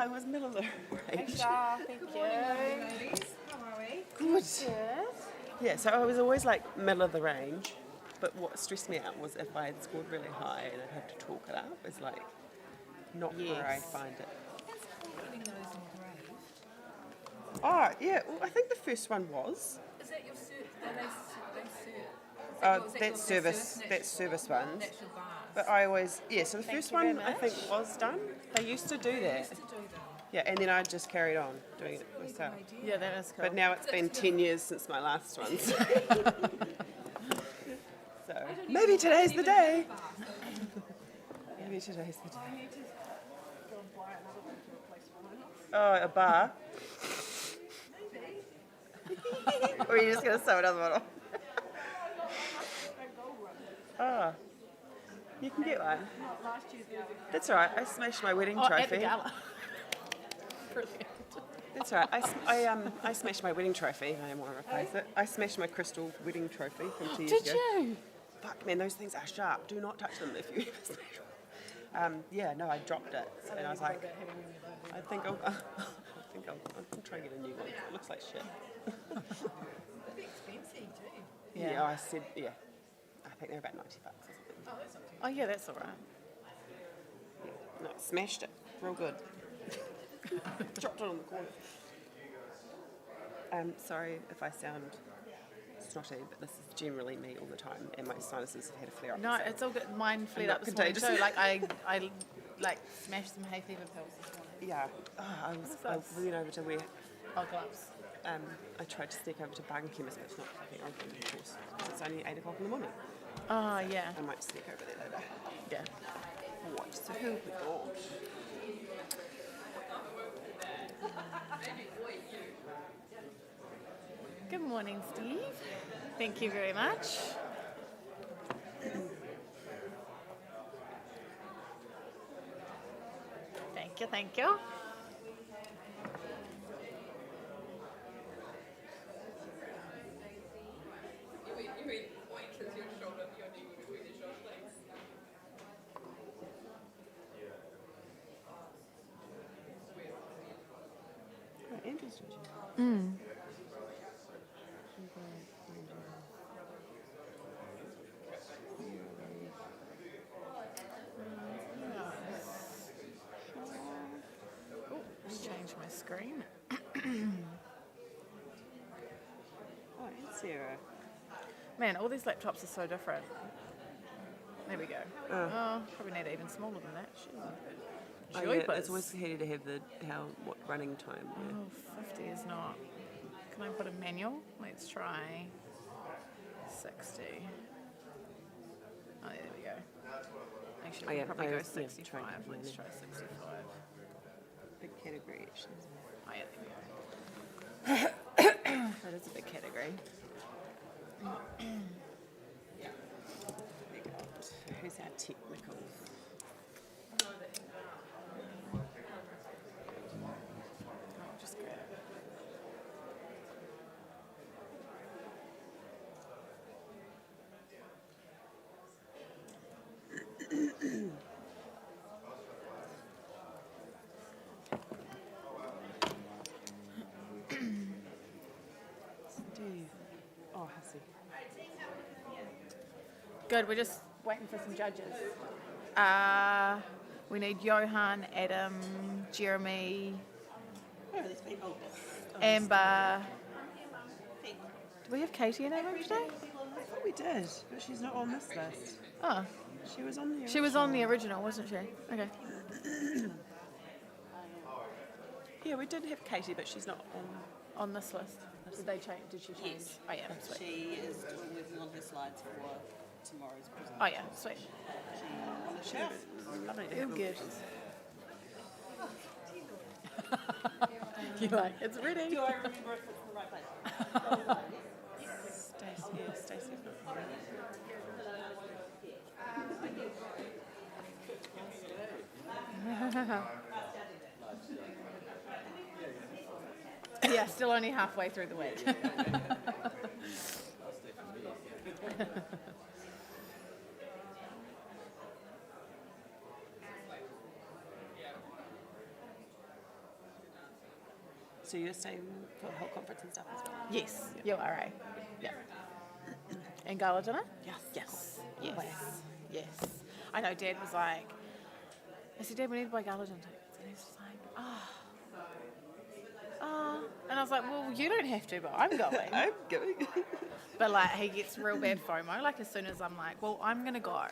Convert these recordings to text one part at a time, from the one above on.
I was middle of the range. Thank you. Ladies, how are we? Good. Good. Yeah, so I was always like middle of the range, but what stressed me out was if I had scored really high and I'd have to talk it up, it's like not where I find it. That's cool getting those engraved. Oh, yeah, well, I think the first one was. Is that your cert? Are they cert? That's service. That's service ones. That's your bars. But I always, yeah. So the first you very one I think much. was done. They used to do I that. used to do them. Yeah, and then I just carried on doing it Really myself. good idea. Yeah, that is cool. But now it's been 10 years since my last one. So maybe today's the day. Maybe today's the day. Oh, a bar. Or are you just going to sew another one off? Oh, you can get one. That's all right. I smashed my wedding At the trophy. gala. Brilliant. That's right. I smashed my wedding trophy. I want to replace it. I smashed my crystal wedding trophy from 2 years Did ago. you? Fuck, man, those things are sharp. Do not touch them if you ever smash them. Yeah, no, I dropped it, and I was like, I think I'll try and get a new one. It looks like shit. They're expensive too. Yeah, I said, yeah. I think they're about $90 or something. Oh, that's not too Oh, yeah, that's all right. No, smashed it. Real good. Dropped it on the corner. Sorry if I sound snotty, but this is generally me all the time, and my sinuses have had a flare up. No, so it's all good. Mine flared not up this morning contagious. too. Like I like smashed some hay fever pills this morning. yeah. Oh, I went over to where Oh, gloves. I tried to sneak over to Bargain Chemist, but it's not fucking open, of course. It's only 8 o'clock in the morning. Oh, yeah. I might sneak over there later. Yeah. What? So who would thought? Good morning, Steve. Thank you very much. Thank you, thank you. Oh, Andrew's doing it. Just change my screen. Oh, and Sarah. Man, all these laptops are so different. There we go. Oh, probably need even smaller than that. Oh, yeah, it's always handy to have what running time. Yeah. Oh, 50 is not. Can I put a manual? Let's try 60. Oh, there we go. Actually, Oh, yeah, we'll probably I go was, yeah, 65. trying to Let's do try 65. Big category, actually. Oh, yeah, there we go. That is a big category. Who's our technical? I'll just grab it. Steve. Oh, Hussy. Good, we're just waiting for some judges. We need Johan, Adam, Jeremy, Amber. Do we have Katie in our room today? I thought we did, but she's not on this list. Oh, She was on the she was on the original, wasn't she? Okay. Yeah, we did have Katie, but she's not on. On this list. Did they change? Did she change? Yes. Oh, yeah, sweet. She is working on her slides for tomorrow's presentation. Oh, yeah, sweet. She was lovely to You're have good. You're like, it's ready. Do I remember if it's the right place? Stacey. Yeah, Stacey. Yeah, still only halfway through the week. So you're staying for the whole conference and stuff as well? Yes, you are, eh? Yeah. And gala dinner? Yes. Yes. Cool. Yes. Way. Yes. I know Dad was like, I said, Dad, we need to buy gala dinner tickets. And he's just like, and I was like, well, you don't have to, but I'm going. I'm going. But like, he gets real bad FOMO. Like, as soon as I'm like, well, I'm going to go.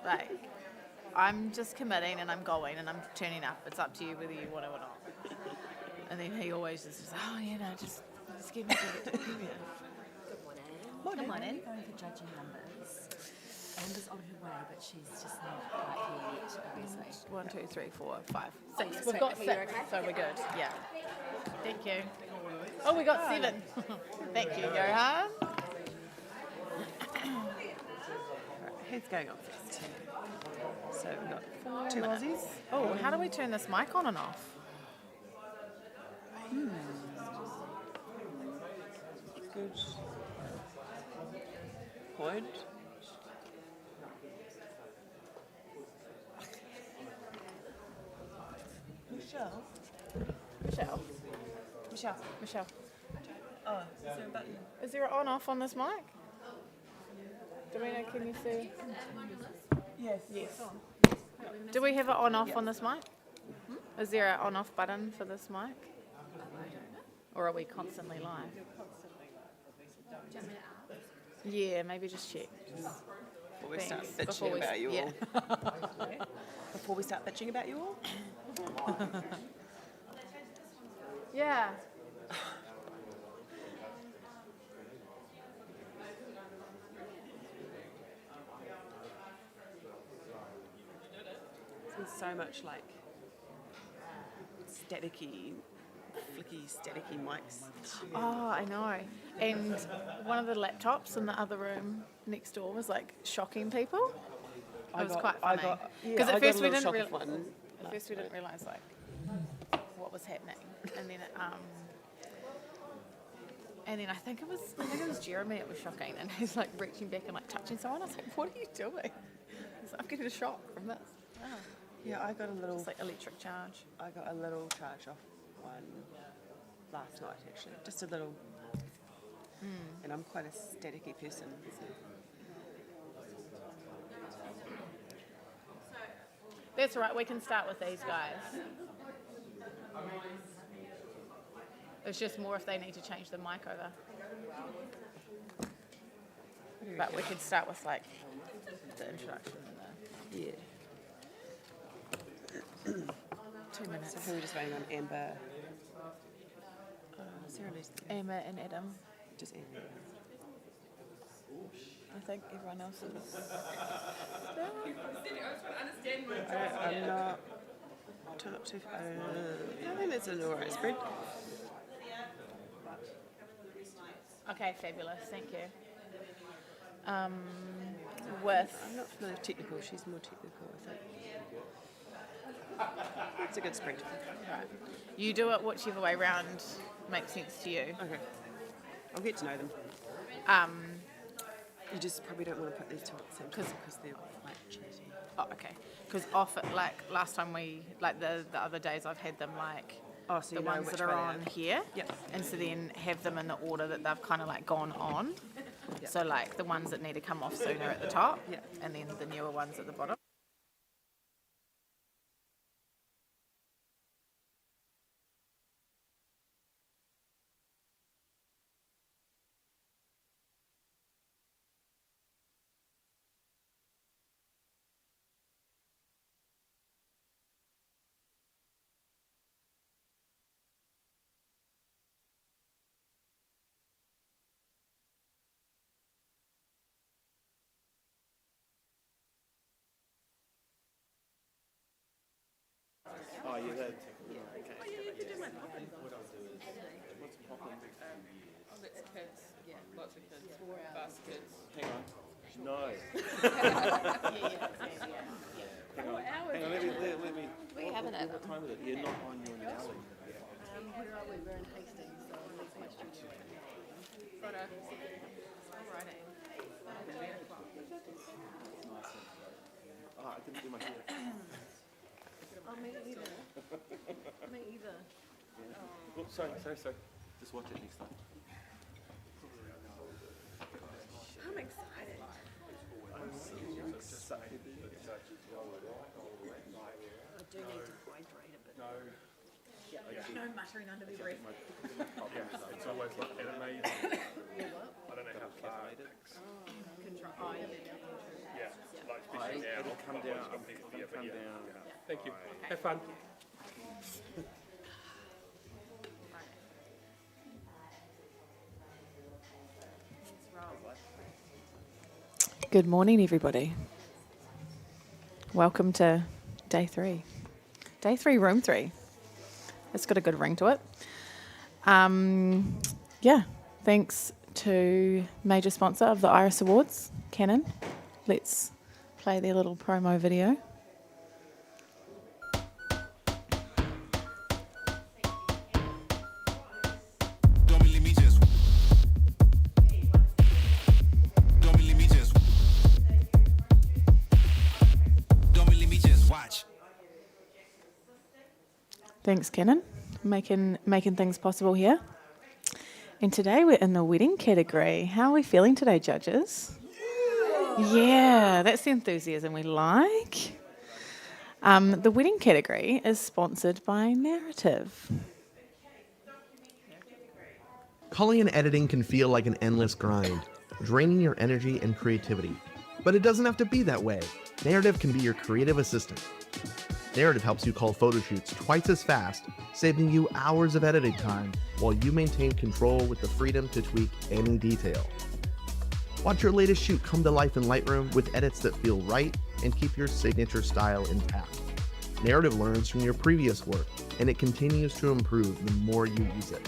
Like, I'm just committing and I'm going and I'm turning up. It's up to you whether you want to or not. And then he always just says, oh, yeah, no, just give me the ticket. Good morning. Going for judging numbers. Amber's on her way, but she's just not quite here yet, obviously. 1, 2, 3, 4, 5, 6. yes, We've so got are 6, you okay? so we're good. Yeah. Thank you. Oh, we got 7. Thank you, Johan. Who's going on first? So we've got 2 minutes. Aussies. Oh, how do we turn this mic on and off? Good point. Michelle. Michelle. Oh, is there a button? Is there an on-off on this mic? Dorina, can you see? Yes. Yes. Do we have an on-off on this mic? Is there an on-off button for this mic? Or are we constantly live? Yeah, maybe just check. Before we start Thanks. bitching about you yeah. all. Before we start bitching about you all? Yeah. There's so much like staticky, staticky mics. Oh, I know. And one of the laptops in the other room next door was like shocking people. It was quite funny. Because at first we didn't realize. At first we didn't realize like what was happening, and then I think it was Jeremy. It was shocking, and he's like reaching back and like touching someone. I was like, "What are you doing?" He's like, "I'm getting a shock from this." Oh. Yeah, I got a little. It's like electric charge. I got a little charge off one last night actually, just a little. And I'm quite a staticky person. So. That's right. We can start with these guys. It's just more if they need to change the mic over. But we could start with like the introduction and Yeah. the 2 minutes. So who are we just waiting on? Amber. Sarah Lee's there. Emma and Adam. Just Amber. I think everyone else is. I'm not. Turn up too far. I think that's an alright spread. Okay, fabulous. Thank you. With I'm not familiar with technical. She's more technical, I think. It's a good spread. right. You do it whichever way round makes sense to you. Okay. I'll get to know them. You just probably don't want to put these two at the same time because they're quite chatty. Oh, okay. Because often, like last time the other days I've had them like Oh, so the you know ones which that are way on they here. Yep. And so then have them in the order that they've kind of like gone on. Yep. So like the ones that need to come off sooner at the top. Yep. And then the newer ones at the bottom. Oh, yeah, that. That's kids. Yeah, lots of kids. Fast kids. Hang on. No. Hang on. Hang on, let me. We haven't had What time is it? You're not on your now. Where are we? We're in Hastings, so next question. Righto. Oh, I didn't do my hair. Oh, me either. Me either. Cool. Sorry. Just watch it next time. I'm excited. I'm so excited. I do need to hydrate a bit. No muttering under the breath. It's always like, and it may, I don't know how far it takes. Yeah, like especially now. It'll come down. Yeah, but Come yeah. down. Thank you. Have fun. Good morning, everybody. Welcome to day 3. Day 3, room 3. It's got a good ring to it. Thanks to major sponsor of the Iris Awards, Canon. Let's play their little promo video. Don't believe me, just. Don't believe me, just. Don't believe me, just watch. Thanks, Canon, making things possible here. And today we're in the wedding category. How are we feeling today, judges? Yeah, that's the enthusiasm we like. The wedding category is sponsored by Narrative. Culling and editing can feel like an endless grind, draining your energy and creativity. But it doesn't have to be that way. Narrative can be your creative assistant. Narrative helps you cull photo shoots twice as fast, saving you hours of editing time while you maintain control with the freedom to tweak any detail. Watch your latest shoot come to life in Lightroom with edits that feel right and keep your signature style intact. Narrative learns from your previous work, and it continues to improve the more you use it.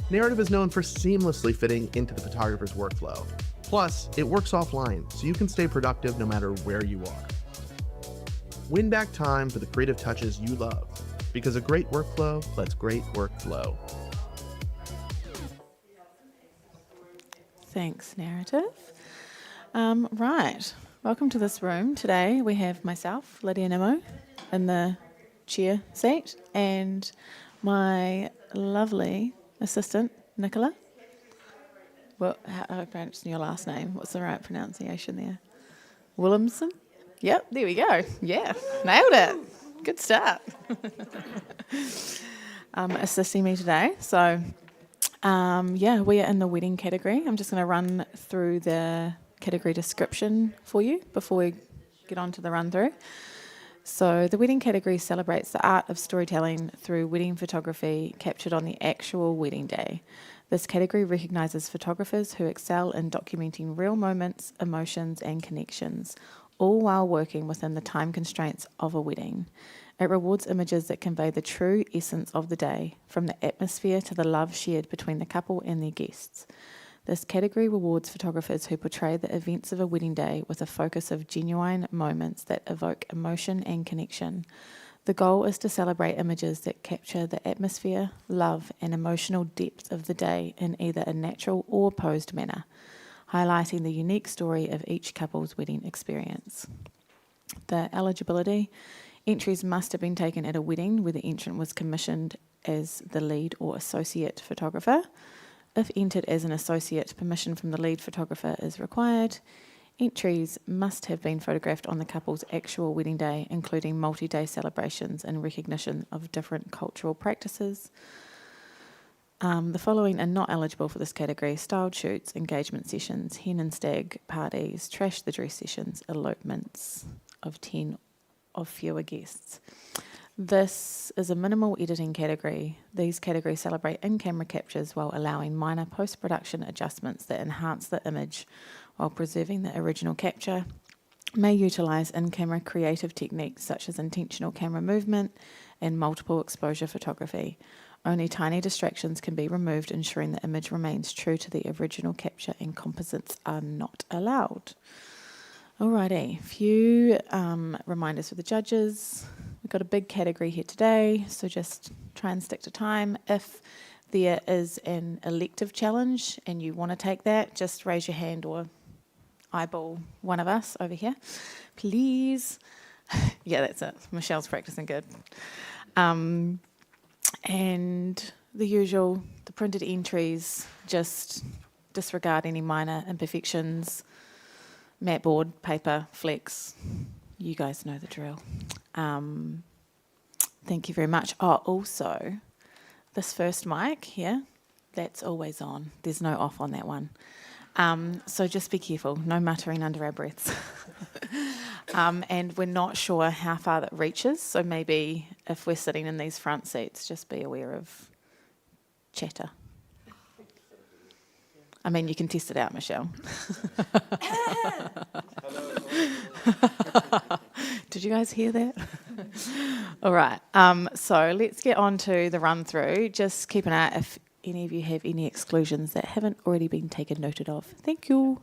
Narrative is known for seamlessly fitting into the photographer's workflow. Plus, it works offline, so you can stay productive no matter where you are. Win back time for the creative touches you love, because a great workflow lets great work flow. Thanks, Narrative. Right, welcome to this room. Today we have myself, Lydia Nimmo, in the chair seat, and my lovely assistant, Nicola. Well, how do I pronounce your last name? What's the right pronunciation there? Williamson? Yep, there we go. Yeah, nailed it. Good start. Assisting me today. So, we are in the wedding category. I'm just going to run through the category description for you before we get on to the run through. So, the wedding category celebrates the art of storytelling through wedding photography captured on the actual wedding day. This category recognises photographers who excel in documenting real moments, emotions, and connections, all while working within the time constraints of a wedding. It rewards images that convey the true essence of the day, from the atmosphere to the love shared between the couple and their guests. This category rewards photographers who portray the events of a wedding day with a focus of genuine moments that evoke emotion and connection. The goal is to celebrate images that capture the atmosphere, love, and emotional depth of the day in either a natural or posed manner, highlighting the unique story of each couple's wedding experience. The eligibility: entries must have been taken at a wedding where the entrant was commissioned as the lead or associate photographer. If entered as an associate, permission from the lead photographer is required. Entries must have been photographed on the couple's actual wedding day, including multi-day celebrations in recognition of different cultural practices. The following are not eligible for this category: styled shoots, engagement sessions, hen and stag parties, trash the dress sessions, elopements of 10 or fewer guests. This is a minimal editing category. These categories celebrate in-camera captures while allowing minor post-production adjustments that enhance the image while preserving the original capture. May utilise in-camera creative techniques such as intentional camera movement and multiple exposure photography. Only tiny distractions can be removed, ensuring the image remains true to the original capture, and composites are not allowed. Alrighty, a few reminders for the judges. We've got a big category here today, so just try and stick to time. If there is an elective challenge and you want to take that, just raise your hand or eyeball one of us over here, please. Yeah, that's it. Michelle's practicing good. And the usual, the printed entries, just disregard any minor imperfections. Mat board, paper, flex. You guys know the drill. Thank you very much. Oh, also, this first mic here, that's always on. There's no off on that one. So just be careful. No muttering under our breaths. And we're not sure how far that reaches. So maybe if we're sitting in these front seats, just be aware of chatter. I mean, you can test it out, Michelle. Did you guys hear that? All right. So let's get on to the run through. Just keep an eye if any of you have any exclusions that haven't already been taken noted of. Thank you.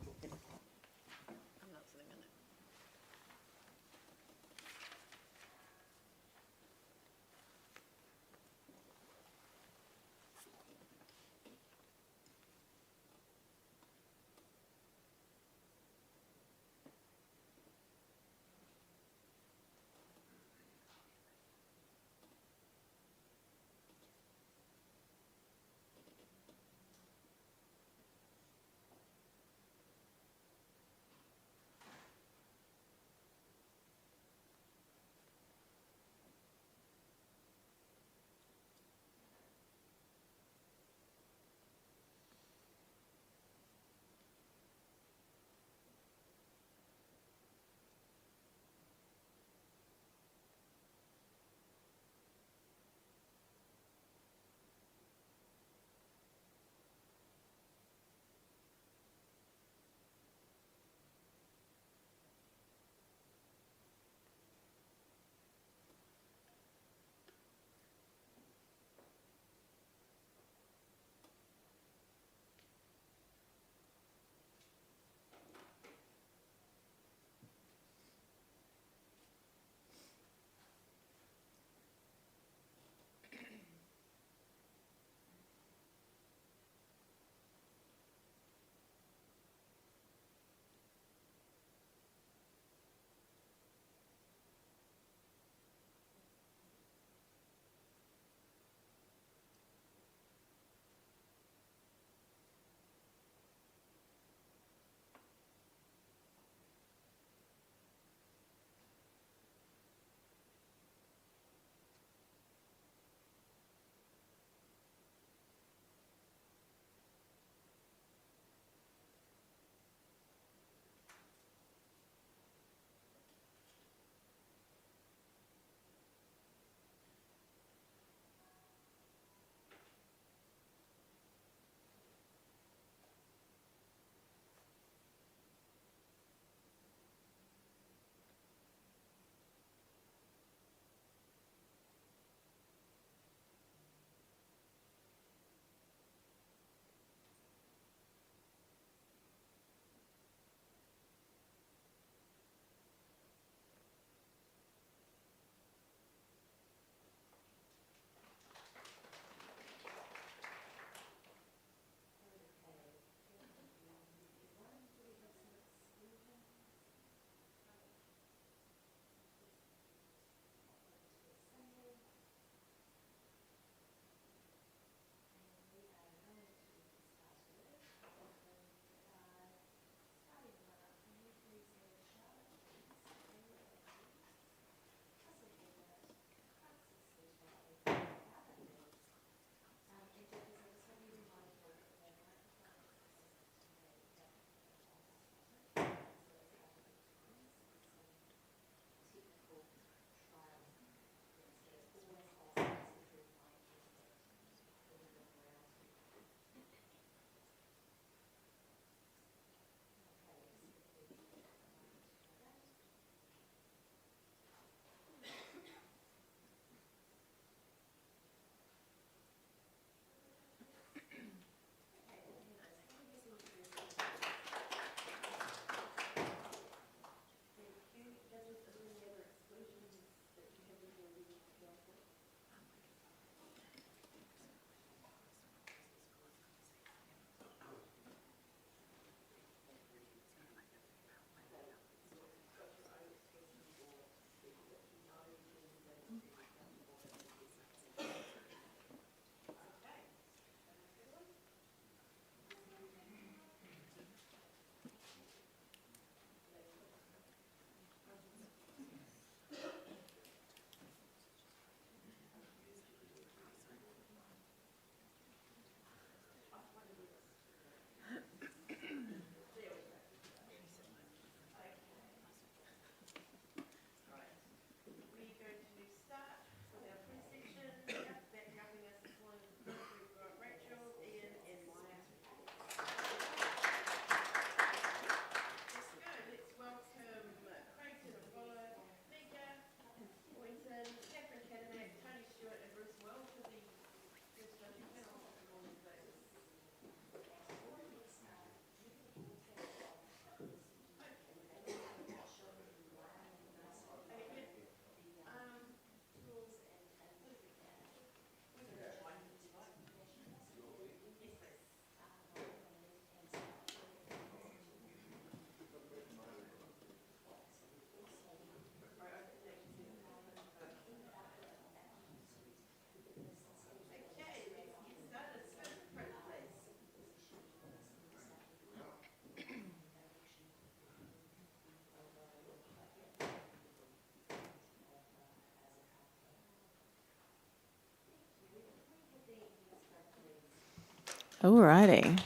Alrighty.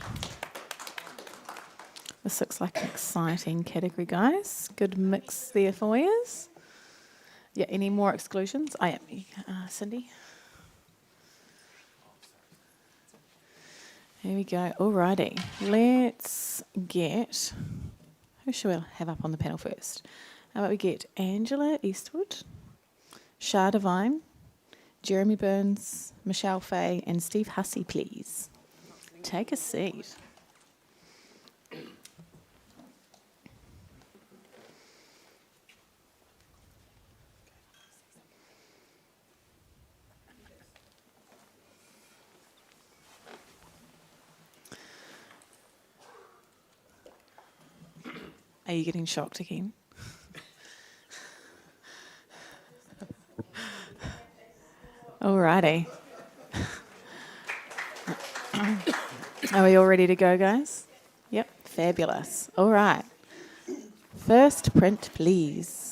This looks like an exciting category, guys. Good mix there for you. Yeah, any more exclusions? I am, Cindy. Here we go. Alrighty. Let's get, who should we have up on the panel first? How about we get Angela Eastwood, Shah Devine, Jeremy Burns, Michelle Fay, and Steve Hussey, please. Take a seat. Are you getting shocked again? Alrighty. Are we all ready to go, guys? Yep, fabulous. All right. First print, please.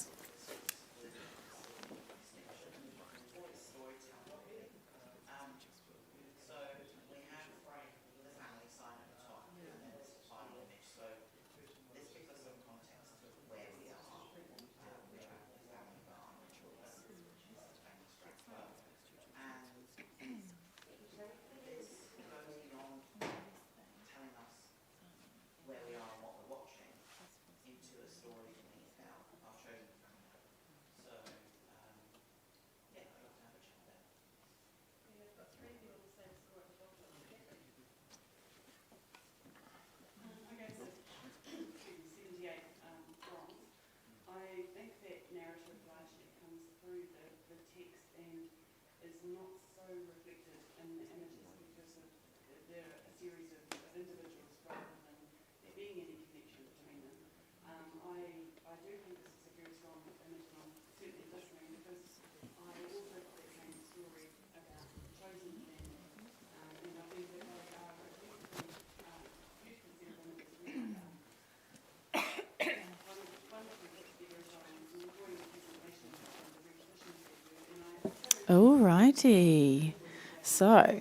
Alrighty. So,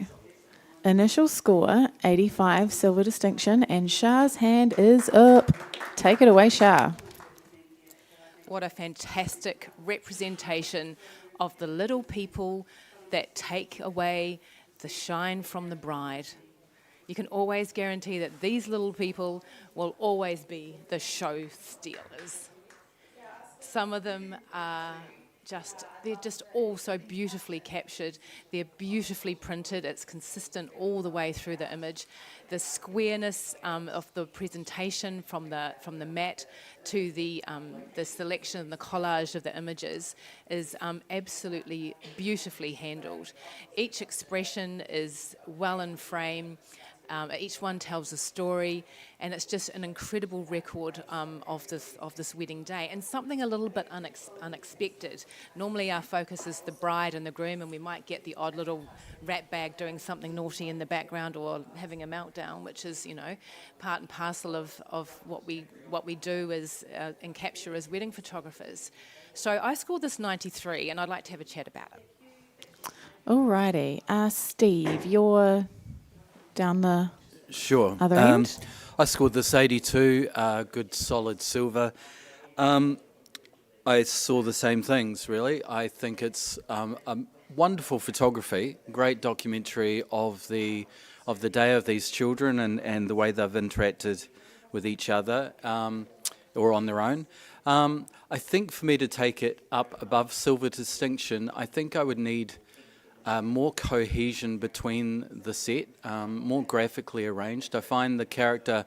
initial score, 85, silver distinction, and Shah's hand is up. Take it away, Shah. What a fantastic representation of the little people that take away the shine from the bride. You can always guarantee that these little people will always be the show stealers. Some of them are they're just all so beautifully captured. They're beautifully printed. It's consistent all the way through the image. The squareness of the presentation from the mat to the selection and the collage of the images is absolutely beautifully handled. Each expression is well in frame. Each one tells a story, and it's just an incredible record of this wedding day, and something a little bit unexpected. Normally our focus is the bride and the groom, and we might get the odd little rat bag doing something naughty in the background or having a meltdown, which is, you know, part and parcel of what we do and capture as wedding photographers. So I scored this 93, and I'd like to have a chat about it. Alrighty. Steve, you're down the other end? I scored this 82, good solid silver. I saw the same things, really. I think it's a wonderful photography, great documentary of the day of these children and the way they've interacted with each other or on their own. I think for me to take it up above silver distinction, I think I would need more cohesion between the set, more graphically arranged. I find the character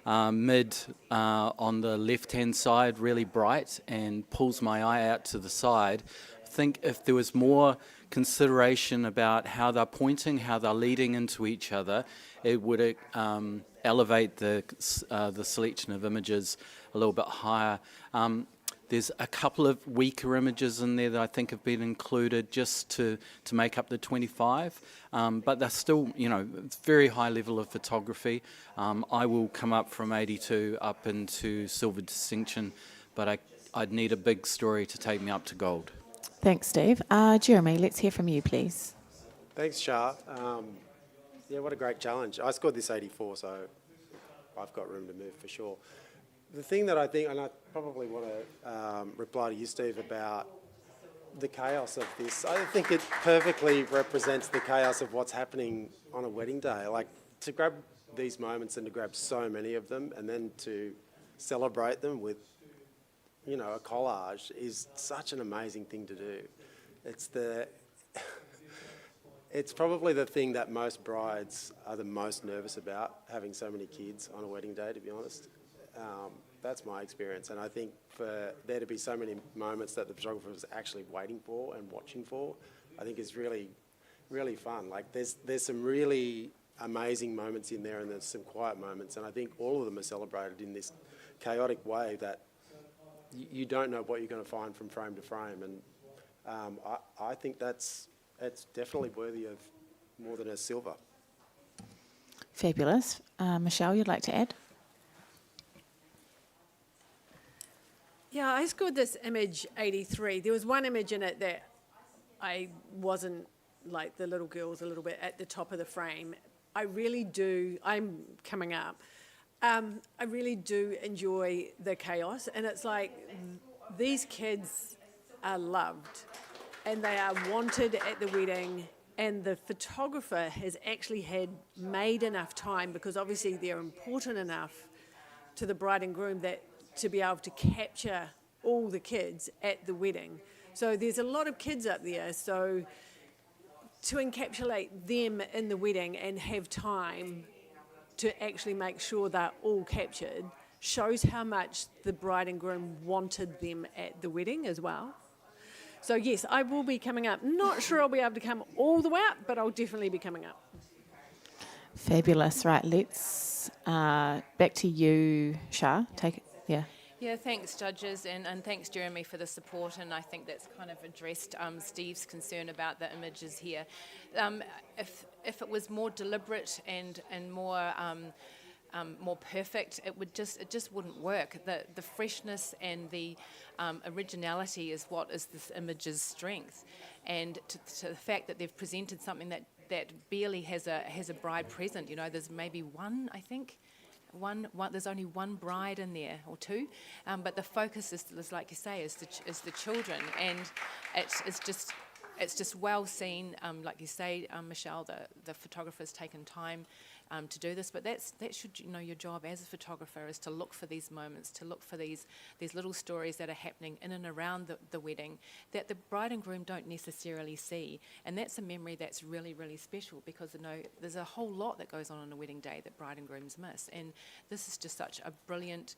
mid on the left-hand side really bright and pulls my eye out to the side. I think if there was more consideration about how they're pointing, how they're leading into each other, it would elevate the selection of images a little bit higher. There's a couple of weaker images in there that I think have been included just to make up the 25, but they're still, you know, very high level of photography. I will come up from 82 up into silver distinction, but I'd need a big story to take me up to gold. Thanks, Steve. Jeremy, let's hear from you, please. Thanks, Shah. Yeah, what a great challenge. I scored this 84, so I've got room to move for sure. The thing that I think, and I probably want to reply to you, Steve, about the chaos of this, I think it perfectly represents the chaos of what's happening on a wedding day. Like, to grab these moments and to grab so many of them and then to celebrate them with, you know, a collage is such an amazing thing to do. It's probably the thing that most brides are the most nervous about, having so many kids on a wedding day, to be honest. That's my experience, and I think for there to be so many moments that the photographer was actually waiting for and watching for, I think is really, really fun. Like, there's some really amazing moments in there, and there's some quiet moments, and I think all of them are celebrated in this chaotic way that you don't know what you're going to find from frame to frame, and I think it's definitely worthy of more than a silver. Fabulous. Michelle, you'd like to add? Yeah, I scored this image 83. There was one image in it that I wasn't, like, the little girl's a little bit at the top of the frame. I really do, I'm coming up. I really do enjoy the chaos, and it's like these kids are loved and they are wanted at the wedding, and the photographer has actually made enough time, because obviously they're important enough to the bride and groom, that to be able to capture all the kids at the wedding. So there's a lot of kids up there, so to encapsulate them in the wedding and have time to actually make sure they're all captured shows how much the bride and groom wanted them at the wedding as well. So yes, I will be coming up. Not sure I'll be able to come all the way up, but I'll definitely be coming up. Fabulous. Right, let's back to you, Shah. Take it. Yeah. Yeah, thanks, judges, and thanks, Jeremy, for the support. And I think that's kind of addressed Steve's concern about the images here. If it was more deliberate and more more perfect, it just wouldn't work. The freshness and the originality is what is this image's strength, and to the fact that they've presented something that barely has a bride present. You know, there's maybe one, I think. There's only one bride in there, or two, but the focus is like you say, is the children, and it's just well seen. Like you say, Michelle, the photographer's taken time to do this, but that should, you know, your job as a photographer is to look for these moments, to look for these little stories that are happening in and around the wedding that the bride and groom don't necessarily see, and that's a memory that's really, really special, because, you know, there's a whole lot that goes on a wedding day that bride and grooms miss, and this is just such a brilliant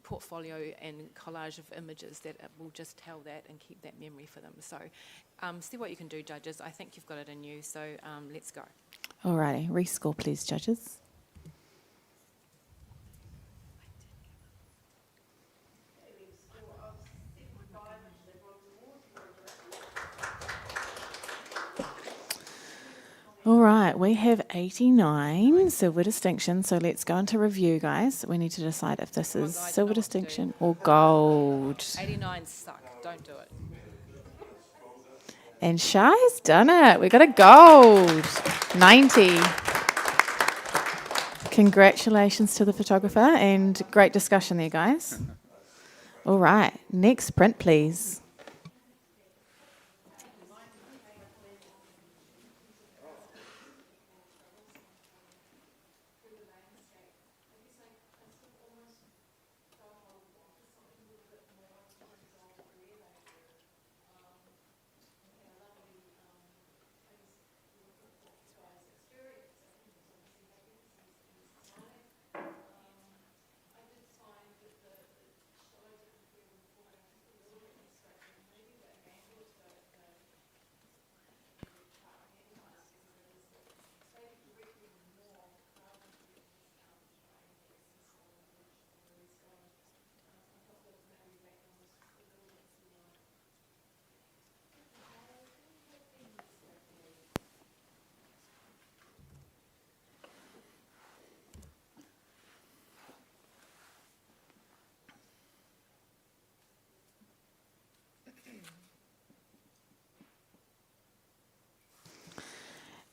portfolio and collage of images that will just tell that and keep that memory for them. So see what you can do, judges. I think you've got it in you, so let's go. Alrighty, rescore please, judges. All right, we have 89 silver distinction, so let's go into review, guys. We need to decide if this is silver distinction or gold. 89 suck, don't do it. And Shah has done it. We got a gold. 90. Congratulations to the photographer, and great discussion there, guys. All right, next print, please.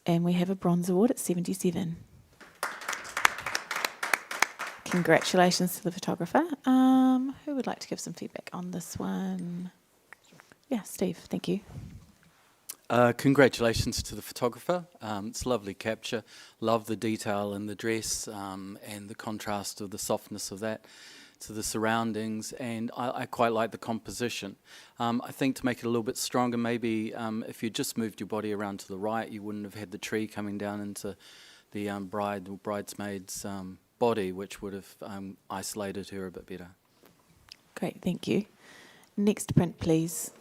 And we have a bronze award at 77. Congratulations to the photographer. Who would like to give some feedback on this one? Yeah, Steve, thank you. Congratulations to the photographer. It's a lovely capture. Love the detail in the dress and the contrast of the softness of that to the surroundings, and I quite like the composition. I think to make it a little bit stronger, maybe if you just moved your body around to the right, you wouldn't have had the tree coming down into the bride or bridesmaid's body, which would have isolated her a bit better. Great, thank you. Next print, please.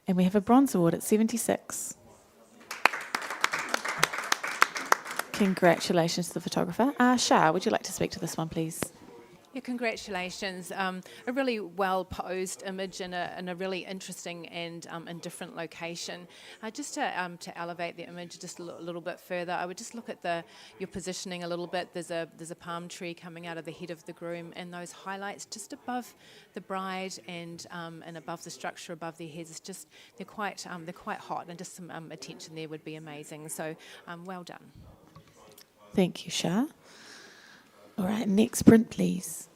And we have a bronze award at 76. Congratulations to the photographer. Shah, would you like to speak to this one, please? Yeah, congratulations. A really well-posed image in a really interesting and different location. Just to elevate the image just a little bit further, I would just look at your positioning a little bit. There's a palm tree coming out of the head of the groom, and those highlights just above the bride and above the structure above their heads. It's just they're quite hot, and just some attention there would be amazing. So well done. Thank you, Shah. All right, next print, please.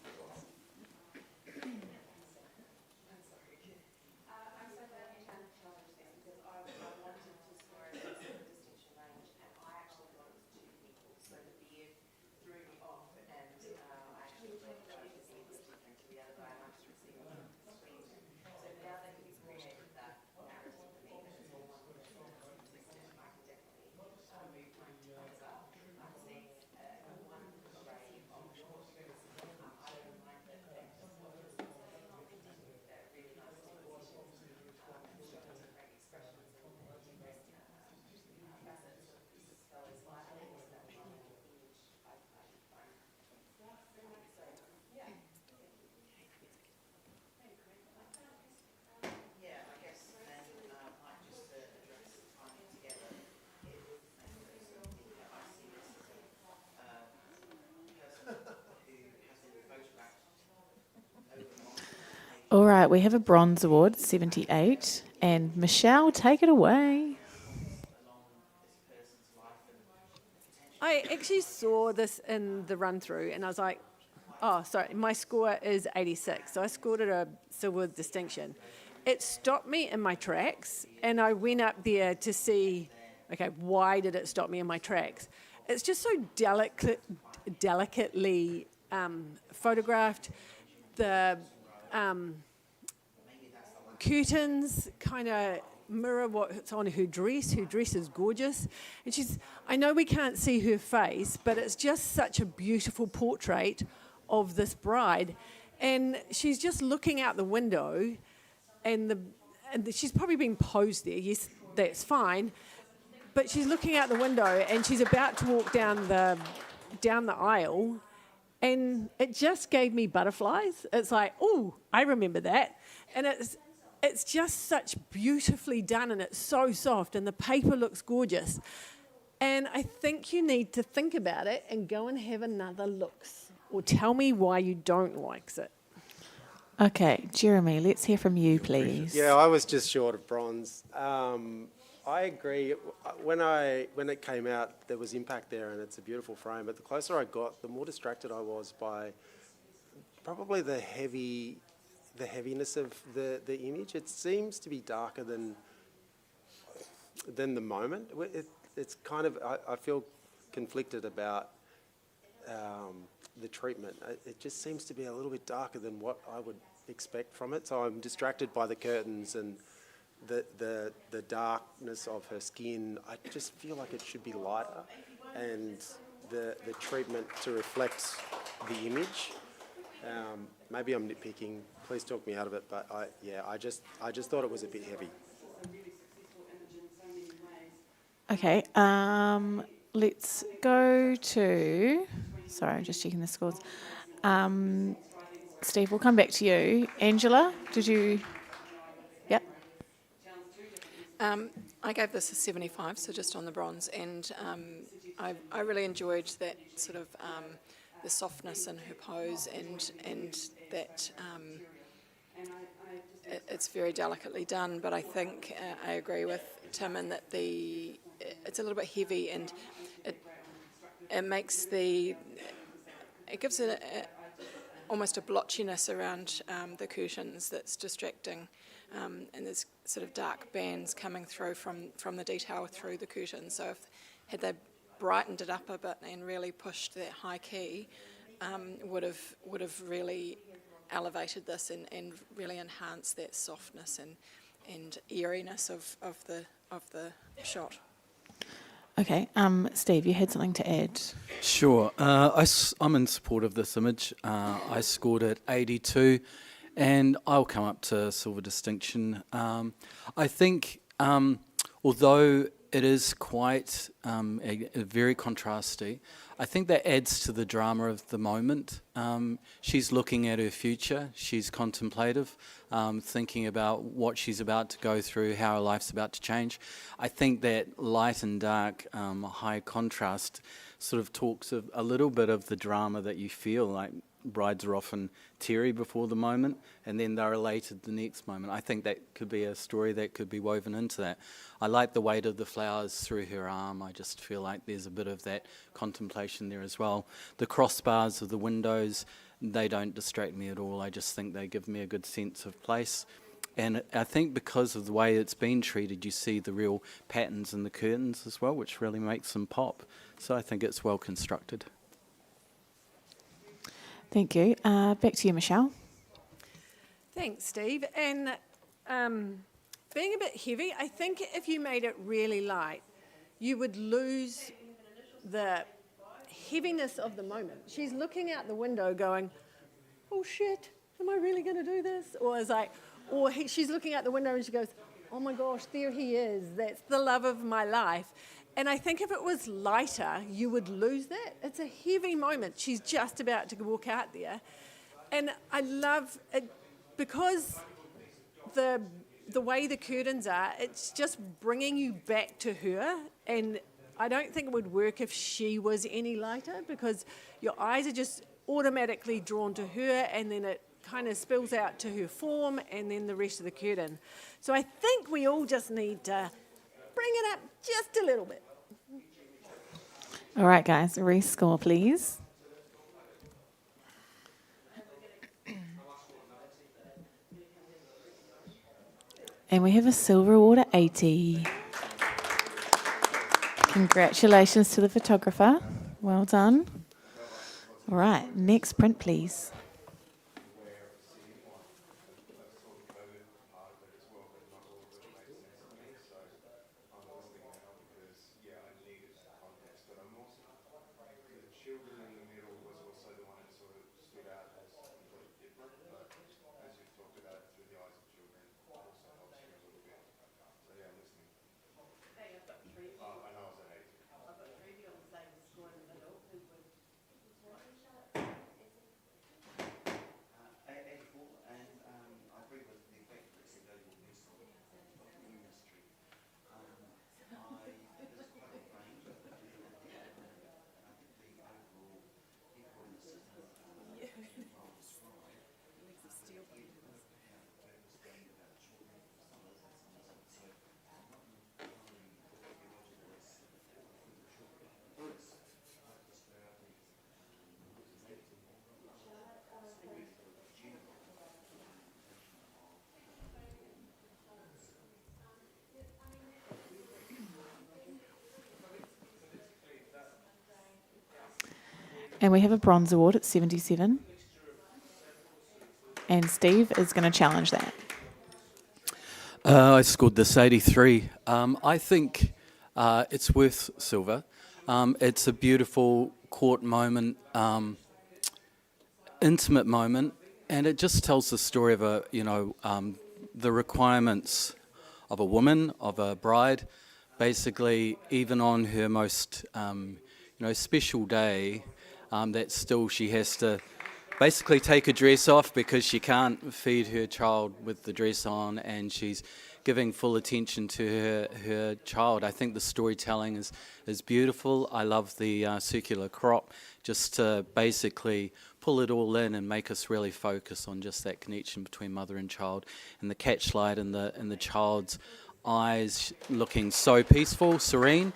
All right, we have a bronze award, 78. And Michelle, take it away. I actually saw this in the run-through, and I was like, oh, sorry, my score is 86, so I scored it a silver distinction. It stopped me in my tracks, and I went up there to see, okay, why did it stop me in my tracks? It's just so delicately photographed. The curtains kind of mirror what's on her dress. Her dress is gorgeous. And I know we can't see her face, but it's just such a beautiful portrait of this bride. And she's just looking out the window, and she's probably been posed there. Yes, that's fine. But she's looking out the window, and she's about to walk down the aisle, and it just gave me butterflies. It's like, oh, I remember that. And it's just such beautifully done, and it's so soft, and the paper looks gorgeous. And I think you need to think about it and go and have another look, or tell me why you don't like it. Okay, Jeremy, let's hear from you, please. Yeah, I was just short of bronze. I agree. When it came out, there was impact there, and it's a beautiful frame. But the closer I got, the more distracted I was by probably the heaviness of the image. It seems to be darker than the moment. It's kind of, I feel conflicted about the treatment. It just seems to be a little bit darker than what I would expect from it. So I'm distracted by the curtains and the darkness of her skin. I just feel like it should be lighter, and the treatment to reflect the image. Maybe I'm nitpicking. Please talk me out of it. But I just thought it was a bit heavy. Okay, let's go to, sorry, I'm just checking the scores. Steve, we'll come back to you. Angela, did you, yep. I gave this a 75, so just on the bronze, and I really enjoyed that sort of the softness in her pose, and that it's very delicately done. But I think I agree with Tim in that it's a little bit heavy, and it makes it gives it almost a blotchiness around the curtains that's distracting, and there's sort of dark bands coming through from the detail through the curtains. So had they brightened it up a bit and really pushed that high key, would have really elevated this and really enhanced that softness and eeriness of the shot. Okay, Steve, you had something to add. Sure. I'm in support of this image. I scored it 82, and I'll come up to silver distinction. I think, although it is quite very contrasty, I think that adds to the drama of the moment. She's looking at her future. She's contemplative, thinking about what she's about to go through, how her life's about to change. I think that light and dark, high contrast, sort of talks of a little bit of the drama that you feel. Like brides are often teary before the moment, and then they're elated the next moment. I think that could be a story that could be woven into that. I like the weight of the flowers through her arm. I just feel like there's a bit of that contemplation there as well. The crossbars of the windows, they don't distract me at all. I just think they give me a good sense of place. And I think because of the way it's been treated, you see the real patterns in the curtains as well, which really makes them pop. So I think it's well constructed. Thank you. Back to you, Michelle. Thanks, Steve. And being a bit heavy, I think if you made it really light, you would lose the heaviness of the moment. She's looking out the window going, oh shit, am I really going to do this? She's looking out the window and she goes, oh my gosh, there he is. That's the love of my life. And I think if it was lighter, you would lose that. It's a heavy moment. She's just about to walk out there. And I love it because the way the curtains are, it's just bringing you back to her. And I don't think it would work if she was any lighter, because your eyes are just automatically drawn to her, and then it kind of spills out to her form and then the rest of the curtain. So I think we all just need to bring it up just a little bit. All right, guys, rescore, please. And we have a silver award at 80. Congratulations to the photographer. Well done. All right, next print, please. And we have a bronze award at 77. And Steve is going to challenge that. I scored this 83. I think it's worth silver. It's a beautiful court moment, intimate moment, and it just tells the story of the requirements of a woman, of a bride. Basically, even on her most special day, that still she has to basically take her dress off because she can't feed her child with the dress on, and she's giving full attention to her child. I think the storytelling is beautiful. I love the circular crop, just to basically pull it all in and make us really focus on just that connection between mother and child, and the catchlight and the child's eyes looking so peaceful, serene.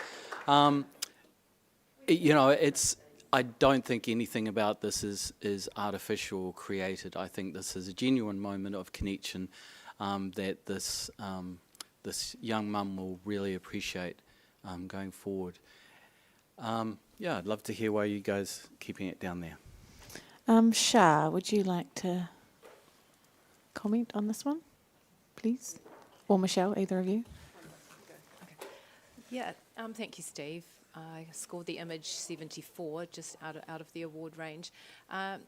I don't think anything about this is artificial or created. I think this is a genuine moment of connection that this young mum will really appreciate going forward. I'd love to hear why you guys are keeping it down there. Shah, would you like to comment on this one, please? Or Michelle, either of you? Yeah, thank you, Steve. I scored the image 74, just out of the award range.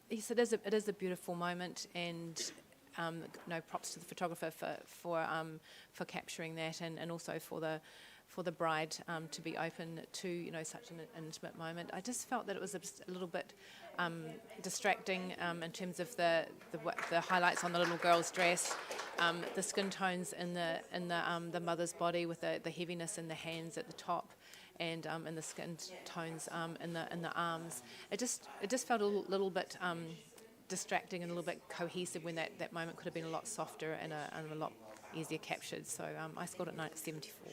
Yes, it is a beautiful moment, and props to the photographer for capturing that, and also for the bride to be open to such an intimate moment. I just felt that it was a little bit distracting in terms of the highlights on the little girl's dress, the skin tones in the mother's body with the heaviness in the hands at the top, and the skin tones in the arms. It just felt a little bit distracting and a little bit cohesive when that moment could have been a lot softer and a lot easier captured. So I scored it 74.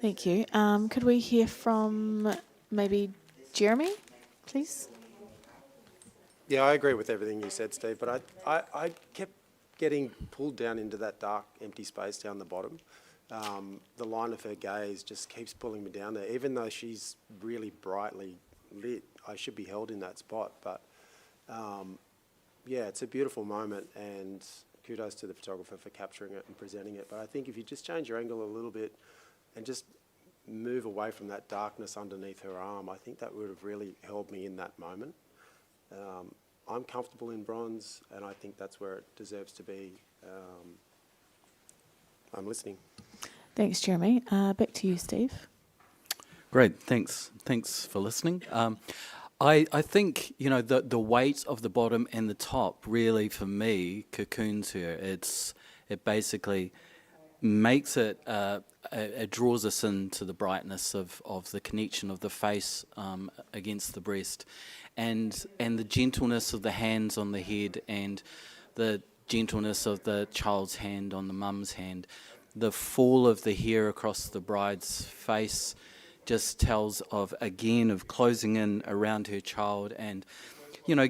Thank you. Could we hear from maybe Jeremy, please? Yeah, I agree with everything you said, Steve, but I kept getting pulled down into that dark, empty space down the bottom. The line of her gaze just keeps pulling me down there. Even though she's really brightly lit, I should be held in that spot. But it's a beautiful moment, and kudos to the photographer for capturing it and presenting it. But I think if you just change your angle a little bit and just move away from that darkness underneath her arm, I think that would have really held me in that moment. I'm comfortable in bronze, and I think that's where it deserves to be. I'm listening. Thanks, Jeremy. Back to you, Steve. Great, thanks for listening. I think the weight of the bottom and the top really, for me, cocoons her. It basically makes it draws us into the brightness of the connection of the face against the breast, and the gentleness of the hands on the head, and the gentleness of the child's hand on the mum's hand. The fall of the hair across the bride's face just tells of closing in around her child, and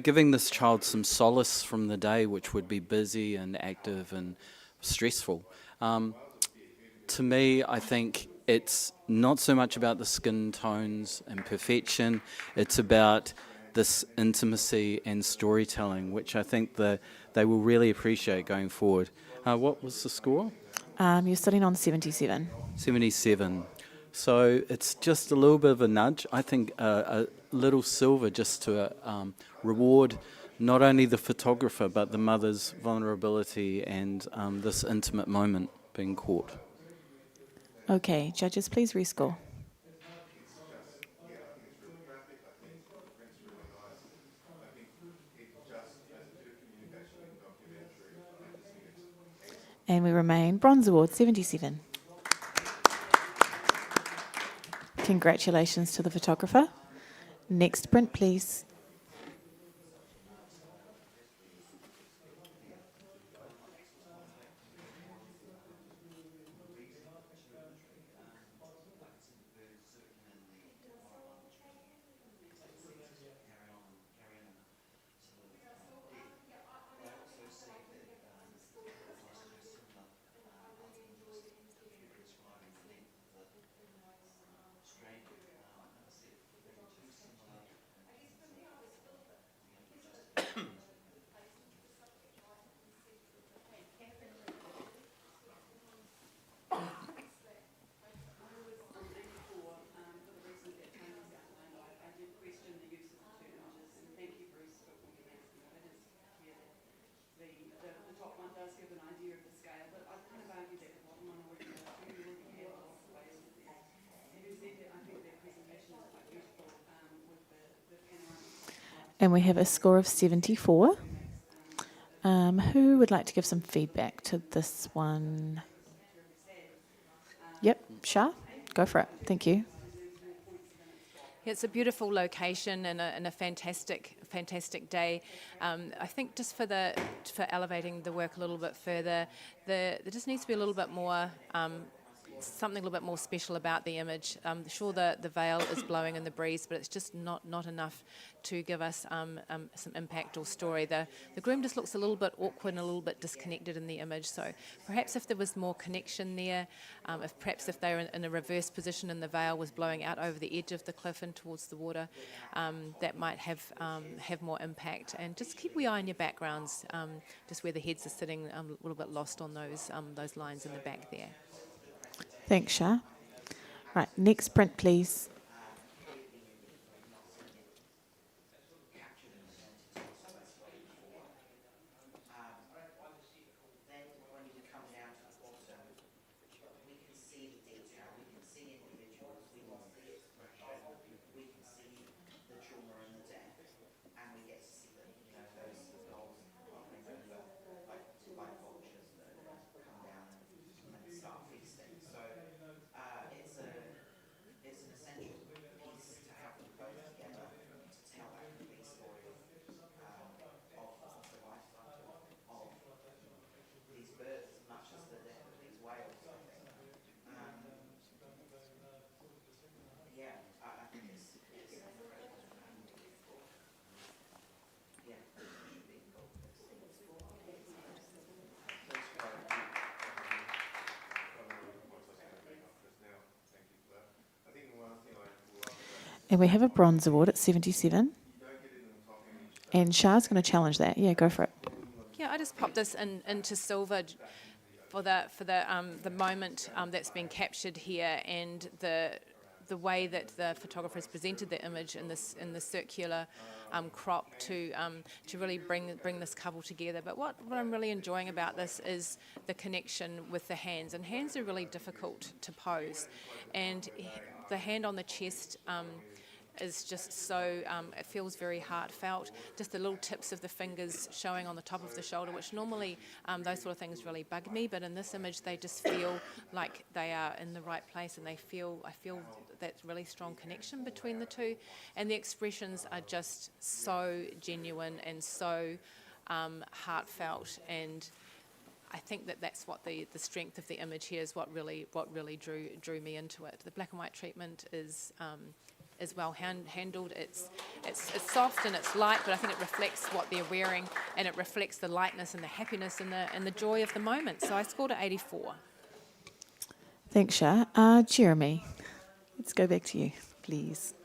giving this child some solace from the day, which would be busy and active and stressful. To me, I think it's not so much about the skin tones and perfection, it's about this intimacy and storytelling, which I think they will really appreciate going forward. What was the score? You're sitting on 77. 77. So it's just a little bit of a nudge. I think a little silver just to reward not only the photographer but the mother's vulnerability and this intimate moment being caught. Okay, judges, please rescore. And we remain bronze award 77. Congratulations to the photographer. Next print, please. And we have a score of 74. Who would like to give some feedback to this one? Yep, Shah, go for it. Thank you. It's a beautiful location and a fantastic day. I think just for elevating the work a little bit further, there just needs to be a little bit more. Something a little bit more special about the image. Sure, the veil is blowing in the breeze, but it's just not enough to give us some impact or story. The groom just looks a little bit awkward and a little bit disconnected in the image. So perhaps if there was more connection there, if they were in a reverse position and the veil was blowing out over the edge of the cliff and towards the water, that might have more impact. And just keep your eye on your backgrounds, just where the heads are sitting a little bit lost on those lines in the back there. Thanks, Shah. Right, next print, please. And we have a bronze award at 77. And Shah's going to challenge that. Yeah, go for it. Yeah, I just popped this into silver for the moment that's been captured here, and the way that the photographer has presented the image in the circular crop to really bring this couple together. But what I'm really enjoying about this is the connection with the hands, and hands are really difficult to pose, and the hand on the chest is just so, it feels very heartfelt. Just the little tips of the fingers showing on the top of the shoulder, which normally those sort of things really bug me, but in this image they just feel like they are in the right place, and I feel that really strong connection between the two, and the expressions are just so genuine and so heartfelt, and I think that's what the strength of the image here is, what really drew me into it. The black and white treatment is well handled. It's soft and it's light, but I think it reflects what they're wearing, and it reflects the lightness and the happiness and the joy of the moment. So I scored at 84. Thanks, Shah. Jeremy, let's go back to you, please.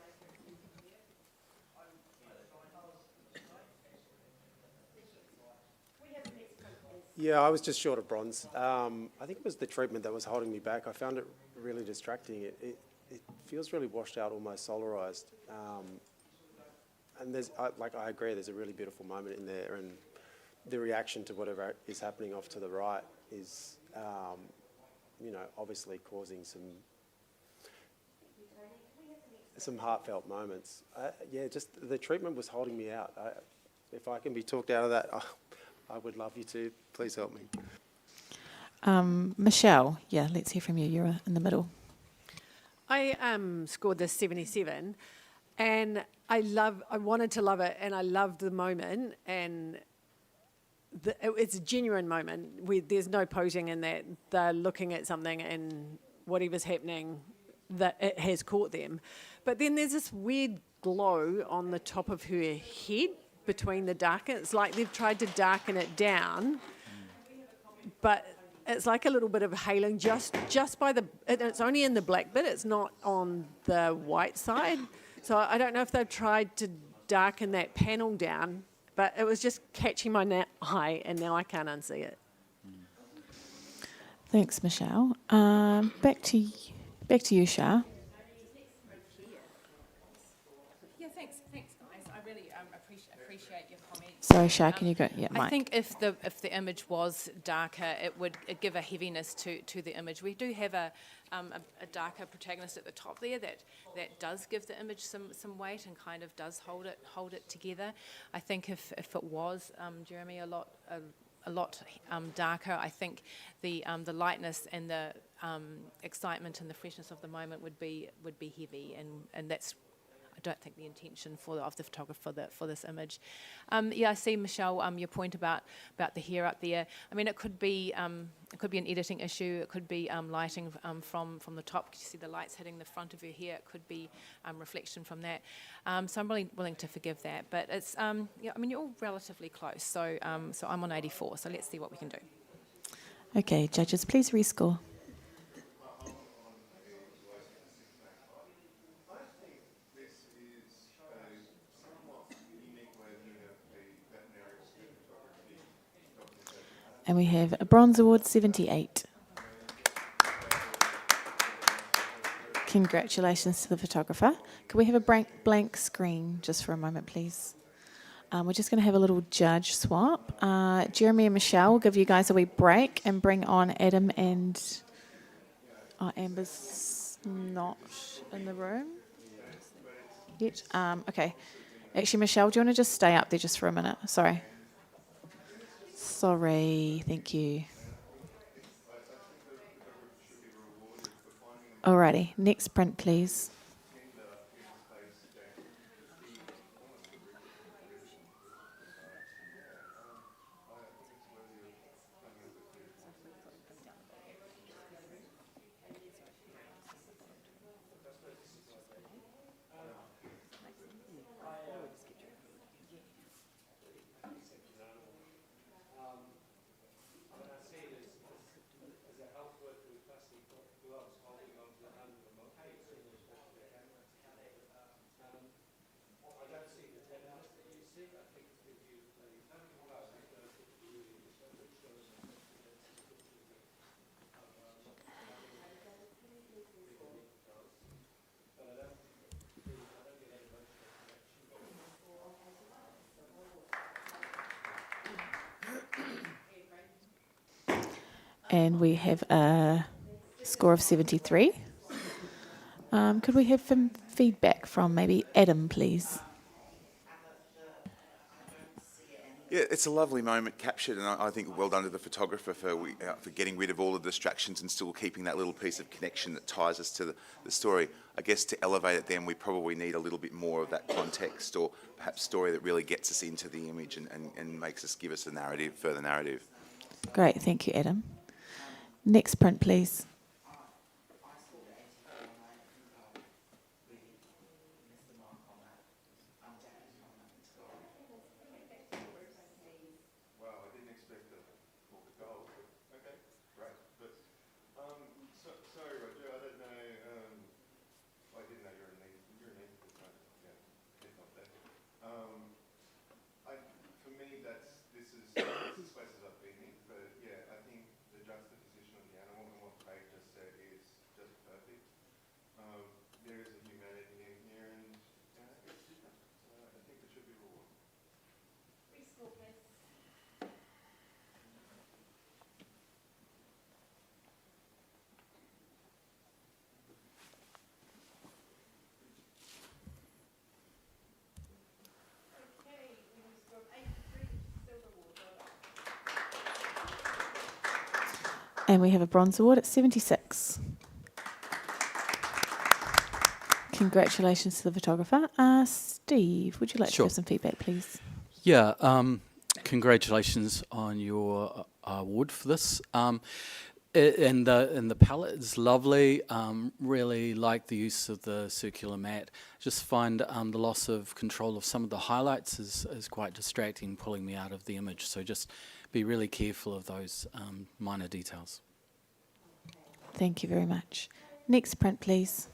Yeah, I was just short of bronze. I think it was the treatment that was holding me back. I found it really distracting. It feels really washed out, almost solarized. And I agree, there's a really beautiful moment in there, and the reaction to whatever is happening off to the right is, obviously causing some heartfelt moments. Just the treatment was holding me out. If I can be talked out of that, I would love you to. Please help me. Michelle, let's hear from you. You're in the middle. I scored this 77, and I wanted to love it, and I loved the moment, and it's a genuine moment. There's no posing in that. They're looking at something, and whatever's happening, that it has caught them. But then there's this weird glow on the top of her head between the darken. It's like they've tried to darken it down, but it's like a little bit of haloing just by it's only in the black bit, it's not on the white side. So I don't know if they've tried to darken that panel down, but it was just catching my eye, and now I can't unsee it. Thanks, Michelle. Back to you, Shah. appreciate your comment. Sorry, Shah, can you go? Yeah, Mike. I think if the image was darker, it would give a heaviness to the image. We do have a darker protagonist at the top there that does give the image some weight and kind of does hold it together. I think if it was Jeremy a lot darker, I think the lightness and the excitement and the freshness of the moment would be heavy, and that's, I don't think, the intention of the photographer for this image. Yeah, I see, Michelle, your point about the hair up there. I mean, it could be an editing issue. It could be lighting from the top. You see the lights hitting the front of your hair. It could be reflection from that. So I'm really willing to forgive that. But it's yeah, I mean, you're all relatively close. So so I'm on 84. So let's see what we can do. Okay, judges, please rescore. And we have a bronze award, 78. Congratulations to the photographer. Could we have a blank screen just for a moment, please? We're just going to have a little judge swap. Jeremy and Michelle will give you guys a wee break and bring on Adam and... Oh, Amber's not in the room yet. Okay. Actually, Michelle, do you want to just stay up there just for a minute? Sorry. Sorry, thank you. Alrighty, next print, please. And we have a score of 73. Could we have some feedback from maybe Adam, please? Yeah, it's a lovely moment captured, and I think well done to the photographer for getting rid of all the distractions and still keeping that little piece of connection that ties us to the story. I guess to elevate it then, we probably need a little bit more of that context or perhaps story that really gets us into the image and makes us give us a narrative, further narrative. Great, thank you, Adam. Next print, please. And we have a bronze award at 76. Congratulations to the photographer. Steve, would you like to give some feedback, please? Yeah, congratulations on your award for this. And the palette is lovely. Really like the use of the circular mat. Just find the loss of control of some of the highlights is quite distracting, pulling me out of the image. So just be really careful of those minor details. Thank you very much. Next print, please.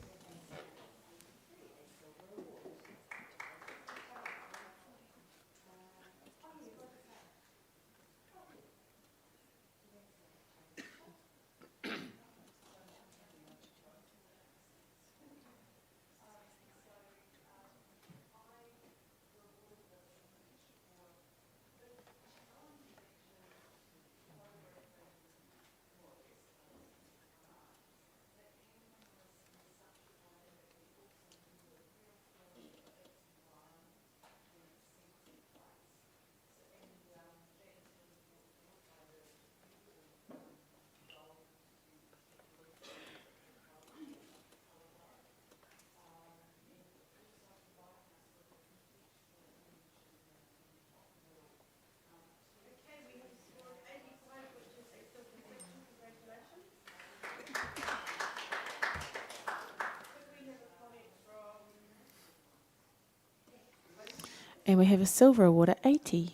And we have a silver award at 80.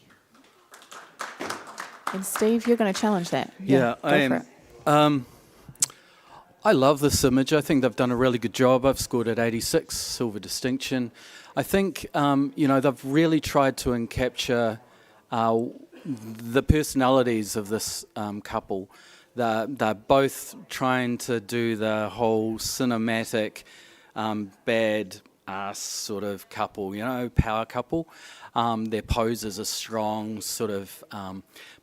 And Steve, you're going to challenge that. Yeah, go I for am. it. I love this image. I think they've done a really good job. I've scored at 86, silver distinction. I think, they've really tried to encapture the personalities of this couple. They're both trying to do the whole cinematic bad ass sort of couple, power couple. Their poses are strong, sort of,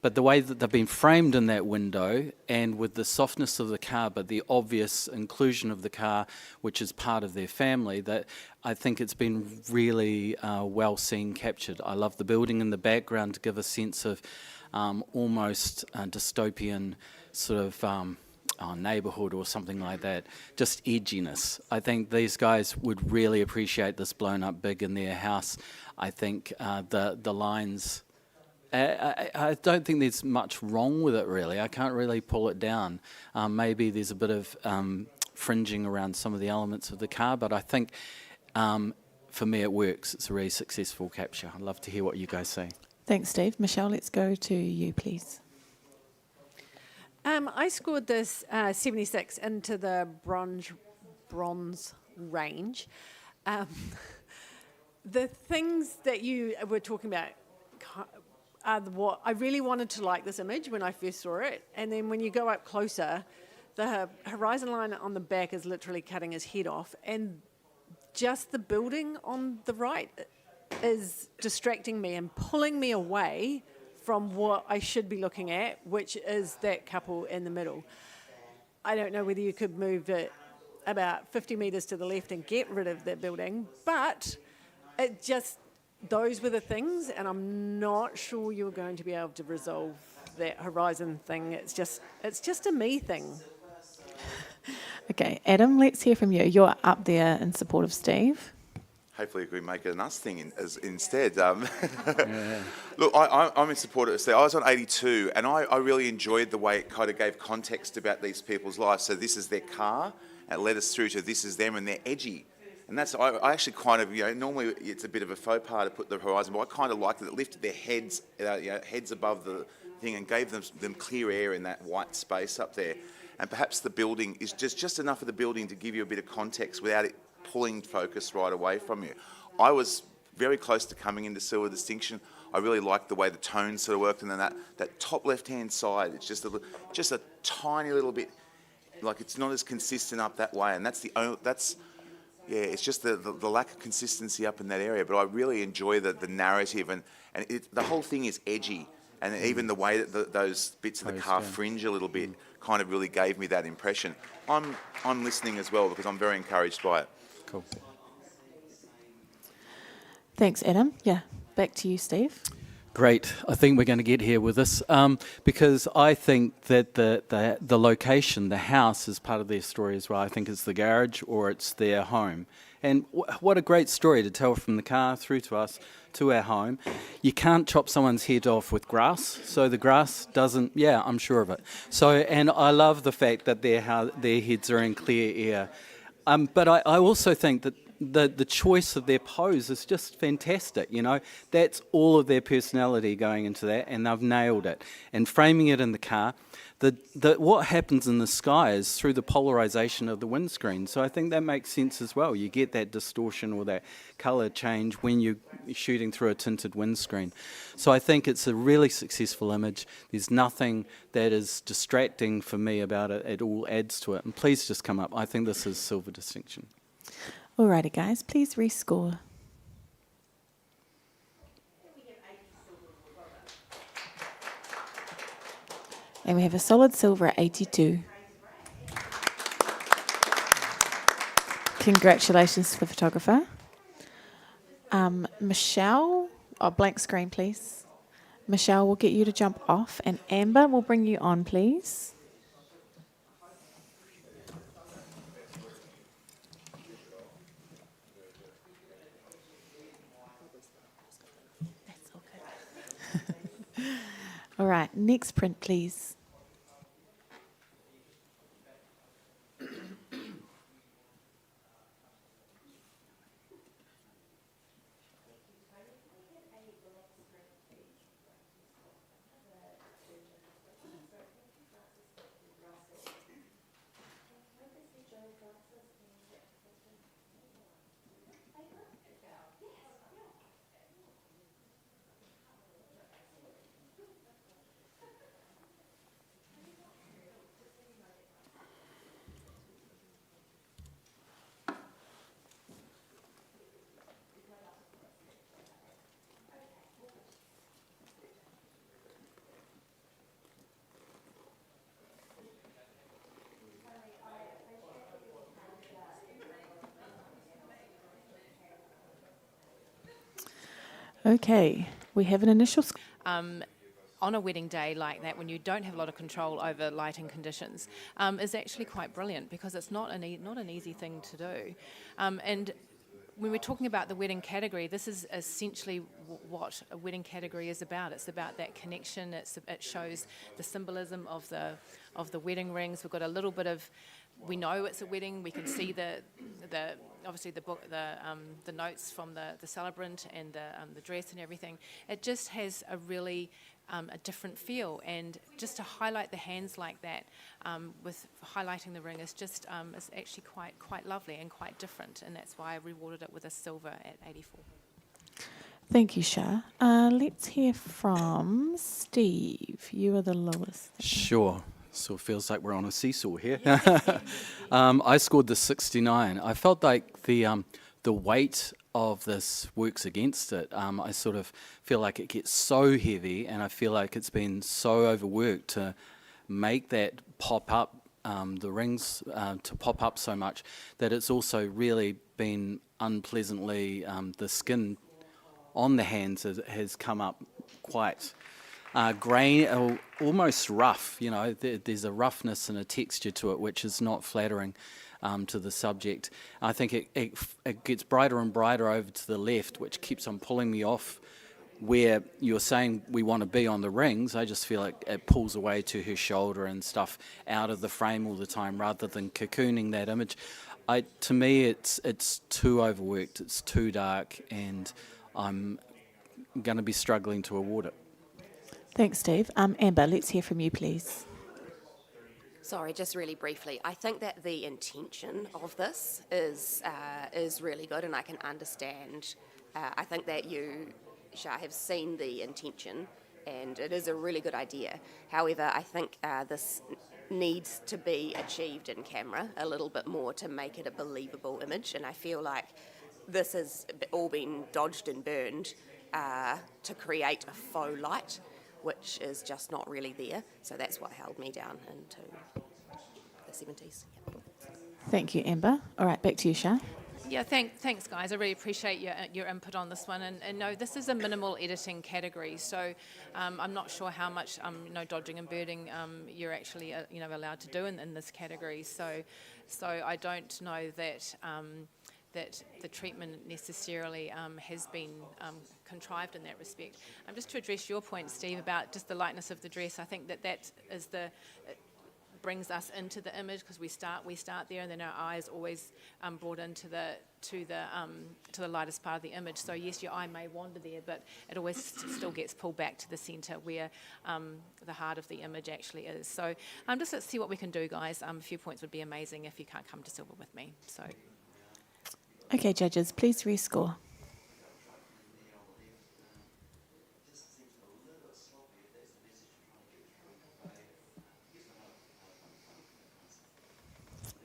but the way that they've been framed in that window, and with the softness of the car, but the obvious inclusion of the car, which is part of their family, that I think it's been really well seen, captured. I love the building in the background to give a sense of almost dystopian sort of neighborhood or something like that, just edginess. I think these guys would really appreciate this blown up big in their house. I think the lines, I don't think there's much wrong with it really. I can't really pull it down. Maybe there's a bit of fringing around some of the elements of the car, but I think for me it works. It's a really successful capture. I'd love to hear what you guys say. Thanks, Steve. Michelle, let's go to you, please. I scored this 76 into the bronze range. The things that you were talking about are what I really wanted to like this image when I first saw it, and then when you go up closer, the horizon line on the back is literally cutting his head off, and just the building on the right is distracting me and pulling me away from what I should be looking at, which is that couple in the middle. I don't know whether you could move it about 50 metres to the left and get rid of that building, but it just, those were the things, and I'm not sure you're going to be able to resolve that horizon thing. It's just a me thing. Okay, Adam, let's hear from you. You're up there in support of Steve. Hopefully we make it an us thing instead. Look, I'm in support of Steve. I was on 82, and I really enjoyed the way it kind of gave context about these people's lives. So this is their car, and it led us through to this is them, and they're edgy. And that's, I actually kind of, normally it's a bit of a faux pas to put the horizon, but I kind of liked that it lifted their heads, heads above the thing, and gave them clear air in that white space up there. And perhaps the building is just enough of the building to give you a bit of context without it pulling focus right away from you. I was very close to coming into silver distinction. I really liked the way the tones sort of worked, and then that top left-hand side, it's just a tiny little bit, like it's not as consistent up that way, and it's just the lack of consistency up in that area. But I really enjoy the narrative, and the whole thing is edgy, and even the way that those bits of the car fringe a little bit kind of really gave me that impression. I'm listening as well because I'm very encouraged by it. Cool. Thanks, Adam. Yeah, back to you, Steve. Great. I think we're going to get here with this because I think that the location, the house, is part of their story as well. I think it's the garage or it's their home. And what a great story to tell from the car through to us, to our home. You can't chop someone's head off with grass, so the grass doesn't, I'm sure of it. So, and I love the fact that their heads are in clear air. But I also think that the choice of their pose is just fantastic, That's all of their personality going into that, and they've nailed it. And framing it in the car, what happens in the sky is through the polarization of the windscreen. So I think that makes sense as well. You get that distortion or that colour change when you're shooting through a tinted windscreen. So I think it's a really successful image. There's nothing that is distracting for me about it. It all adds to it. And please just come up. I think this is silver distinction. Alrighty, guys, please rescore. And we have a solid silver at 82. Congratulations to the photographer. Michelle, blank screen, please. Michelle, we'll get you to jump off, and Amber, we'll bring you on, please. All right, next print, please. Okay, we have an initial. On a wedding day like that, when you don't have a lot of control over lighting conditions, is actually quite brilliant because it's not an easy thing to do. And when we're talking about the wedding category, this is essentially what a wedding category is about. It's about that connection. It shows the symbolism of the wedding rings. We've got a little bit of, we know it's a wedding. We can see the obviously the book, the notes from the celebrant and the dress and everything. It just has a really a different feel, and just to highlight the hands like that, with highlighting the ring is just is actually quite lovely and quite different, and that's why I rewarded it with a silver at 84. Thank you, Shah. Let's hear from Steve. You are the lowest. Sure. So it feels like we're on a seesaw here. I scored the 69. I felt like the weight of this works against it. I sort of feel like it gets so heavy, and I feel like it's been so overworked to make that pop up, the rings to pop up so much, that it's also really been unpleasantly, the skin on the hands has come up quite grain, almost rough. You know, there's a roughness and a texture to it which is not flattering to the subject. I think it gets brighter and brighter over to the left, which keeps on pulling me off where you're saying we want to be on the rings. I just feel like it pulls away to her shoulder and stuff out of the frame all the time, rather than cocooning that image. To me, it's too overworked, it's too dark, and I'm going to be struggling to award it. Thanks, Steve. Amber, let's hear from you, please. Sorry, just really briefly. I think that the intention of this is really good, and I can understand. I think that you, Shah, have seen the intention, and it is a really good idea. However, I think this needs to be achieved in camera a little bit more to make it a believable image, and I feel like this has all been dodged and burned to create a faux light, which is just not really there. So that's what held me down into the 70s. Thank you, Amber. All right, back to you, Shah. Yeah, thanks, guys. I really appreciate your input on this one. And no, this is a minimal editing category, so I'm not sure how much dodging and birding you're actually allowed to do in this category. So I don't know that that the treatment necessarily has been contrived in that respect. Just to address your point, Steve, about just the lightness of the dress, I think that is brings us into the image, because we start there, and then our eyes always brought into to the lightest part of the image. So yes, your eye may wander there, but it always still gets pulled back to the centre where the heart of the image actually is. So just let's see what we can do, guys. A few points would be amazing if you can't come to silver with me. So. Okay, judges, please rescore.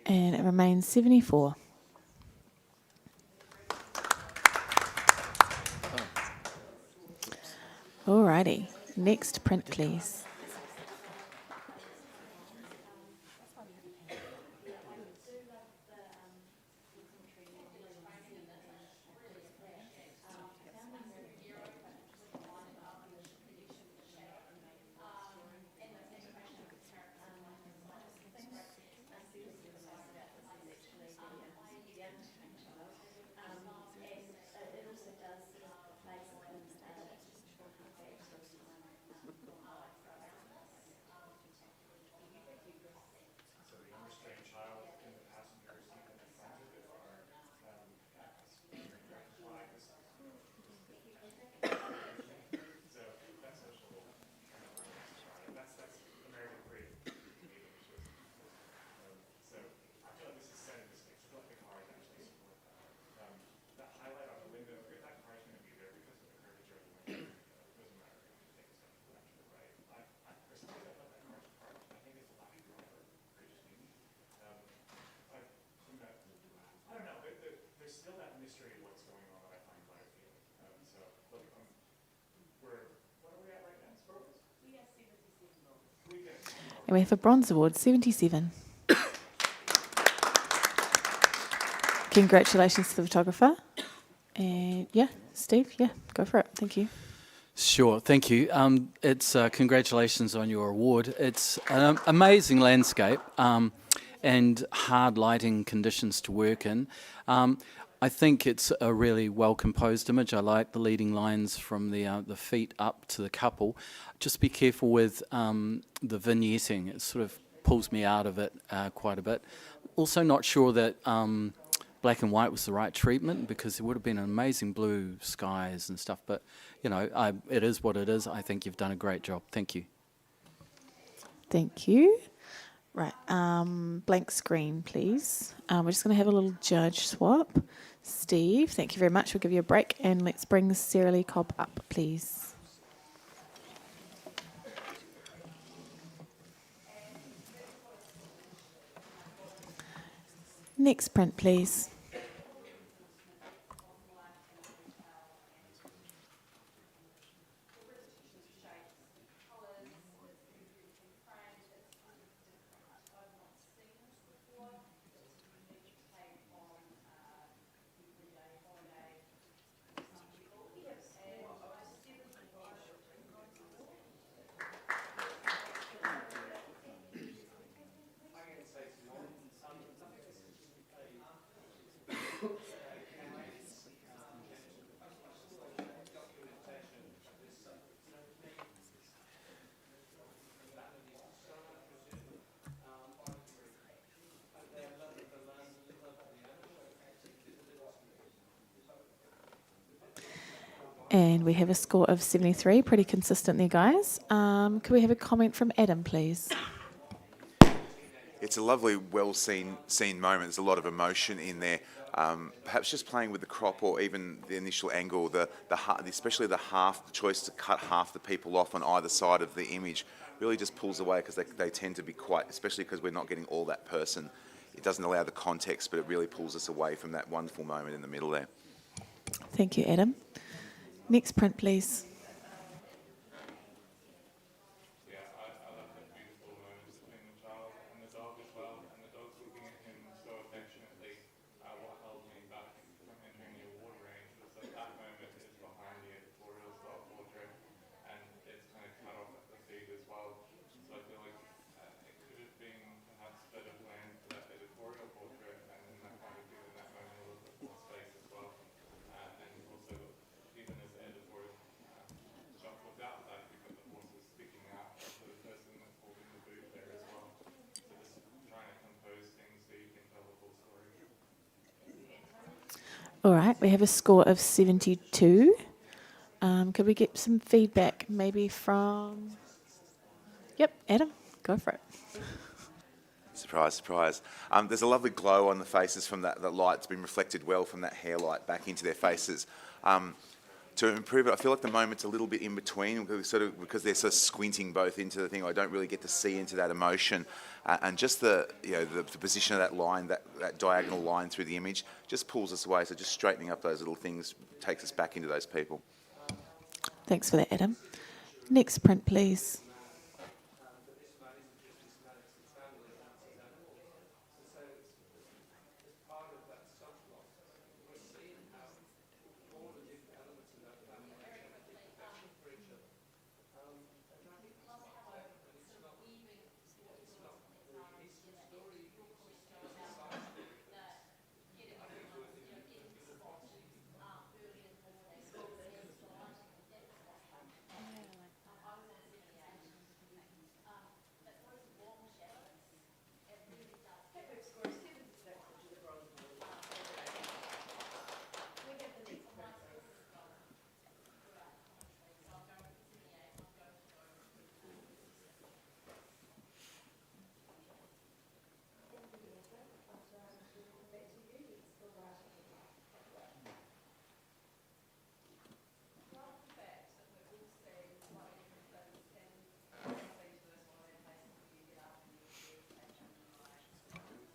And it remains 74. Alrighty, next print, please. And we have a bronze award, 77. Congratulations to the photographer. And yeah. Steve, yeah, go for it. Thank you. Sure, thank you. It's congratulations on your award. It's an amazing landscape and hard lighting conditions to work in. I think it's a really well composed image. I like the leading lines from the feet up to the couple. Just be careful with the vignetting. It sort of pulls me out of it quite a bit. Also, not sure that black and white was the right treatment, because there would have been amazing blue skies and stuff. But you know, it is what it is. I think you've done a great job. Thank you. Thank you. Right, blank screen, please. We're just going to have a little judge swap. Steve, thank you very much. We'll give you a break, and let's bring Sarah Lee Cobb up, please. Next print, please. And we have a score of 73, pretty consistent there, guys. Could we have a comment from Adam, please? It's a lovely, well-seen moment. There's a lot of emotion in there. Perhaps just playing with the crop, or even the initial angle, especially the choice to cut half the people off on either side of the image, really just pulls away, because they tend to be quite, especially because we're not getting all that person. It doesn't allow the context, but it really pulls us away from that wonderful moment in the middle there. Thank you, Adam. Next print, please. All right, we have a score of 72. Could we get some feedback maybe from... Yep, Adam, go for it. Surprise, surprise. There's a lovely glow on the faces from that light's been reflected well from that hair light back into their faces. To improve it, I feel like the moment's a little bit in between, because they're sort of squinting both into the thing. I don't really get to see into that emotion, and just the position of that line, that diagonal line through the image, just pulls us away. So just straightening up those little things takes us back into those people. Thanks for that, Adam. Next print, please.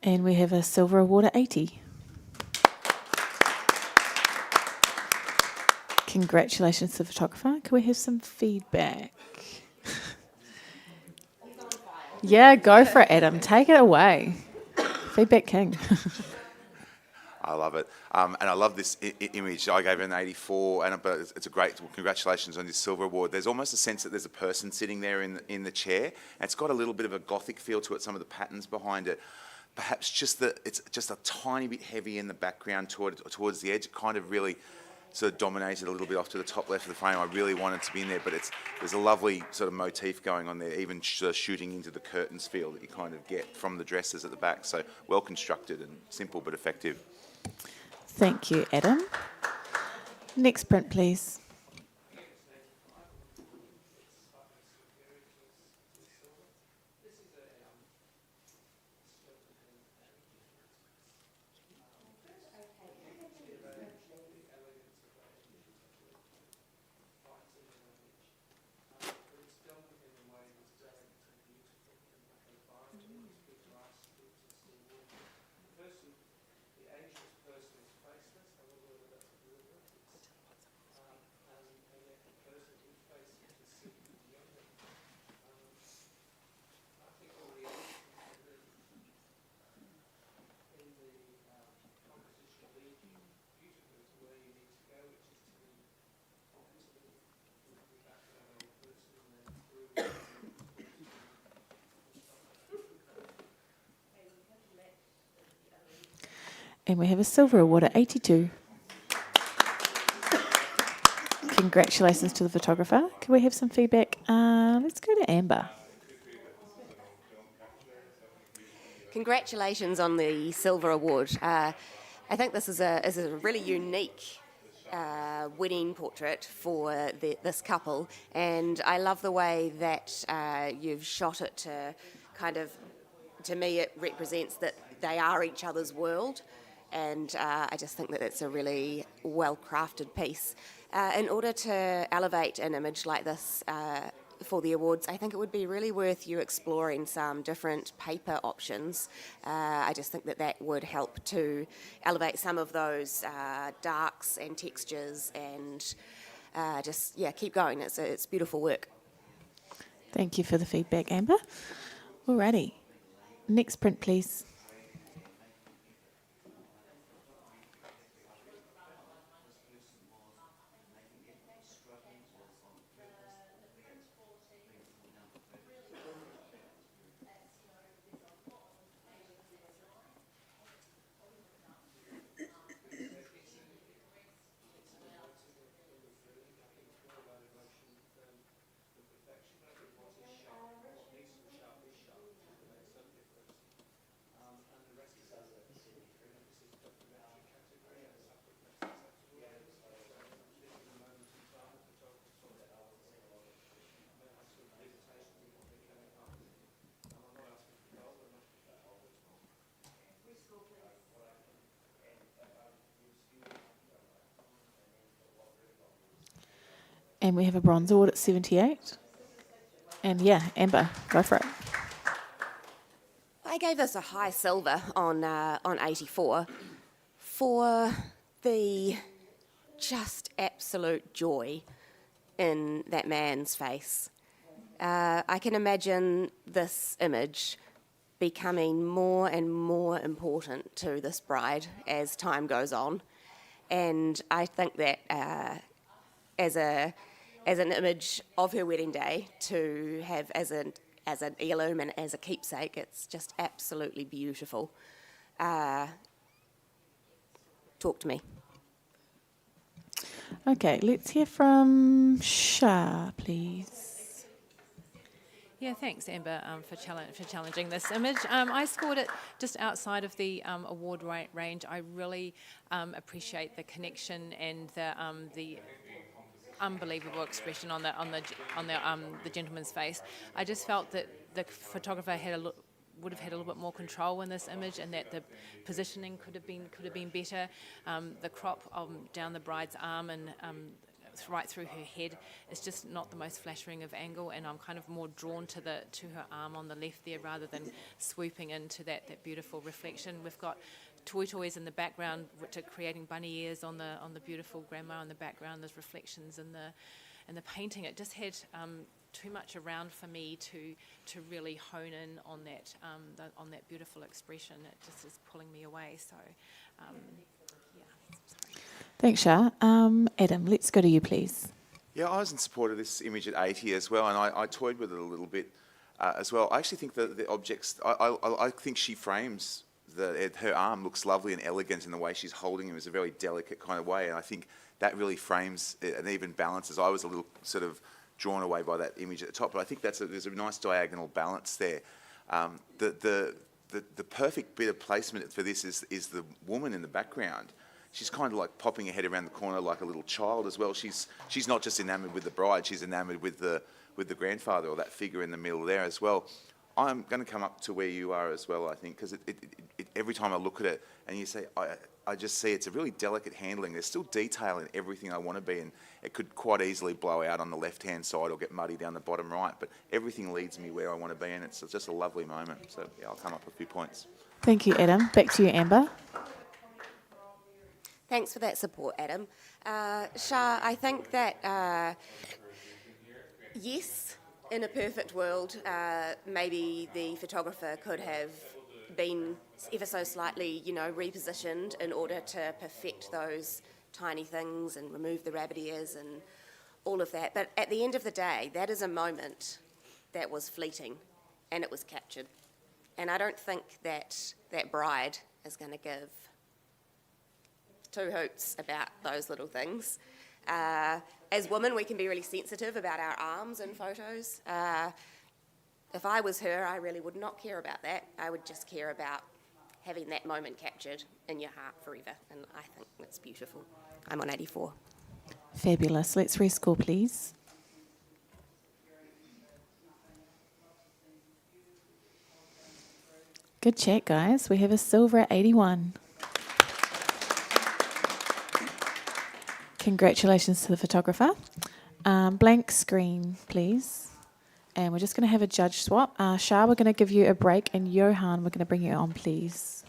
And we have a silver award at 80. Congratulations to the photographer. Can we have some feedback? Yeah, go for it, Adam. Take it away. Feedback king. I love it. And I love this image. I gave it an 84, but it's a great, congratulations on your silver award. There's almost a sense that there's a person sitting there in the chair. And it's got a little bit of a gothic feel to it, some of the patterns behind it. Perhaps just that it's just a tiny bit heavy in the background towards the edge. It kind of really sort of dominated a little bit off to the top left of the frame. I really wanted to be in there, but there's a lovely sort of motif going on there, even sort of shooting into the curtains feel that you kind of get from the dresses at the back. So well constructed and simple but effective. Thank you, Adam. Next print, please. And we have a silver award at 82. Congratulations to the photographer. Can we have some feedback? Let's go to Amber. Congratulations on the silver award. I think this is a really unique wedding portrait for this couple, and I love the way that you've shot it to me it represents that they are each other's world, and I just think that it's a really well-crafted piece. In order to elevate an image like this for the awards, I think it would be really worth you exploring some different paper options. I just think that would help to elevate some of those darks and textures, and keep going. It's beautiful work. Thank you for the feedback, Amber. Alrighty. Next print, please. And we have a bronze award at 78. And yeah, Amber, go for it. I gave this a high silver on 84 for the just absolute joy in that man's face. I can imagine this image becoming more and more important to this bride as time goes on, and I think that as an image of her wedding day to have as an heirloom and as a keepsake, it's just absolutely beautiful. Talk to me. Okay, let's hear from Shah, please. Yeah, thanks, Amber, for challenging this image. I scored it just outside of the award range. I really appreciate the connection and the unbelievable expression on the gentleman's face. I just felt that the photographer would have had a little bit more control in this image, and that the positioning could have been better. The crop down the bride's arm and right through her head is just not the most flattering of angle, and I'm kind of more drawn to her arm on the left there rather than swooping into that beautiful reflection. We've got toys in the background which are creating bunny ears on the beautiful grandma in the background. There's reflections in the painting. It just had too much around for me to really hone in on that beautiful expression. It just is pulling me away. So Thanks, Shah. Adam, let's go to you, please. Yeah, I was in support of this image at 80 as well, and I toyed with it a little bit as well. I actually think that the objects, I think she frames, her arm looks lovely and elegant in the way she's holding him. It's a very delicate kind of way, and I think that really frames it and even balances. I was a little sort of drawn away by that image at the top, but I think there's a nice diagonal balance there. The perfect bit of placement for this is the woman in the background. She's kind of like popping her head around the corner like a little child as well. She's not just enamoured with the bride, she's enamoured with the grandfather, or that figure in the middle there as well. I'm going to come up to where you are as well, I think, because every time I look at it and you say, I just see it's a really delicate handling. There's still detail in everything I want to be, and it could quite easily blow out on the left-hand side or get muddy down the bottom right, but everything leads me where I want to be, and it's just a lovely moment. So yeah, I'll come up with a few points. Thank you, Adam. Back to you, Amber. Thanks for that support, Adam. Shah, I think that, yes, in a perfect world, maybe the photographer could have been ever so slightly, repositioned in order to perfect those tiny things and remove the rabbit ears and all of that. But at the end of the day, that is a moment that was fleeting and it was captured. And I don't think that that bride is going to give two hoots about those little things. As women, we can be really sensitive about our arms in photos. If I was her, I really would not care about that. I would just care about having that moment captured in your heart forever, and I think that's beautiful. I'm on 84. Fabulous. Let's rescore, please. Good chat, guys. We have a silver at 81. Congratulations to the photographer. Blank screen, please. And we're just going to have a judge swap. Shah, we're going to give you a break, and Johan, we're going to bring you on, please.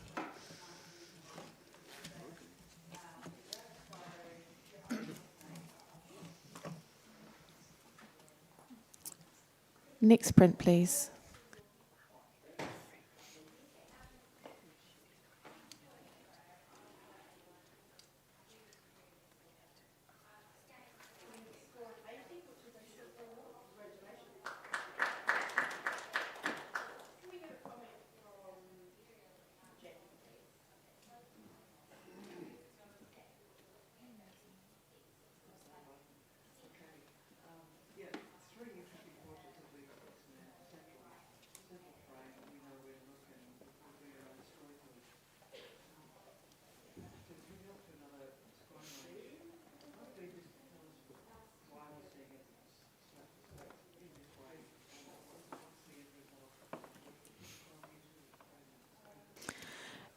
Next print, please.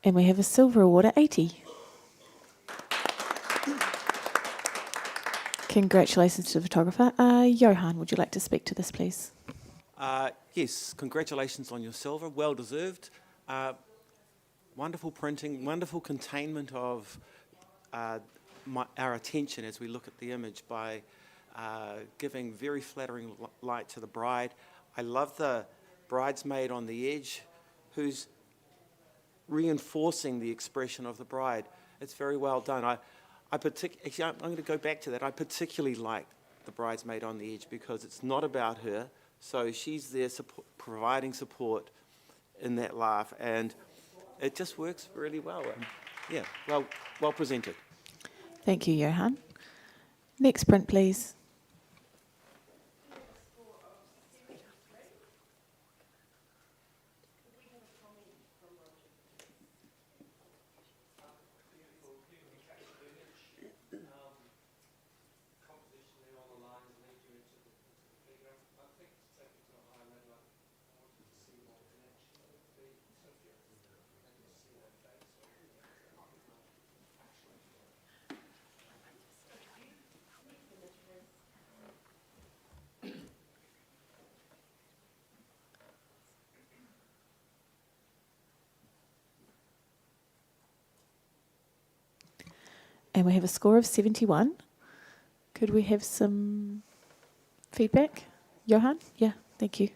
And we have a silver award at 80. Congratulations to the photographer. Johan, would you like to speak to this, please? Yes, congratulations on your silver, well deserved. Wonderful printing, wonderful containment of our attention as we look at the image by giving very flattering light to the bride. I love the bridesmaid on the edge who's reinforcing the expression of the bride. It's very well done. Actually, I'm going to go back to that. I particularly like the bridesmaid on the edge because it's not about her. So she's there providing support in that laugh, and it just works really well. And yeah, well presented. Thank you, Johan. Next print, please. And we have a score of 71. Could we have some feedback? Johan? Yeah, thank you.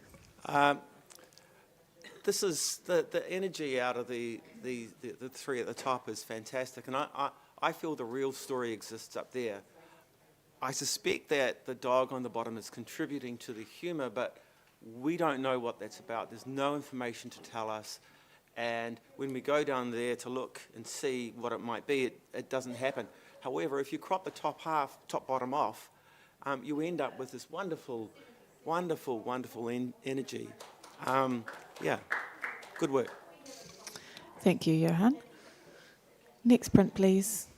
This is the energy out of the three at the top is fantastic, and I feel the real story exists up there. I suspect that the dog on the bottom is contributing to the humour, but we don't know what that's about. There's no information to tell us. And when we go down there to look and see what it might be, it doesn't happen. However, if you crop the top bottom off, you end up with this wonderful, wonderful, wonderful energy. Yeah, good work. Thank you, Johan. Next print, please.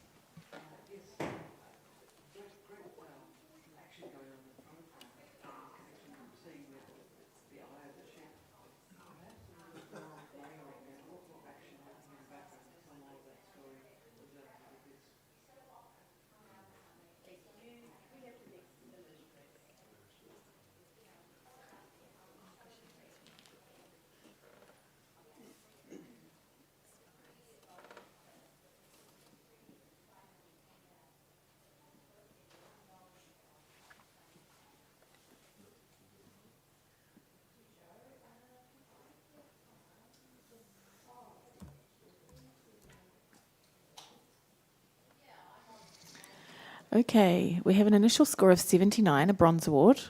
Okay, we have an initial score of 79, a bronze award.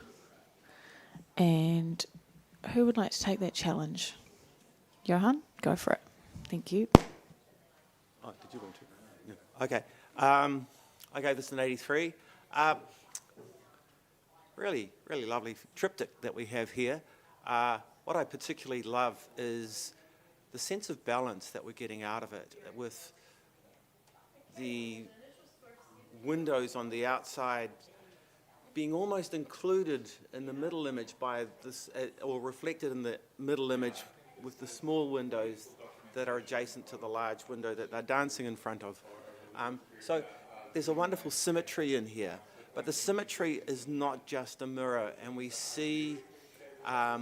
And who would like to take that challenge? Johan, go for it. Thank you. Oh, did you want to? No. Okay. I gave this an 83. Really, really lovely triptych that we have here. What I particularly love is the sense of balance that we're getting out of it, with the windows on the outside being almost included in the middle image by this, or reflected in the middle image with the small windows that are adjacent to the large window that they're dancing in front of. So there's a wonderful symmetry in here, but the symmetry is not just a mirror, and we see a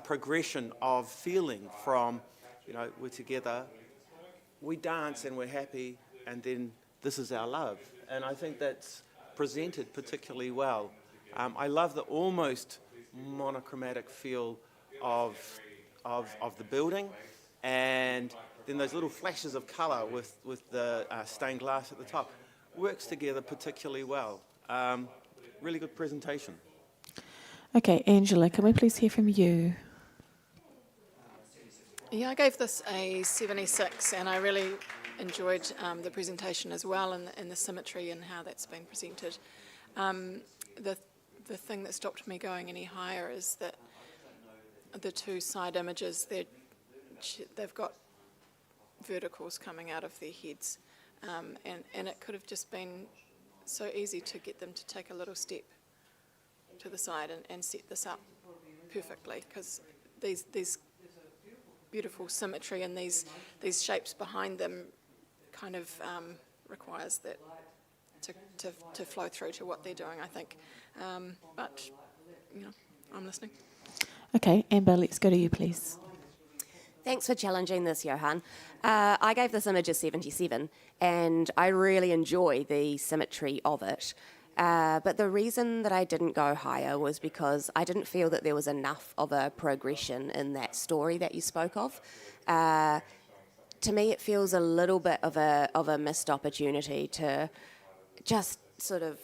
progression of feeling from, we're together, we dance and we're happy, and then this is our love. And I think that's presented particularly well. I love the almost monochromatic feel of the building, and then those little flashes of colour with the stained glass at the top works together particularly well. Really good presentation. Okay, Angela, can we please hear from you? Yeah, I gave this a 76, and I really enjoyed the presentation as well, and the symmetry and how that's been presented. The thing that stopped me going any higher is that the two side images, they've got verticals coming out of their heads, and it could have just been so easy to get them to take a little step to the side and set this up perfectly, because these beautiful symmetry and these shapes behind them kind of requires that to flow through to what they're doing, I think. But, I'm listening. Okay, Amber, let's go to you, please. Thanks for challenging this, Johan. I gave this image a 77, and I really enjoy the symmetry of it. But the reason that I didn't go higher was because I didn't feel that there was enough of a progression in that story that you spoke of. To me, it feels a little bit of a missed opportunity to just sort of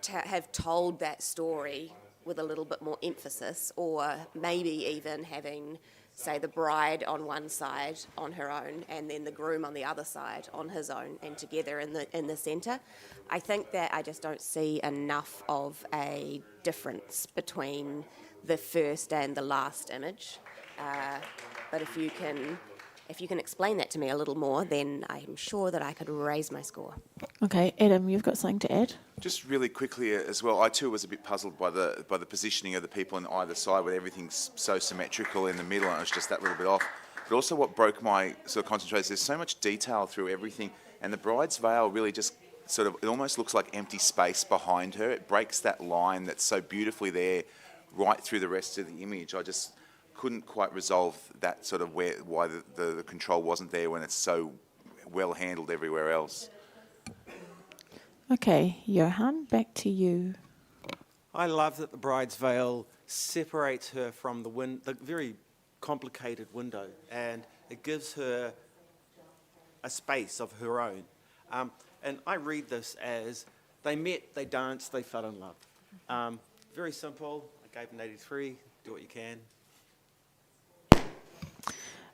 have told that story with a little bit more emphasis, or maybe even having, say, the bride on one side on her own, and then the groom on the other side on his own, and together in the centre. I think that I just don't see enough of a difference between the first and the last image. But if you can explain that to me a little more, then I'm sure that I could raise my score. Okay, Adam, you've got something to add? Just really quickly as well, I too was a bit puzzled by the positioning of the people on either side, where everything's so symmetrical in the middle, and it was just that little bit off. But also what broke my sort of concentration is there's so much detail through everything, and the bride's veil really just sort of, it almost looks like empty space behind her. It breaks that line that's so beautifully there right through the rest of the image. I just couldn't quite resolve that sort of why the control wasn't there when it's so well handled everywhere else. Okay, Johan, back to you. I love that the bride's veil separates her from the very complicated window, and it gives her a space of her own. And I read this as they met, they danced, they fell in love. Very simple. I gave an 83. Do what you can.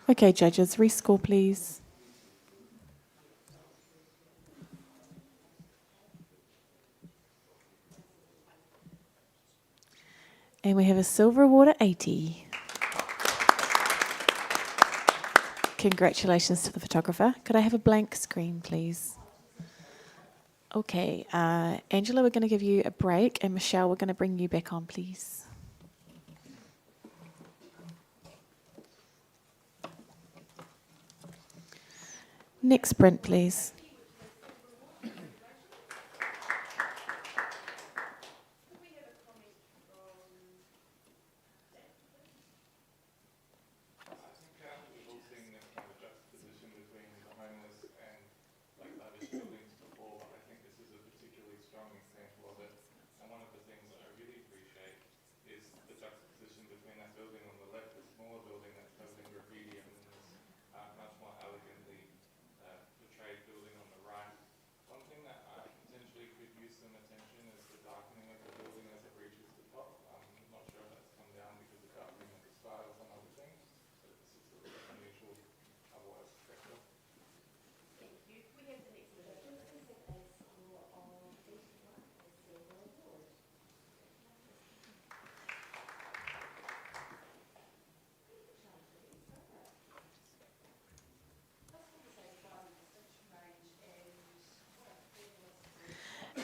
Okay, judges, rescore, please. And we have a silver award at 80. Congratulations to the photographer. Could I have a blank screen, please? Okay, Angela, we're going to give you a break, and Michelle, we're going to bring you back on, please. Next print, please.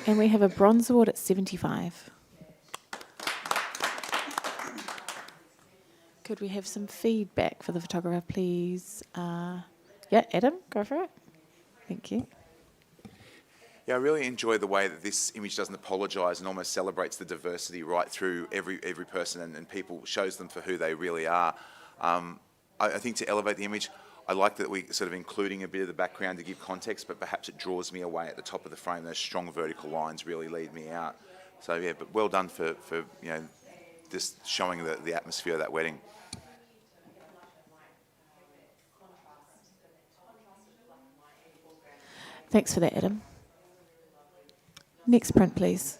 And we have a bronze award at 75. Could we have some feedback for the photographer, please? Yeah, Adam, go for it. Thank you. Yeah, I really enjoy the way that this image doesn't apologise and almost celebrates the diversity right through every person and people, shows them for who they really are. I think to elevate the image, I like that we're sort of including a bit of the background to give context, but perhaps it draws me away at the top of the frame. Those strong vertical lines really lead me out. So yeah, but well done for just showing the atmosphere of that wedding. Thanks for that, Adam. Next print, please.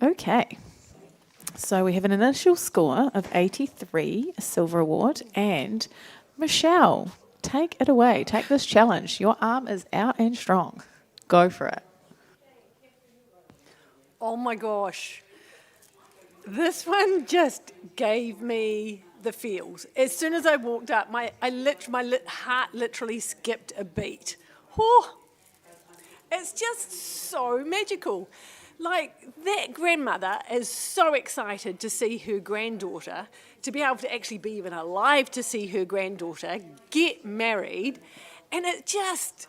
Okay, so we have an initial score of 83, a silver award, and Michelle, take it away. Take this challenge. Your arm is out and strong. Go for it. Oh my gosh. This one just gave me the feels. As soon as I walked up, my heart literally skipped a beat. Oh, it's just so magical. Like, that grandmother is so excited to see her granddaughter, to be able to actually be even alive to see her granddaughter get married, and it just,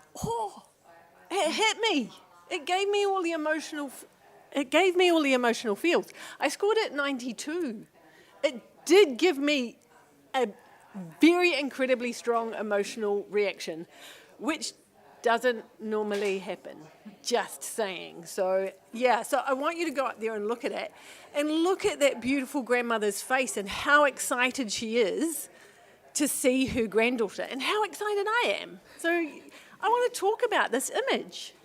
it hit me. It gave me all the emotional feels. I scored it 92. It did give me a very incredibly strong emotional reaction, which doesn't normally happen, just saying. So, yeah, so I want you to go up there and look at it, and look at that beautiful grandmother's face and how excited she is to see her granddaughter, and how excited I am. So I want to talk about this image.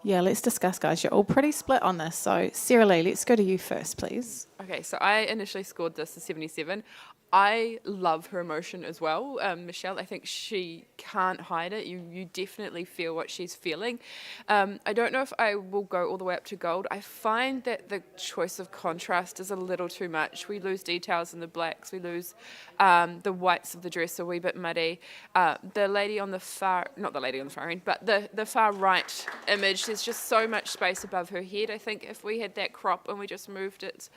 Yeah, let's discuss, guys. You're all pretty split on this. So, Sarah Lee, let's go to you first, please. Okay, so I initially scored this a 77. I love her emotion as well. Michelle, I think she can't hide it. You definitely feel what she's feeling. I don't know if I will go all the way up to gold. I find that the choice of contrast is a little too much. We lose details in the blacks. We lose the whites of the dress a wee bit muddy. The lady on the far, not the lady on the far end, but the far right image, there's just so much space above her head. I think if we had that crop and we just moved it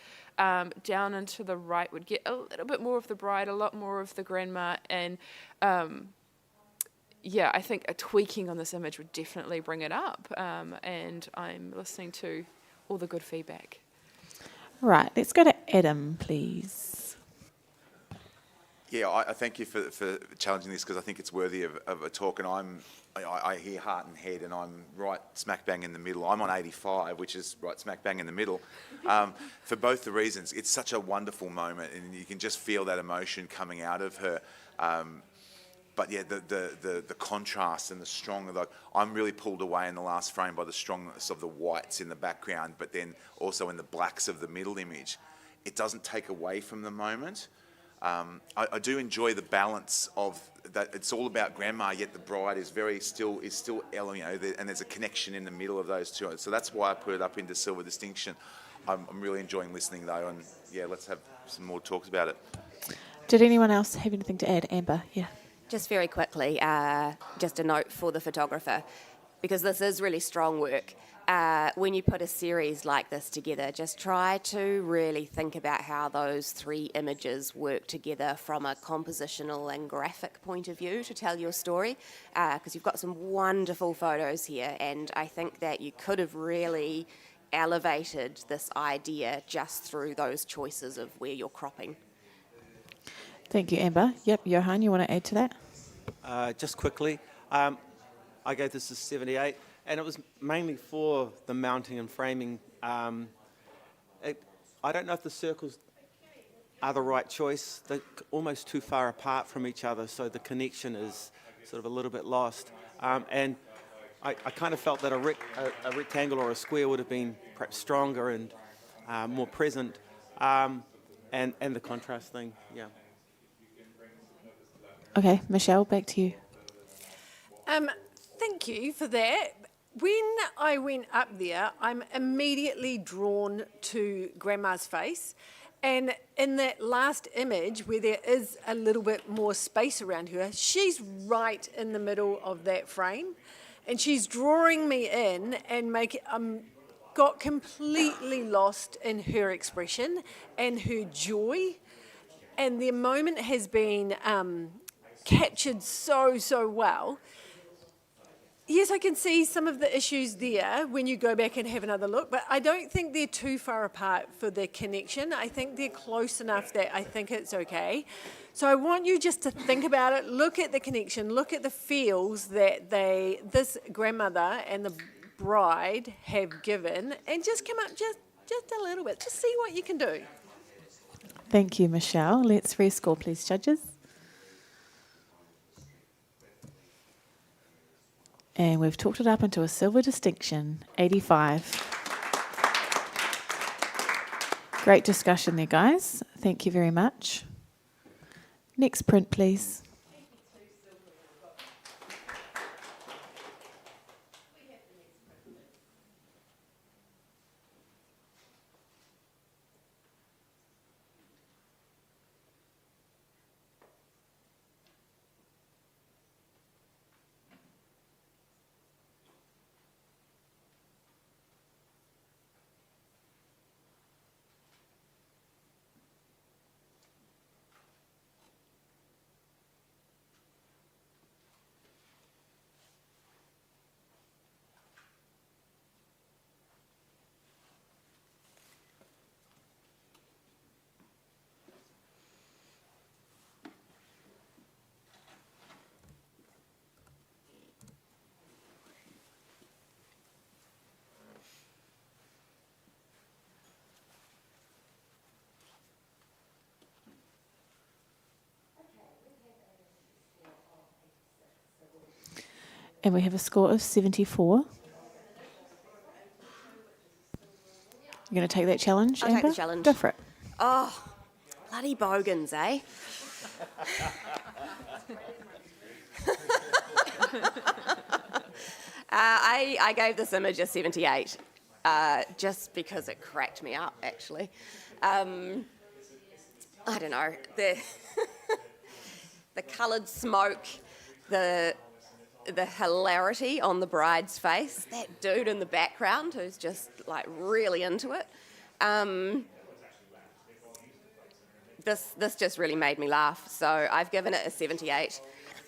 down and to the right, would get a little bit more of the bride, a lot more of the grandma, and yeah, I think a tweaking on this image would definitely bring it up, and I'm listening to all the good feedback. Right, let's go to Adam, please. Yeah, I thank you for challenging this, because I think it's worthy of a talk, and I hear heart and head, and I'm right smack bang in the middle. I'm on 85, which is right smack bang in the middle, for both the reasons. It's such a wonderful moment, and you can just feel that emotion coming out of her. But yeah, the contrast and the strong, I'm really pulled away in the last frame by the strongness of the whites in the background, but then also in the blacks of the middle image. It doesn't take away from the moment. I do enjoy the balance of that. It's all about grandma, yet the bride is still and there's a connection in the middle of those two. So that's why I put it up into silver distinction. I'm really enjoying listening though, and yeah, let's have some more talks about it. Did anyone else have anything to add? Amber, yeah. Just very quickly, just a note for the photographer, because this is really strong work. When you put a series like this together, just try to really think about how those three images work together from a compositional and graphic point of view to tell your story, because you've got some wonderful photos here, and I think that you could have really elevated this idea just through those choices of where you're cropping. Thank you, Amber. Yep, Johan, you want to add to that? Just quickly, I gave this a 78, and it was mainly for the mounting and framing. I don't know if the circles are the right choice. They're almost too far apart from each other, so the connection is sort of a little bit lost. And I kind of felt that a rectangle or a square would have been perhaps stronger and more present, and the contrast thing, yeah. Okay, Michelle, back to you. Thank you for that. When I went up there, I'm immediately drawn to Grandma's face. And in that last image, where there is a little bit more space around her, she's right in the middle of that frame. And she's drawing me in and got completely lost in her expression and her joy. And the moment has been captured so well. Yes, I can see some of the issues there when you go back and have another look, but I don't think they're too far apart for the connection. I think they're close enough that I think it's okay. So I want you just to think about it, look at the connection, look at the feels that this grandmother and the bride have given, and just come up just a little bit. Just see what you can do. Thank you, Michelle. Let's rescore, please, judges. And we've talked it up into a silver distinction, 85. Great discussion there, guys. Thank you very much. Next print, please. And we have a score of 74. You're going to take that challenge, I'll Amber? take the challenge. Go for it. Oh, Bloody bogans, eh? I gave this image a 78, just because it cracked me up, actually. I don't know, the the coloured smoke, the hilarity on the bride's face, that dude in the background who's just like really into it. This just really made me laugh, so I've given it a 78.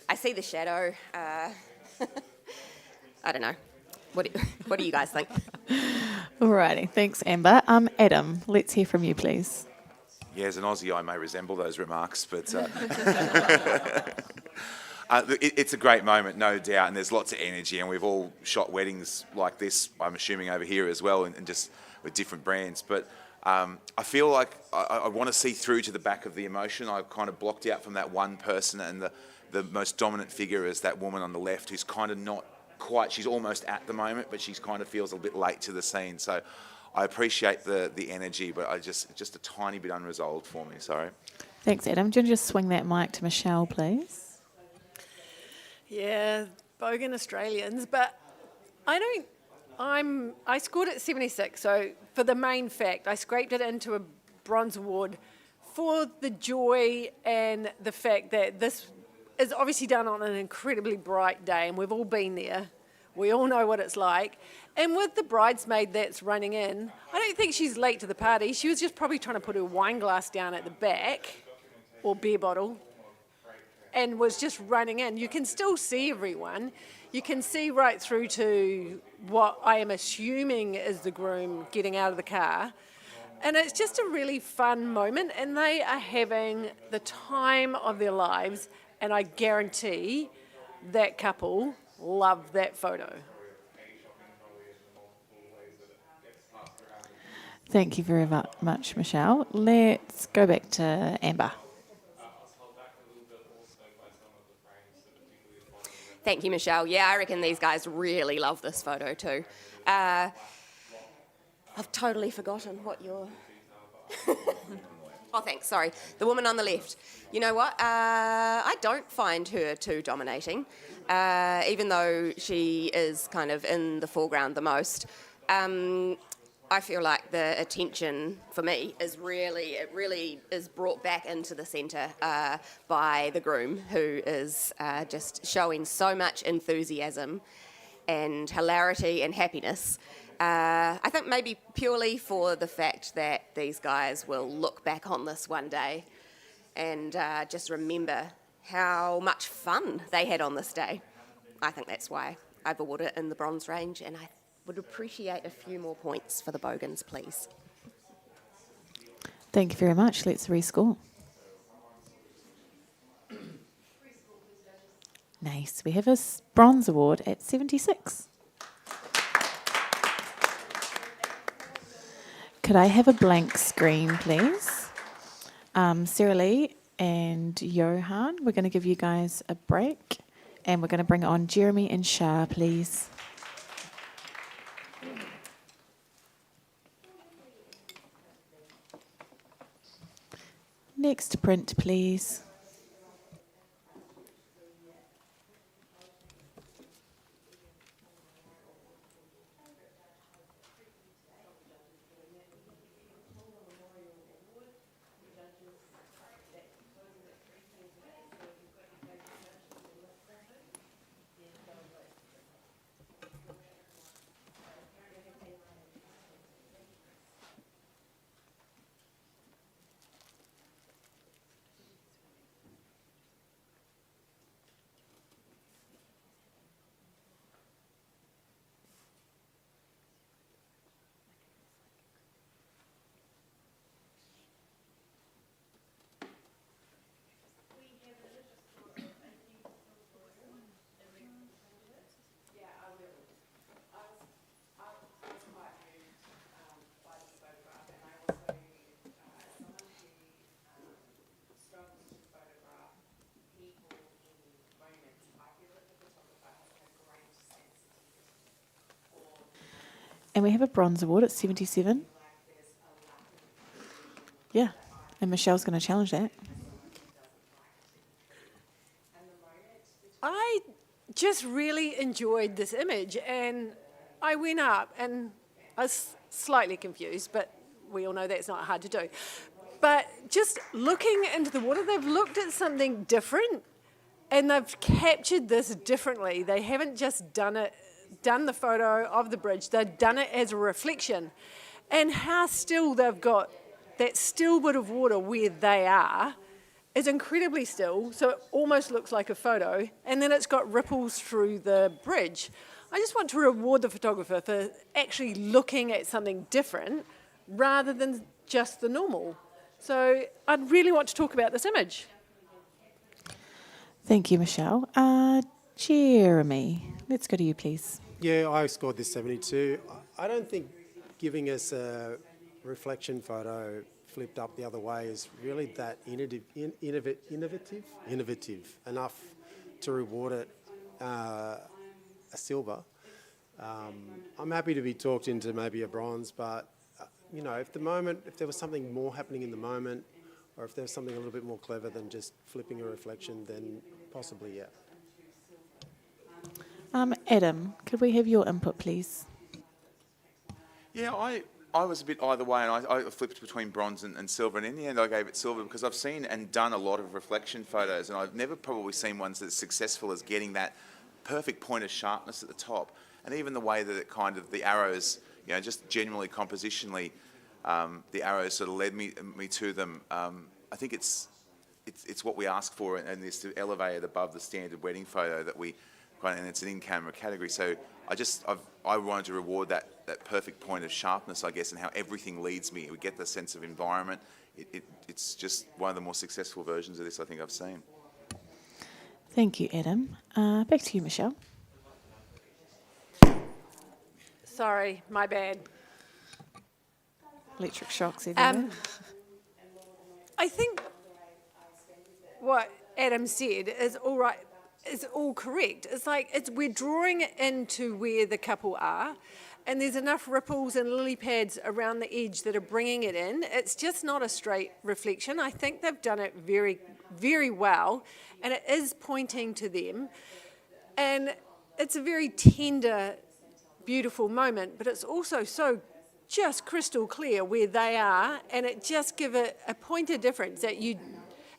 I see the shadow. I don't know. What do you guys think? Alrighty, thanks, Amber. Adam, let's hear from you, please. Yeah, as an Aussie, I may resemble those remarks, but it's a great moment, no doubt, and there's lots of energy, and we've all shot weddings like this, I'm assuming over here as well, and just with different brands. But I feel like I want to see through to the back of the emotion. I kind of blocked out from that one person, and the most dominant figure is that woman on the left who's kind of not quite, she's almost at the moment, but she's kind of feels a bit late to the scene. So I appreciate the energy, but just a tiny bit unresolved for me, sorry. Thanks, Adam. Do you want to just swing that mic to Michelle, please? Yeah, bogan Australians, but I scored at 76, so for the main fact, I scraped it into a bronze award for the joy and the fact that this is obviously done on an incredibly bright day, and we've all been there. We all know what it's like. And with the bridesmaid that's running in, I don't think she's late to the party. She was just probably trying to put her wine glass down at the back, or beer bottle, and was just running in. You can still see everyone. You can see right through to what I am assuming is the groom getting out of the car. And it's just a really fun moment, and they are having the time of their lives, and I guarantee that couple love that photo. Thank you very much, Michelle. Let's go back to Amber. Thank you, Michelle. Yeah, I reckon these guys really love this photo too. I've totally forgotten what your... Oh, thanks, sorry. The woman on the left. You know what? I don't find her too dominating, even though she is kind of in the foreground the most. I feel like the attention for me is really is brought back into the centre by the groom, who is just showing so much enthusiasm and hilarity and happiness. I think maybe purely for the fact that these guys will look back on this one day and just remember how much fun they had on this day. I think that's why I've awarded it in the bronze range, and I would appreciate a few more points for the bogans, please. Thank you very much. Let's rescore. Nice. We have a bronze award at 76. Could I have a blank screen, please? Sarah Lee and Johan, we're going to give you guys a break, and we're going to bring on Jeremy and Shah, please. Next print, please. And we have a bronze award at 77. Yeah. And Michelle's going to challenge that. I just really enjoyed this image, and I went up and I was slightly confused, but we all know that's not hard to do. But just looking into the water, they've looked at something different and they've captured this differently. They haven't just done the photo of the bridge, they've done it as a reflection. And how still they've got that still bit of water where they are is incredibly still, so it almost looks like a photo, and then it's got ripples through the bridge. I just want to reward the photographer for actually looking at something different rather than just the normal. So I'd really want to talk about this image. Thank you, Michelle. Jeremy, let's go to you, please. Yeah, I scored this 72. I don't think giving us a reflection photo flipped up the other way is really that innovative enough to reward it a silver. I'm happy to be talked into maybe a bronze, but you know, if there was something more happening in the moment, or if there was something a little bit more clever than just flipping a reflection, then possibly, yeah. Adam, could we have your input, please? Yeah, I was a bit either way, and I flipped between bronze and silver, and in the end I gave it silver because I've seen and done a lot of reflection photos, and I've never probably seen ones that's successful as getting that perfect point of sharpness at the top, and even the way that it kind of, the arrows, you know, just generally compositionally, the arrows sort of led me to them. I think it's what we ask for, and is to elevate it above the standard wedding photo that we, and it's an in-camera category. So I wanted to reward that perfect point of sharpness, I guess, and how everything leads me. We get the sense of environment. It's just one of the more successful versions of this I think I've seen. Thank you, Adam. Back to you, Michelle. Sorry, my bad. Electric shocks everywhere. I think what Adam said is all right. Is all correct. It's like we're drawing it into where the couple are, and there's enough ripples and lily pads around the edge that are bringing it in. It's just not a straight reflection. I think they've done it very, very well, and it is pointing to them. And it's a very tender, beautiful moment, but it's also so just crystal clear where they are, and it just gives it a point of difference that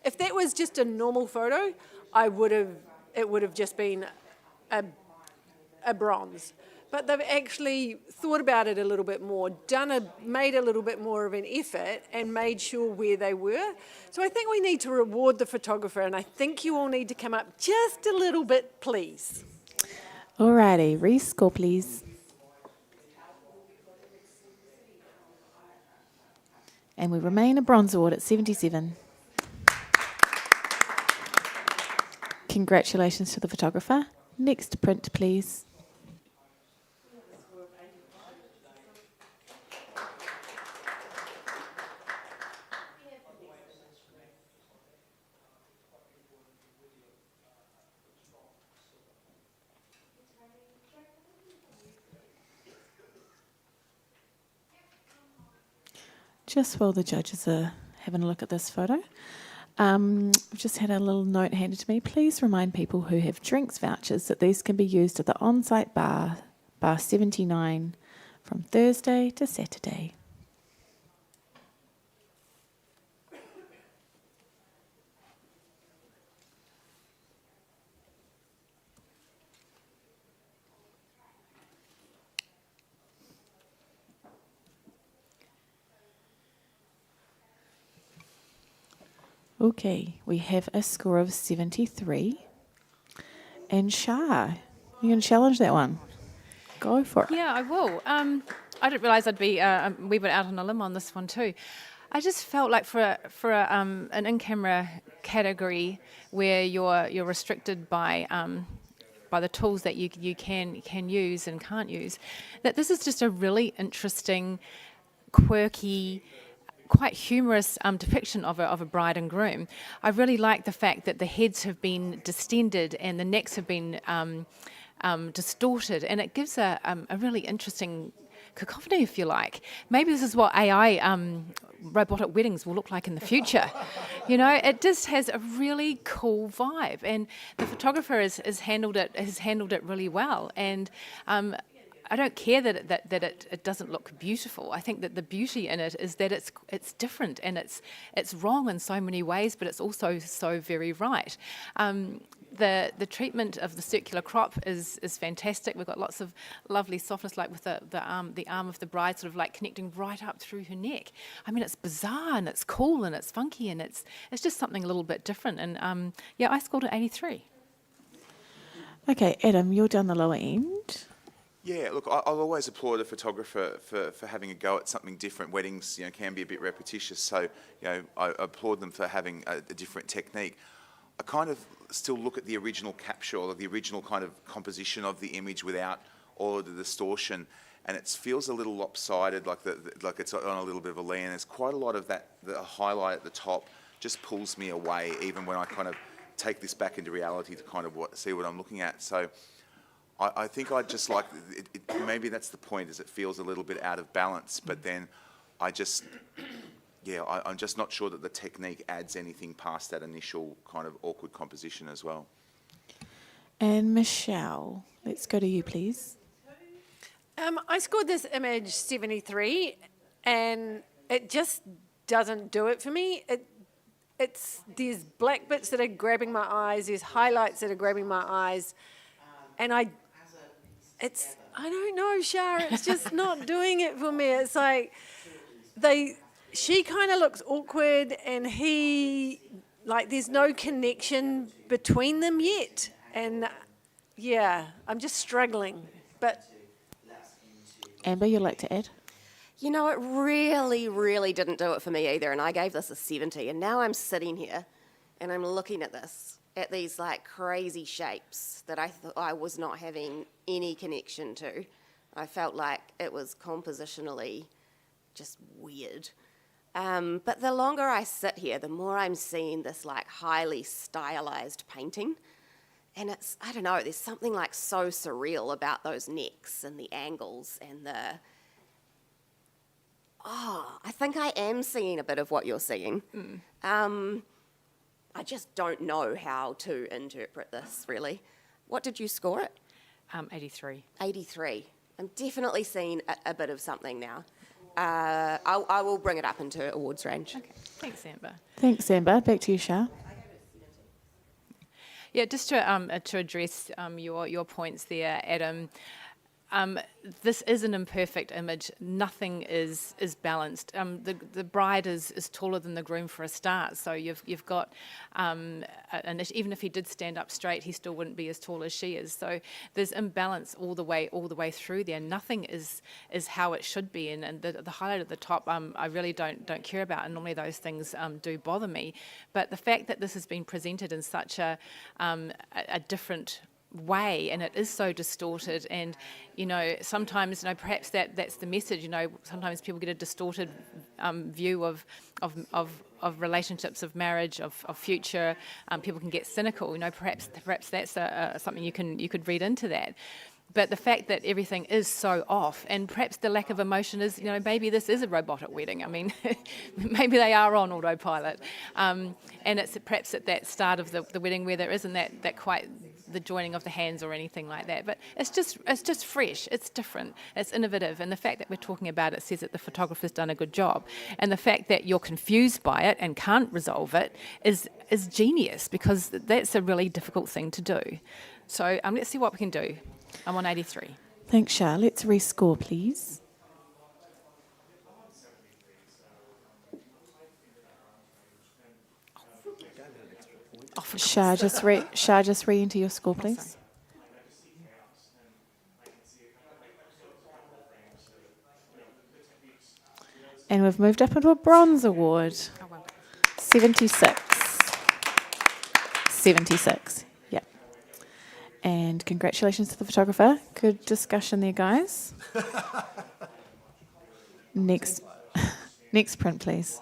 if that was just a normal photo, it would have just been a bronze. But they've actually thought about it a little bit more, made a little bit more of an effort and made sure where they were. So I think we need to reward the photographer, and I think you all need to come up just a little bit, please. Alrighty, rescore, please. And we remain a bronze award at 77. Congratulations to the photographer. Next print, please. Just while the judges are having a look at this photo, I've just had a little note handed to me. Please remind people who have drinks vouchers that these can be used at the on-site bar 79, from Thursday to Saturday. Okay, we have a score of 73. And Shah, you going to challenge that one? Go for it. Yeah, I will. I didn't realise I'd be a wee bit out on a limb on this one too. I just felt like for an in-camera category where you're restricted by the tools that you can use and can't use, that this is just a really interesting, quirky, quite humorous depiction of a bride and groom. I really like the fact that the heads have been distended and the necks have been distorted, and it gives a really interesting cacophony, if you like. Maybe this is what AI robotic weddings will look like in the future. You know, it just has a really cool vibe, and the photographer has handled it really well. And I don't care that it doesn't look beautiful. I think that the beauty in it is that it's different, and it's wrong in so many ways, but it's also so very right. The treatment of the circular crop is fantastic. We've got lots of lovely softness, like with the arm of the bride, sort of like connecting right up through her neck. I mean, it's bizarre and it's cool and it's funky and it's just something a little bit different. And yeah, I scored an 83. Okay, Adam, you're down the lower end. Yeah, look, I'll always applaud a photographer for having a go at something different. Weddings, can be a bit repetitious, so I applaud them for having a different technique. I kind of still look at the original capture or the original kind of composition of the image without all of the distortion, and it feels a little lopsided, like it's on a little bit of a lean. There's quite a lot of that. The highlight at the top just pulls me away, even when I kind of take this back into reality to kind of see what I'm looking at. So I think I'd just like, maybe that's the point, is it feels a little bit out of balance, but then I'm just not sure that the technique adds anything past that initial kind of awkward composition as well. And Michelle, let's go to you, please. I scored this image 73, and it just doesn't do it for me. There's black bits that are grabbing my eyes, there's highlights that are grabbing my eyes, and I don't know, Shah, it's just not doing it for me. It's like she kind of looks awkward, and there's no connection between them yet. And yeah, I'm just struggling. But Amber, you'd like to add? You know, it really, really didn't do it for me either, and I gave this a 70, and now I'm sitting here and I'm looking at these like crazy shapes that I thought I was not having any connection to. I felt like it was compositionally just weird. But the longer I sit here, the more I'm seeing this like highly stylized painting. And I don't know, there's something like so surreal about those necks and the angles and I think I am seeing a bit of what you're seeing. I just don't know how to interpret this, really. What did you score it? 83. 83. I'm definitely seeing a bit of something now. I will bring it up into awards range. Okay. Thanks, Amber. Thanks, Amber. Back to you, Shah. Yeah, just to address your points there, Adam. This is an imperfect image. Nothing is balanced. The bride is taller than the groom for a start. So you've got, and even if he did stand up straight, he still wouldn't be as tall as she is. So there's imbalance all the way through there. Nothing is how it should be. And the highlight at the top, I really don't care about. And normally those things do bother me. But the fact that this has been presented in such a different way, and it is so distorted, and sometimes perhaps that's the message. Sometimes people get a distorted view of relationships, of marriage, of future. People can get cynical. Perhaps that's something you could read into that. But the fact that everything is so off, and perhaps the lack of emotion is, maybe this is a robotic wedding. I mean, maybe they are on autopilot. And it's perhaps at that start of the wedding where there isn't that quite the joining of the hands or anything like that. But it's just fresh, it's different, it's innovative. And the fact that we're talking about it says that the photographer's done a good job. And the fact that you're confused by it and can't resolve it is genius, because that's a really difficult thing to do. So let's see what we can do. I'm on 83. Thanks, Shah. Let's rescore, please. Shah, just re-enter your score, please. And we've moved up into a bronze award. 76. 76. Yeah. And congratulations to the photographer. Good discussion there, guys. Next print, please.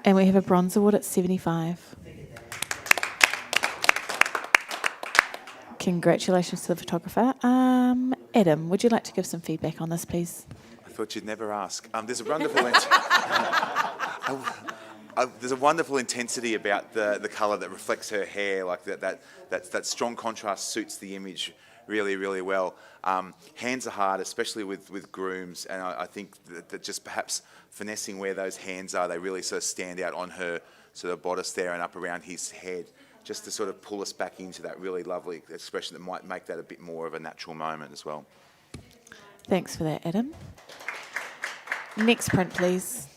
And we have a bronze award at 75. Congratulations to the photographer. Adam, would you like to give some feedback on this, please? I thought you'd never ask. There's a wonderful there's a wonderful intensity about the colour that reflects her hair, like that strong contrast suits the image really, really well. Hands are hard, especially with grooms, and I think that just perhaps finessing where those hands are, they really sort of stand out on her sort of bodice there and up around his head, just to sort of pull us back into that really lovely expression that might make that a bit more of a natural moment as well. Thanks for that, Adam. Next print, please.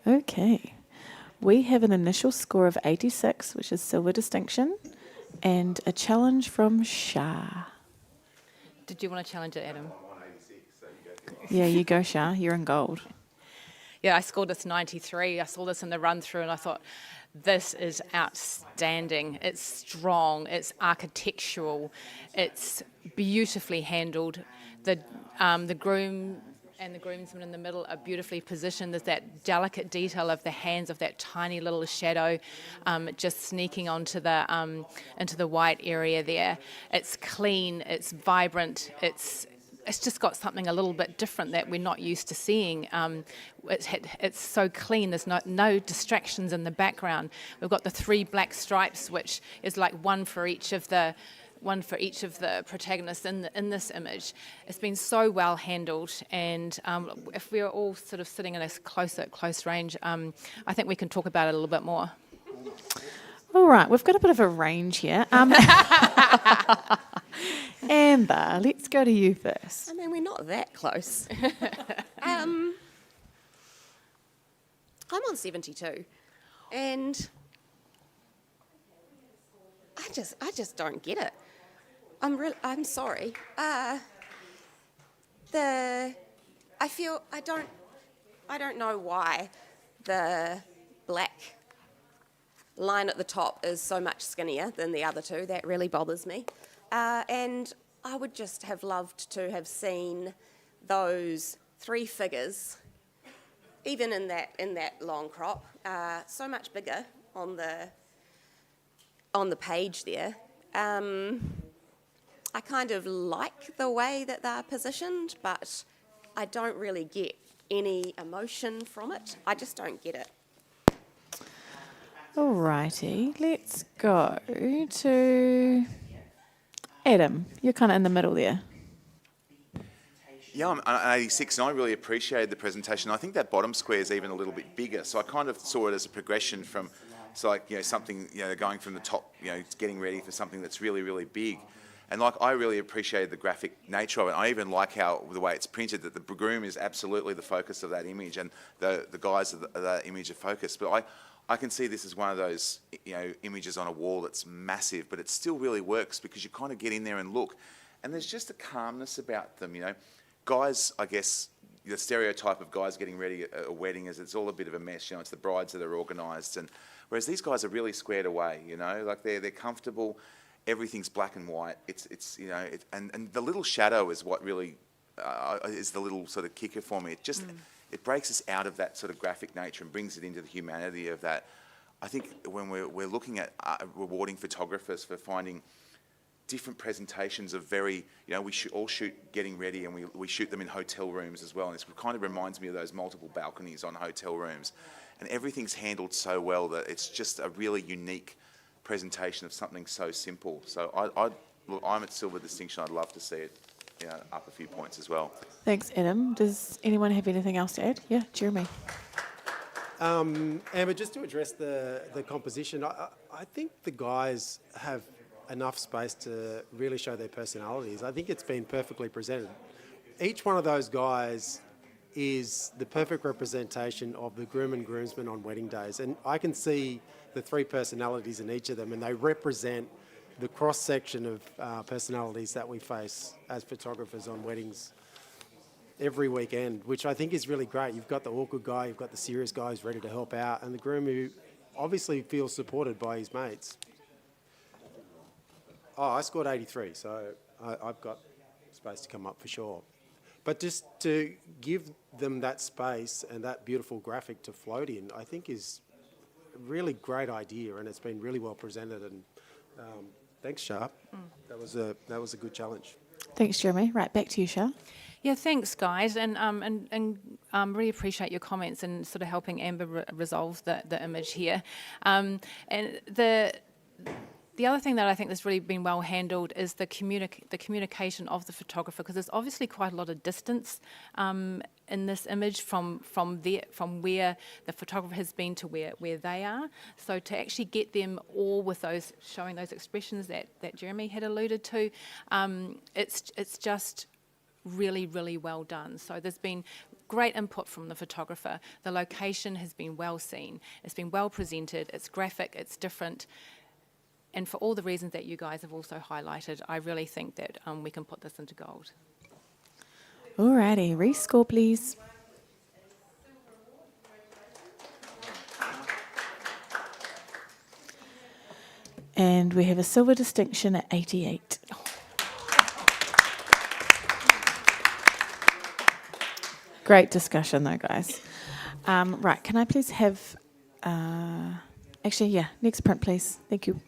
Okay. We have an initial score of 86, which is silver distinction, and a challenge from Shah. Did you want to challenge it, Adam? Yeah, you go, Shah. You're in gold. Yeah, I scored this 93. I saw this in the run-through and I thought, this is outstanding. It's strong, it's architectural, it's beautifully handled. The groom and the groomsman in the middle are beautifully positioned. There's that delicate detail of the hands, of that tiny little shadow just sneaking onto the into the white area there. It's clean, it's vibrant, it's just got something a little bit different that we're not used to seeing. It's so clean, there's no distractions in the background. We've got the 3 black stripes, which is like one for each of the protagonists in this image. It's been so well handled, and if we're all sort of sitting in a close range, I think we can talk about it a little bit more. All right, we've got a bit of a range here. Amber, let's go to you first. I mean, we're not that close. I'm on 72, and I just don't get it. I'm sorry. I don't know why the black line at the top is so much skinnier than the other two. That really bothers me. And I would just have loved to have seen those 3 figures, even in that long crop, so much bigger on the page there. I kind of like the way that they're positioned, but I don't really get any emotion from it. I just don't get it. Alrighty, let's go to Adam. You're kind of in the middle there. Yeah, I'm 86, and I really appreciated the presentation. I think that bottom square is even a little bit bigger, so I kind of saw it as a progression from, so like, something, going from the top, getting ready for something that's really, really big. And I really appreciated the graphic nature of it. I even like how the way it's printed, that the groom is absolutely the focus of that image, and the guys of the image are focused. But I can see this as one of those images on a wall that's massive, but it still really works because you kind of get in there and look, and there's just a calmness about them. Guys, I guess the stereotype of guys getting ready at a wedding is it's all a bit of a mess. It's the brides that are organised, and whereas these guys are really squared away. Like they're comfortable. Everything's black and white. And the little shadow is what really is the little sort of kicker for me. It breaks us out of that sort of graphic nature and brings it into the humanity of that. I think when we're looking at rewarding photographers for finding different presentations of we all shoot getting ready, and we shoot them in hotel rooms as well. And it kind of reminds me of those multiple balconies on hotel rooms. And everything's handled so well that it's just a really unique presentation of something so simple. So I'm at silver distinction. I'd love to see it up a few points as well. Thanks, Adam. Does anyone have anything else to add? Yeah, Jeremy. Amber, just to address the composition, I think the guys have enough space to really show their personalities. I think it's been perfectly presented. Each one of those guys is the perfect representation of the groom and groomsmen on wedding days. And I can see the three personalities in each of them, and they represent the cross-section of personalities that we face as photographers on weddings every weekend, which I think is really great. You've got the awkward guy, you've got the serious guy who's ready to help out, and the groom who obviously feels supported by his mates. Oh, I scored 83, so I've got space to come up for sure. But just to give them that space and that beautiful graphic to float in, I think is a really great idea, and it's been really well presented. And thanks, Shah. That was a good challenge. Thanks, Jeremy. Right, back to you, Shah. Yeah, thanks, guys, and really appreciate your comments and sort of helping Amber resolve the image here. And the other thing that I think that's really been well handled is the communication of the photographer, because there's obviously quite a lot of distance in this image from where the photographer has been to where they are. So to actually get them all with showing those expressions that Jeremy had alluded to, it's just really, really well done. So there's been great input from the photographer. The location has been well seen. It's been well presented. It's graphic. It's different. And for all the reasons that you guys have also highlighted, I really think that we can put this into gold. Alrighty, rescore, please. And we have a silver distinction at 88. Great discussion though, guys. Right, can I please have, actually, yeah, next print, please. Thank you.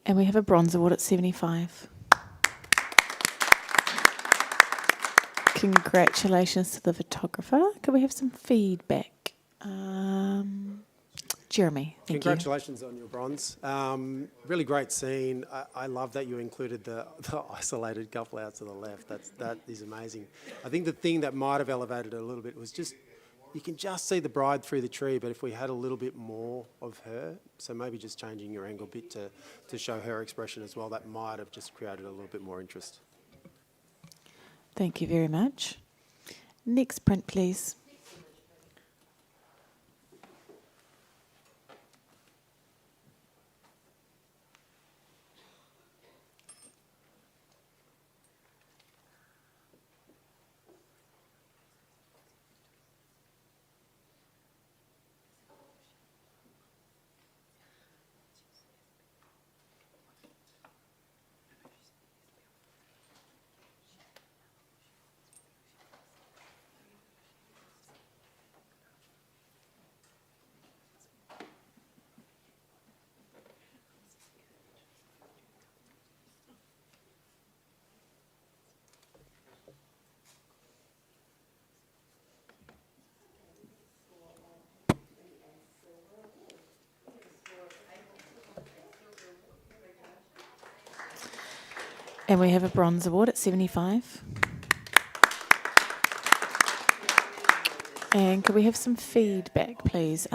And we have a bronze award at 75. Congratulations to the photographer. Could we have some feedback? Jeremy, thank you. Congratulations on your bronze. Really great scene. I love that you included the isolated couple out to the left. That is amazing. I think the thing that might have elevated it a little bit was just, you can just see the bride through the tree, but if we had a little bit more of her, so maybe just changing your angle a bit to show her expression as well, that might have just created a little bit more interest. Thank you very much. Next print, please. And we have a bronze award at 75. And could we have some feedback, please?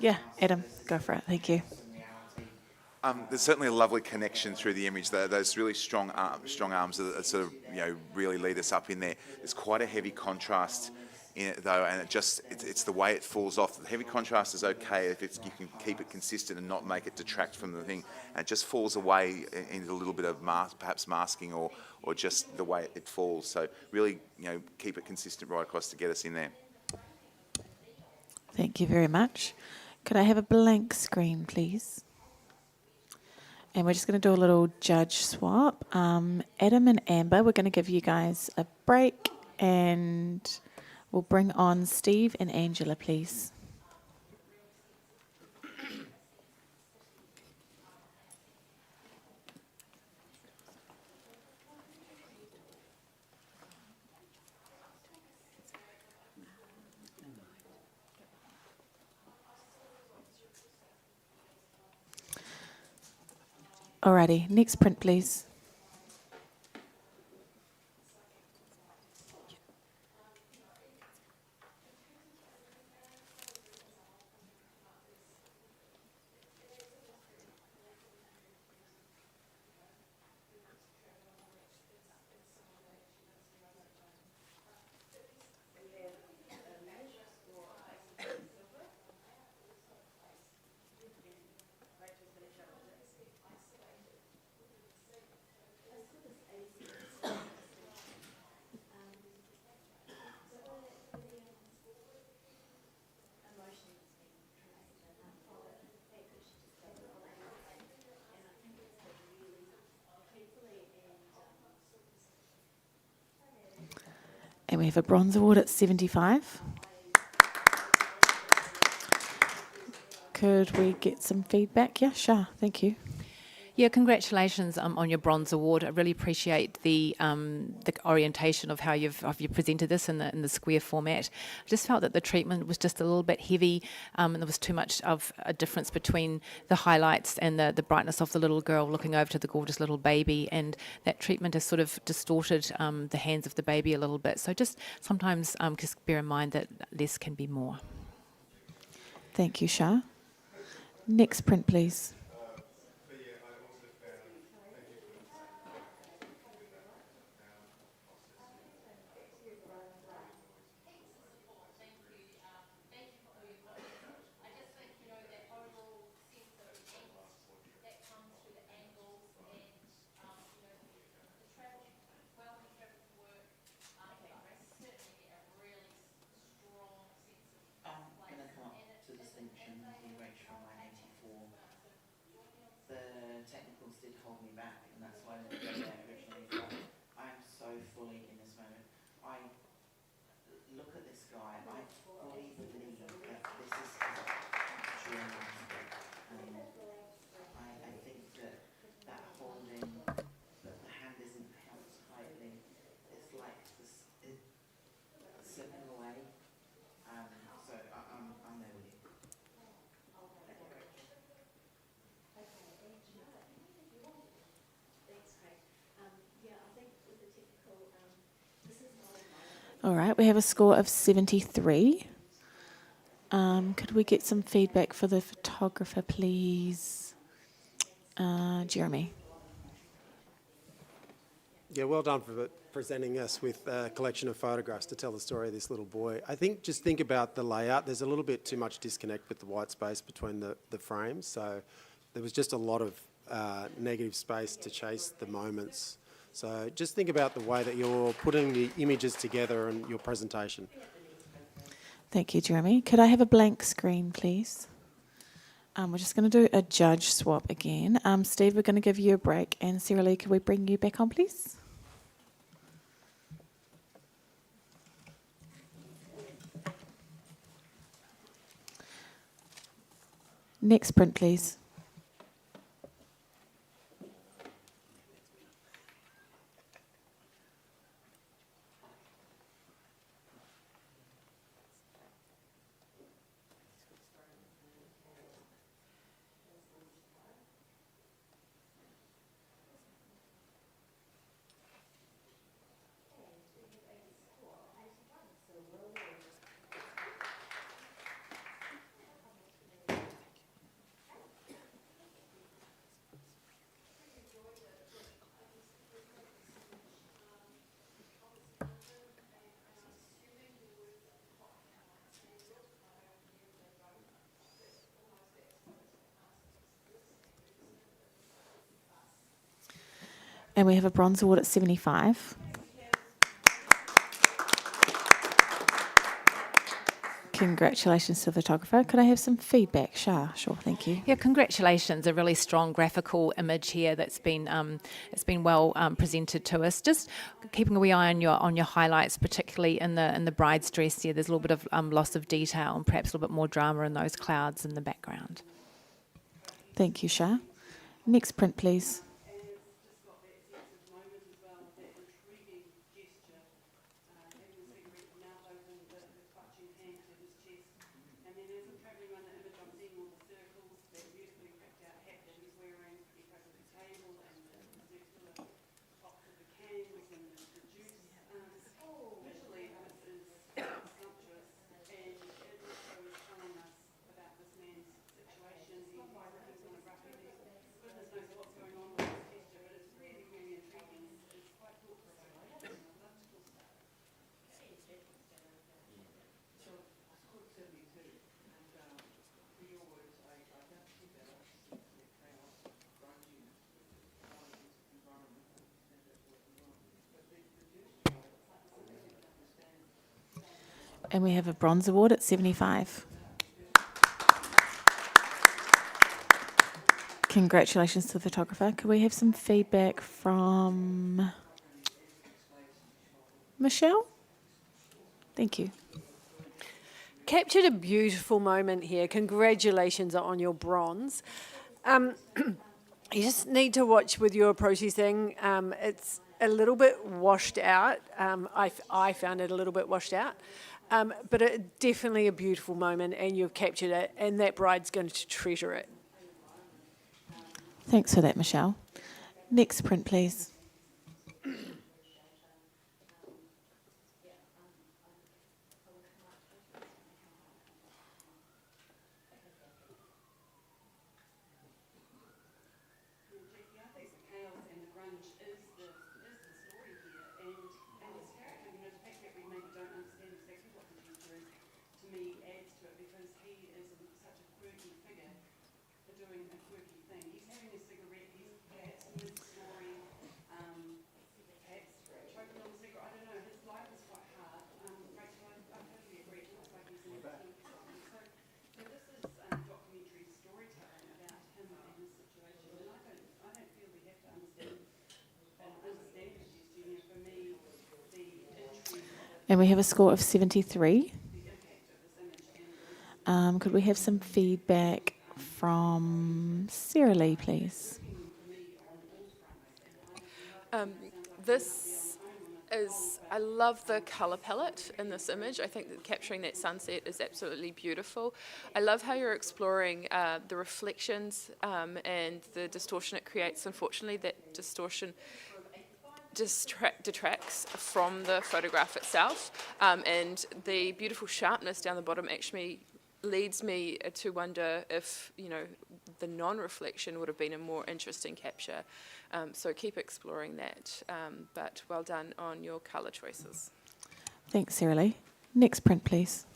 Yeah, Adam, go for it. Thank you. There's certainly a lovely connection through the image. Those really strong arms that sort of really lead us up in there. There's quite a heavy contrast in it though, and it's the way it falls off. The heavy contrast is okay if you can keep it consistent and not make it detract from the thing. And it just falls away into a little bit of perhaps masking or just the way it falls. So really, keep it consistent right across to get us in there. Thank you very much. Could I have a blank screen, please? And we're just going to do a little judge swap. Adam and Amber, we're going to give you guys a break and we'll bring on Steve and Angela, please. Alrighty, next print, please. And we have a bronze award at 75. Could we get some feedback? Yeah, sure. Thank you. Yeah, congratulations on your bronze award. I really appreciate the orientation of how you've presented this in the square format. I just felt that the treatment was just a little bit heavy, and there was too much of a difference between the highlights and the brightness of the little girl looking over to the gorgeous little baby, and that treatment has sort of distorted the hands of the baby a little bit. So just sometimes just bear in mind that less can be more. Thank you, Shah. Next print, please. The technicals did hold me back, and that's why I didn't go there originally. But I'm so fully in this moment. I look at this guy. I fully believe that this is his dream landscape, and I think that holding, that the hand isn't held tightly. It's like this, slipping away. So I'm there with you. All right, we have a score of 73. Could we get some feedback for the photographer, please? Jeremy. Yeah, well done for presenting us with a collection of photographs to tell the story of this little boy. I think just think about the layout. There's a little bit too much disconnect with the white space between the frames, so there was just a lot of negative space to chase the moments. So just think about the way that you're putting the images together and your presentation. Thank you, Jeremy. Could I have a blank screen, please? We're just going to do a judge swap again. Steve, we're going to give you a break. And Sarah Lee, could we bring you back on, please? Next print, please. And we have a bronze award at 75. Congratulations to the photographer. Could I have some feedback? Shah, sure, thank you. Yeah, congratulations. A really strong graphical image here that's been it's been well presented to us. Just keeping a wee eye on your highlights, particularly in the bride's dress here. There's a little bit of loss of detail and perhaps a little bit more drama in those clouds in the background. Thank you, Shah. Next print, please. And we have a bronze award at 75. Congratulations to the photographer. Could we have some feedback from Michelle? Thank you. Captured a beautiful moment here. Congratulations on your bronze. You just need to watch with your processing. It's a little bit washed out. I found it a little bit washed out. But definitely a beautiful moment, and you've captured it, and that bride's going to treasure it. Thanks for that, Michelle. Next print, please. And we have a score of 73. Could we have some feedback from Sarah Lee, please? This is, I love the colour palette in this image. I think that capturing that sunset is absolutely beautiful. I love how you're exploring the reflections and the distortion it creates. Unfortunately, that distortion detracts from the photograph itself, and the beautiful sharpness down the bottom actually leads me to wonder if, you know, the non-reflection would have been a more interesting capture. So keep exploring that, but well done on your colour choices. Thanks, Sarah Lee. Next print, please.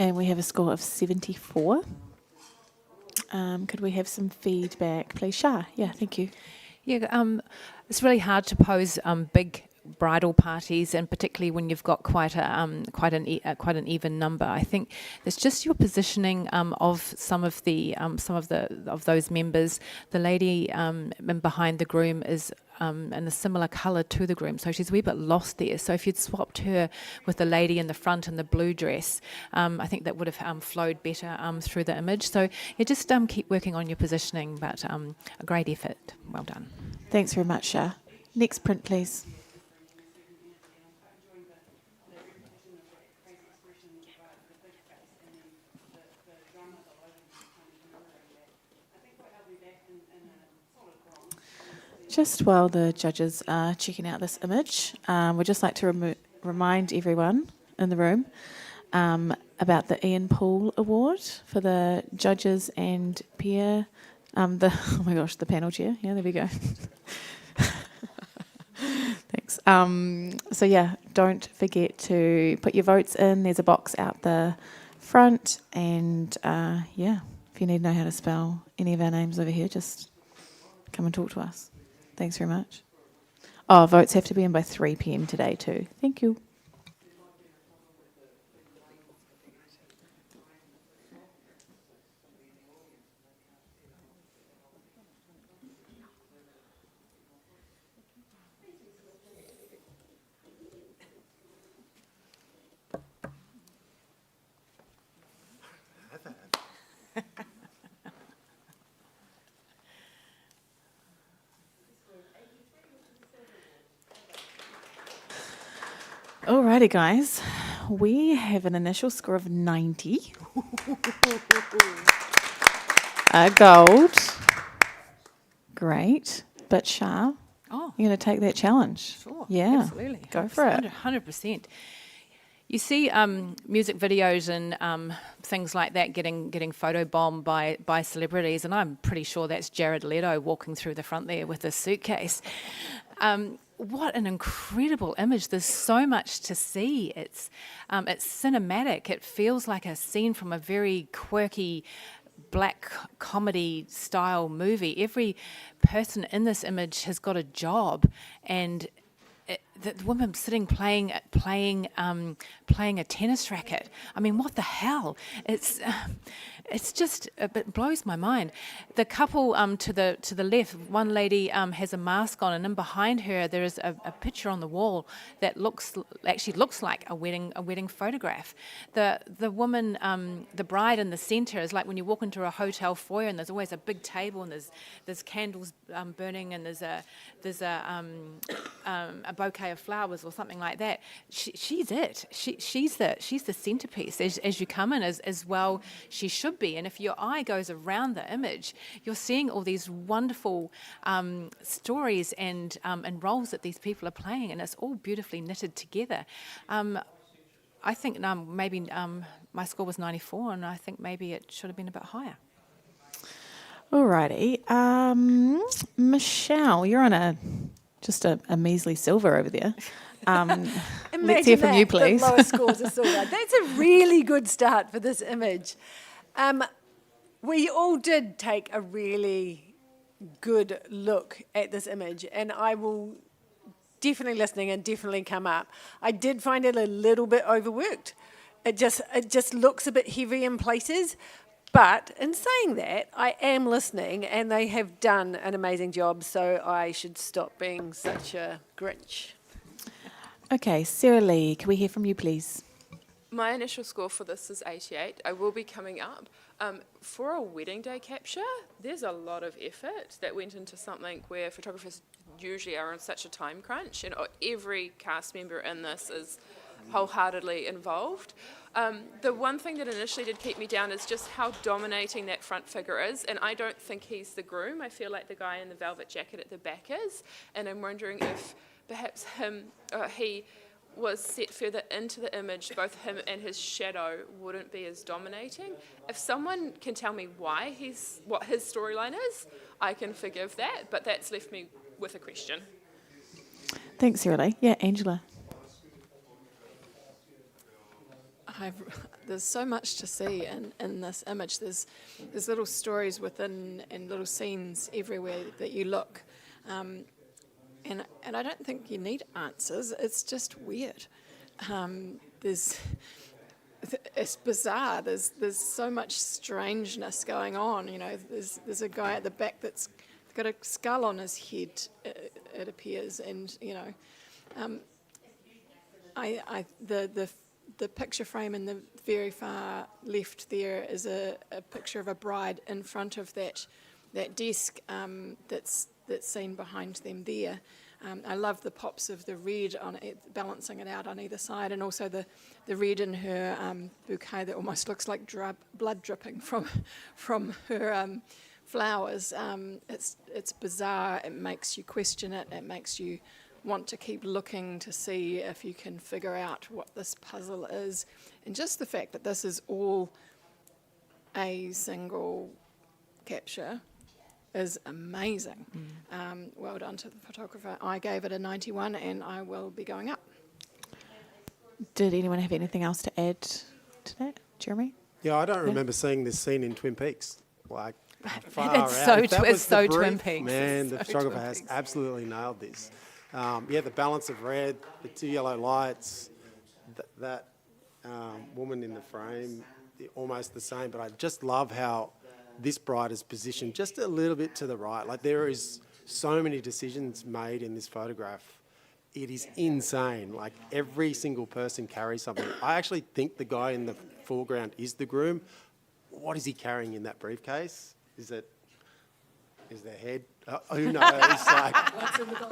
And we have a score of 74. Could we have some feedback, please? Shah, yeah, thank you. Yeah, it's really hard to pose big bridal parties, and particularly when you've got quite an even number. I think it's just your positioning of some of those members. The lady behind the groom is and the similar colour to the groom, so she's a wee bit lost there. So if you'd swapped her with the lady in the front in the blue dress, I think that would have flowed better through the image. So yeah, just keep working on your positioning, but a great effort. Well done. Thanks very much, Shah. Next print, please. Just while the judges are checking out this image, we'd just like to remind everyone in the room about the Ian Poole Award for the judges and peer, oh my gosh, the panel chair. Yeah, there we go. Thanks. So yeah, don't forget to put your votes in. There's a box out the front, and yeah, if you need to know how to spell any of our names over here, just come and talk to us. Thanks very much. Oh, votes have to be in by 3 p.m. today too. Thank you. Alrighty, guys. We have an initial score of 90. A gold. Great. But Shah, you're going to take that challenge. Sure. Yeah. Absolutely. Go for it. 100%. You see music videos and things like that getting photobombed by celebrities, and I'm pretty sure that's Jared Leto walking through the front there with his suitcase. What an incredible image. There's so much to see. It's cinematic. It feels like a scene from a very quirky black comedy style movie. Every person in this image has got a job, and the woman sitting playing a tennis racket. I mean, what the hell? It's just it blows my mind. The couple to the left, one lady has a mask on, and in behind her there is a picture on the wall that actually looks like a wedding photograph. The woman, the bride in the centre, is like when you walk into a hotel foyer and there's always a big table and there's candles burning and there's a bouquet of flowers or something like that. She's it. She's the centerpiece as you come in, as well she should be. And if your eye goes around the image, you're seeing all these wonderful stories and roles that these people are playing, and it's all beautifully knitted together. I think maybe my score was 94, and I think maybe it should have been a bit higher. Alrighty. Michelle, you're on just a measly silver over there. Let's hear from you, please. The lowest scores are silver. That's a really good start for this image. We all did take a really good look at this image, and I will definitely listening and definitely come up. I did find it a little bit overworked. It just looks a bit heavy in places. But in saying that, I am listening, and they have done an amazing job, so I should stop being such a Grinch. Okay, Sarah Lee, can we hear from you, please? My initial score for this is 88. I will be coming up. For a wedding day capture, there's a lot of effort that went into something where photographers usually are on such a time crunch, and every cast member in this is wholeheartedly involved. The one thing that initially did keep me down is just how dominating that front figure is, and I don't think he's the groom. I feel like the guy in the velvet jacket at the back is, and I'm wondering if perhaps he was set further into the image, both him and his shadow wouldn't be as dominating. If someone can tell me what his storyline is, I can forgive that, but that's left me with a question. Thanks, Sarah Lee. Yeah, Angela. There's so much to see in this image. There's little stories within and little scenes everywhere that you look. And I don't think you need answers. It's just weird. It's bizarre. There's so much strangeness going on. You know, there's a guy at the back that's got a skull on his head, it appears, and the picture frame in the very far left there is a picture of a bride in front of that desk that's seen behind them there. I love the pops of the red on it, balancing it out on either side, and also the red in her bouquet that almost looks like blood dripping from her flowers. It's bizarre. It makes you question it. It makes you want to keep looking to see if you can figure out what this puzzle is. And just the fact that this is all a single capture is amazing. Well done to the photographer. I gave it a 91 and I will be going up. Did anyone have anything else to add to that? Jeremy? Yeah, I don't remember seeing this scene in Twin Peaks. Like, far It's out. so If that it's was the so brief, Twin Peaks. Man, It's the so photographer Twin has Peaks. absolutely nailed this. The balance of red, the two yellow lights, that woman in the frame, almost the same. But I just love how this bride is positioned just a little bit to the right. Like, there is so many decisions made in this photograph. It is insane. Like, every single person carries something. I actually think the guy in the foreground is the groom. What is he carrying in that briefcase? Is their head? Who knows? Like,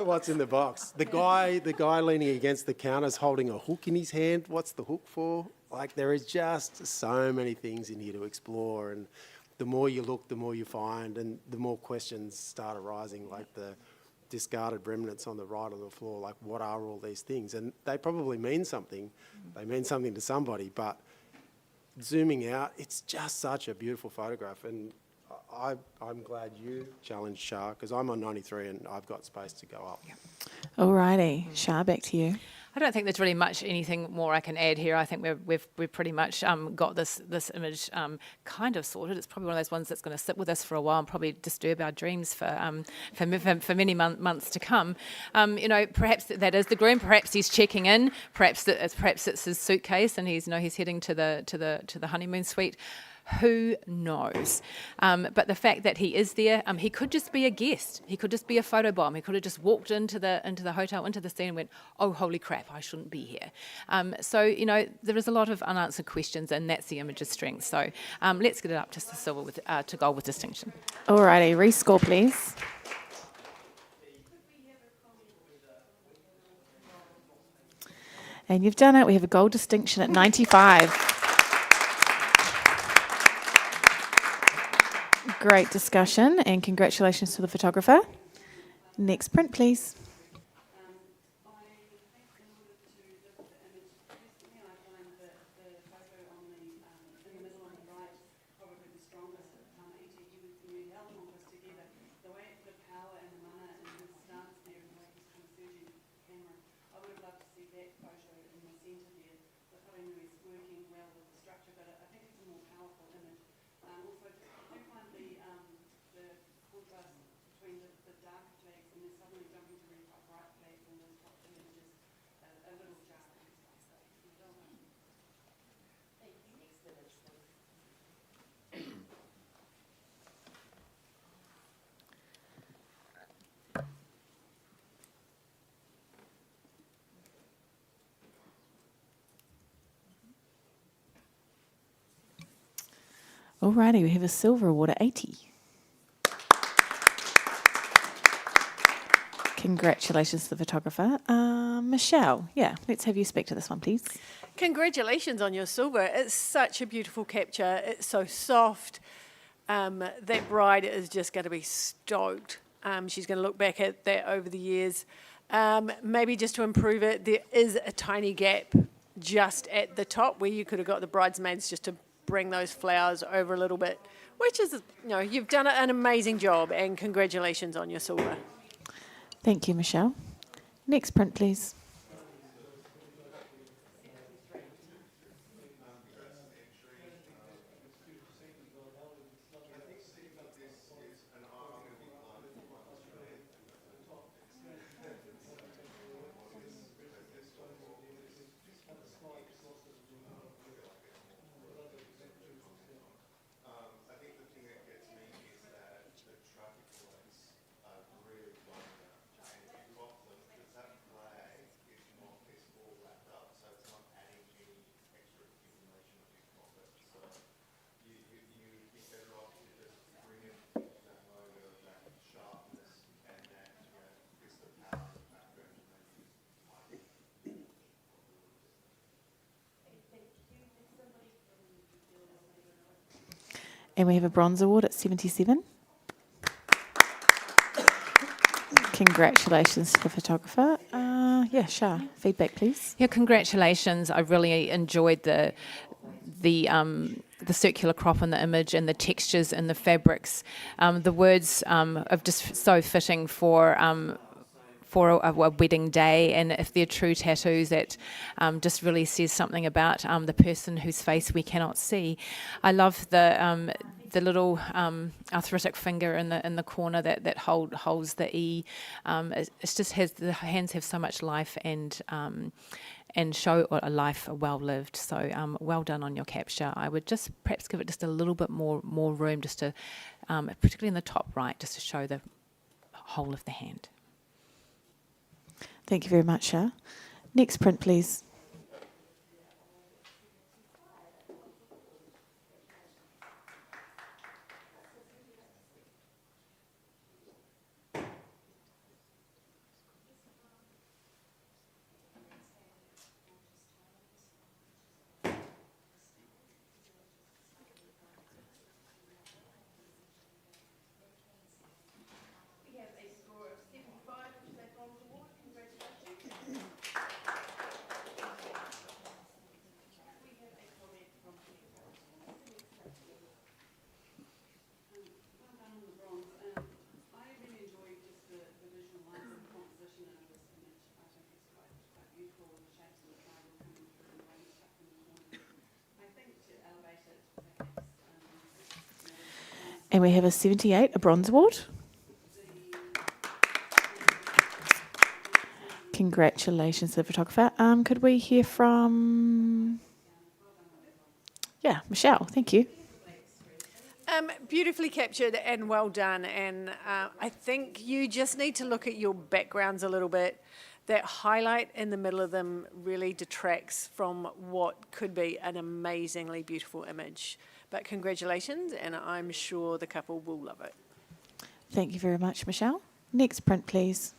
what's in the box? The guy leaning against the counter is holding a hook in his hand. What's the hook for? Like, there is just so many things in here to explore, and the more you look, the more you find, and the more questions start arising, like the discarded remnants on the right on the floor. Like, what are all these things? And they probably mean something. They mean something to somebody, but zooming out, it's just such a beautiful photograph. And I'm glad you challenged Shah, because I'm on 93 and I've got space to go up. Alrighty, Shah, back to you. I don't think there's really much anything more I can add here. I think we've pretty much got this image kind of sorted. It's probably one of those ones that's going to sit with us for a while and probably disturb our dreams for many months to come. Perhaps that is the groom. Perhaps he's checking in. Perhaps it's his suitcase and he's heading to the honeymoon suite. Who knows? But the fact that he is there, he could just be a guest. He could just be a photobomb. He could have just walked into the hotel, into the scene and went, oh, holy crap, I shouldn't be here. So there is a lot of unanswered questions, and that's the image's strength. So let's get it up to silver to gold with distinction. Alrighty, rescore, please. And you've done it. We have a gold distinction at 95. Great discussion, and congratulations to the photographer. Next print, please. Alrighty, we have a silver award at 80. Congratulations to the photographer. Michelle, let's have you speak to this one, please. Congratulations on your silver. It's such a beautiful capture. It's so soft. That bride is just going to be stoked. She's going to look back at that over the years. Maybe just to improve it, there is a tiny gap just at the top where you could have got the bridesmaids just to bring those flowers over a little bit, which is, you've done an amazing job, and congratulations on your silver. Thank you, Michelle. Next print, please. And we have a bronze award at 77. Congratulations to the photographer. Yeah, Shah, feedback please. Yeah, congratulations. I really enjoyed the circular crop in the image and the textures and the fabrics. The words are just so fitting for a wedding day, and if they're true tattoos, that just really says something about the person whose face we cannot see. I love the little arthritic finger in the corner that holds the E. It just has, the hands have so much life and show a life well lived. So well done on your capture. I would just perhaps give it just a little bit more room, just to particularly in the top right, just to show the whole of the hand. Thank you very much, Shah. Next print, please. And we have a 78, a bronze award. Congratulations to the photographer. Could we hear from... Yeah, Michelle, thank you. Beautifully captured and well done. And I think you just need to look at your backgrounds a little bit. That highlight in the middle of them really detracts from what could be an amazingly beautiful image. But congratulations, and I'm sure the couple will love it. Thank you very much, Michelle. Next print, please.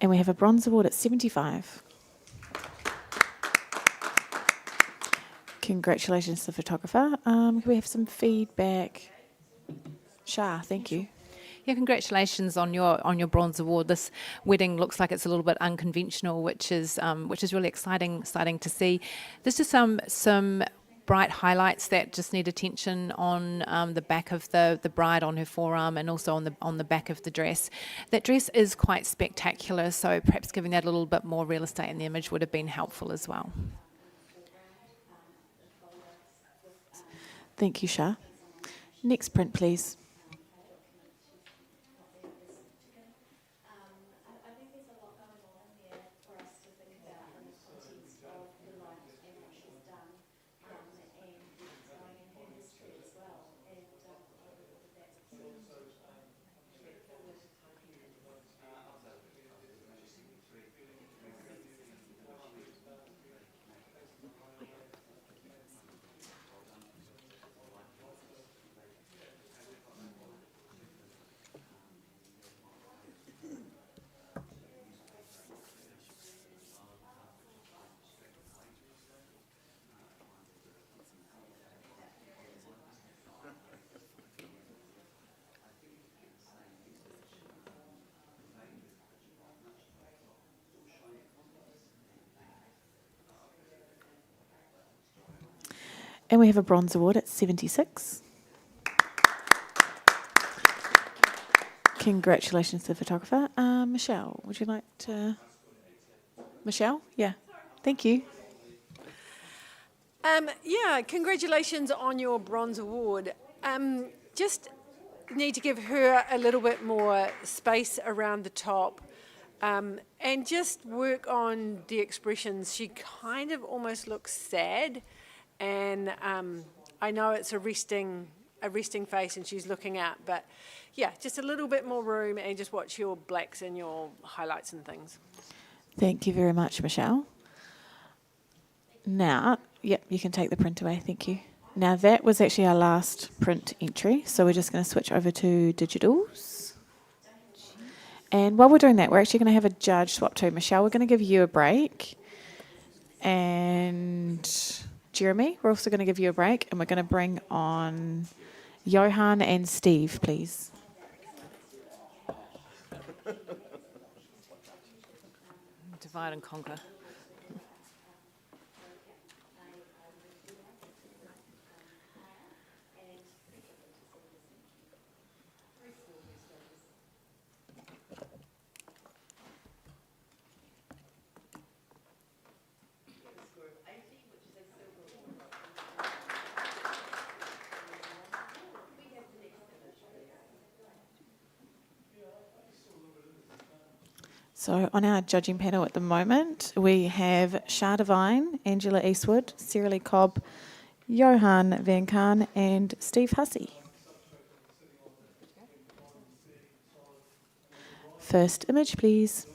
And we have a bronze award at 75. Congratulations to the photographer. Can we have some feedback? Shah, thank you. Yeah, congratulations on your bronze award. This wedding looks like it's a little bit unconventional, which is really exciting to see. There's just some bright highlights that just need attention on the back of the bride, on her forearm, and also on the back of the dress. That dress is quite spectacular, so perhaps giving that a little bit more real estate in the image would have been helpful as well. Thank you, Shah. Next print, please. And we have a bronze award at 76. Congratulations to the photographer. Michelle, would you like to... Michelle? Yeah. Thank you. Yeah, congratulations on your bronze award. Just need to give her a little bit more space around the top, and just work on the expressions. She kind of almost looks sad, and I know it's a resting face and she's looking out, but yeah, just a little bit more room and just watch your blacks and your highlights and things. Thank you very much, Michelle. Now, yep, you can take the print away, thank you. Now that was actually our last print entry, so we're just going to switch over to digitals. And while we're doing that, we're actually going to have a judge swap too. Michelle, we're going to give you a break. And Jeremy, we're also going to give you a break, and we're going to bring on Johan and Steve, please. Divide and conquer. So on our judging panel at the moment, we have Shah Devine, Angela Eastwood, Sarah Lee Cobb, Johan Van Kaan and Steve Hussey. First image, please.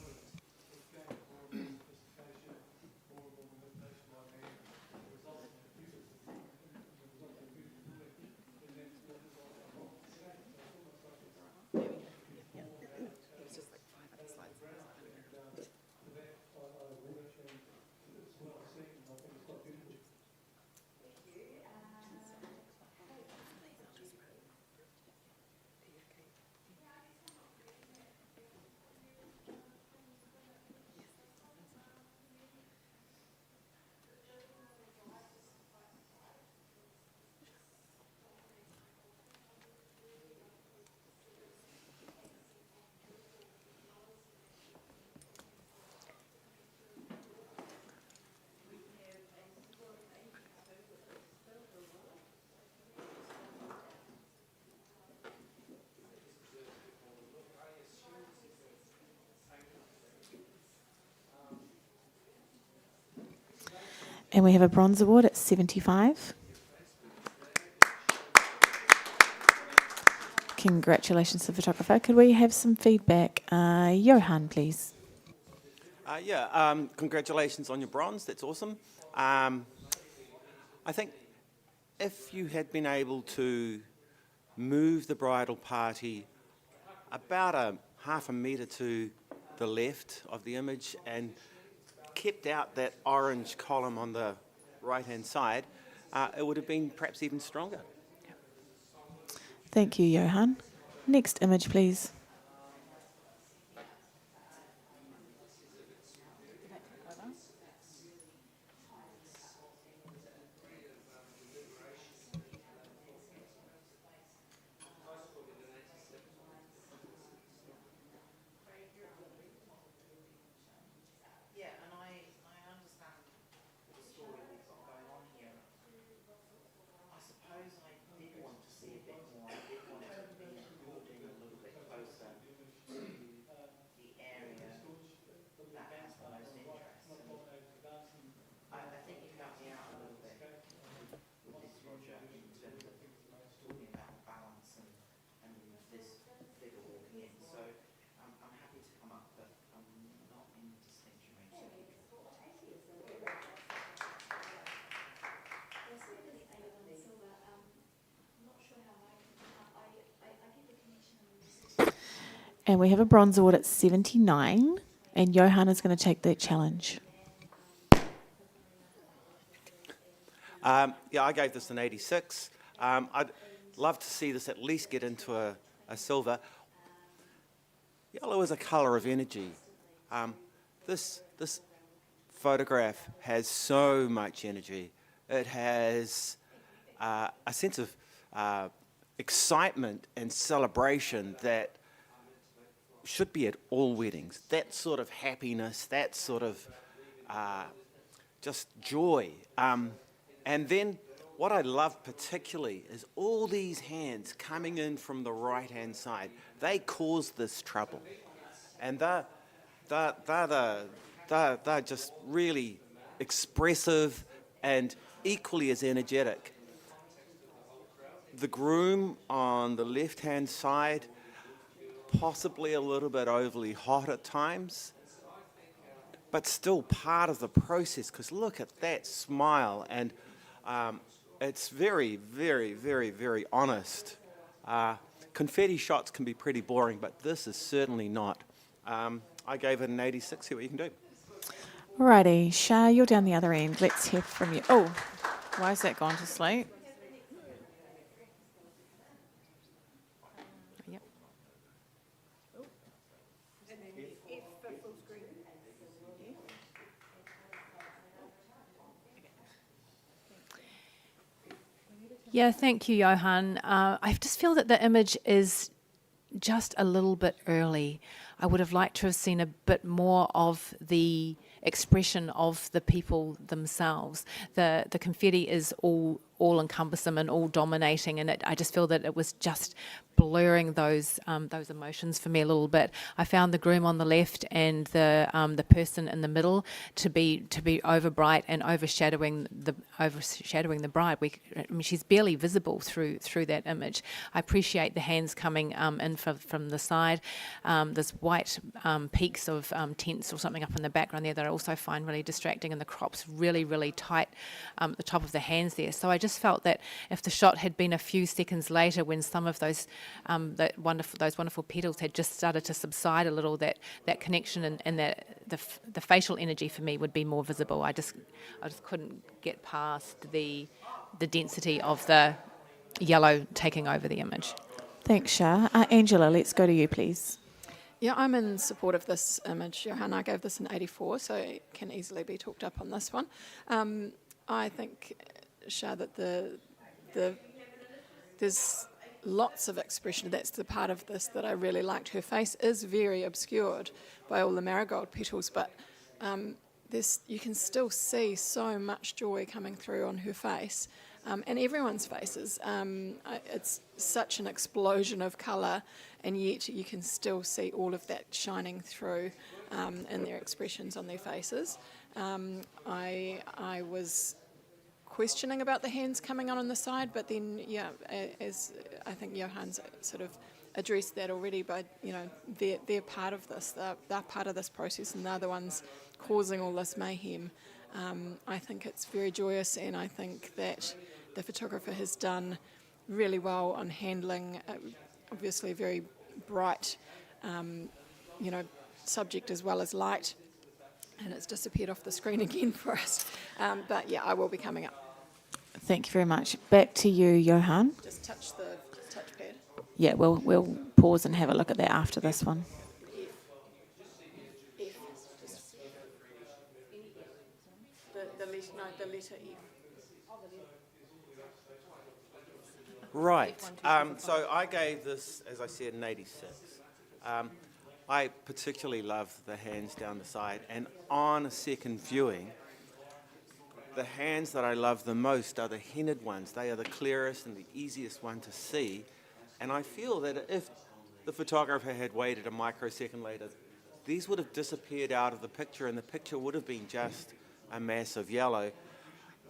And we have a bronze award at 75. Congratulations to the photographer. Could we have some feedback? Johan, please. Congratulations on your bronze. That's awesome. I think if you had been able to move the bridal party about a half a metre to the left of the image and kept out that orange column on the right-hand side, it would have been perhaps even stronger. Thank you, Johan. Next image, please. And we have a bronze award at 79, and Johan is going to take that challenge. I gave this an 86. I'd love to see this at least get into a silver. Yellow is a colour of energy. This photograph has so much energy. It has a sense of excitement and celebration that should be at all weddings. That sort of happiness, that sort of just joy. And then what I love particularly is all these hands coming in from the right-hand side. They cause this trouble. And they're just really expressive and equally as energetic. The groom on the left-hand side, possibly a little bit overly hot at times, but still part of the process, because look at that smile, and it's very, very, very, very honest. Confetti shots can be pretty boring, but this is certainly not. I gave it an 86. See what you can do. Alrighty, Shah, you're down the other end. Let's hear from you. Oh, why has that gone to sleep? Yep. Yeah, thank you, Johan. I just feel that the image is just a little bit early. I would have liked to have seen a bit more of the expression of the people themselves. The confetti is all encompassing and all dominating, and I just feel that it was just blurring those emotions for me a little bit. I found the groom on the left and the person in the middle to be over bright and overshadowing the bride. I mean, she's barely visible through that image. I appreciate the hands coming in from the side. There's white peaks of tents or something up in the background there that I also find really distracting, and the crop's really, really tight at the top of the hands there. So I just felt that if the shot had been a few seconds later, when some of those wonderful petals had just started to subside a little, that connection and the facial energy for me would be more visible. I just couldn't get past the density of the yellow taking over the image. Thanks, Shah. Angela, let's go to you, please. Yeah, I'm in support of this image. Johan, I gave this an 84, so it can easily be talked up on this one. I think, Shah, that there's lots of expression. That's the part of this that I really liked. Her face is very obscured by all the marigold petals, but you can still see so much joy coming through on her face. And everyone's faces. It's such an explosion of colour, and yet you can still see all of that shining through in their expressions on their faces. I was questioning about the hands coming on the side, but then, yeah, as I think Johan's sort of addressed that already, but, they're part of this. They're part of this process, and they're the ones causing all this mayhem. I think it's very joyous, and I think that the photographer has done really well on handling, obviously, a very bright, subject as well as light. And it's disappeared off the screen again for us. But yeah, I will be coming up. Thank you very much. Back to you, Johan. Just touch the touchpad. Yeah, we'll pause and have a look at that after this one. The letter F. Right. So I gave this, as I said, an 86. I particularly love the hands down the side, and on a second viewing, the hands that I love the most are the hennaed ones. They are the clearest and the easiest one to see, and I feel that if the photographer had waited a microsecond later, these would have disappeared out of the picture, and the picture would have been just a mass of yellow.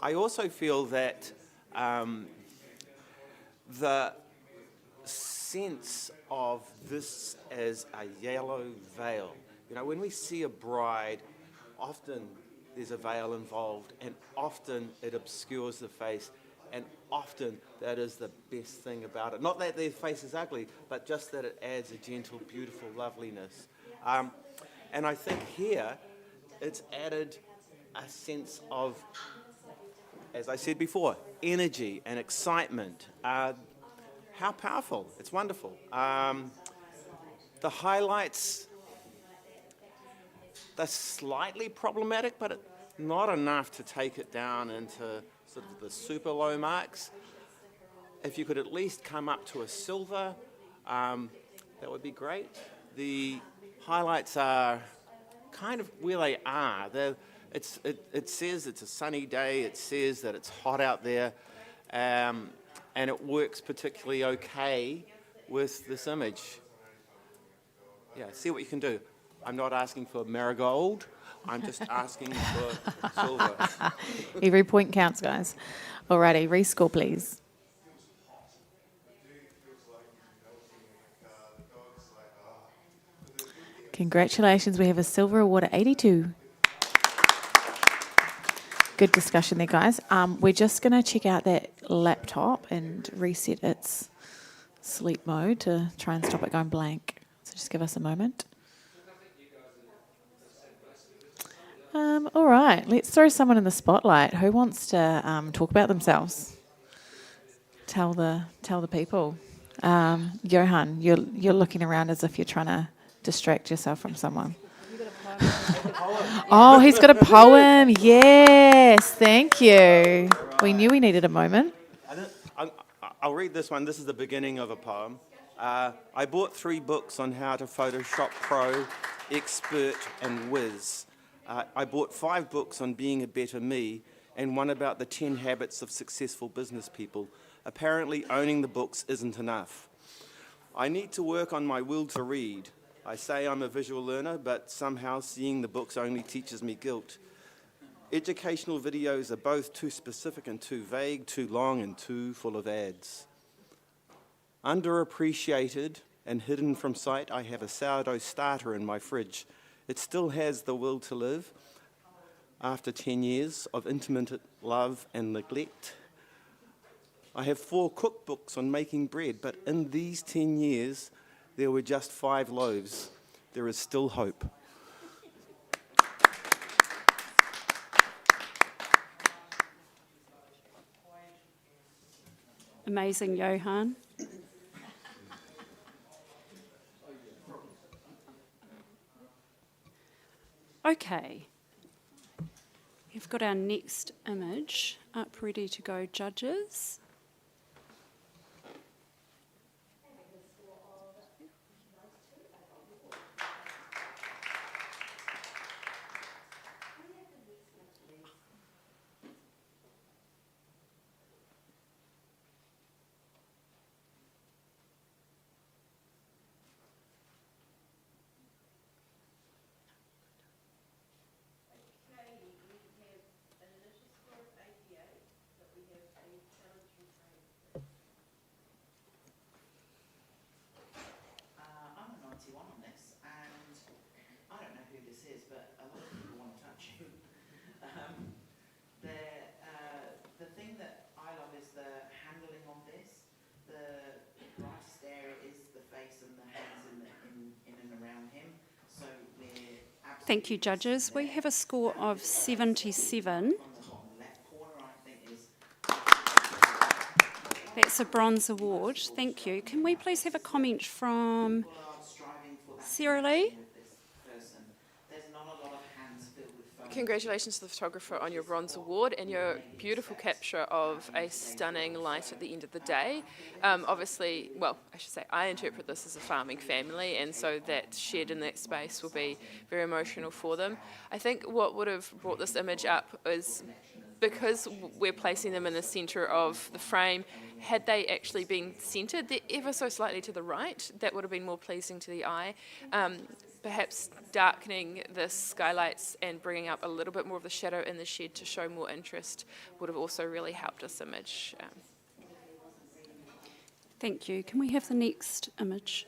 I also feel that the sense of this as a yellow veil. When we see a bride, often there's a veil involved, and often it obscures the face, and often that is the best thing about it. Not that their face is ugly, but just that it adds a gentle, beautiful loveliness. And I think here it's added a sense of, as I said before, energy and excitement. How powerful. It's wonderful. The highlights, they're slightly problematic, but not enough to take it down into sort of the super low marks. If you could at least come up to a silver, that would be great. The highlights are kind of where they are. It says it's a sunny day, it says that it's hot out there, and it works particularly okay with this image. Yeah, see what you can do. I'm not asking for marigold, I'm just asking for silver. Every point counts, guys. Alrighty, rescore, please. Congratulations, we have a silver award at 82. Good discussion there, guys. We're just going to check out that laptop and reset its sleep mode to try and stop it going blank. So just give us a moment. All right, let's throw someone in the spotlight. Who wants to talk about themselves? Tell the people. Johan, you're looking around as if you're trying to distract yourself from someone. Oh, he's got a poem. Yes, thank you. We knew we needed a moment. I'll read this one. This is the beginning of a poem. I bought 3 books on how to Photoshop Pro, Expert, and Whiz. I bought 5 books on being a better me, and one about the 10 habits of successful business people. Apparently, owning the books isn't enough. I need to work on my will to read. I say I'm a visual learner, but somehow seeing the books only teaches me guilt. Educational videos are both too specific and too vague, too long and too full of ads. Underappreciated and hidden from sight, I have a sourdough starter in my fridge. It still has the will to live after 10 years of intermittent love and neglect. I have 4 cookbooks on making bread, but in these 10 years, there were just 5 loaves. There is still hope. Amazing, Johan. Okay. We've got our next image up, ready to go, judges. I'm a 91 on this, and I don't know who this is, but a lot of people want to touch you. The thing that I love is the handling on this. The brightest area is the face and the hands in and around him. So we're absolutely. Thank you, judges. We have a score of 77. That's a bronze award. Thank you. Can we please have a comment from Sarah Lee? Congratulations to the photographer on your bronze award and your beautiful capture of a stunning light at the end of the day. Obviously, well, I should say, I interpret this as a farming family, and so that shed in that space will be very emotional for them. I think what would have brought this image up is because we're placing them in the centre of the frame, had they actually been centred, they're ever so slightly to the right, that would have been more pleasing to the eye. Perhaps darkening the skylights and bringing up a little bit more of the shadow in the shed to show more interest would have also really helped this image. Thank you. Can we have the next image?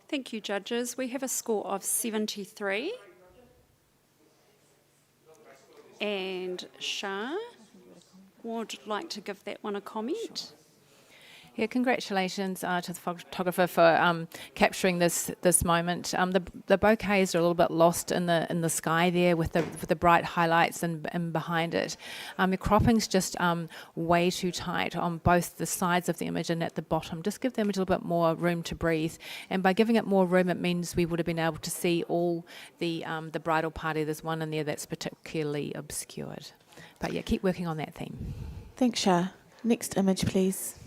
Thank you, judges. We have a score of 73. and Shah would like to give that one a comment. Yeah, congratulations to the photographer for capturing this moment. The bouquets are a little bit lost in the sky there with the bright highlights and behind it. The cropping's just way too tight on both the sides of the image and at the bottom. Just give the image a little bit more room to breathe. And by giving it more room, it means we would have been able to see all the bridal party. There's one in there that's particularly obscured. But yeah, keep working on that theme. Thanks, Shah. Next image, please.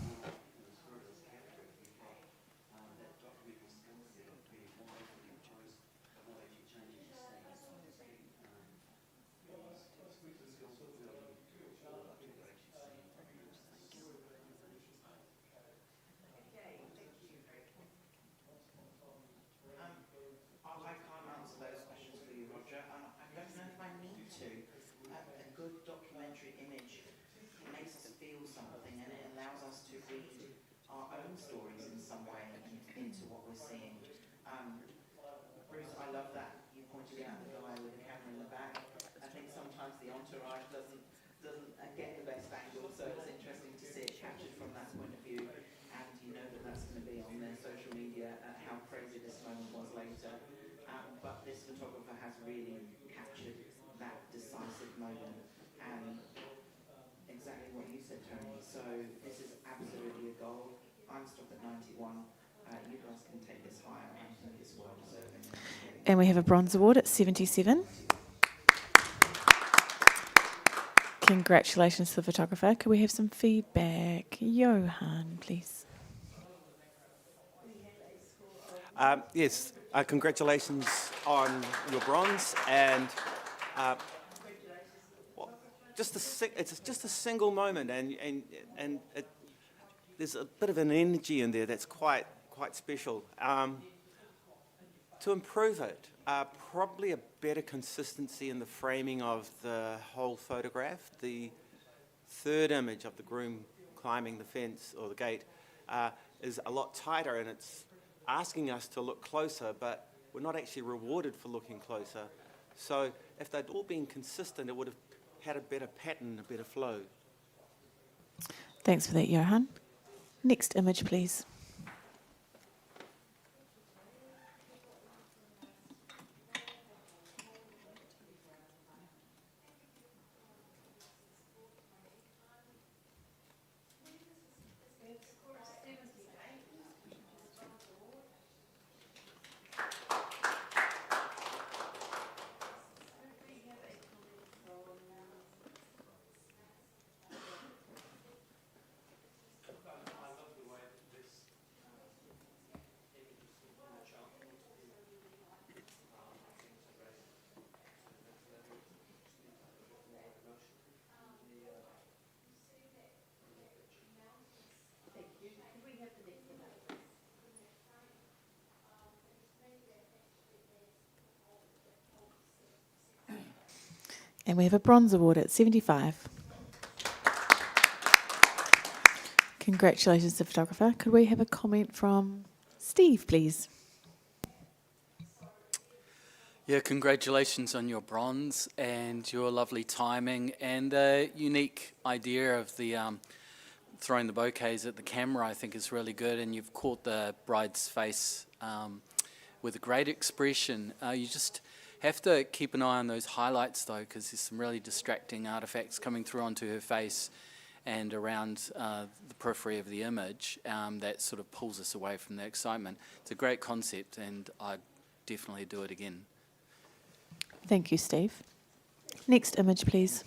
I can't answer those questions for you, Roger. I don't know if I need to. A good documentary image makes us feel something, and it allows us to read our own stories in some way into what we're seeing. Bruce, I love that you pointed out the guy with the camera in the back. I think sometimes the entourage doesn't get the best angle, so it's interesting to see it captured from that point of view. And you know that that's going to be on their social media, how crazy this moment was later. But this photographer has really captured that decisive moment, and exactly what you said, Tony. So this is absolutely a goal. I'm stuck at 91. You guys can take this higher. I think it's well deserving. And we have a bronze award at 77. Congratulations to the photographer. Could we have some feedback? Johan, please. Yes, congratulations on your bronze, and it's just a single moment, and there's a bit of an energy in there that's quite special. To improve it, probably a better consistency in the framing of the whole photograph. The third image of the groom climbing the fence or the gate is a lot tighter, and it's asking us to look closer, but we're not actually rewarded for looking closer. So if they'd all been consistent, it would have had a better pattern, a better flow. Thanks for that, Johan. Next image, please. And we have a bronze award at 75. Congratulations to the photographer. Could we have a comment from Steve, please? Yeah, congratulations on your bronze and your lovely timing and the unique idea of the throwing the bouquets at the camera. I think is really good, and you've caught the bride's face with a great expression. You just have to keep an eye on those highlights though, because there's some really distracting artifacts coming through onto her face and around the periphery of the image that sort of pulls us away from the excitement. It's a great concept, and I'd definitely do it again. Thank you, Steve. Next image, please.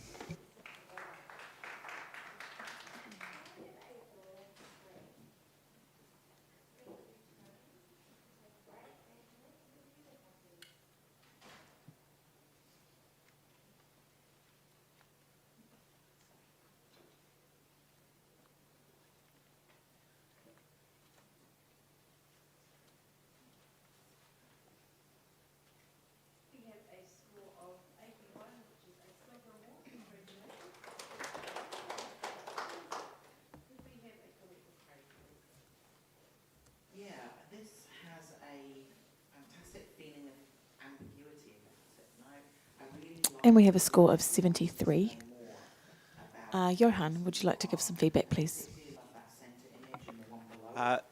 And we have a score of 73. Johan, would you like to give some feedback, please? The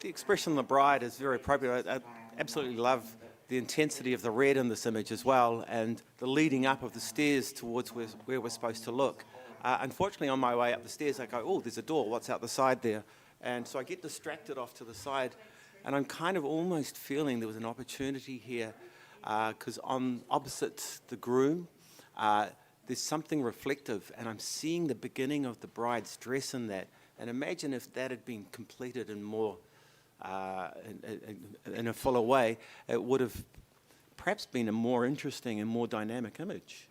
expression of the bride is very appropriate. I absolutely love the intensity of the red in this image as well, and the leading up of the stairs towards where we're supposed to look. Unfortunately, on my way up the stairs, I go, oh, there's a door, what's out the side there? And so I get distracted off to the side, and I'm kind of almost feeling there was an opportunity here, because on opposite the groom, there's something reflective, and I'm seeing the beginning of the bride's dress in that. And imagine if that had been completed in more, in a fuller way, it would have perhaps been a more interesting and more dynamic image.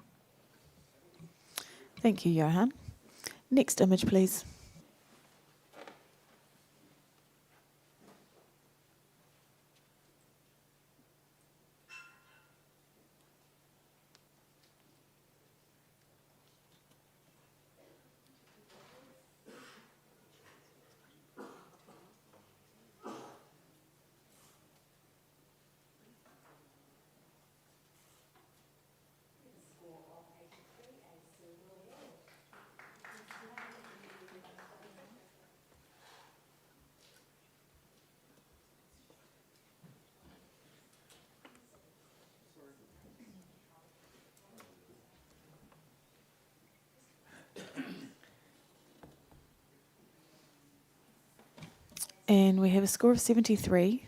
Thank you, Johan. Next image, please. And we have a score of 73.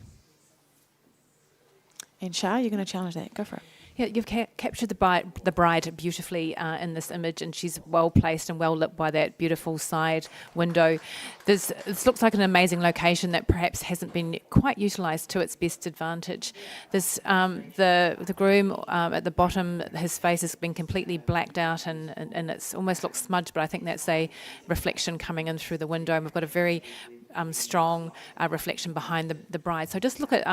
And Shah, you're going to challenge that. Go for it. Yeah, you've captured the bride beautifully in this image, and she's well placed and well lit by that beautiful side window. This looks like an amazing location that perhaps hasn't been quite utilised to its best advantage. This the groom at the bottom, his face has been completely blacked out, and it almost looks smudged, but I think that's a reflection coming in through the window, and we've got a very strong reflection behind the bride. So just look at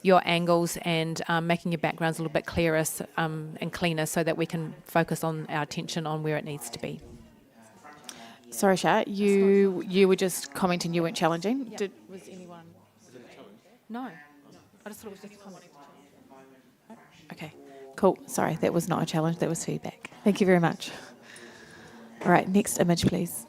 your angles and making your backgrounds a little bit clearer and cleaner so that we can focus on our attention on where it needs to be. Sorry, Shah, you were just commenting you weren't challenging. Yeah. Was anyone? No. I just thought it was just commenting. Okay, cool. Sorry, that was not a challenge, that was feedback. Thank you very much. All right, next image, please.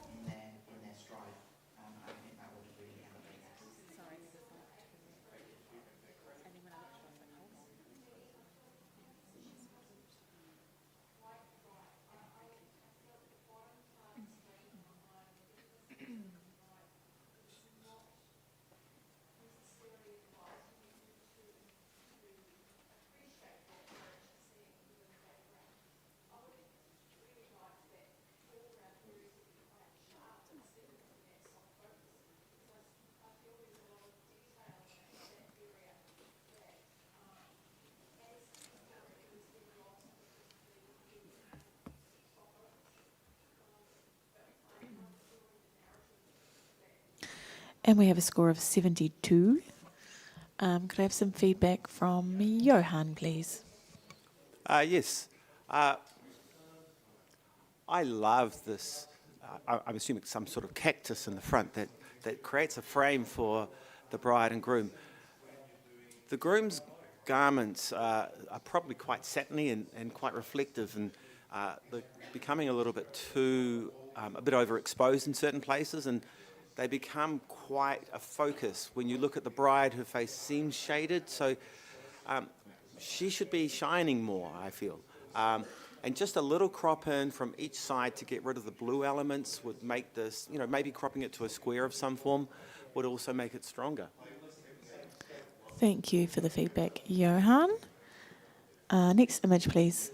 And we have a score of 72. Could I have some feedback from Johan, please? Yes. I love this. I'm assuming some sort of cactus in the front that creates a frame for the bride and groom. The groom's garments are probably quite satiny and quite reflective, and they're becoming a little bit too, a bit overexposed in certain places, and they become quite a focus. When you look at the bride, her face seems shaded, so she should be shining more, I feel. And just a little crop in from each side to get rid of the blue elements would make this, maybe cropping it to a square of some form would also make it stronger. Thank you for the feedback, Johan. Next image, please.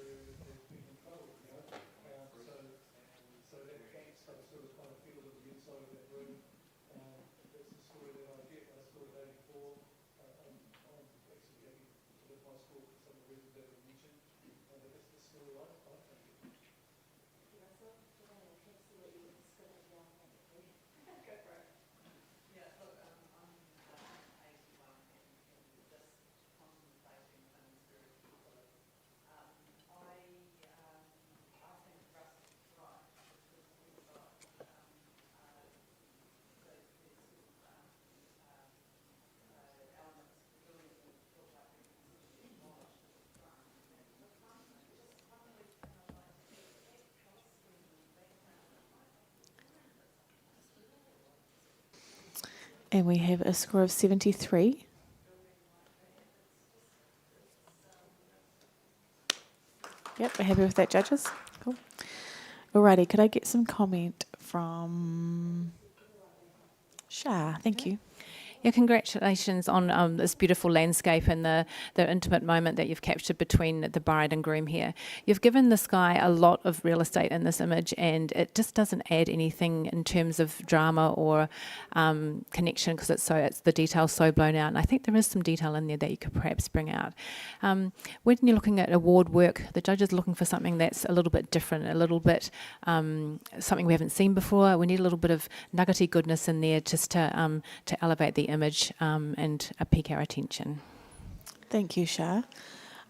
And we have a score of 73. Yep, we're happy with that, judges. Cool. Alrighty, could I get some comment from Shah? Thank you. Yeah, congratulations on this beautiful landscape and the intimate moment that you've captured between the bride and groom here. You've given this guy a lot of real estate in this image, and it just doesn't add anything in terms of drama or connection, because it's the detail's so blown out. And I think there is some detail in there that you could perhaps bring out. When you're looking at award work, the judge is looking for something that's a little bit different, a little bit something we haven't seen before. We need a little bit of nuggety goodness in there just to elevate the image and pique our attention. Thank you, Shah.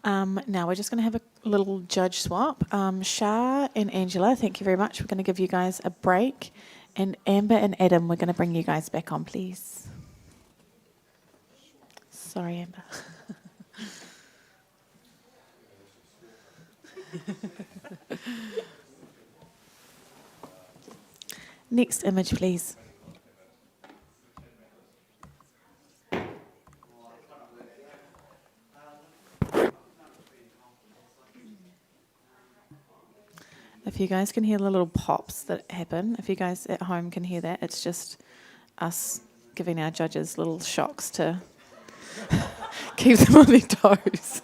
Now we're just going to have a little judge swap. Shah and Angela, thank you very much. We're going to give you guys a break. And Amber and Adam, we're going to bring you guys back on, please. Sorry, Amber. Next image, please. If you guys can hear the little pops that happen, if you guys at home can hear that, it's just us giving our judges little shocks to keep them on their toes.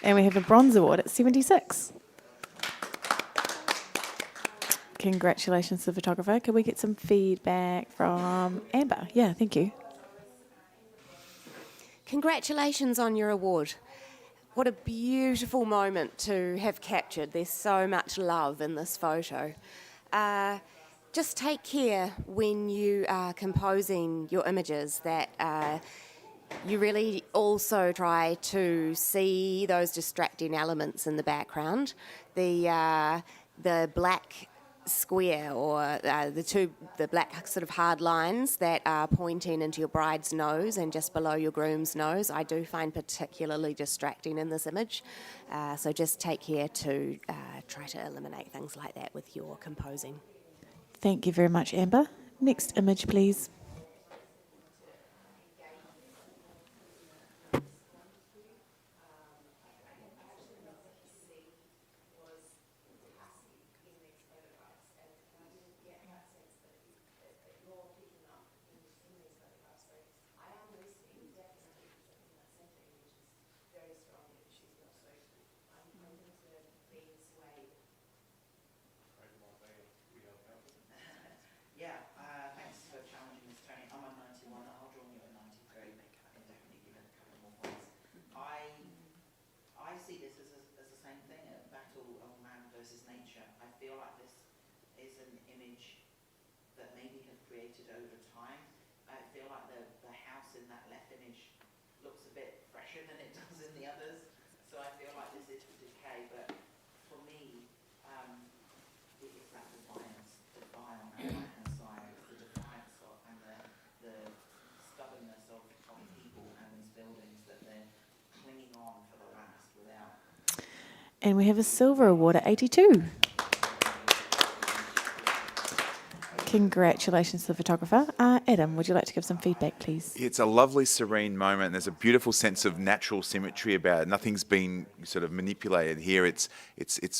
And we have a bronze award at 76. Congratulations to the photographer. Could we get some feedback from Amber? Yeah, thank you. Congratulations on your award. What a beautiful moment to have captured. There's so much love in this photo. Just take care when you are composing your images that you really also try to see those distracting elements in the background. The black square or the black sort of hard lines that are pointing into your bride's nose and just below your groom's nose, I do find particularly distracting in this image. So just take care to try to eliminate things like that with your composing. Thank you very much, Amber. Next image, please. Yeah, thanks for challenging us, Tony. I'm a 91. I'll draw you a 93 and definitely give it a couple more points. I see this as the same thing, a battle of man versus nature. I feel like this is an image that maybe have created over time. I feel like the house in that left image looks a bit fresher than it does in the others. So I feel like this is decay, but for me, it's that defiance on our right-hand side, the defiance and the stubbornness of people and these buildings that they're clinging on for the last without. And we have a silver award at 82. Congratulations to the photographer. Adam, would you like to give some feedback, please? It's a lovely, serene moment. There's a beautiful sense of natural symmetry about it. Nothing's been sort of manipulated here. It's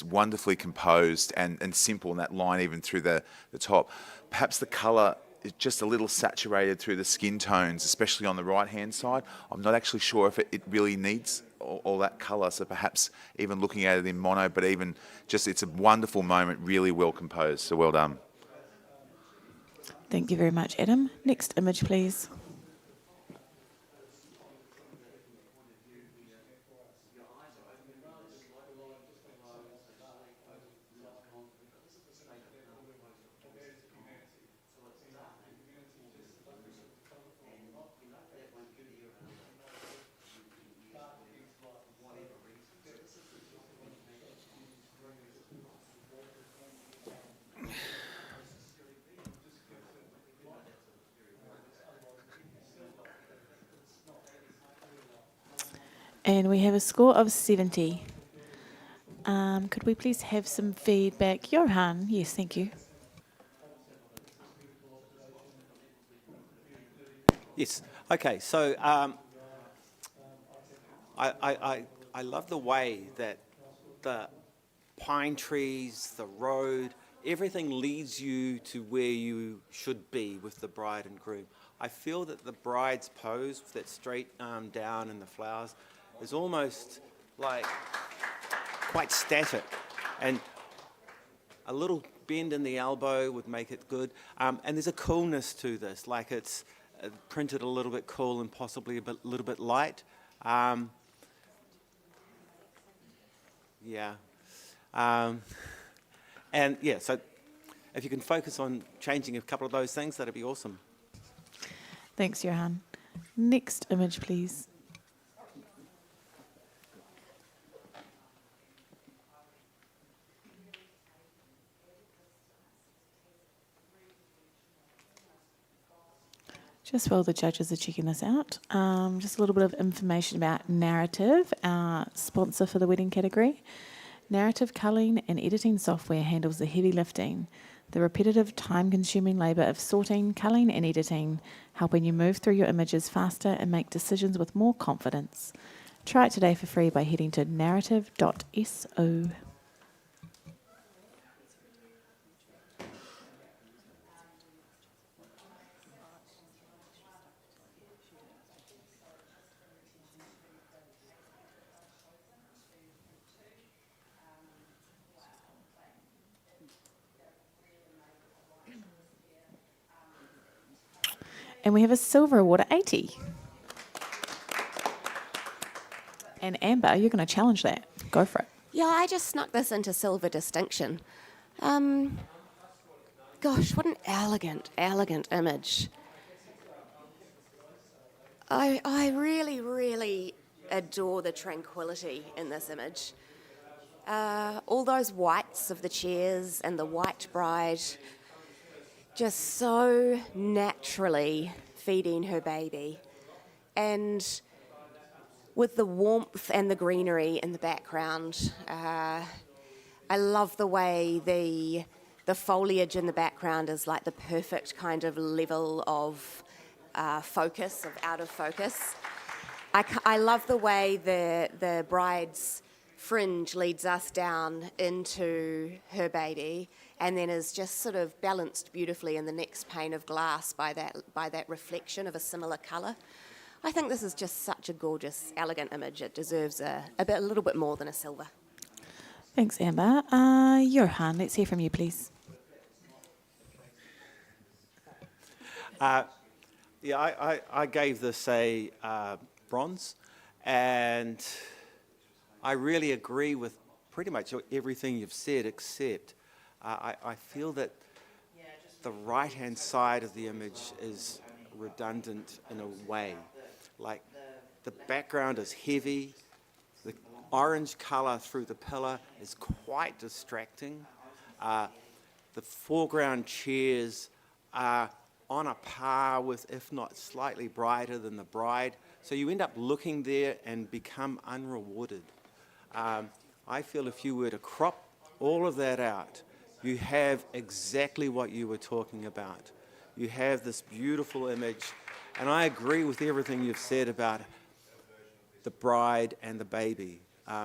wonderfully composed and simple, and that line even through the top. Perhaps the colour is just a little saturated through the skin tones, especially on the right-hand side. I'm not actually sure if it really needs all that colour, so perhaps even looking at it in mono, but even just it's a wonderful moment, really well composed, so well done. Thank you very much, Adam. Next image, please. And we have a score of 70. Could we please have some feedback? Johan, yes, thank you. Yes. Okay. So I love the way that the pine trees, the road, everything leads you to where you should be with the bride and groom. I feel that the bride's pose, with that straight arm down and the flowers, is almost like quite static, and a little bend in the elbow would make it good. And there's a coolness to this, like it's printed a little bit cool and possibly a little bit light. Yeah. And yeah, so if you can focus on changing a couple of those things, that'd be awesome. Thanks, Johan. Next image, please. Just while the judges are checking this out, just a little bit of information about Narrative, our sponsor for the wedding category. Narrative culling and editing software handles the heavy lifting, the repetitive, time-consuming labour of sorting, culling and editing, helping you move through your images faster and make decisions with more confidence. Try it today for free by heading to narrative.so. And we have a silver award at 80. And Amber, you're going to challenge that. Go for it. Yeah, I just snuck this into silver distinction. Gosh, what an elegant, elegant image. I really, really adore the tranquility in this image. All those whites of the chairs and the white bride just so naturally feeding her baby. And with the warmth and the greenery in the background, I love the way the foliage in the background is like the perfect kind of level of focus, of out of focus. I love the way the bride's fringe leads us down into her baby and then is just sort of balanced beautifully in the next pane of glass by that reflection of a similar colour. I think this is just such a gorgeous, elegant image. It deserves a little bit more than a silver. Thanks, Amber. Johan, let's hear from you, please. Yeah, I gave this a bronze, and I really agree with pretty much everything you've said, except I feel that the right-hand side of the image is redundant in a way. Like, the background is heavy, the orange colour through the pillar is quite distracting. The foreground chairs are on a par with, if not slightly brighter than the bride. So you end up looking there and become unrewarded. I feel if you were to crop all of that out, you have exactly what you were talking about. You have this beautiful image, and I agree with everything you've said about the bride and the baby.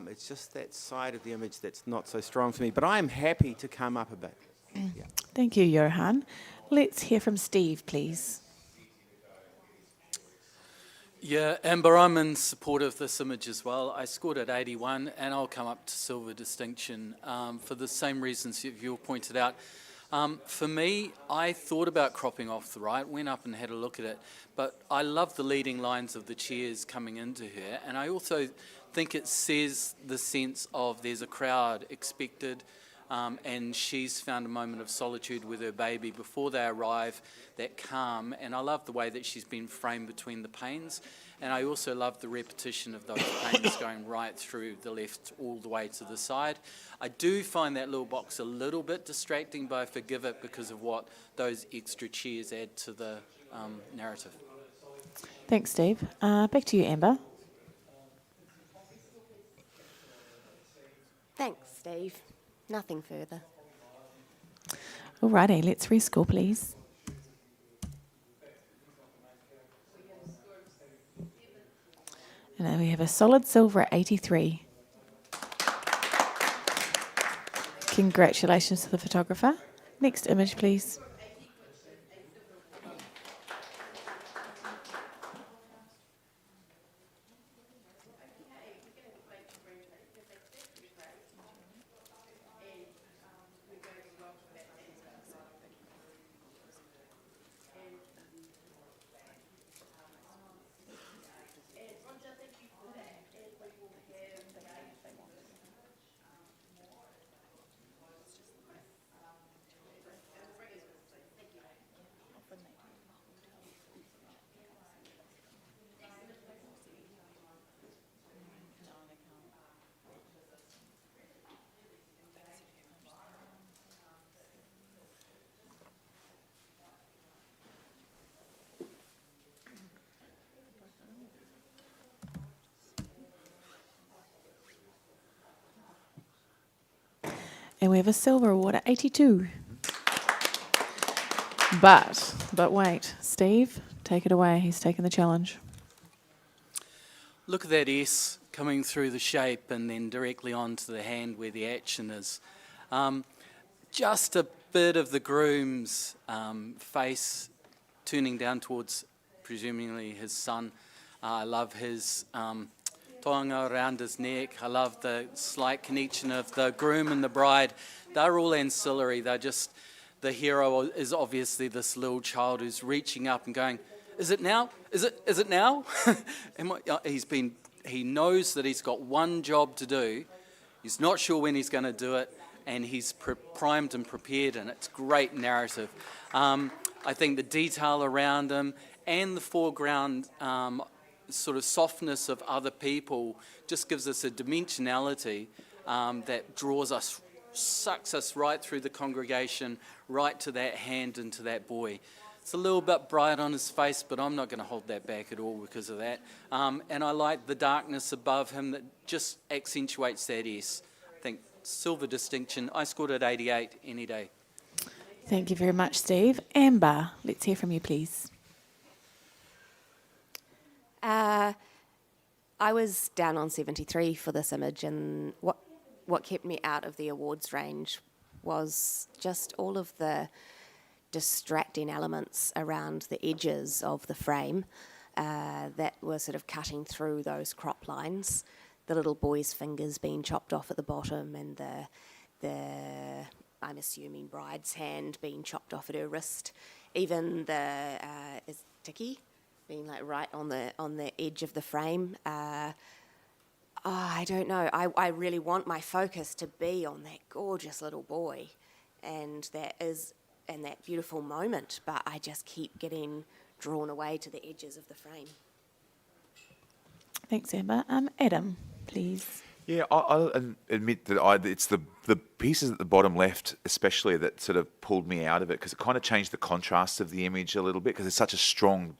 It's just that side of the image that's not so strong for me, but I am happy to come up a bit. Yeah. Thank you, Johan. Let's hear from Steve, please. Yeah, Amber, I'm in support of this image as well. I scored at 81 and I'll come up to silver distinction for the same reasons you've pointed out. For me, I thought about cropping off the right, went up and had a look at it, but I love the leading lines of the chairs coming into her, and I also think it says the sense of there's a crowd expected, and she's found a moment of solitude with her baby before they arrive, that calm, and I love the way that she's been framed between the panes, and I also love the repetition of those panes going right through the left all the way to the side. I do find that little box a little bit distracting, but I forgive it because of what those extra chairs add to the narrative. Thanks, Steve. Back to you, Amber. Thanks, Steve. Nothing further. Alrighty, let's rescore, please. And then we have a solid silver at 83. Congratulations to the photographer. Next image, please. And we have a silver award at 82. But wait, Steve, take it away. He's taken the challenge. Look at that S coming through the shape and then directly onto the hand where the action is. Just a bit of the groom's face turning down towards presumably his son. I love his toanga around his neck. I love the slight connection of the groom and the bride. They're all ancillary. They're just, the hero is obviously this little child who's reaching up and going, is it now? Is it now? He knows that he's got one job to do. He's not sure when he's going to do it, and he's primed and prepared, and it's great narrative. I think the detail around him and the foreground sort of softness of other people just gives us a dimensionality that draws us, sucks us right through the congregation, right to that hand and to that boy. It's a little bit bright on his face, but I'm not going to hold that back at all because of that. And I like the darkness above him that just accentuates that S. I think silver distinction. I scored at 88 any day. Thank you very much, Steve. Amber, let's hear from you, please. I was down on 73 for this image, and what kept me out of the awards range was just all of the distracting elements around the edges of the frame that were sort of cutting through those crop lines. The little boy's fingers being chopped off at the bottom, and the I'm assuming bride's hand being chopped off at her wrist. Even the is Tiki being like right on the edge of the frame. I don't know. I really want my focus to be on that gorgeous little boy, and that beautiful moment. But I just keep getting drawn away to the edges of the frame. Thanks, Amber. Adam, please. Yeah, I'll admit that it's the pieces at the bottom left especially that sort of pulled me out of it, because it kind of changed the contrast of the image a little bit, because it's such a strong,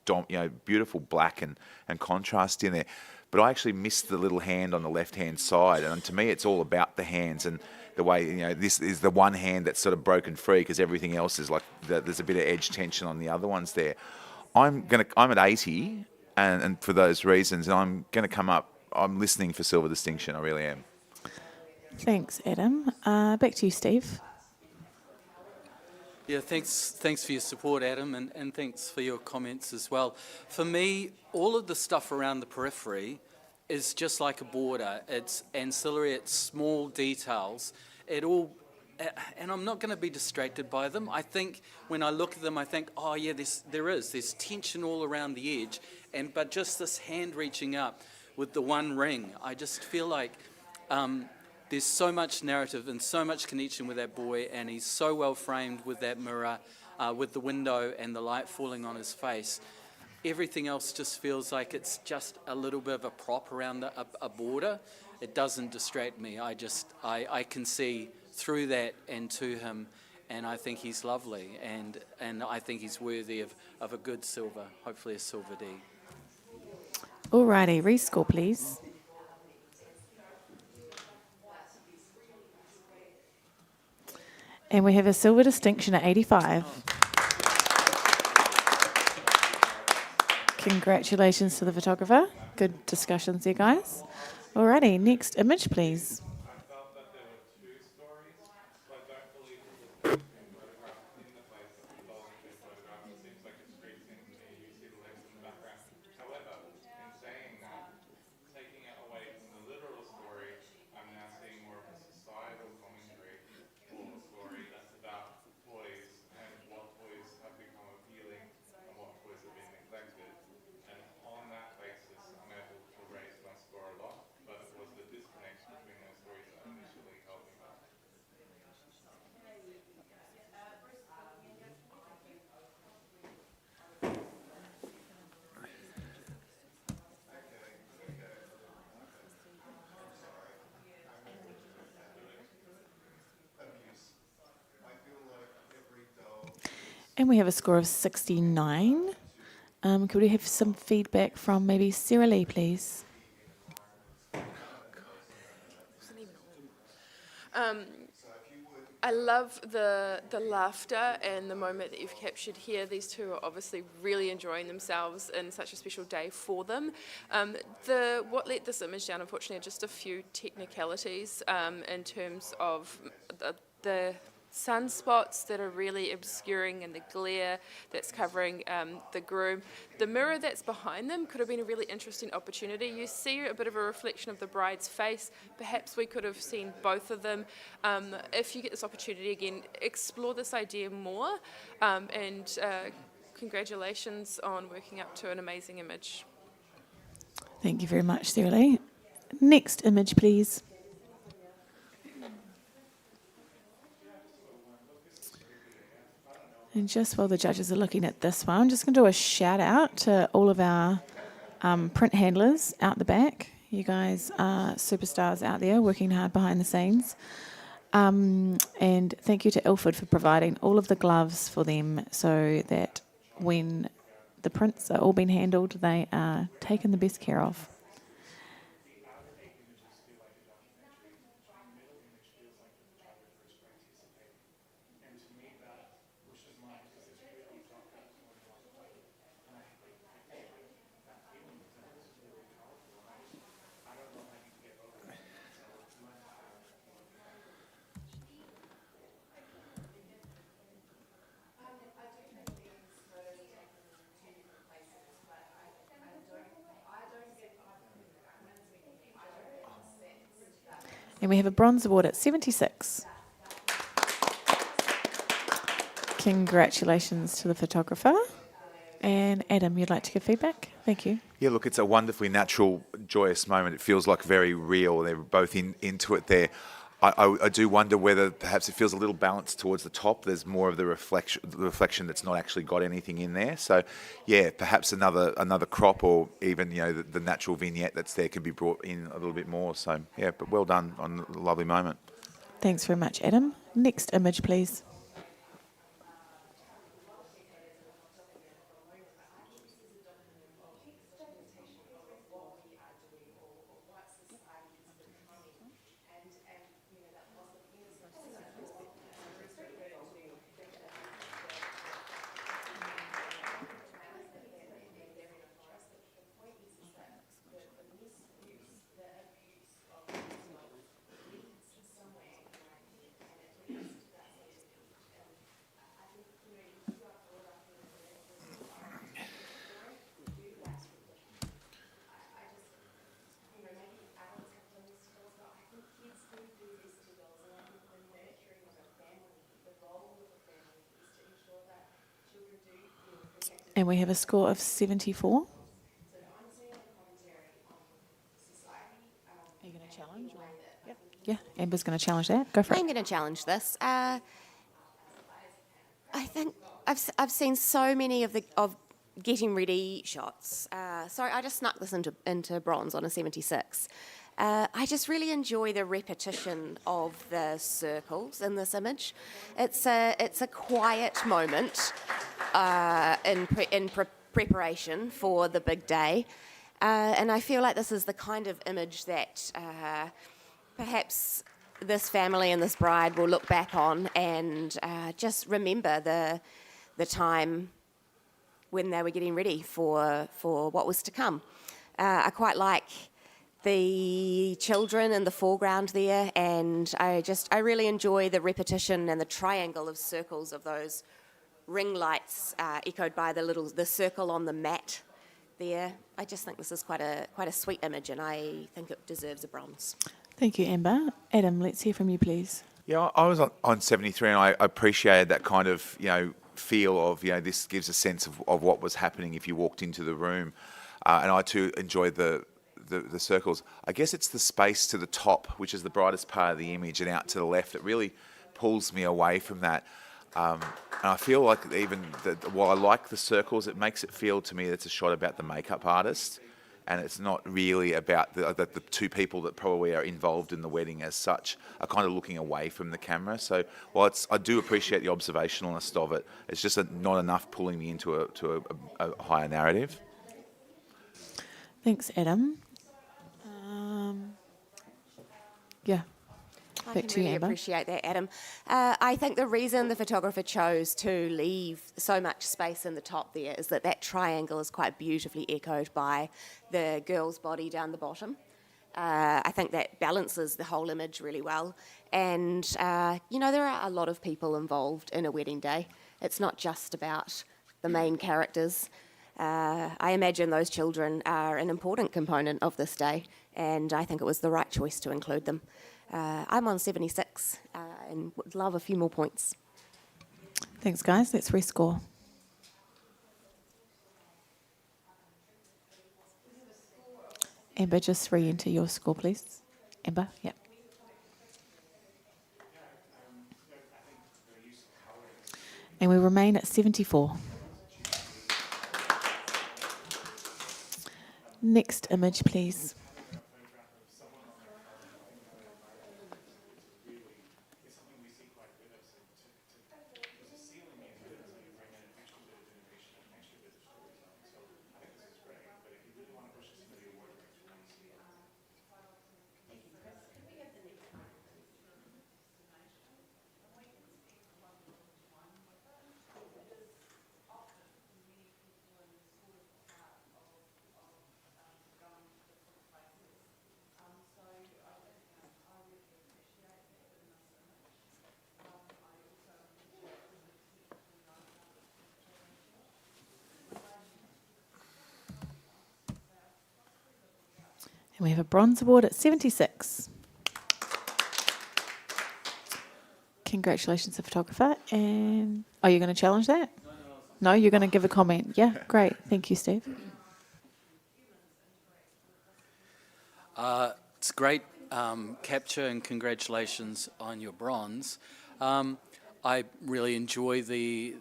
beautiful black and contrast in there. But I actually missed the little hand on the left-hand side, and to me it's all about the hands and the way, this is the one hand that's sort of broken free, because everything else is like, there's a bit of edge tension on the other ones there. I'm at 80, and for those reasons, and I'm going to come up. I'm listening for silver distinction. I really am. Thanks, Adam. Back to you, Steve. Yeah, thanks for your support, Adam, and thanks for your comments as well. For me, all of the stuff around the periphery is just like a border. It's ancillary, it's small details. And I'm not going to be distracted by them. I think when I look at them, I think, oh yeah, there's tension all around the edge, but just this hand reaching up with the one ring, I just feel like there's so much narrative and so much connection with that boy, and he's so well framed with that mirror, with the window and the light falling on his face. Everything else just feels like it's just a little bit of a prop around a border. It doesn't distract me. I can see through that and to him, and I think he's lovely, and I think he's worthy of a good silver, hopefully a silver D. Alrighty, rescore, please. And we have a silver distinction at 85. Congratulations to the photographer. Good discussions there, guys. Alrighty, next image, please. And we have a score of 69. Could we have some feedback from maybe Sarah Lee, please? I love the laughter and the moment that you've captured here. These two are obviously really enjoying themselves in such a special day for them. What let this image down, unfortunately, are just a few technicalities in terms of the sunspots that are really obscuring and the glare that's covering the groom. The mirror that's behind them could have been a really interesting opportunity. You see a bit of a reflection of the bride's face. Perhaps we could have seen both of them. If you get this opportunity again, explore this idea more, and congratulations on working up to an amazing image. Thank you very much, Sarah Lee. Next image, please. And just while the judges are looking at this one, I'm just going to do a shout out to all of our print handlers out the back. You guys are superstars out there working hard behind the scenes. And thank you to Ilford for providing all of the gloves for them so that when the prints are all being handled, they are taken the best care of. And we have a bronze award at 76. Congratulations to the photographer. And Adam, you'd like to give feedback? Thank you. Yeah, look, it's a wonderfully natural, joyous moment. It feels like very real. They're both into it there. I do wonder whether perhaps it feels a little balanced towards the top. There's more of the reflection that's not actually got anything in there. So, yeah, perhaps another crop, or even the natural vignette that's there can be brought in a little bit more. So, yeah, but well done on a lovely moment. Thanks very much, Adam. Next image, please. And we have a score of 74. Are you going to challenge? Yeah, Amber's going to challenge that. Go for it. I'm going to challenge this. I think I've seen so many of getting ready shots. Sorry, I just snuck this into bronze on a 76. I just really enjoy the repetition of the circles in this image. It's a quiet moment in preparation for the big day, and I feel like this is the kind of image that perhaps this family and this bride will look back on and just remember the time when they were getting ready for what was to come. I quite like the children in the foreground there, and I really enjoy the repetition and the triangle of circles of those ring lights echoed by the circle on the mat there. I just think this is quite a sweet image, and I think it deserves a bronze. Thank you, Amber. Adam, let's hear from you, please. Yeah, I was on 73, and I appreciated that kind of feel of this gives a sense of what was happening if you walked into the room, and I too enjoyed the circles. I guess it's the space to the top, which is the brightest part of the image, and out to the left, it really pulls me away from that. And I feel like while I like the circles, it makes it feel to me that it's a shot about the makeup artist, and it's not really about the two people that probably are involved in the wedding as such, are kind of looking away from the camera. So while I do appreciate the observationalist of it, it's just not enough pulling me into a higher narrative. Thanks, Adam. Yeah. I Back can to you, really Amber. appreciate that, Adam. I think the reason the photographer chose to leave so much space in the top there is that triangle is quite beautifully echoed by the girl's body down the bottom. I think that balances the whole image really well. And, there are a lot of people involved in a wedding day. It's not just about the main characters. I imagine those children are an important component of this day, and I think it was the right choice to include them. I'm on 76 and would love a few more points. Thanks, guys. Let's rescore. Amber, just re-enter your score, please. Amber, yep. And we remain at 74. Next image, please. And we have a bronze award at 76. Congratulations, the photographer. And are you going to challenge that? No, you're going to give a comment. Yeah, great. Thank you, Steve. It's great capture, and congratulations on your bronze. I really enjoy the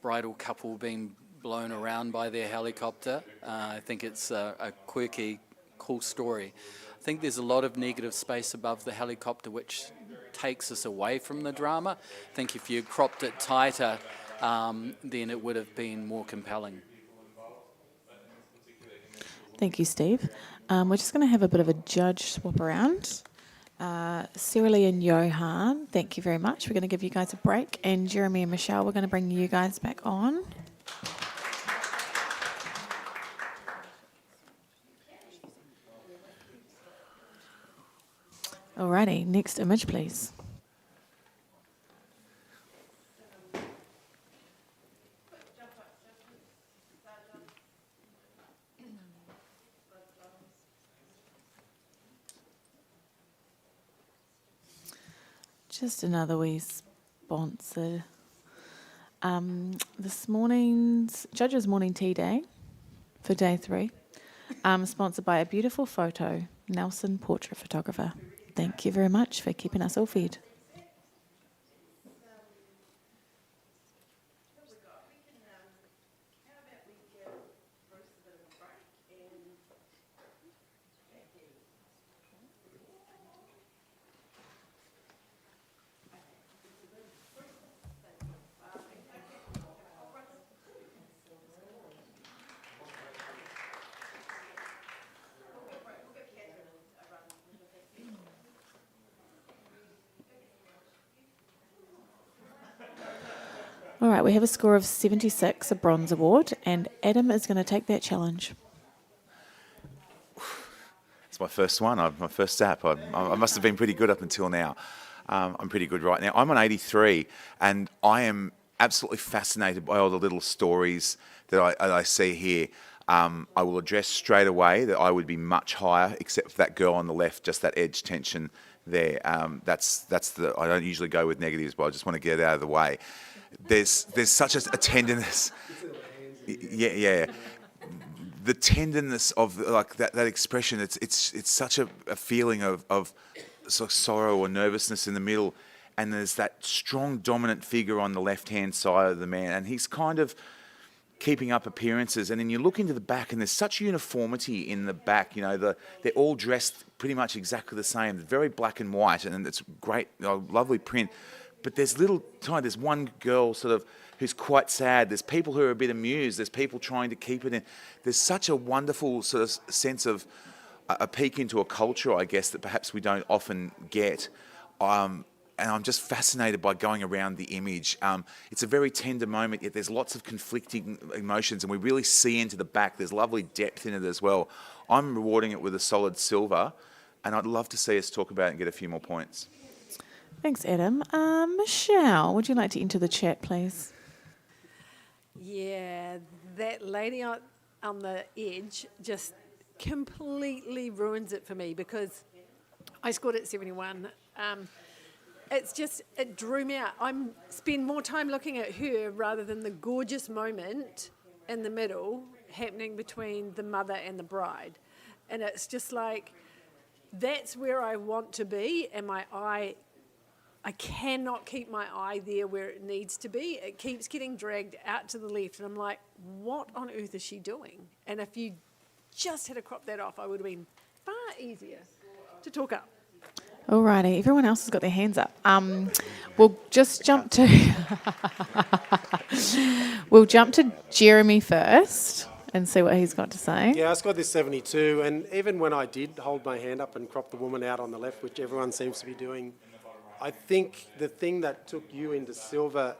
bridal couple being blown around by their helicopter. I think it's a quirky, cool story. I think there's a lot of negative space above the helicopter which takes us away from the drama. I think if you cropped it tighter, then it would have been more compelling. Thank you, Steve. We're just going to have a bit of a judge swap around. Sarah Lee and Johan, thank you very much. We're going to give you guys a break. And Jeremy and Michelle, we're going to bring you guys back on. Alrighty, next image, please. Just another wee sponsor. This morning's Judges Morning Tea Day for day 3, sponsored by a beautiful photo, Nelson Portrait Photographer. Thank you very much for keeping us all fed. All right, we have a score of 76, a bronze award, and Adam is going to take that challenge. It's my first one, my first ZAPP. I must have been pretty good up until now. I'm pretty good right now. I'm on 83, and I am absolutely fascinated by all the little stories that I see here. I will address straight away that I would be much higher, except for that girl on the left, just that edge tension there. That's I don't usually go with negatives, but I just want to get it out of the way. There's such a tenderness. Yeah. The tenderness of like that expression. It's such a feeling of sort of sorrow or nervousness in the middle, and there's that strong dominant figure on the left-hand side of the man, and he's kind of keeping up appearances. And then you look into the back, and there's such uniformity in the back. You know, they're all dressed pretty much exactly the same, very black and white, and it's great, lovely print. But there's there's one girl sort of who's quite sad. There's people who are a bit amused. There's people trying to keep it in. There's such a wonderful sort of sense of a peek into a culture, I guess, that perhaps we don't often get. And I'm just fascinated by going around the image. It's a very tender moment, yet there's lots of conflicting emotions, and we really see into the back. There's lovely depth in it as well. I'm rewarding it with a solid silver, and I'd love to see us talk about it and get a few more points. Thanks, Adam. Michelle, would you like to enter the chat, please? Yeah, that lady on the edge just completely ruins it for me, because I scored at 71. It drew me out. I spend more time looking at her rather than the gorgeous moment in the middle happening between the mother and the bride. And it's just like, that's where I want to be, and I cannot keep my eye there where it needs to be. It keeps getting dragged out to the left, and I'm like, what on earth is she doing? And if you just had to crop that off, I would have been far easier to talk up. Alrighty, everyone else has got their hands up. We'll just jump to Jeremy first and see what he's got to say. Yeah, I scored this 72, and even when I did hold my hand up and crop the woman out on the left, which everyone seems to be doing, I think the thing that took you into silver,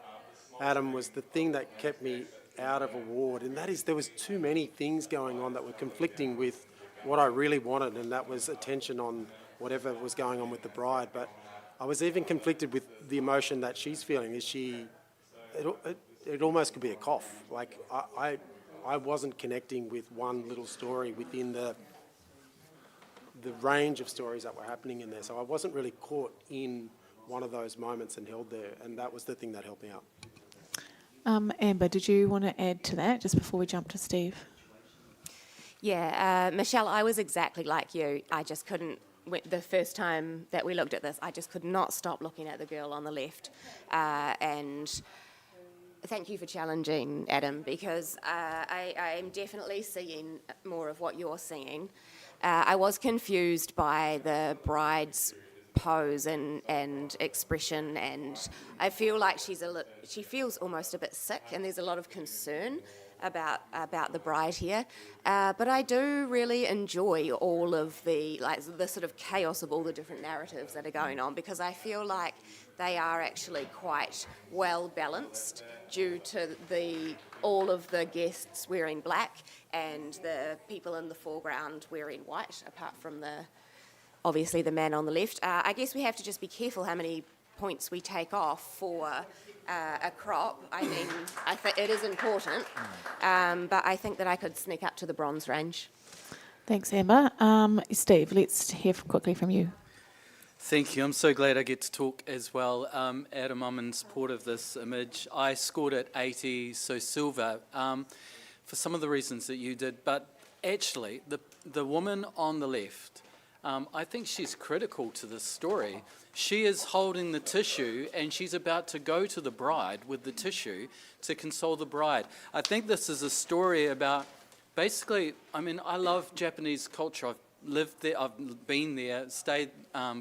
Adam, was the thing that kept me out of award, and that is there was too many things going on that were conflicting with what I really wanted, and that was attention on whatever was going on with the bride. But I was even conflicted with the emotion that she's feeling. It almost could be a cough. Like I wasn't connecting with one little story within the range of stories that were happening in there. So I wasn't really caught in one of those moments and held there, and that was the thing that helped me out. Amber, did you want to add to that just before we jump to Steve? Yeah, Michelle, I was exactly like you. I just couldn't, the first time that we looked at this, I just could not stop looking at the girl on the left. And thank you for challenging, Adam, because I am definitely seeing more of what you're seeing. I was confused by the bride's pose and expression, and I feel like she feels almost a bit sick, and there's a lot of concern about the bride here. But I do really enjoy all of the sort of chaos of all the different narratives that are going on, because I feel like they are actually quite well balanced due to all of the guests wearing black and the people in the foreground wearing white, apart from obviously the man on the left. I guess we have to just be careful how many points we take off for a crop. I mean, I think it is important, but I think that I could sneak up to the bronze range. Thanks, Amber. Steve, let's hear quickly from you. Thank you. I'm so glad I get to talk as well. Adam, I'm in support of this image. I scored at 80, so silver, for some of the reasons that you did. But actually, the woman on the left, I think she's critical to this story. She is holding the tissue, and she's about to go to the bride with the tissue to console the bride. I think this is a story about, basically, I mean, I love Japanese culture. I've lived there, I've been there, stayed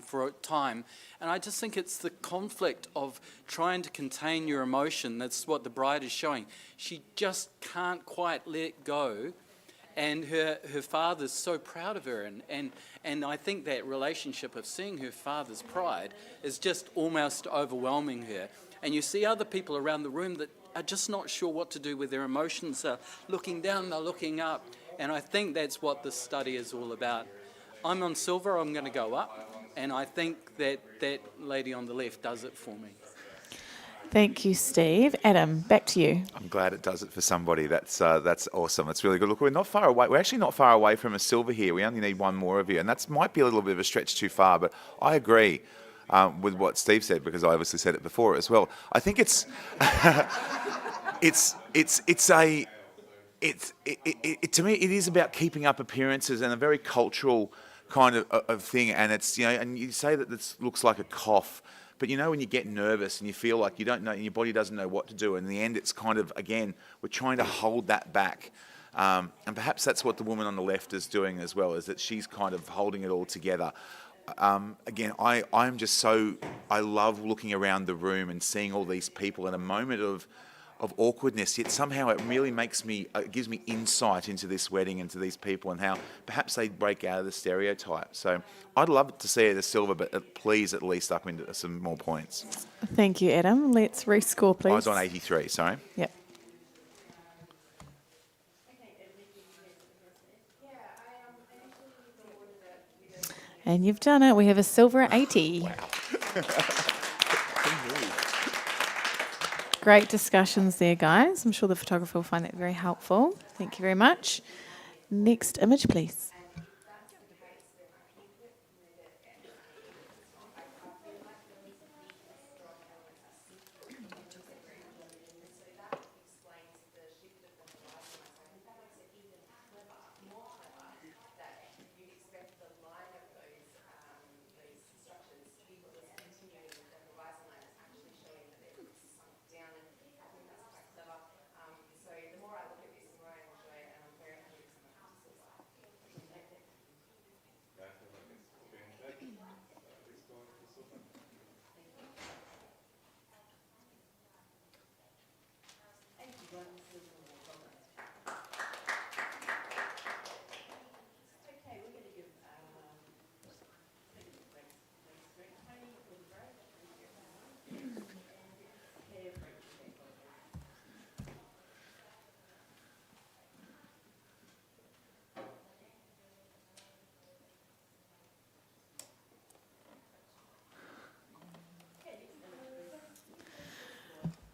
for a time, and I just think it's the conflict of trying to contain your emotion. That's what the bride is showing. She just can't quite let go, and her father's so proud of her, and I think that relationship of seeing her father's pride is just almost overwhelming her. And you see other people around the room that are just not sure what to do with their emotions. They're looking down, they're looking up. And I think that's what this study is all about. I'm on silver, I'm going to go up. And I think that that lady on the left does it for me. Thank you, Steve. Adam, back to you. I'm glad it does it for somebody. That's awesome. It's really good. Look, we're not far away. We're actually not far away from a silver here. We only need one more of you, and that might be a little bit of a stretch too far. But I agree with what Steve said, because I obviously said it before as well. I think it's to me it is about keeping up appearances and a very cultural kind of thing. And it's, and you say that this looks like a cough. But when you get nervous and you feel like you don't know, and your body doesn't know what to do, and in the end it's kind of, again, we're trying to hold that back. And perhaps that's what the woman on the left is doing as well, is that she's kind of holding it all together. Again, I'm just I love looking around the room and seeing all these people in a moment of awkwardness, yet somehow it really gives me insight into this wedding and to these people and how perhaps they break out of the stereotype. So I'd love to see it as silver, but please at least up into some more points. Thank you, Adam. Let's rescore, please. I was on 83, sorry. Yep. And you've done it. We have a silver at 80. Wow. Great discussions there, guys. I'm sure the photographer will find that very helpful. Thank you very much. Next image, please.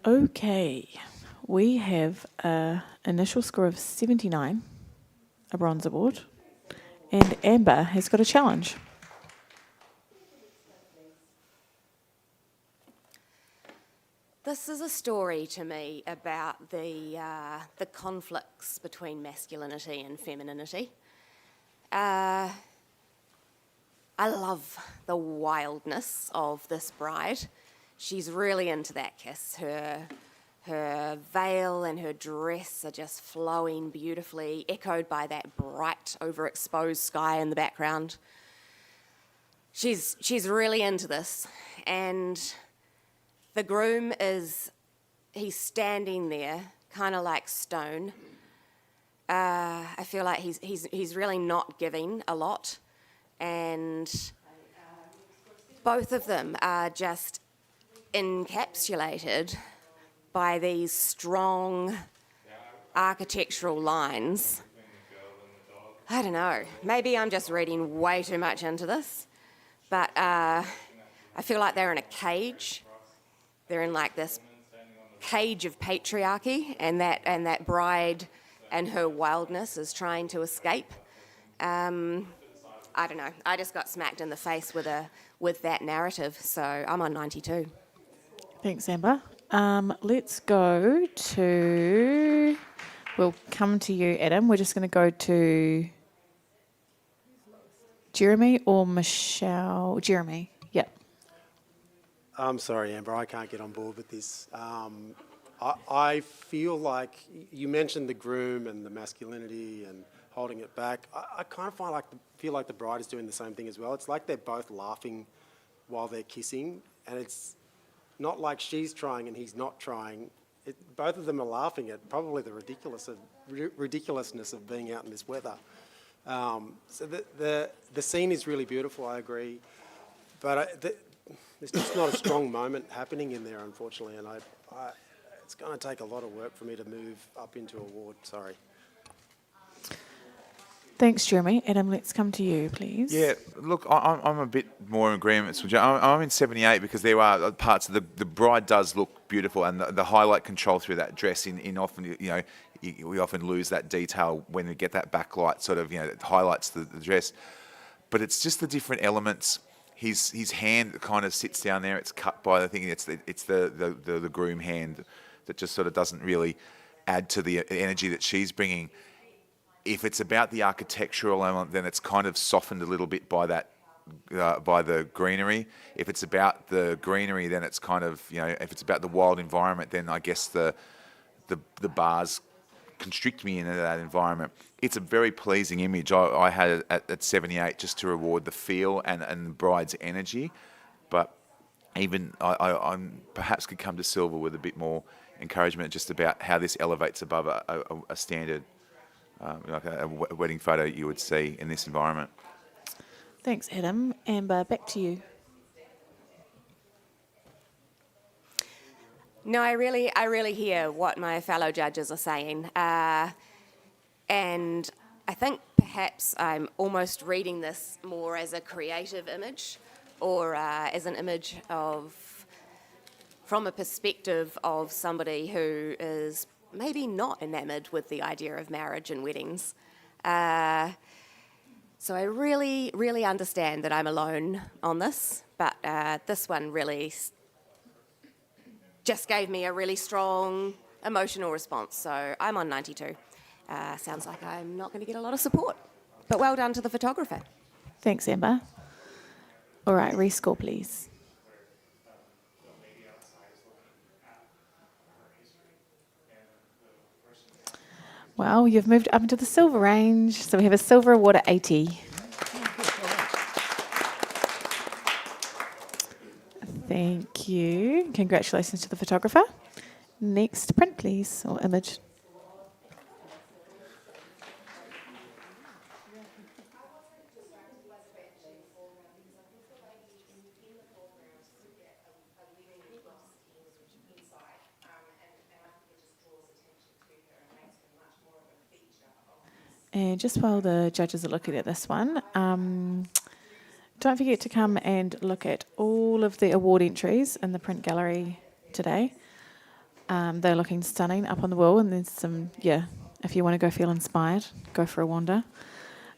Okay, we have an initial score of 79, a bronze award, and Amber has got a challenge. This is a story to me about the conflicts between masculinity and femininity. I love the wildness of this bride. She's really into that kiss. Her veil and her dress are just flowing beautifully, echoed by that bright, overexposed sky in the background. She's really into this, and the groom he's standing there, kind of like stone. I feel like he's really not giving a lot, and both of them are just encapsulated by these strong architectural lines. I don't know, maybe I'm just reading way too much into this, but I feel like they're in a cage. They're in like this cage of patriarchy, and that bride and her wildness is trying to escape. I don't know, I just got smacked in the face with that narrative, so I'm on 92. Thanks, Amber. Let's go to... We'll come to you, Adam. We're just going to go to Jeremy or Michelle. Jeremy, yep. I'm sorry, Amber, I can't get on board with this. I feel like you mentioned the groom and the masculinity and holding it back. I kind of feel like the bride is doing the same thing as well. It's like they're both laughing while they're kissing, and it's not like she's trying and he's not trying. Both of them are laughing at probably the ridiculousness of being out in this weather. So the scene is really beautiful, I agree. But there's just not a strong moment happening in there, unfortunately, and it's going to take a lot of work for me to move up into a ward. Sorry. Thanks, Jeremy. Adam, let's come to you, please. Yeah, look, I'm a bit more in agreement with you. I'm in 78 because there are parts of the bride does look beautiful, and the highlight control through that dress in often, we often lose that detail when we get that backlight sort of, that highlights the dress. But it's just the different elements. His hand kind of sits down there. It's cut by the thing. It's the groom hand that just sort of doesn't really add to the energy that she's bringing. If it's about the architectural element, then it's kind of softened a little bit by that, by the greenery. If it's about the greenery, then it's kind of, if it's about the wild environment, then I guess the bars constrict me into that environment. It's a very pleasing image. I had it at 78 just to reward the feel and the bride's energy, but even I perhaps could come to silver with a bit more encouragement just about how this elevates above a standard. Like a wedding photo you would see in this environment. Thanks, Adam. Amber, back to you. No, I really hear what my fellow judges are saying. And I think perhaps I'm almost reading this more as a creative image or as an image from a perspective of somebody who is maybe not enamoured with the idea of marriage and weddings. So I really, really understand that I'm alone on this, but this one really just gave me a really strong emotional response. So I'm on 92. Sounds like I'm not going to get a lot of support, but well done to the photographer. Thanks, Amber. All right, rescore, please. Well, you've moved up into the silver range, so we have a silver award at 80. Thank you. Congratulations to the photographer. Next print, please, or image. And just while the judges are looking at this one, don't forget to come and look at all of the award entries in the print gallery today. They're looking stunning up on the wall, and there's some, if you want to go feel inspired, go for a wander.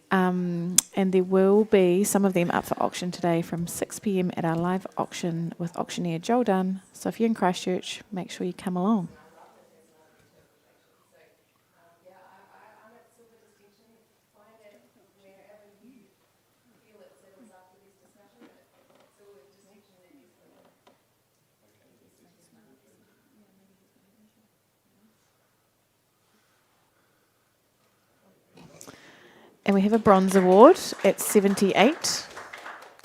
And there will be some of them up for auction today from 6 p.m. at our live auction with auctioneer Joel Dunn. So if you're in Christchurch, make sure you come along. And we have a bronze award at 78.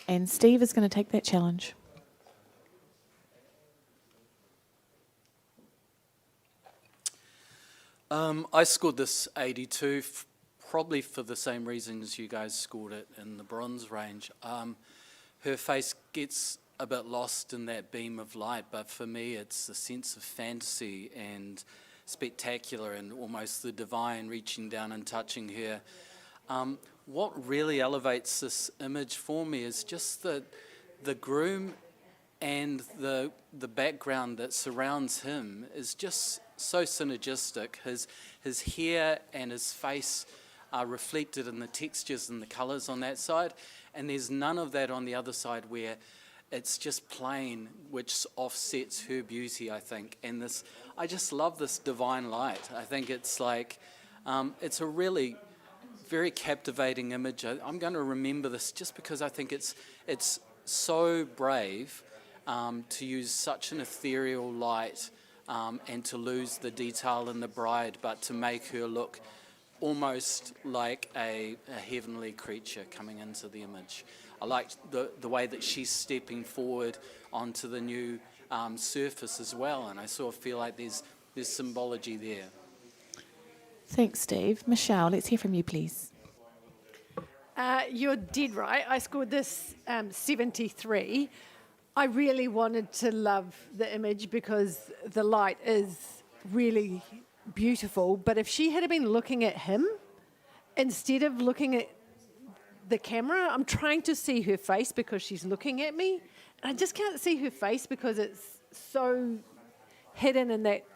And Steve is going to take that challenge. I scored this 82, probably for the same reasons you guys scored it in the bronze range. Her face gets a bit lost in that beam of light, but for me it's the sense of fantasy and spectacular and almost the divine reaching down and touching her. What really elevates this image for me is just the groom and the background that surrounds him is just so synergistic. His hair and his face are reflected in the textures and the colours on that side, and there's none of that on the other side where it's just plain, which offsets her beauty, I think. And this, I just love this divine light. I think it's like, it's a really very captivating image. I'm going to remember this just because I think it's so brave to use such an ethereal light and to lose the detail in the bride, but to make her look almost like a heavenly creature coming into the image. I liked the way that she's stepping forward onto the new surface as well, and I sort of feel like there's symbology there. Thanks, Steve. Michelle, let's hear from you, please. You're dead right. I scored this 73. I really wanted to love the image because the light is really beautiful. But if she had been looking at him instead of looking at the camera, I'm trying to see her face because she's looking at me. And I just can't see her face because it's so hidden in that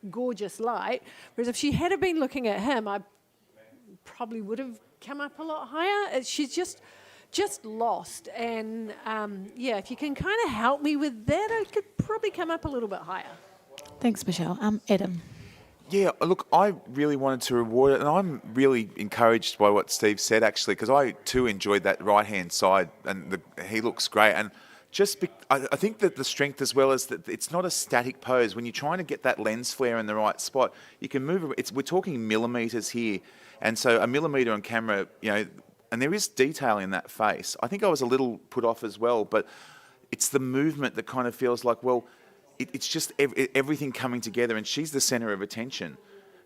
gorgeous light. Whereas if she had been looking at him, I probably would have come up a lot higher. She's just lost. And yeah, if you can kind of help me with that, I could probably come up a little bit higher. Thanks, Michelle. Adam. Yeah, look, I really wanted to reward it, and I'm really encouraged by what Steve said, actually, because I too enjoyed that right-hand side, and he looks great. And I think that the strength as well is that it's not a static pose. When you're trying to get that lens flare in the right spot, you can move. We're talking millimetres here, and so a millimetre on camera, and there is detail in that face. I think I was a little put off as well, but it's the movement that kind of feels like, well, it's just everything coming together, and she's the centre of attention.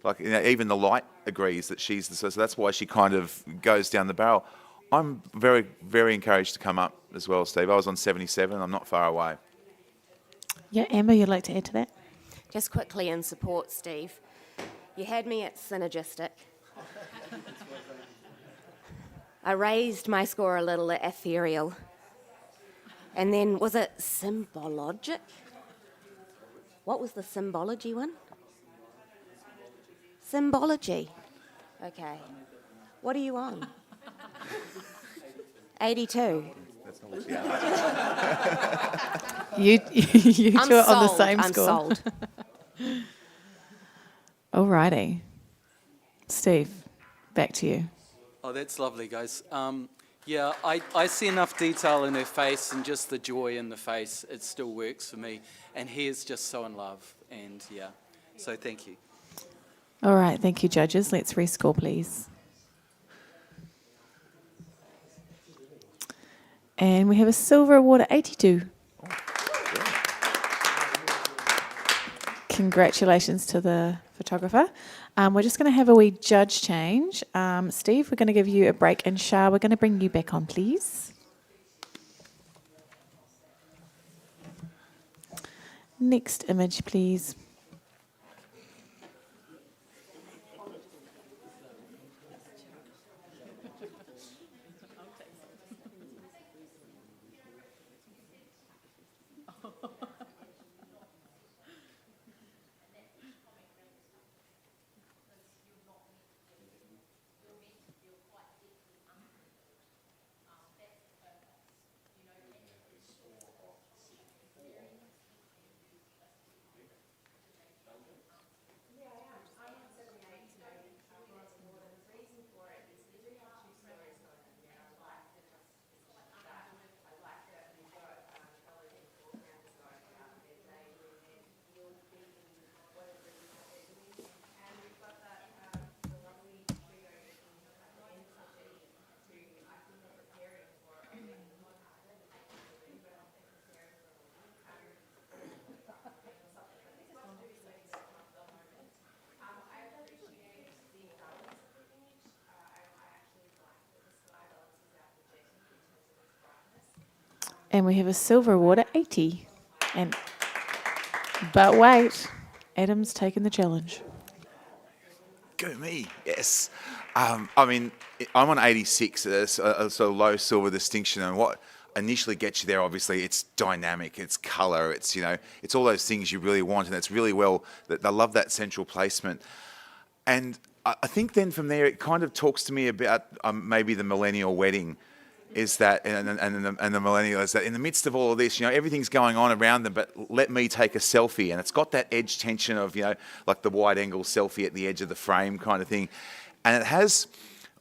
Like, even the light agrees that she's so that's why she kind of goes down the barrel. I'm very, very encouraged to come up as well, Steve. I was on 77. I'm not far away. Yeah, Amber, you'd like to add to that? Just quickly in support, Steve. You had me at synergistic. I raised my score a little at ethereal. And then, was it symbologic? What was the symbology one? Symbology. Okay. What are you on? 82. You two are on the same I'm score. sold. Alrighty. Steve, back to you. Oh, that's lovely, guys. Yeah, I see enough detail in her face and just the joy in the face. It still works for me. And he is just so in love. And yeah, so thank you. All right, thank you, judges. Let's rescore, please. And we have a silver award at 82. Congratulations to the photographer. We're just going to have a wee judge change. Steve, we're going to give you a break, and Shah, we're going to bring you back on, please. Next image, please. And we have a silver award at 80. But wait, Adam's taken the challenge. Go me, yes. I mean, I'm on 86, a sort of low silver distinction, and what initially gets you there, obviously, it's dynamic, it's colour, it's, it's all those things you really want, and it's really well, I love that central placement. And I think then from there, it kind of talks to me about maybe the millennial wedding, is that, and the millennial is that in the midst of all of this, everything's going on around them, but let me take a selfie. And it's got that edge tension of, like the wide angle selfie at the edge of the frame kind of thing. And it has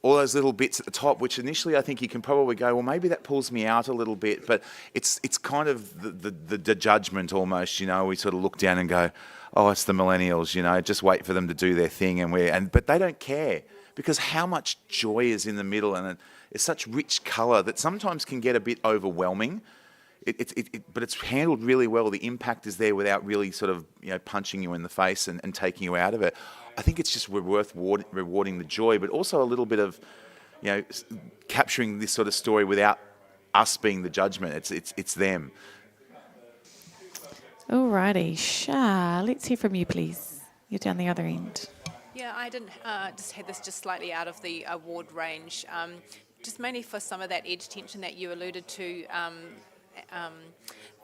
all those little bits at the top, which initially I think you can probably go, well, maybe that pulls me out a little bit, but it's kind of the judgment almost, we sort of look down and go, oh, it's the millennials, just wait for them to do their thing. But they don't care, because how much joy is in the middle, and it's such rich colour that sometimes can get a bit overwhelming. But it's handled really well. The impact is there without really sort of punching you in the face and taking you out of it. I think it's just worth rewarding the joy, but also a little bit of capturing this sort of story without us being the judgment. It's them. Alrighty, Shah, let's hear from you, please. You're down the other end. Yeah, I didn't just had this just slightly out of the award range, just mainly for some of that edge tension that you alluded to,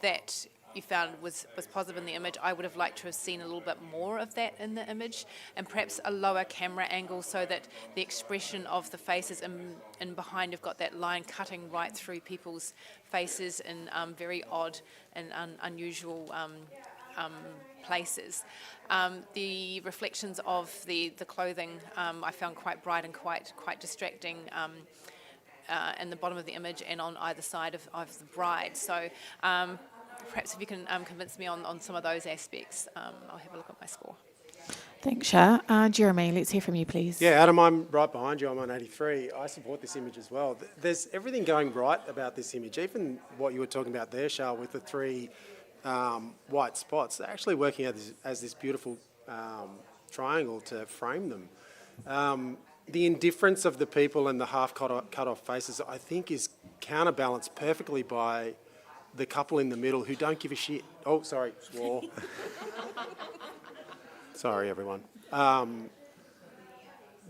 that you found was positive in the image. I would have liked to have seen a little bit more of that in the image, and perhaps a lower camera angle so that the expression of the faces in behind, you've got that line cutting right through people's faces in very odd and unusual places. The reflections of the clothing I found quite bright and quite distracting in the bottom of the image and on either side of the bride. So perhaps if you can convince me on some of those aspects, I'll have a look at my score. Thanks, Shah. Jeremy, let's hear from you, please. Yeah, Adam, I'm right behind you. I'm on 83. I support this image as well. There's everything going right about this image, even what you were talking about there, Shah, with the 3 white spots. They're actually working as this beautiful triangle to frame them. The indifference of the people and the half cut off faces, I think, is counterbalanced perfectly by the couple in the middle who don't give a shit. Oh, sorry, swore. Sorry, everyone.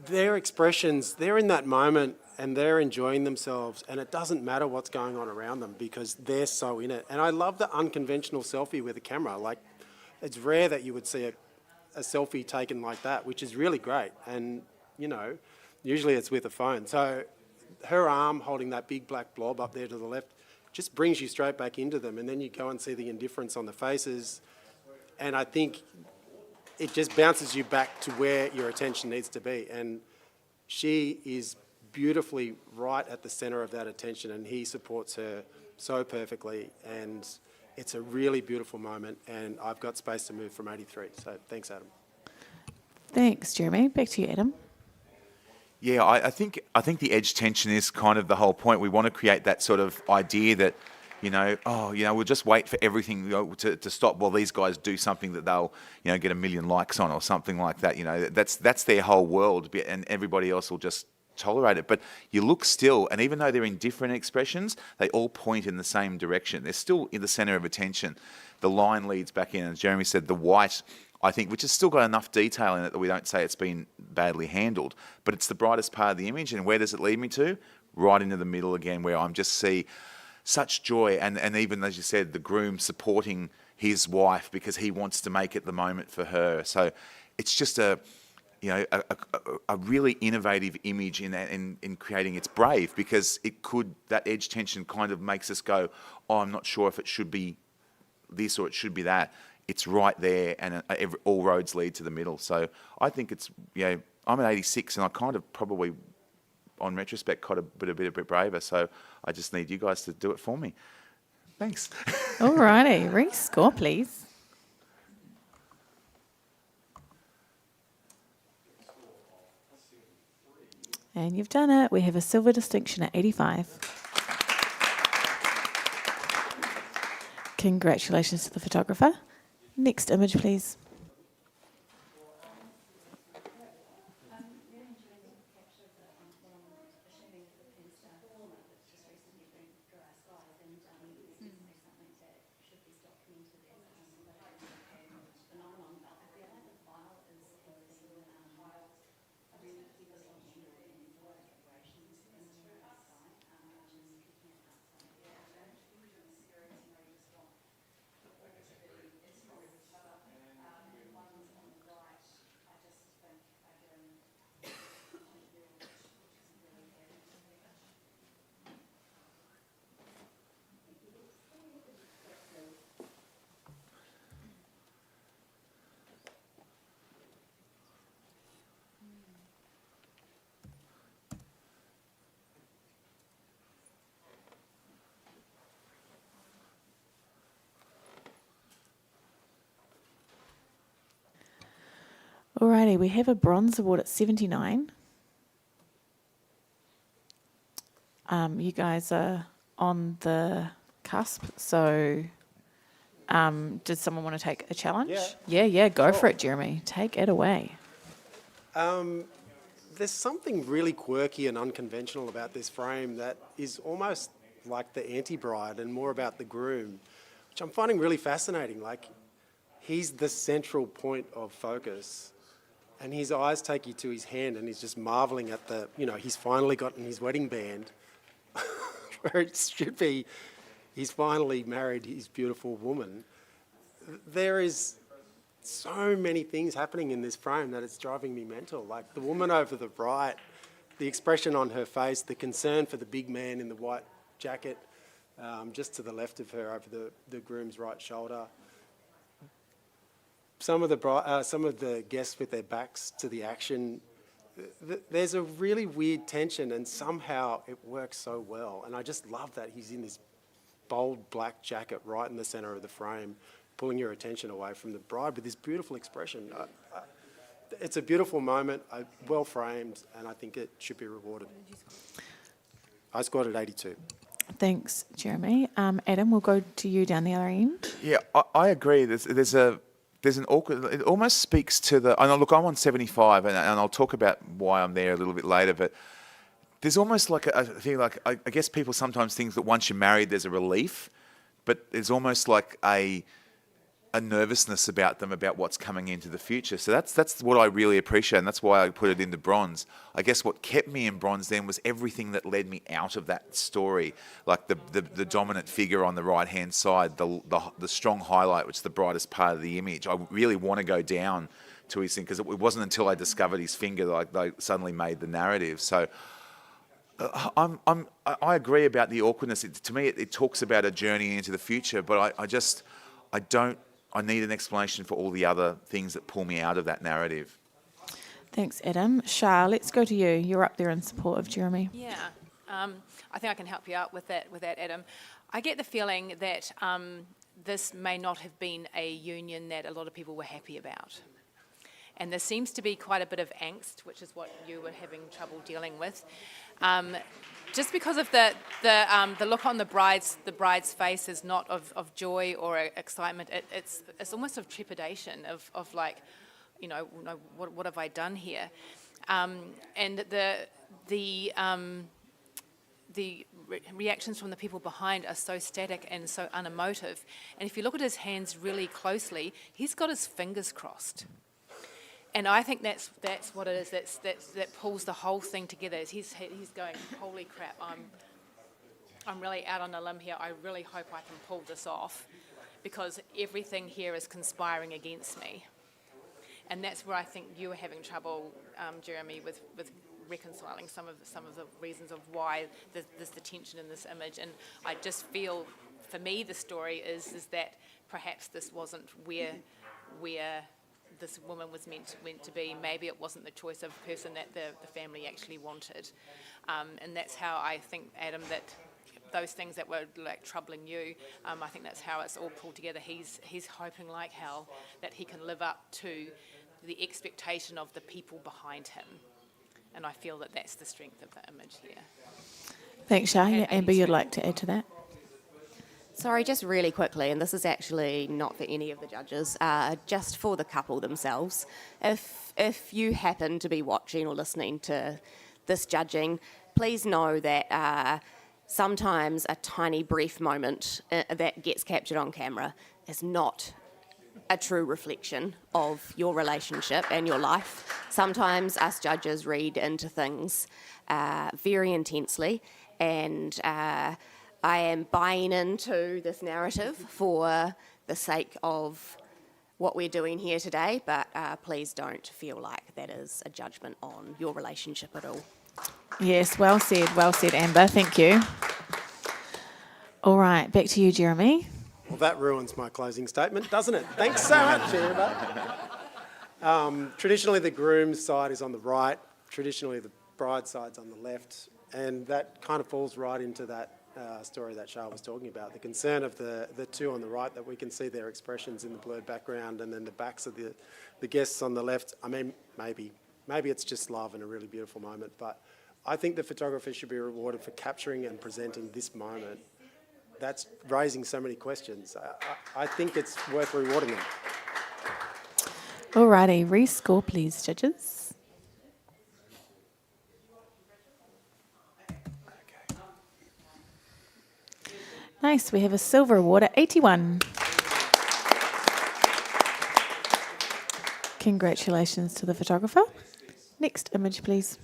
Their expressions, they're in that moment and they're enjoying themselves, and it doesn't matter what's going on around them because they're so in it. And I love the unconventional selfie with a camera. Like, it's rare that you would see a selfie taken like that, which is really great. And, you know, usually it's with a phone. So her arm holding that big black blob up there to the left just brings you straight back into them, and then you go and see the indifference on the faces, and I think it just bounces you back to where your attention needs to be. And she is beautifully right at the centre of that attention, and he supports her so perfectly, and it's a really beautiful moment, and I've got space to move from 83. So thanks, Adam. Thanks, Jeremy. Back to you, Adam. Yeah, I think the edge tension is kind of the whole point. We want to create that sort of idea that, we'll just wait for everything to stop while these guys do something that they'll, get 1 million likes on or something like that. That's their whole world, and everybody else will just tolerate it. But you look still, and even though they're in different expressions, they all point in the same direction. They're still in the centre of attention. The line leads back in, and as Jeremy said, the white, I think, which has still got enough detail in it that we don't say it's been badly handled, but it's the brightest part of the image. And where does it lead me to? Right into the middle again, where I'm just see such joy, and even, as you said, the groom supporting his wife because he wants to make it the moment for her. So it's just a really innovative image in creating. It's brave because that edge tension kind of makes us go, oh, I'm not sure if it should be this or it should be that. It's right there, and all roads lead to the middle. So I think it's, I'm at 86, and I kind of probably, on retrospect, got a bit braver. So I just need you guys to do it for me. Thanks. All righty. Re-score, please. And you've done it. We have a silver distinction at 85. Congratulations to the photographer. Next image, please. Alrighty, we have a bronze award at 79. You guys are on the cusp, so did someone want to take a challenge? Yeah, go for it, Jeremy. Take it away. There's something really quirky and unconventional about this frame that is almost like the anti-bride and more about the groom, which I'm finding really fascinating. Like, he's the central point of focus, and his eyes take you to his hand, and he's just marveling at the, he's finally gotten his wedding band where it should be, he's finally married his beautiful woman. There is so many things happening in this frame that it's driving me mental. Like the woman over the right, the expression on her face, the concern for the big man in the white jacket, just to the left of her over the groom's right shoulder. Some of the guests with their backs to the action. There's a really weird tension, and somehow it works so well. And I just love that he's in this bold black jacket right in the centre of the frame, pulling your attention away from the bride with this beautiful expression. It's a beautiful moment, well framed, and I think it should be rewarded. I scored at 82. Thanks, Jeremy. Adam, we'll go to you down the other end. Yeah, I agree. There's an awkward. It almost speaks to the. And look, I'm on 75, and I'll talk about why I'm there a little bit later. But there's almost like a thing. Like I guess people sometimes think that once you're married, there's a relief, but there's almost like a nervousness about them, about what's coming into the future. So that's what I really appreciate, and that's why I put it into bronze. I guess what kept me in bronze then was everything that led me out of that story, like the dominant figure on the right-hand side, the strong highlight, which is the brightest part of the image. I really want to go down to his thing, because it wasn't until I discovered his finger that I suddenly made the narrative. So I agree about the awkwardness. To me, it talks about a journey into the future, but I need an explanation for all the other things that pull me out of that narrative. Thanks, Adam. Shah, let's go to you. You're up there in support of Jeremy. Yeah, I think I can help you out with that, Adam. I get the feeling that this may not have been a union that a lot of people were happy about. And there seems to be quite a bit of angst, which is what you were having trouble dealing with. Just because of the look on the bride's face is not of joy or excitement. It's almost of trepidation of like, what have I done here? And the reactions from the people behind are so static and so unemotive. And if you look at his hands really closely, he's got his fingers crossed. And I think that's what it is. That pulls the whole thing together. He's going, holy crap! I'm really out on a limb here. I really hope I can pull this off, because everything here is conspiring against me. And that's where I think you were having trouble, Jeremy, with reconciling some of the reasons of why there's the tension in this image. And I just feel, for me, the story is that perhaps this wasn't where this woman was meant to be. Maybe it wasn't the choice of person that the family actually wanted. And that's how I think, Adam, that those things that were like troubling you, I think that's how it's all pulled together. He's hoping like hell that he can live up to the expectation of the people behind him. And I feel that that's the strength of the image here. Thanks, Shah. Yeah, Amber, you'd like to add to that? Sorry, just really quickly, and this is actually not for any of the judges, just for the couple themselves. If you happen to be watching or listening to this judging, please know that sometimes a tiny brief moment that gets captured on camera is not a true reflection of your relationship and your life. Sometimes us judges read into things very intensely, and I am buying into this narrative for the sake of what we're doing here today, but please don't feel like that is a judgment on your relationship at all. Yes, well said, Amber. Thank you. All right, back to you, Jeremy. Well, that ruins my closing statement, doesn't it? Thanks so much, Amber. Traditionally, the groom's side is on the right. Traditionally, the bride's side's on the left. And that kind of falls right into that story that Shah was talking about. The concern of the two on the right, that we can see their expressions in the blurred background, and then the backs of the guests on the left. I mean, maybe it's just love and a really beautiful moment, but I think the photographer should be rewarded for capturing and presenting this moment. That's raising so many questions. I think it's worth rewarding them. All righty, rescore please, judges. Nice, we have a silver award at 81. Congratulations to the photographer. Next image, please.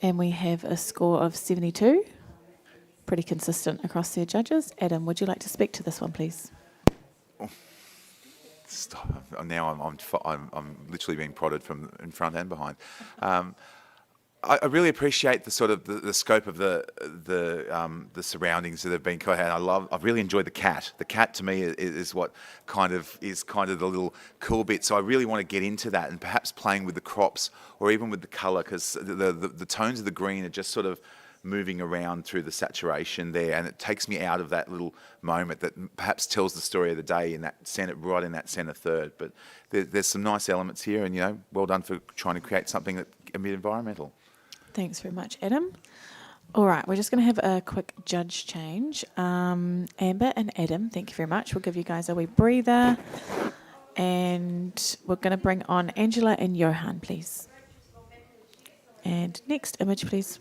And we have a score of 72. Pretty consistent across the judges. Adam, would you like to speak to this one, please? Stop. Now I'm literally being prodded from in front and behind. I really appreciate the sort of the scope of the surroundings that have been created. I've really enjoyed the cat. The cat to me is what kind of the little cool bit. So I really want to get into that and perhaps playing with the crops or even with the colour, because the tones of the green are just sort of moving around through the saturation there, and it takes me out of that little moment that perhaps tells the story of the day in that centre, right in that centre third. But there's some nice elements here, and well done for trying to create something that can be environmental. Thanks very much, Adam. All right, we're just going to have a quick judge change. Amber and Adam, thank you very much. We'll give you guys a wee breather. And we're going to bring on Angela and Johan, please. And next image, please.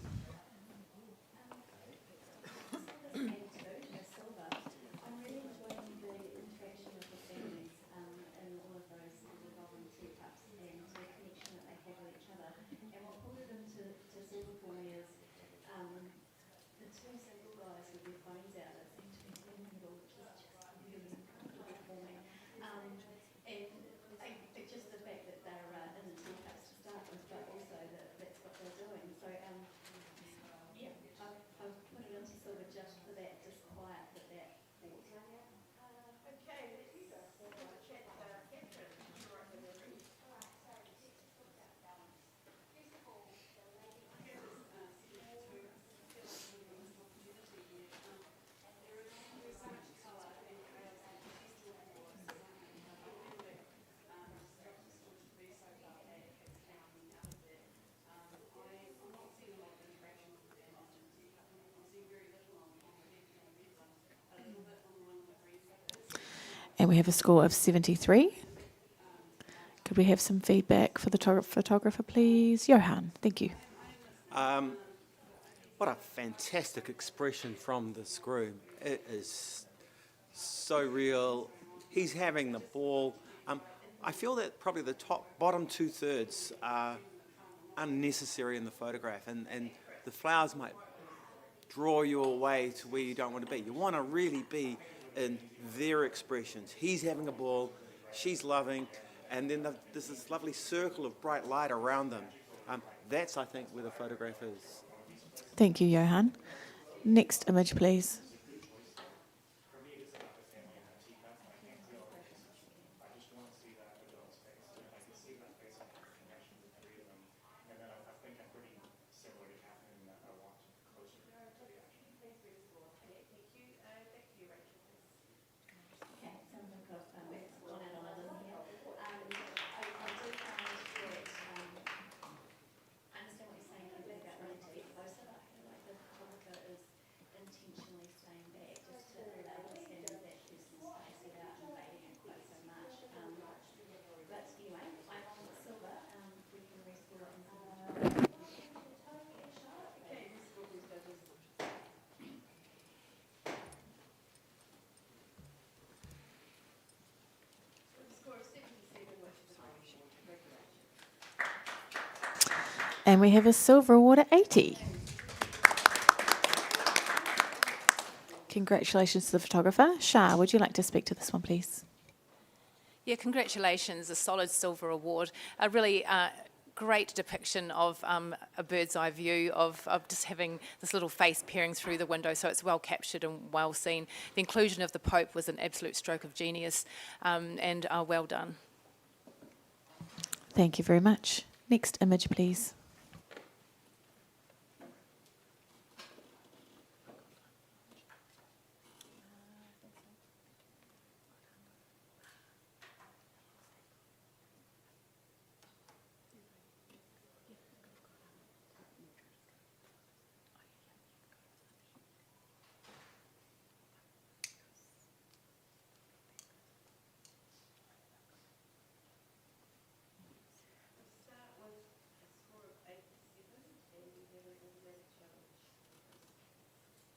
And we have a score of 73. Could we have some feedback for the photographer, please? Johan, thank you. What a fantastic expression from this groom. It is so real. He's having the ball. I feel that probably the bottom two-thirds are unnecessary in the photograph, and the flowers might draw you away to where you don't want to be. You want to really be in their expressions. He's having a ball, she's loving, and then there's this lovely circle of bright light around them. That's, I think, where the photograph is. Thank you, Johan. Next image, please. And we have a silver award at 80. Congratulations to the photographer. Shah, would you like to speak to this one, please? Yeah, congratulations, a solid silver award. Really great depiction of a bird's eye view of just having this little face peering through the window, so it's well captured and well seen. The inclusion of the Pope was an absolute stroke of genius, and well done. Thank you very much. Next image, please.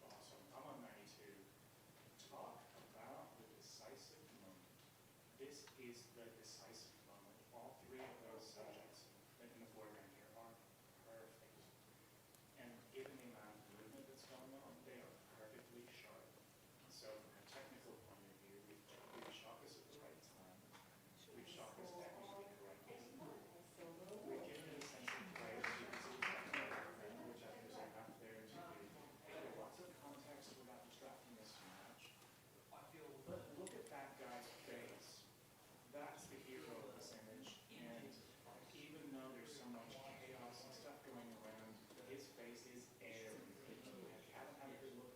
Awesome. I'm on 92. Talk about the decisive moment. This is the decisive moment. All three of those subjects in the foreground here are perfect. And given the amount of movement that's going on, they are perfectly sharp. So from a technical point of view, we've shot this at the right time. We've shot this technically correctly. We've given it a sense of place. You can see the technical, which I think is enough there to give lots of context without distracting us too much. But look at that guy's face. That's the hero of this image. And even though there's so much chaos and stuff going around, his face is everything. Have a good look,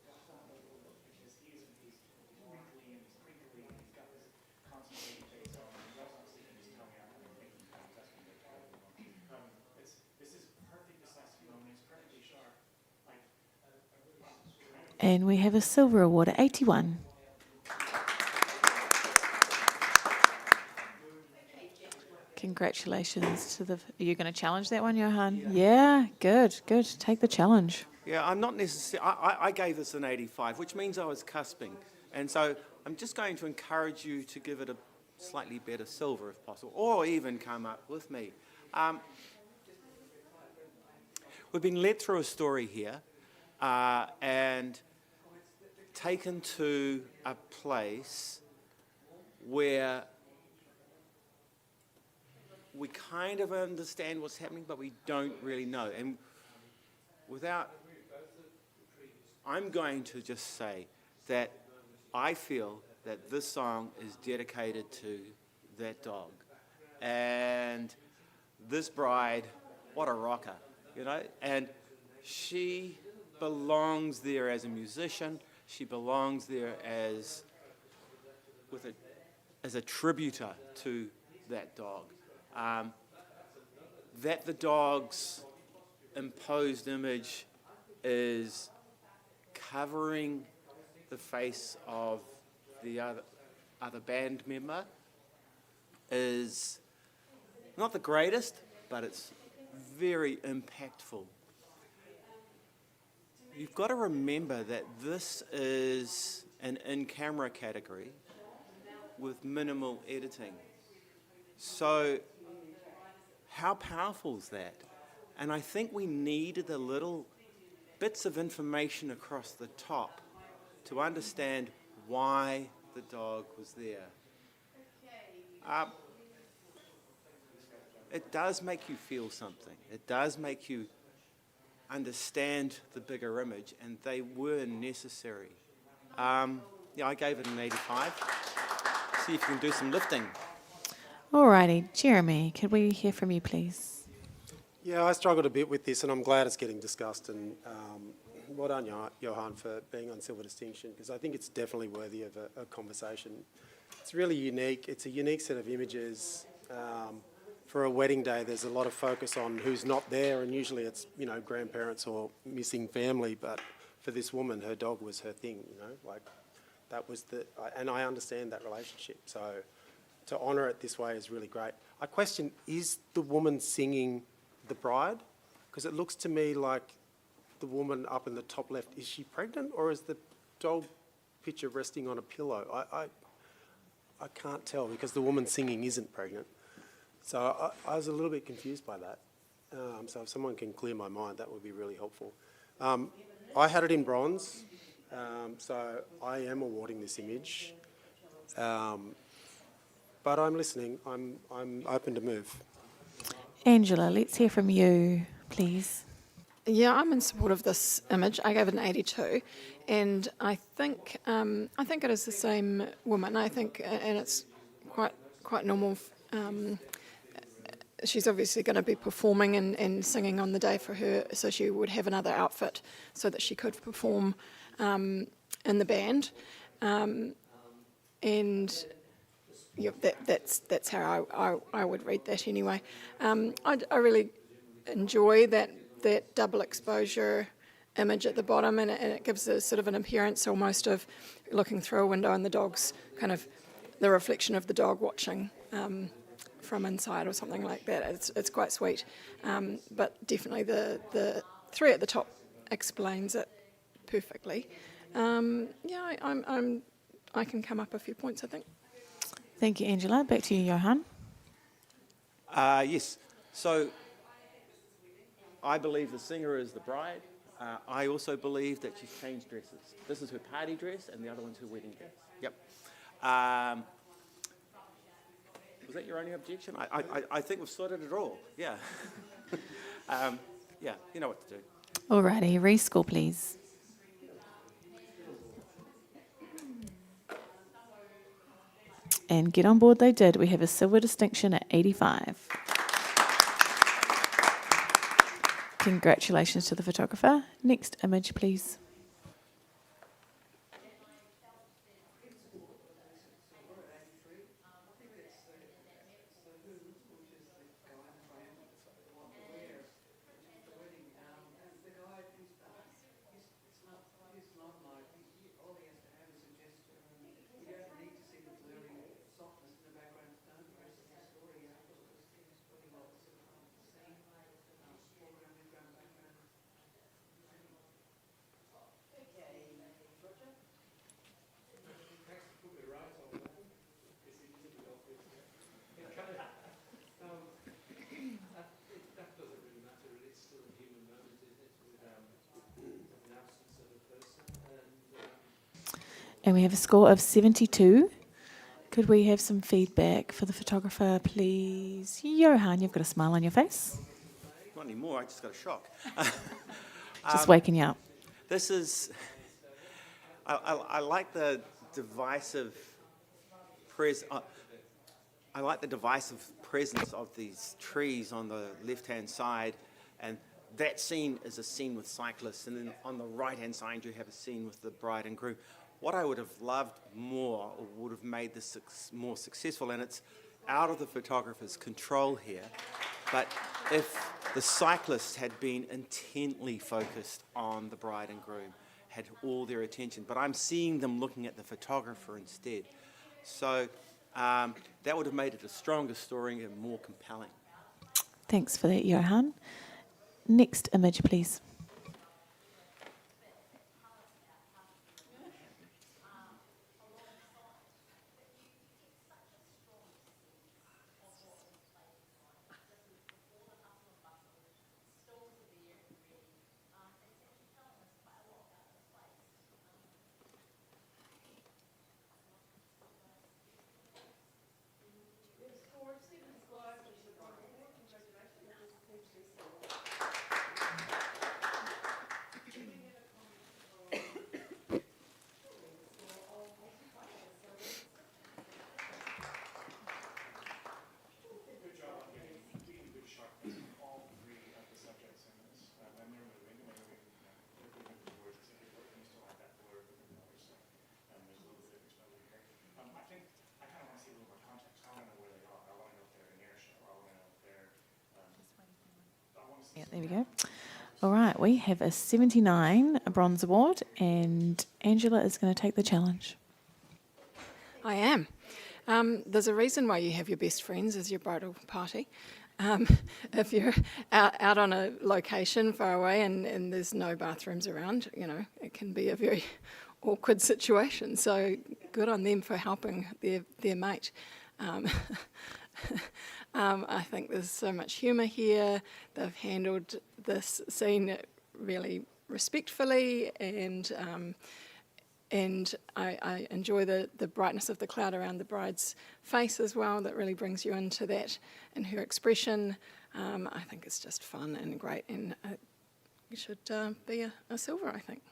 because he's wrinkly and he's crinkly and he's got this concentrated face on. He's also sticking his tongue out and thinking testing it. This is perfect decisive moment. It's perfectly sharp. Like, And we have a silver award at 81. Congratulations to the... Are you going to challenge that one, Johan? Yeah, good, good. Take the challenge. Yeah, I'm not necessarily... I gave this an 85, which means I was cusping. And so I'm just going to encourage you to give it a slightly better silver if possible, or even come up with me. We've been led through a story here and taken to a place where we kind of understand what's happening, but we don't really know. And I'm going to just say that I feel that this song is dedicated to that dog. And this bride, what a rocker, you know? And she belongs there as a musician. She belongs there as a tributor to that dog. That the dog's imposed image is covering the face of the other band member is not the greatest, but it's very impactful. You've got to remember that this is an in-camera category with minimal editing. So how powerful is that? And I think we needed the little bits of information across the top to understand why the dog was there. It does make you feel something. It does make you understand the bigger image, and they were necessary. Yeah, I gave it an 85. See if you can do some lifting. Alrighty, Jeremy, could we hear from you, please? Yeah, I struggled a bit with this, and I'm glad it's getting discussed. And well done, Johan, for being on Silver Distinction, because I think it's definitely worthy of a conversation. It's really unique. It's a unique set of images. For a wedding day, there's a lot of focus on who's not there, and usually it's, you know, grandparents or missing family. But for this woman, her dog was her thing, you know, like that was and I understand that relationship. So to honour it this way is really great. I question, is the woman singing the bride? Because it looks to me like the woman up in the top left, is she pregnant, or is the dog picture resting on a pillow? I can't tell, because the woman singing isn't pregnant. So I was a little bit confused by that. So if someone can clear my mind, that would be really helpful. I had it in bronze, so I am awarding this image. But I'm listening. I'm open to move. Angela, let's hear from you, please. Yeah, I'm in support of this image. I gave it an 82, and I think it is the same woman. I think, and it's quite normal. She's obviously going to be performing and singing on the day for her, so she would have another outfit so that she could perform in the band, and yeah, that's how I would read that anyway. I really enjoy that double exposure image at the bottom, and it gives a sort of an appearance almost of looking through a window and the dog's kind of the reflection of the dog watching from inside or something like that. It's quite sweet, but definitely the three at the top explains it perfectly. Yeah, I can come up a few points, I think. Thank you, Angela. Back to you, Johan. Yes. So I believe the singer is the bride. I also believe that she's changed dresses. This is her party dress, and the other one's her wedding dress. Yep. Was that your only objection? I think we've sorted it all. Yeah. Yeah, you know what to do. Alrighty, rescore, please. And get on board they did. We have a silver distinction at 85. Congratulations to the photographer. Next image, please. And we have a score of 72. Could we have some feedback for the photographer, please? Johan, you've got a smile on your face. Not anymore, I just got a shock. Just waking you up. This is, I like the divisive I like the divisive presence of these trees on the left-hand side, and that scene is a scene with cyclists, and then on the right-hand side you have a scene with the bride and groom. What I would have loved more, or would have made this more successful, and it's out of the photographer's control here, but if the cyclists had been intently focused on the bride and groom, had all their attention, but I'm seeing them looking at the photographer instead. So that would have made it a stronger story and more compelling. Thanks for that, Johan. Next image, please. Yeah, there we go. All right, we have a 79 bronze award, and Angela is going to take the challenge. I am. There's a reason why you have your best friends as your bridal party. If you're out on a location far away and there's no bathrooms around, you know, it can be a very awkward situation. So good on them for helping their mate. I think there's so much humour here. They've handled this scene really respectfully, and I enjoy the brightness of the cloud around the bride's face as well. That really brings you into that and her expression. I think it's just fun and great, and it should be a silver, I think.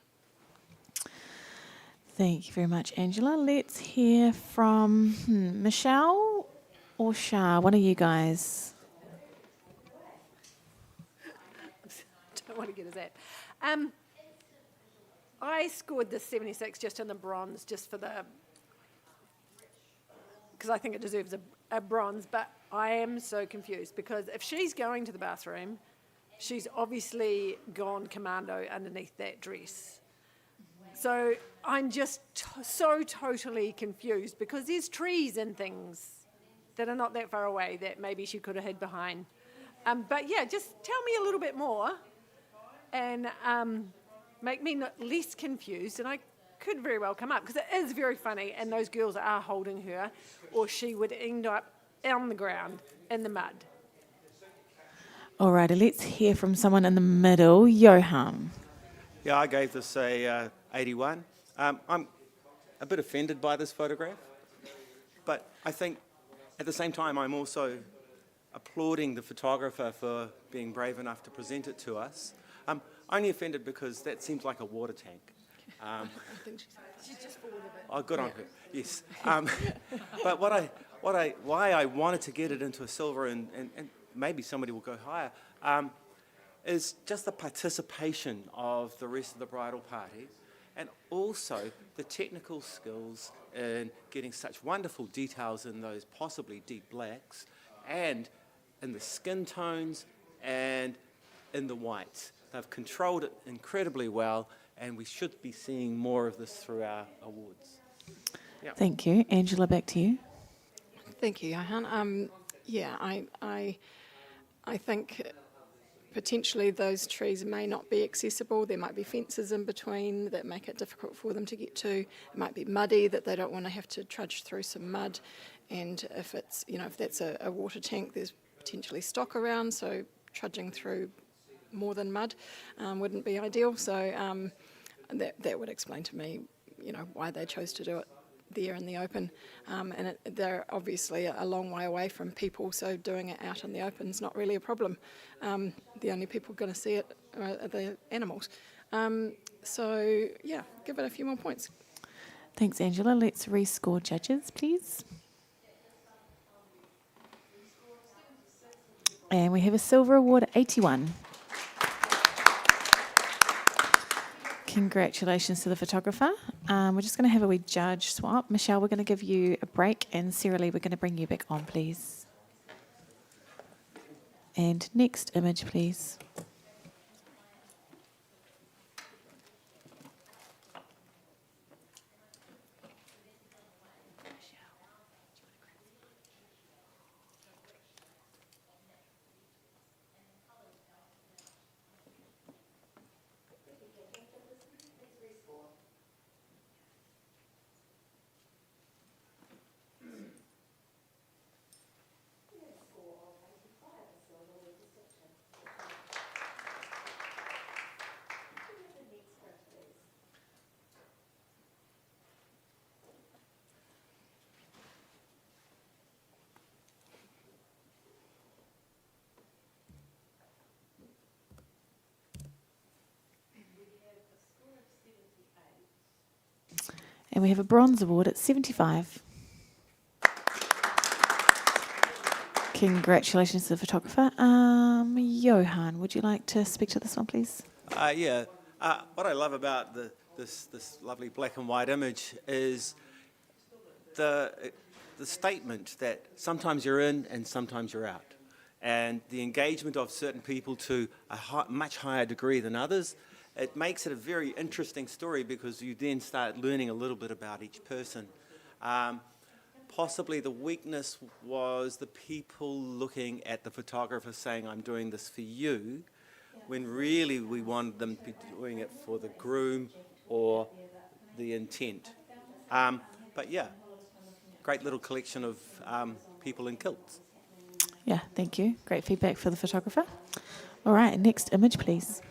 Thank you very much, Angela. Let's hear from Michelle or Shah, one of you guys. Don't want to get his app. I scored this 76 just in the bronze, just for the, because I think it deserves a bronze, but I am so confused because if she's going to the bathroom, she's obviously gone commando underneath that dress. So I'm just so totally confused because there's trees and things that are not that far away that maybe she could have hid behind. But yeah, just tell me a little bit more and make me less confused, and I could very well come up because it is very funny and those girls are holding her, or she would end up on the ground in the mud. Alrighty, let's hear from someone in the middle. Johan. Yeah, I gave this a 81. I'm a bit offended by this photograph, but I think at the same time I'm also applauding the photographer for being brave enough to present it to us. Only offended because that seems like a water tank. She's just forward a bit. Oh, good on her. Yes. But why I wanted to get it into a silver, and maybe somebody will go higher, is just the participation of the rest of the bridal party, and also the technical skills in getting such wonderful details in those possibly deep blacks, and in the skin tones, and in the whites. They've controlled it incredibly well, and we should be seeing more of this through our awards. Yeah. Thank you. Angela, back to you. Thank you, Johan. Yeah, I think potentially those trees may not be accessible. There might be fences in between that make it difficult for them to get to. It might be muddy, that they don't want to have to trudge through some mud. And if it's, if that's a water tank, there's potentially stock around, so trudging through more than mud wouldn't be ideal. So that would explain to me, why they chose to do it there in the open. And they're obviously a long way away from people, so doing it out in the open is not really a problem. The only people going to see it are the animals. So, yeah, give it a few more points. Thanks, Angela. Let's rescore judges, please. And we have a silver award at 81. Congratulations to the photographer. We're just going to have a wee judge swap. Michelle, we're going to give you a break, and Sarah Lee, we're going to bring you back on, please. And next image, please. And we have a bronze award at 75. Congratulations to the photographer. Johan, would you like to speak to this one, please? Yeah. What I love about this lovely black and white image is the statement that sometimes you're in and sometimes you're out, and the engagement of certain people to a much higher degree than others. It makes it a very interesting story because you then start learning a little bit about each person. Possibly the weakness was the people looking at the photographer saying, I'm doing this for you, when really we wanted them to be doing it for the groom or the intent. But yeah, great little collection of people in kilts. Yeah, thank you. Great feedback for the photographer. All right, next image, please.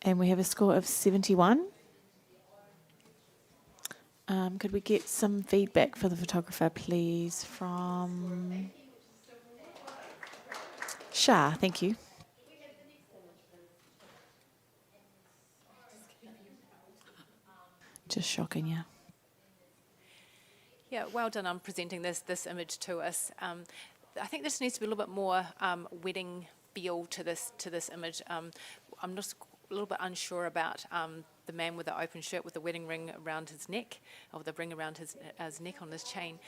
And we have a score of 71. Could we get some feedback for the photographer, please, from Shah? Thank you. Just shocking, yeah. Yeah, well done on presenting this image to us. I think this needs to be a little bit more wedding feel to this image. I'm just a little bit unsure about the man with the open shirt with the wedding ring around his neck, or the ring around his neck on this chain.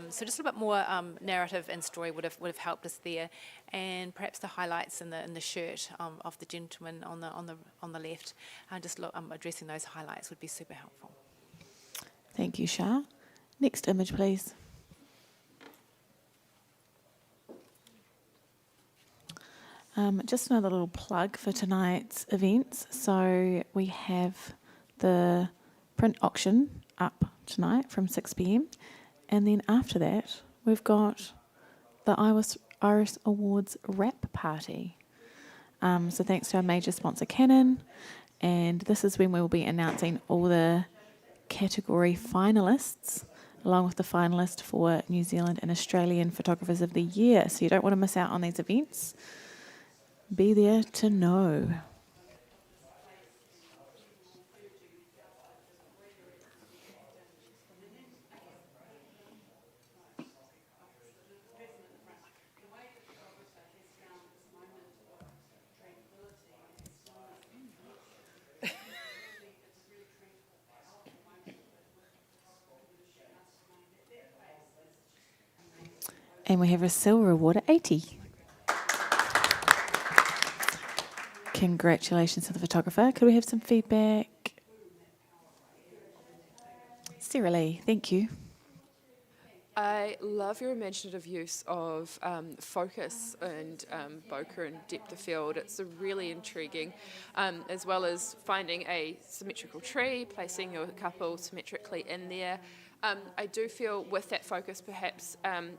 So just a little bit more narrative and story would have helped us there, and perhaps the highlights in the shirt of the gentleman on the left. Addressing those highlights would be super helpful. Thank you, Shah. Next image, please. Just another little plug for tonight's events. So we have the print auction up tonight from 6 p.m. And then after that, we've got the Iris Awards wrap party. So thanks to our major sponsor, Canon. And this is when we will be announcing all the category finalists, along with the finalist for New Zealand and Australian Photographers of the Year. So you don't want to miss out on these events. Be there to know. And we have a silver award at 80. Congratulations to the photographer. Could we have some feedback? Sarah Lee, thank you. I love your imaginative use of focus and bokeh and depth of field. It's really intriguing, as well as finding a symmetrical tree, placing your couple symmetrically in there. I do feel with that focus, perhaps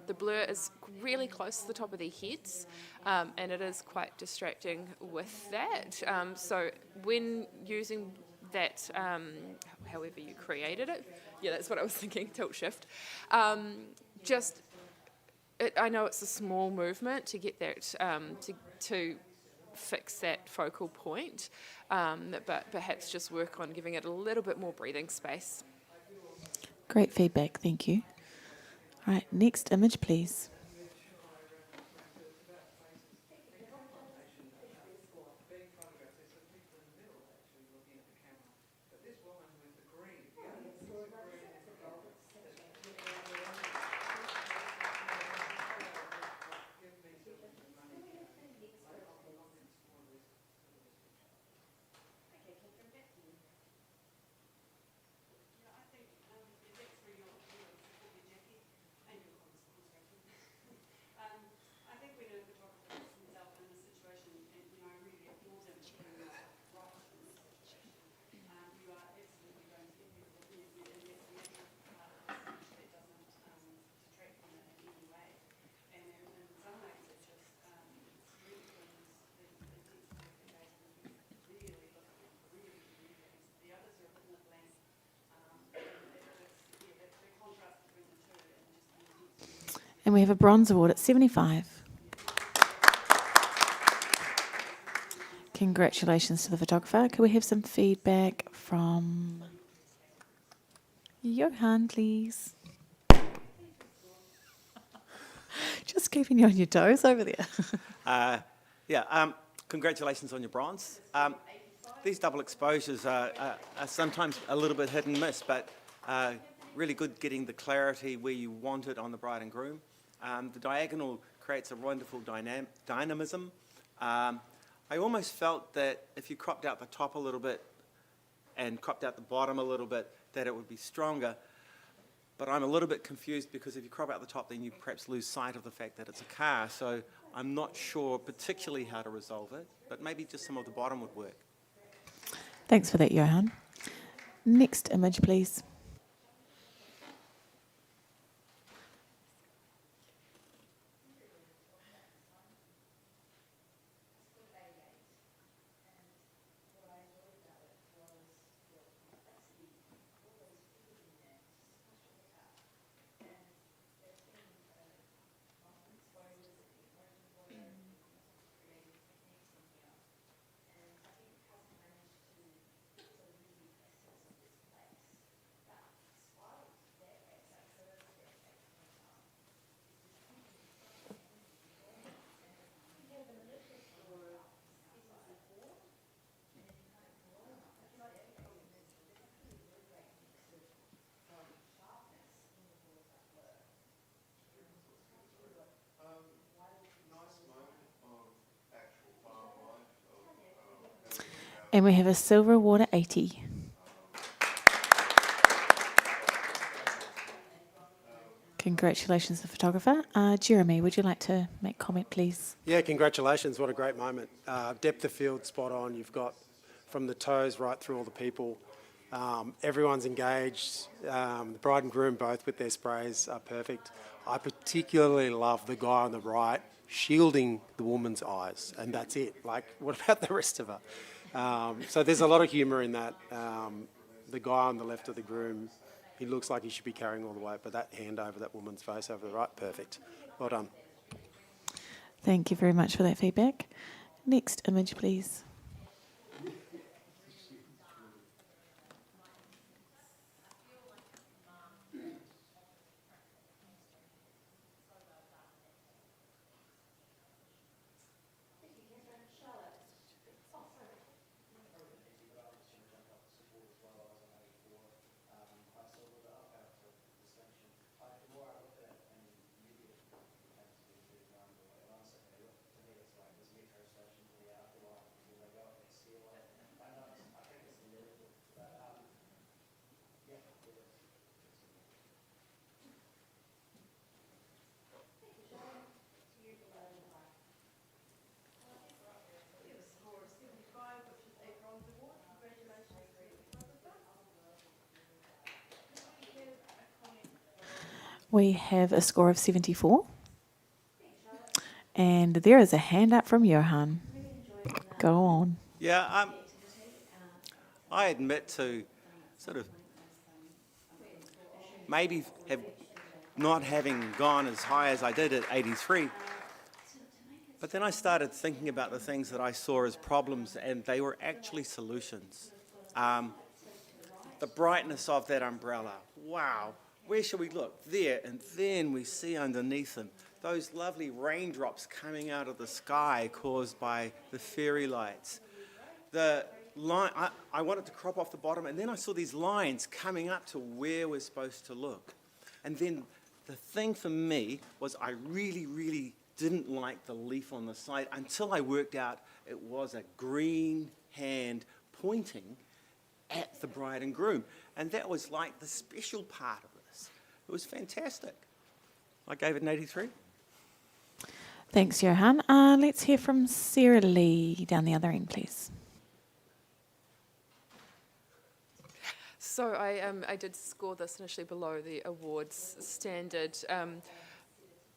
the blur is really close to the top of their heads, and it is quite distracting with that. So when using that, however you created it, yeah, that's what I was thinking, tilt shift. I know it's a small movement to get that, to fix that focal point, but perhaps just work on giving it a little bit more breathing space. Great feedback, thank you. All right, next image, please. And we have a bronze award at 75. Congratulations to the photographer. Could we have some feedback from Johan, please? Just keeping you on your toes over there. Congratulations on your bronze. These double exposures are sometimes a little bit hit and miss, but really good getting the clarity where you want it on the bride and groom. The diagonal creates a wonderful dynamism. I almost felt that if you cropped out the top a little bit and cropped out the bottom a little bit, that it would be stronger. But I'm a little bit confused because if you crop out the top, then you perhaps lose sight of the fact that it's a car. So I'm not sure particularly how to resolve it, but maybe just some of the bottom would work. Thanks for that, Johan. Next image, please. And we have a silver award at 80. Congratulations to the photographer. Jeremy, would you like to make comment, please? Yeah, congratulations. What a great moment. Depth of field, spot on. You've got from the toes right through all the people. Everyone's engaged. The bride and groom both with their sprays are perfect. I particularly love the guy on the right shielding the woman's eyes, and that's it. Like, what about the rest of her? So there's a lot of humour in that. The guy on the left of the groom, he looks like he should be carrying all the weight, but that hand over that woman's face over the right, perfect. Well done. Thank you very much for that feedback. Next image, please. We have a score of 74. And there is a hand up from Johan. Go on. Yeah, I admit to sort of maybe not having gone as high as I did at 83. But then I started thinking about the things that I saw as problems, and they were actually solutions. The brightness of that umbrella, wow. Where should we look? There, and then we see underneath them those lovely raindrops coming out of the sky caused by the fairy lights. The line, I wanted to crop off the bottom, and then I saw these lines coming up to where we're supposed to look. And then the thing for me was I really, really didn't like the leaf on the side until I worked out it was a green hand pointing at the bride and groom. And that was like the special part of this. It was fantastic. I gave it an 83. Thanks, Johan. Let's hear from Sarah Lee down the other end, please. So I did score this initially below the awards standard,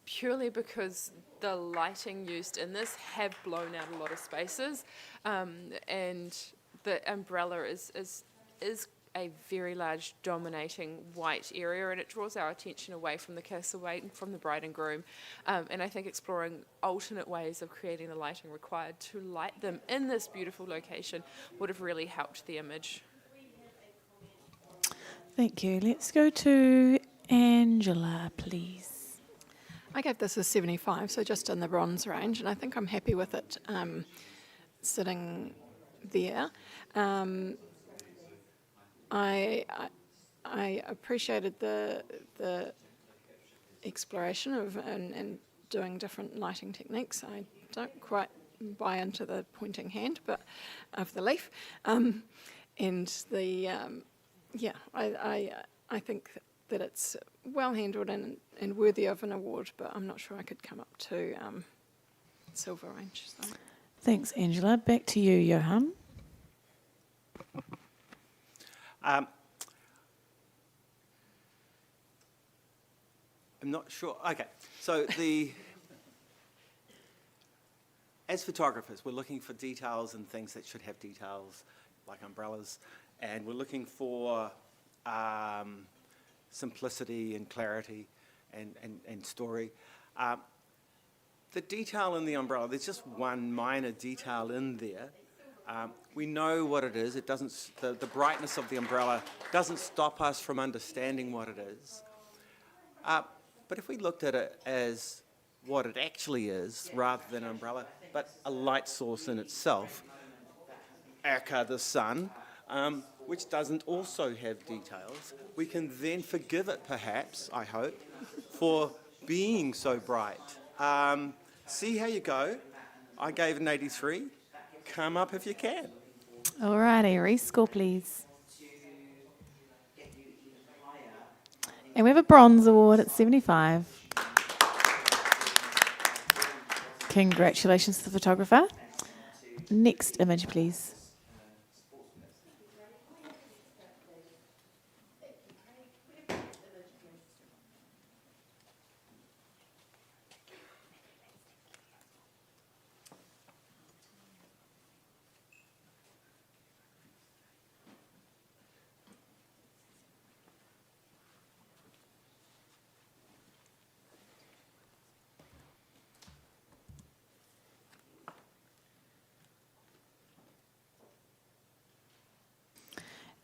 purely because the lighting used in this have blown out a lot of spaces, and the umbrella is a very large dominating white area, and it draws our attention away from the kiss, away from the bride and groom, and I think exploring alternate ways of creating the lighting required to light them in this beautiful location would have really helped the image. Thank you. Let's go to Angela, please. I gave this a 75, so just in the bronze range, and I think I'm happy with it sitting there. I appreciated the exploration of and doing different lighting techniques. I don't quite buy into the pointing hand, but of the leaf, and the I think that it's well handled and worthy of an award, but I'm not sure I could come up to silver range. So. Thanks, Angela. Back to you, Johan. I'm not sure. Okay, so as photographers, we're looking for details and things that should have details, like umbrellas, and we're looking for simplicity and clarity and story. The detail in the umbrella, there's just one minor detail in there. We know what it is. It doesn't. The brightness of the umbrella doesn't stop us from understanding what it is. But if we looked at it as what it actually is, rather than an umbrella, but a light source in itself, aka the sun, which doesn't also have details, we can then forgive it, perhaps, I hope, for being so bright. See how you go. I gave an 83. Come up if you can. Alrighty, rescore please. And we have a bronze award at 75. Congratulations to the photographer. Next image, please.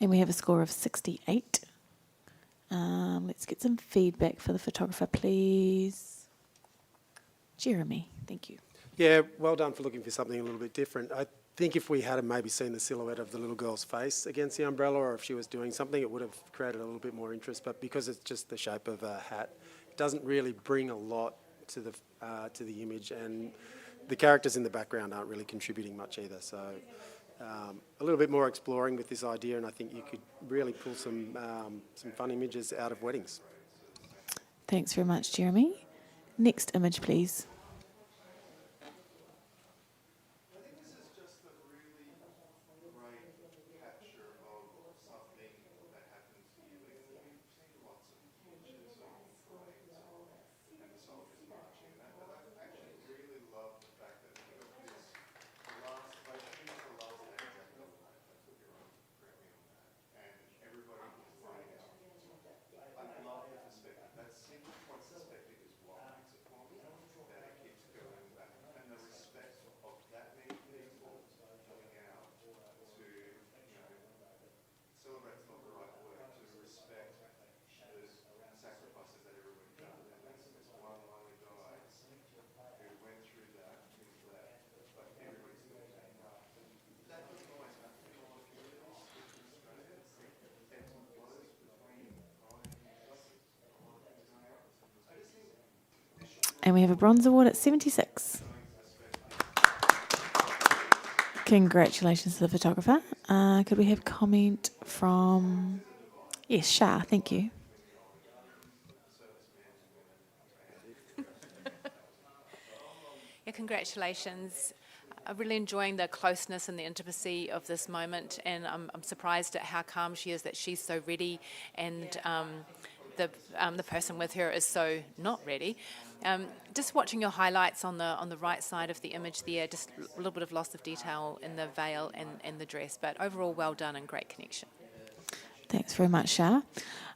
And we have a score of 68. Let's get some feedback for the photographer, please. Jeremy, thank you. Yeah, well done for looking for something a little bit different. I think if we had maybe seen the silhouette of the little girl's face against the umbrella, or if she was doing something, it would have created a little bit more interest. But because it's just the shape of a hat, it doesn't really bring a lot to the image, and the characters in the background aren't really contributing much either. So a little bit more exploring with this idea, and I think you could really pull some fun images out of weddings. Thanks very much, Jeremy. Next image, please. And we have a bronze award at 76. Congratulations to the photographer. Could we have comment from... Yes, Shah, thank you. Yeah, congratulations. I'm really enjoying the closeness and the intimacy of this moment, and I'm surprised at how calm she is, that she's so ready, and the person with her is so not ready. Just watching your highlights on the right side of the image there, just a little bit of loss of detail in the veil and the dress, but overall well done and great connection. Thanks very much, Shah.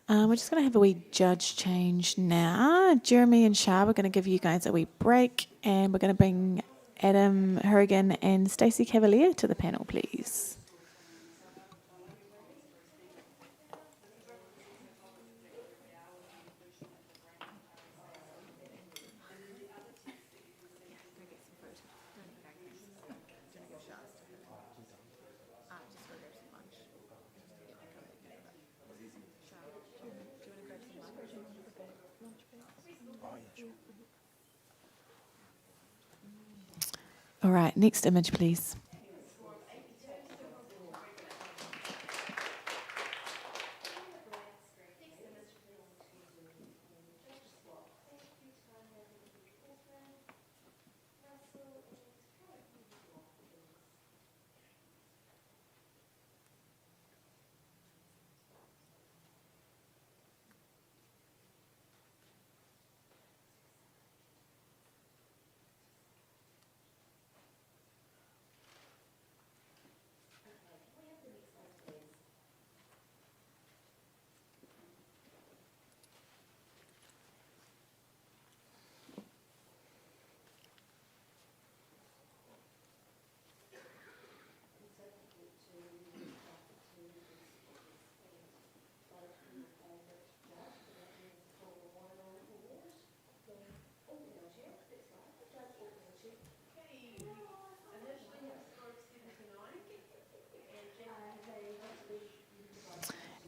We're just going to have a wee judge change now. Jeremy and Shah, we're going to give you guys a wee break, and we're going to bring Adam Hurrigan and Stacey Cavalier to the panel, please. All right, next image, please.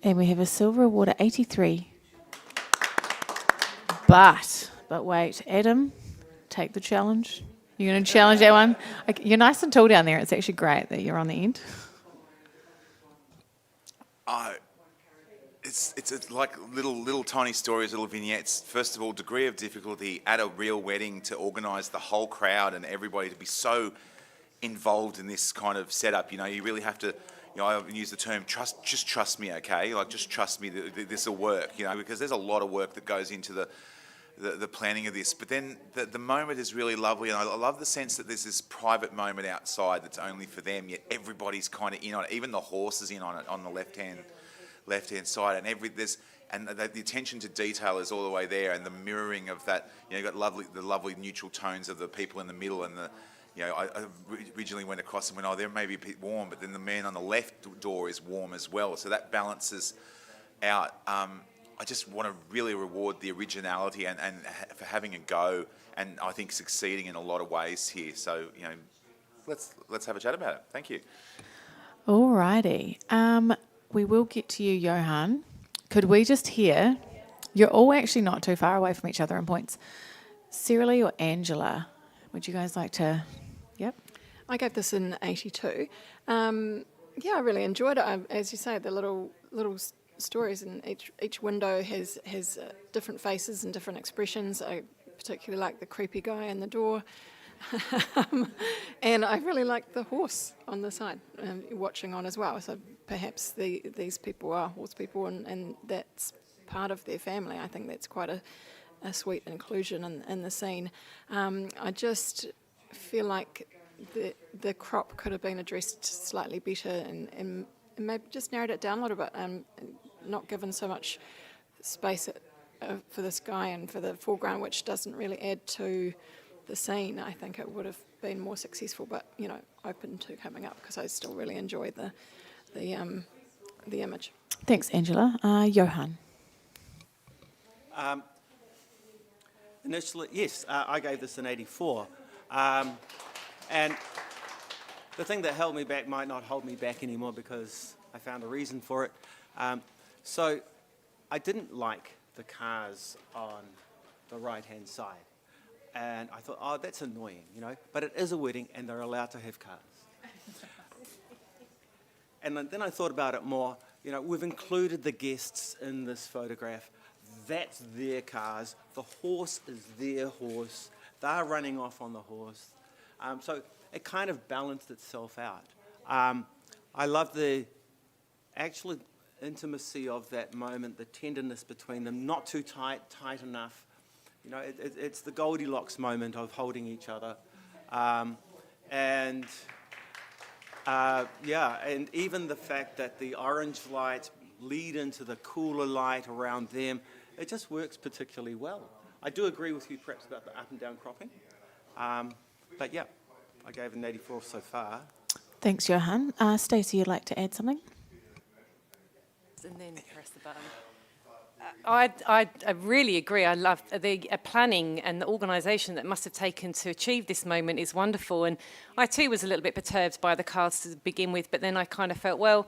And we have a silver award at 83. But wait, Adam, take the challenge. You're going to challenge that one? Okay, you're nice and tall down there. It's actually great that you're on the end. It's like little tiny stories, little vignettes. First of all, degree of difficulty at a real wedding to organise the whole crowd and everybody to be so involved in this kind of setup. You know, you really have to. You know, I use the term just trust me, okay? Like, just trust me that this will work. You know, because there's a lot of work that goes into the planning of this. But then the moment is really lovely, and I love the sense that there's this private moment outside that's only for them, yet everybody's kind of in on it. Even the horse is in on it on the left-hand side, and the attention to detail is all the way there, and the mirroring of that. You know, you've got the lovely neutral tones of the people in the middle, and I originally went across and went, oh, they may be a bit warm, but then the man on the left door is warm as well, so that balances out. I just want to really reward the originality and for having a go, and I think succeeding in a lot of ways here. So, you know, let's have a chat about it. Thank you. Alrighty. We will get to you, Johan. Could we just hear, you're all actually not too far away from each other in points. Sarah Lee or Angela? Would you guys like to? Yep. I gave this an 82. I really enjoyed it. As you say, the little stories, and each window has different faces and different expressions. I particularly like the creepy guy in the door. And I really like the horse on the side, watching on as well. So perhaps these people are horse people, and that's part of their family. I think that's quite a sweet inclusion in the scene. I just feel like the crop could have been addressed slightly better, and maybe just narrowed it down a little bit, and not given so much space for this guy and for the foreground, which doesn't really add to the scene. I think it would have been more successful, but open to coming up, because I still really enjoy the image. Thanks, Angela. Johan. Initially, yes, I gave this an 84. And the thing that held me back might not hold me back anymore, because I found a reason for it. So I didn't like the cars on the right-hand side. And I thought, oh, that's annoying, but it is a wedding and they're allowed to have cars. And then I thought about it more. We've included the guests in this photograph. That's their cars. The horse is their horse. They're running off on the horse. So it kind of balanced itself out. I love the actual intimacy of that moment, the tenderness between them, not too tight enough. It's the Goldilocks moment of holding each other. And even the fact that the orange lights lead into the cooler light around them, it just works particularly well. I do agree with you perhaps about the up and down cropping. But yeah, I gave an 84 so far. Thanks, Johan. Stacey, you'd like to add something? And then press the button. I really agree. I love the planning and the organisation that must have taken to achieve this moment is wonderful. And I too was a little bit perturbed by the cars to begin with, but then I kind of felt, well,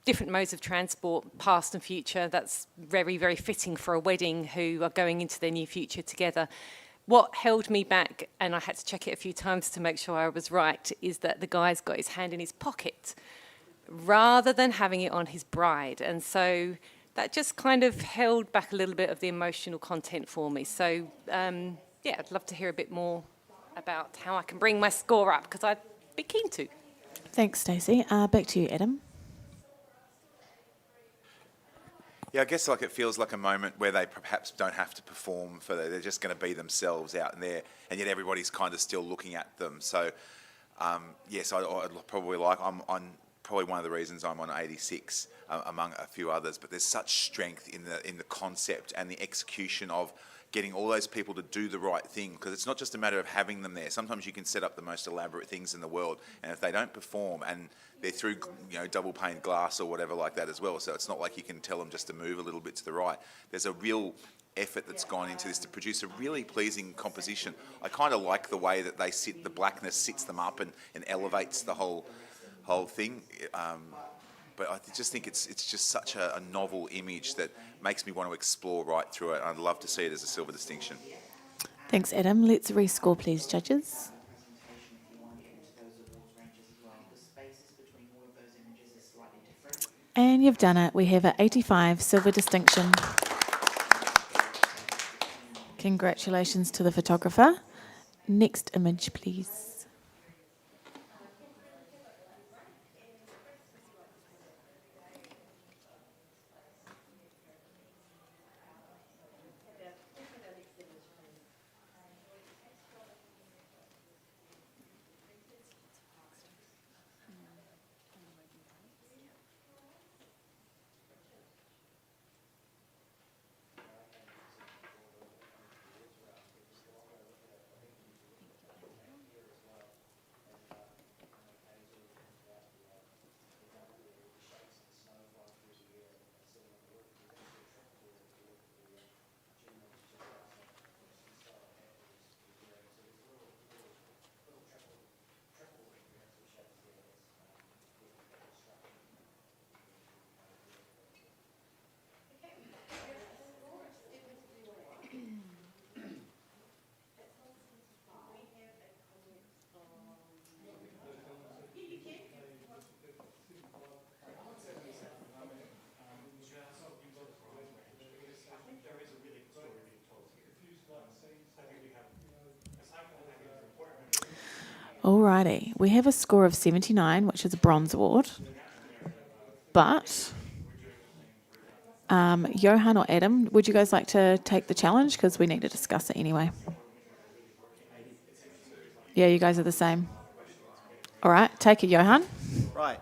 different modes of transport, past and future, that's very, very fitting for a wedding who are going into their new future together. What held me back, and I had to check it a few times to make sure I was right, is that the guy's got his hand in his pocket rather than having it on his bride. And so that just kind of held back a little bit of the emotional content for me. So, I'd love to hear a bit more about how I can bring my score up, because I'd be keen to. Thanks, Stacey. Back to you, Adam. Yeah, I guess it feels like a moment where they perhaps don't have to perform they're just going to be themselves out in there, and yet everybody's kind of still looking at them. So, yes, I'd probably I'm probably one of the reasons I'm on 86 among a few others. But there's such strength in the concept and the execution of getting all those people to do the right thing, because it's not just a matter of having them there. Sometimes you can set up the most elaborate things in the world, and if they don't perform, and they're through double pane glass or whatever like that as well, so it's not like you can tell them just to move a little bit to the right. There's a real effort that's gone into this to produce a really pleasing composition. I kind of like the way that they sit, the blackness sits them up and elevates the whole thing. But I just think it's just such a novel image that makes me want to explore right through it. I'd love to see it as a silver distinction. Thanks, Adam. Let's rescore, please, judges. And you've done it. We have an 85 silver distinction. Congratulations to the photographer. Next image, please. Alrighty, we have a score of 79, which is a bronze award. But Johan or Adam, would you guys like to take the challenge? Because we need to discuss it anyway. Yeah, you guys are the same. All right, take it, Johan. Right.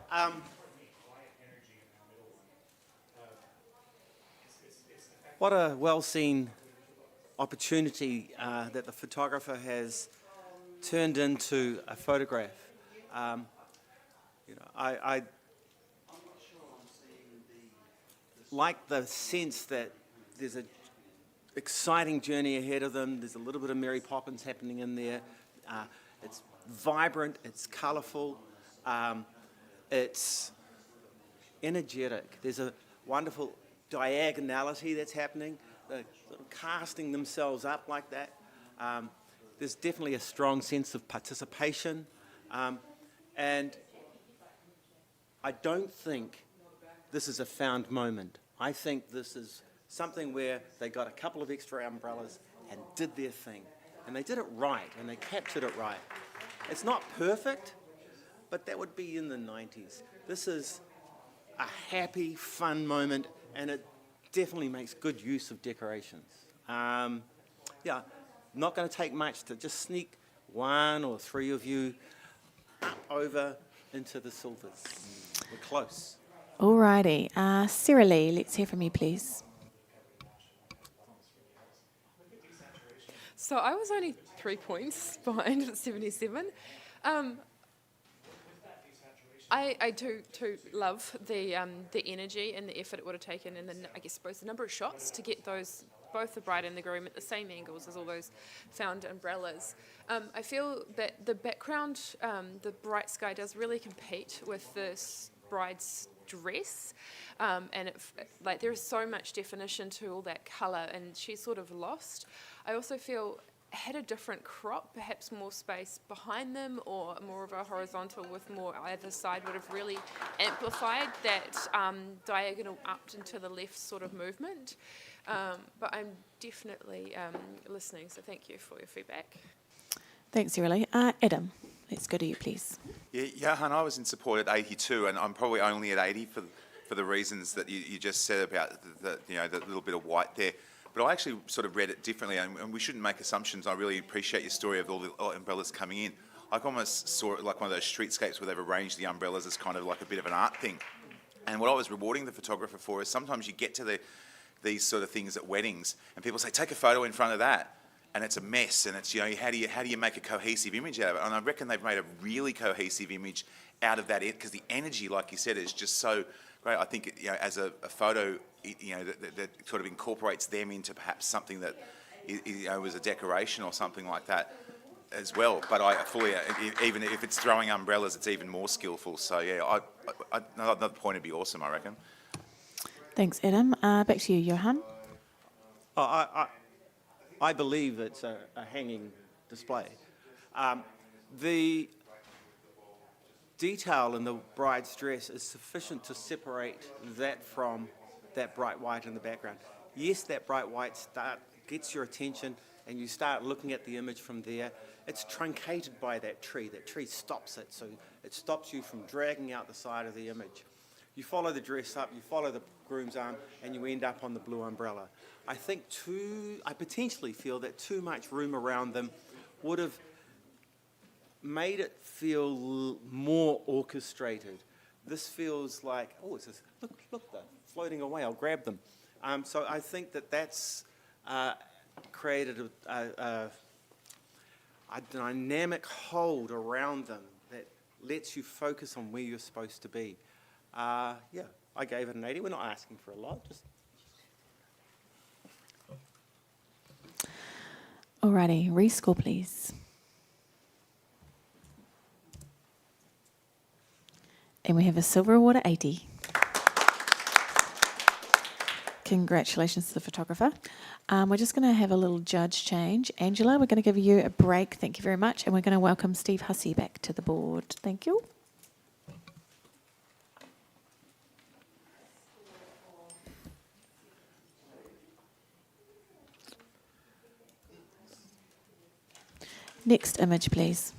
What a well-seen opportunity that the photographer has turned into a photograph. I like the sense that there's an exciting journey ahead of them. There's a little bit of Mary Poppins happening in there. It's vibrant, it's colourful, it's energetic. There's a wonderful diagonality that's happening. They're sort of casting themselves up like that. There's definitely a strong sense of participation. And I don't think this is a found moment. I think this is something where they got a couple of extra umbrellas and did their thing. And they did it right, and they captured it right. It's not perfect, but that would be in the 90s. This is a happy, fun moment, and it definitely makes good use of decorations. Yeah, not going to take much to just sneak one or three of you up over into the silvers. We're close. Alrighty, Sarah Lee, let's hear from you, please. So I was only 3 points behind at 77. I do love the energy and the effort it would have taken, and I guess both the number of shots to get those, both the bride and the groom at the same angles as all those found umbrellas. I feel that the background, the bright sky, does really compete with this bride's dress, and like there is so much definition to all that colour, and she's sort of lost. I also feel had a different crop, perhaps more space behind them, or more of a horizontal with more either side would have really amplified that diagonal up and to the left sort of movement. But I'm definitely listening, so thank you for your feedback. Thanks, Sarah Lee. Adam, let's go to you, please. Yeah, Johan, I was in support at 82, and I'm probably only at 80 for the reasons that you just said about the little bit of white there. But I actually sort of read it differently, and we shouldn't make assumptions. I really appreciate your story of all the umbrellas coming in. I almost saw it like one of those streetscapes where they've arranged the umbrellas as kind of like a bit of an art thing. And what I was rewarding the photographer for is sometimes you get to these sort of things at weddings, and people say, take a photo in front of that. And it's a mess, and it's, how do you make a cohesive image out of it? And I reckon they've made a really cohesive image out of that, because the energy, like you said, is just so great. I think as a photo, that sort of incorporates them into perhaps something that was a decoration or something like that as well. But I fully, even if it's throwing umbrellas, it's even more skillful. So yeah, another point would be awesome, I reckon. Thanks, Adam. Back to you, Johan. I believe it's a hanging display. The detail in the bride's dress is sufficient to separate that from that bright white in the background. Yes, that bright white gets your attention and you start looking at the image from there. It's truncated by that tree. That tree stops it, so it stops you from dragging out the side of the image. You follow the dress up, you follow the groom's arm, and you end up on the blue umbrella. I potentially feel that too much room around them would have made it feel more orchestrated. This feels like, oh, it's just, look, they're floating away, I'll grab them. So I think that's created a dynamic hold around them that lets you focus on where you're supposed to be. Yeah, I gave it an 80. We're not asking for a lot. Just Alrighty, rescore please. And we have a silver award at 80. Congratulations to the photographer. We're just going to have a little judge change. Angela, we're going to give you a break. Thank you very much. And we're going to welcome Steve Hussey back to the board. Thank you. Next image, please.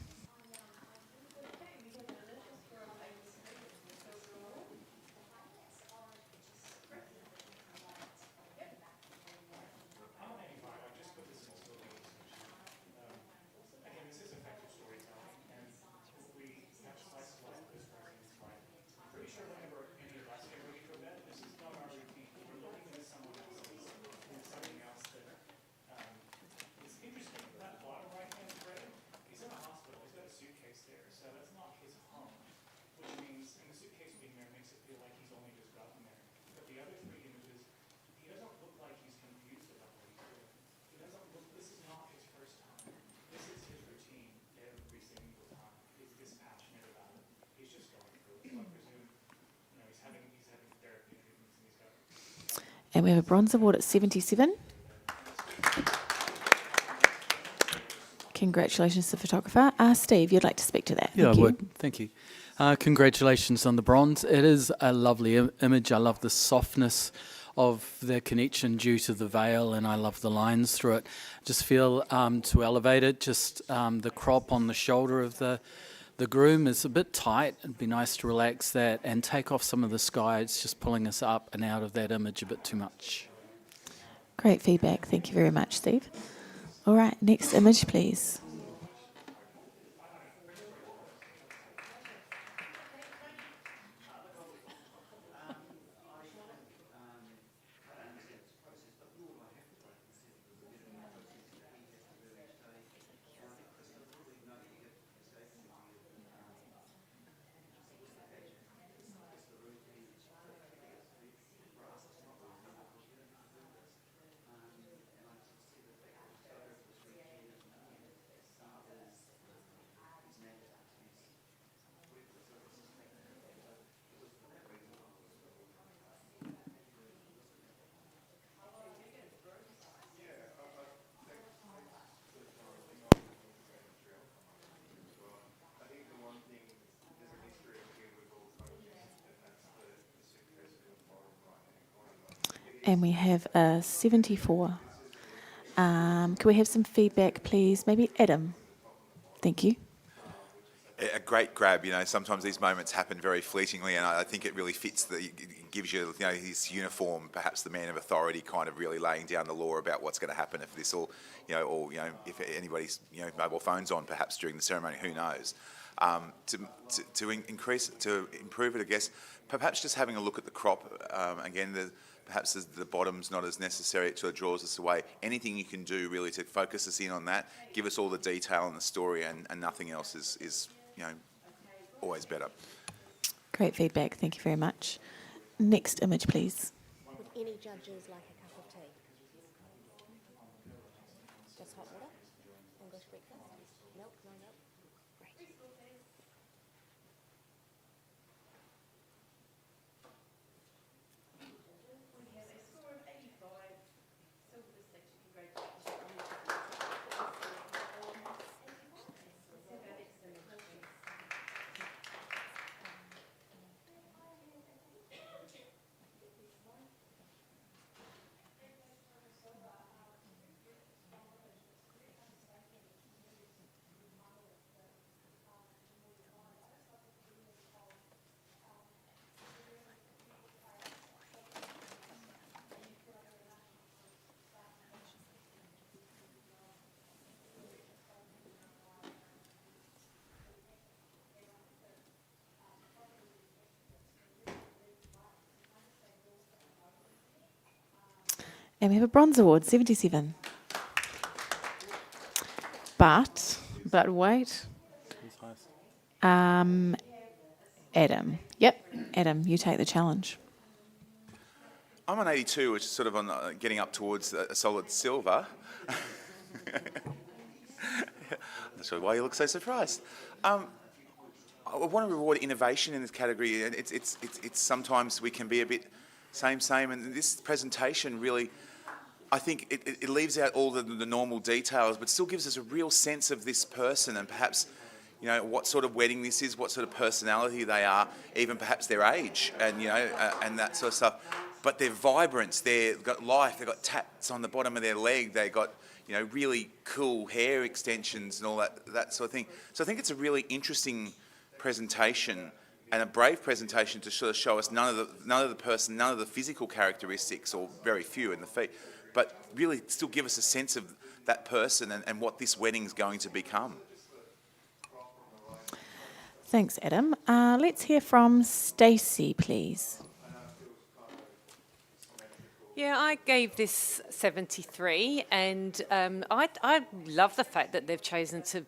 And we have a bronze award at 77. Congratulations to the photographer. Steve, you'd like to speak to that? Yeah, Thank I you. would. Thank you. Congratulations on the bronze. It is a lovely image. I love the softness of the connection due to the veil, and I love the lines through it. Just feel to elevate it, just the crop on the shoulder of the groom is a bit tight. It'd be nice to relax that and take off some of the sky. It's just pulling us up and out of that image a bit too much. Great feedback. Thank you very much, Steve. All right, next image, please. And we have a 74. Can we have some feedback, please? Maybe Adam. Thank you. A great grab, sometimes these moments happen very fleetingly, and I think it really fits, it gives you, his uniform, perhaps the man of authority kind of really laying down the law about what's going to happen if this all, or if anybody's, mobile phone's on perhaps during the ceremony, who knows. To improve it, I guess, perhaps just having a look at the crop, again, perhaps the bottom's not as necessary, it sort of draws us away. Anything you can do really to focus us in on that, give us all the detail in the story, and nothing else is always better. Great feedback. Thank you very much. Next image, please. Would any judges like a cup of tea? Just hot water? English breakfast? Milk? No milk? Great. And we have a bronze award, 77. But wait. Adam. Yep, Adam, you take the challenge. I'm on 82, which is sort of on getting up towards a solid silver. I'm not sure why you look so surprised. I want to reward innovation in this category. And it's sometimes we can be a bit same, and this presentation really, I think it leaves out all the normal details, but still gives us a real sense of this person and perhaps, you know, what sort of wedding this is, what sort of personality they are, even perhaps their age, and you know, and that sort of stuff. But their vibrance, they've got life, they've got tats on the bottom of their leg, they've got, you know, really cool hair extensions and all that sort of thing. So I think it's a really interesting presentation and a brave presentation to sort of show us none of the physical characteristics, or very few in the feet, but really still give us a sense of that person and what this wedding's going to become. Thanks, Adam. Let's hear from Stacey, please. Yeah, I gave this 73, and I love the fact that they've chosen to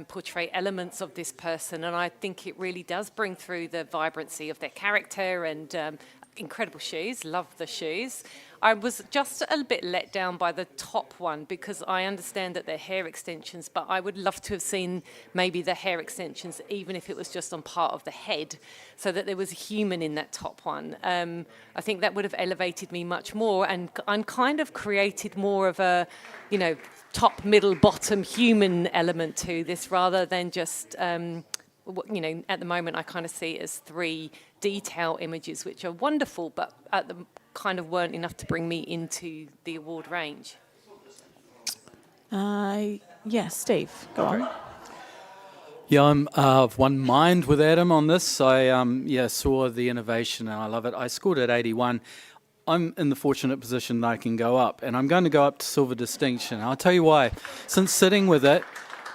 portray elements of this person, and I think it really does bring through the vibrancy of their character and incredible shoes. Love the shoes. I was just a bit let down by the top one because I understand that they're hair extensions, but I would love to have seen maybe the hair extensions, even if it was just on part of the head, so that there was a human in that top one. I think that would have elevated me much more and kind of created more of a, you know, top, middle, bottom human element to this rather than just, you know, at the moment I kind of see it as 3 detail images, which are wonderful, but at the kind of weren't enough to bring me into the award range. Yeah, Steve, go on. Yeah, I'm of one mind with Adam on this. I saw the innovation and I love it. I scored at 81. I'm in the fortunate position that I can go up, and I'm going to go up to silver distinction. I'll tell you why. Since sitting with it,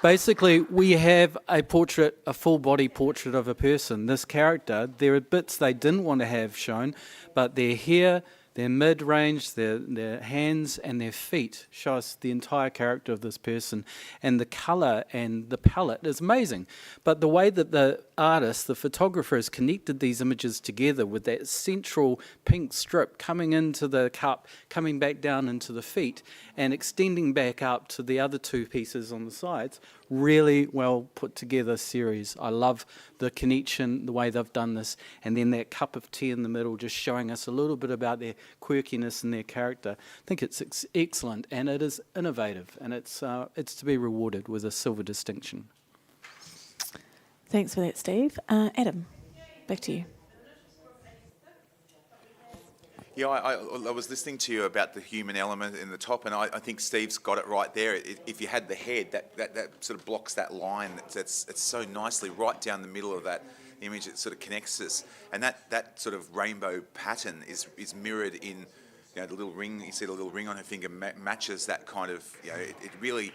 basically we have a portrait, a full body portrait of a person. This character, there are bits they didn't want to have shown, but their hair, their mid-range, their hands and their feet show us the entire character of this person. And the colour and the palette is amazing. But the way that the artist, the photographer, has connected these images together with that central pink strip coming into the cup, coming back down into the feet, and extending back up to the other 2 pieces on the sides, really well put together series. I love the connection, the way they've done this, and then that cup of tea in the middle just showing us a little bit about their quirkiness and their character. I think it's excellent, and it is innovative, and it's to be rewarded with a silver distinction. Thanks for that, Steve. Adam, back to you. Yeah, I was listening to you about the human element in the top, and I think Steve's got it right there. If you had the head, that sort of blocks that line. It's so nicely right down the middle of that image. It sort of connects us, and that sort of rainbow pattern is mirrored in, you know, the little ring. You see the little ring on her finger matches that kind of, you know, it really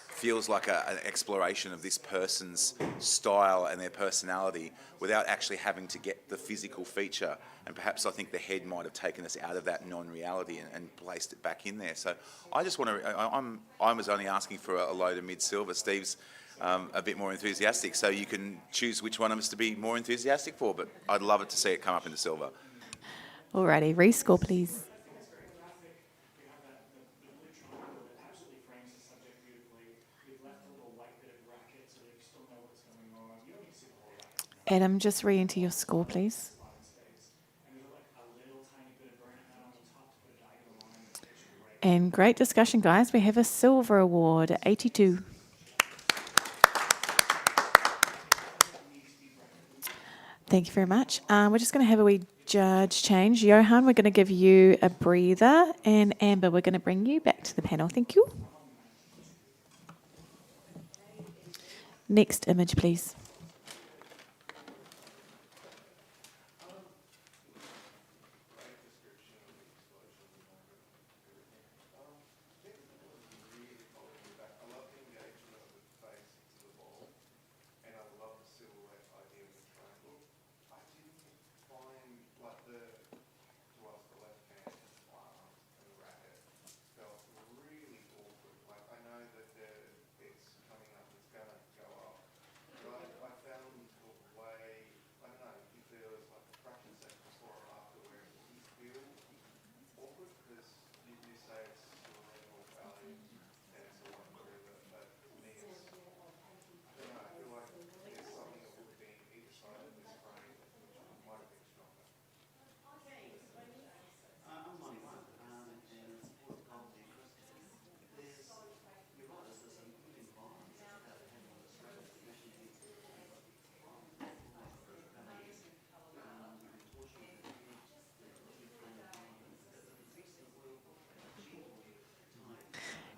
feels like an exploration of this person's style and their personality without actually having to get the physical feature. And perhaps I think the head might have taken us out of that non-reality and placed it back in there. So I just want to, I was only asking for a low to mid-silver. Steve's a bit more enthusiastic, so you can choose which one of us to be more enthusiastic for, but I'd love it to see it come up into silver. Alrighty, rescore, please. Adam, just re-enter your score, please. And great discussion, guys. We have a silver award at 82. Thank you very much. We're just going to have a wee judge change. Johan, we're going to give you a breather, and Amber, we're going to bring you back to the panel. Thank you. Next image, please.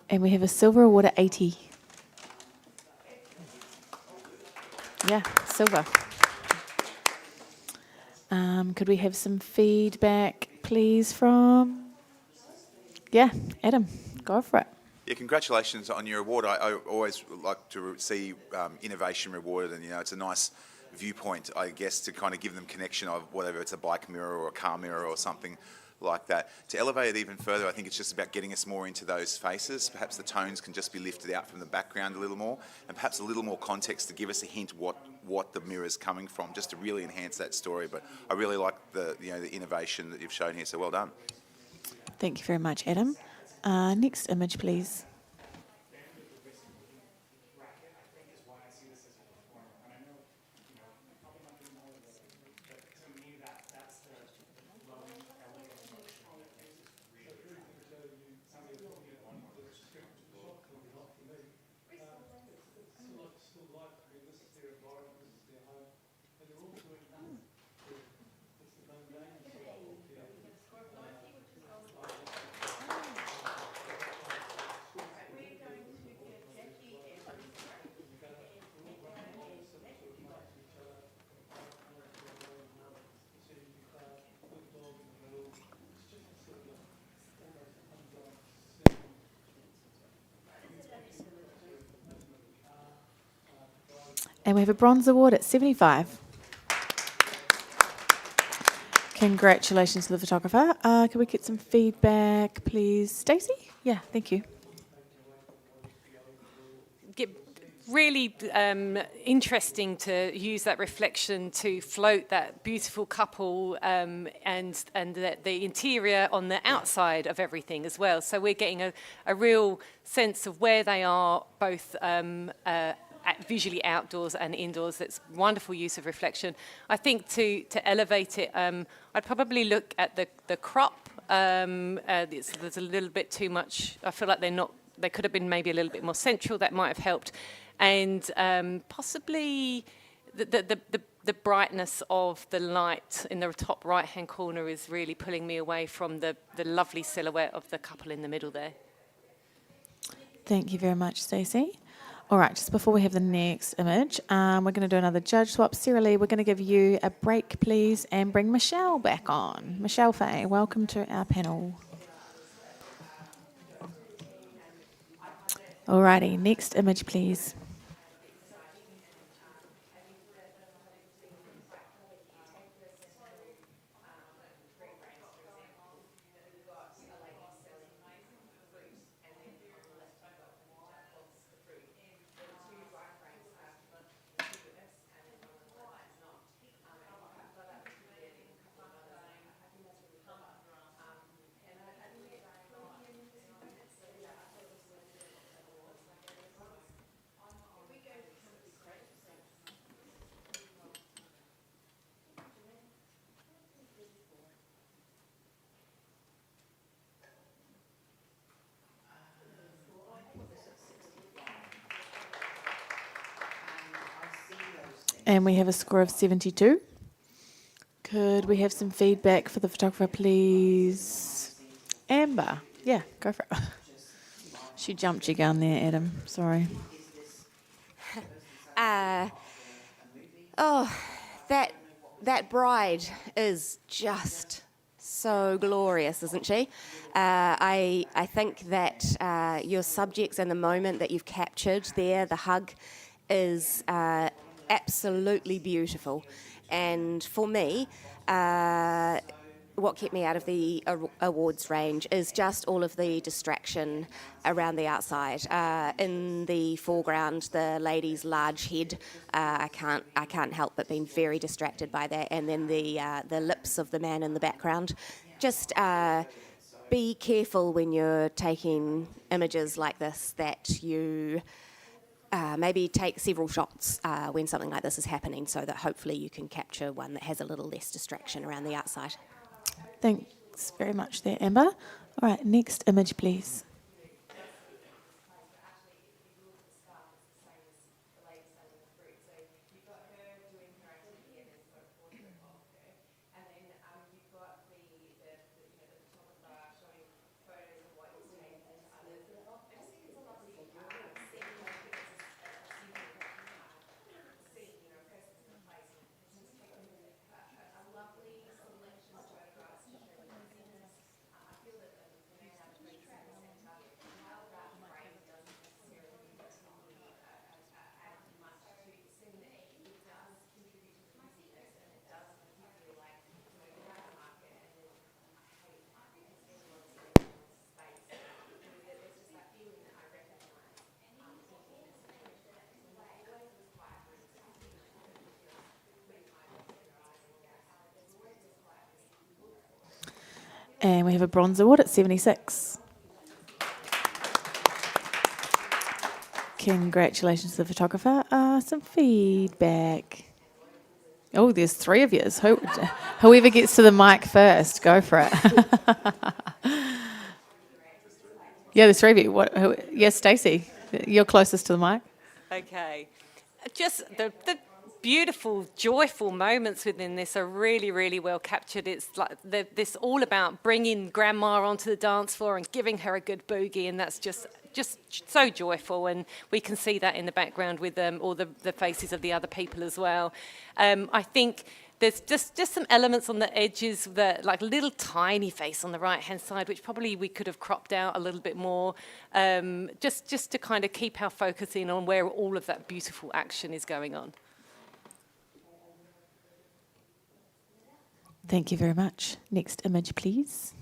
And we have a silver award at 80. Yeah, silver. Could we have some feedback, please, from... Yeah, Adam, go for it. Yeah, congratulations on your award. I always like to see innovation rewarded, and it's a nice viewpoint, I guess, to kind of give them connection of whatever it's a bike mirror or a car mirror or something like that. To elevate it even further, I think it's just about getting us more into those faces. Perhaps the tones can just be lifted out from the background a little more, and perhaps a little more context to give us a hint what the mirror's coming from, just to really enhance that story. But I really like the innovation that you've shown here, so well done. Thank you very much, Adam. Next image, please. And we have a bronze award at 75. Congratulations to the photographer. Can we get some feedback, please? Stacey? Yeah, thank you. Really interesting to use that reflection to float that beautiful couple and the interior on the outside of everything as well. So we're getting a real sense of where they are, both visually outdoors and indoors. That's wonderful use of reflection. I think to elevate it, I'd probably look at the crop. There's a little bit too much. I feel like they could have been maybe a little bit more central. That might have helped. And possibly the brightness of the light in the top right-hand corner is really pulling me away from the lovely silhouette of the couple in the middle there. Thank you very much, Stacey. All right, just before we have the next image, we're going to do another judge swap. Sarah Lee, we're going to give you a break, please, and bring Michelle back on. Michelle Fay, welcome to our panel. All righty, next image, please. And we have a score of 72. Could we have some feedback for the photographer, please? Amber. Yeah, go for it. She jumped your gun there, Adam. Sorry. That bride is just so glorious, isn't she? I think that your subjects and the moment that you've captured there, the hug, is absolutely beautiful. And for me, what kept me out of the awards range is just all of the distraction around the outside. In the foreground, the lady's large head, I can't help but being very distracted by that. And then the lips of the man in the background, just be careful when you're taking images like this that you maybe take several shots when something like this is happening, so that hopefully you can capture one that has a little less distraction around the outside. Thanks very much there, Amber. All right, next image, please. And we have a bronze award at 76. Congratulations to the photographer. Some feedback. Oh, there's 3 of yous. Whoever gets to the mic first, go for it. Yeah, there's 3 of you. Yes, Stacey, you're closest to the mic. Okay. Just the beautiful, joyful moments within this are really, really well captured. It's like this all about bringing grandma onto the dance floor and giving her a good boogie, and that's just so joyful, and we can see that in the background with all the faces of the other people as well. I think there's just some elements on the edges, like a little tiny face on the right-hand side, which probably we could have cropped out a little bit more, just to kind of keep our focus in on where all of that beautiful action is going on. Thank you very much. Next image, please.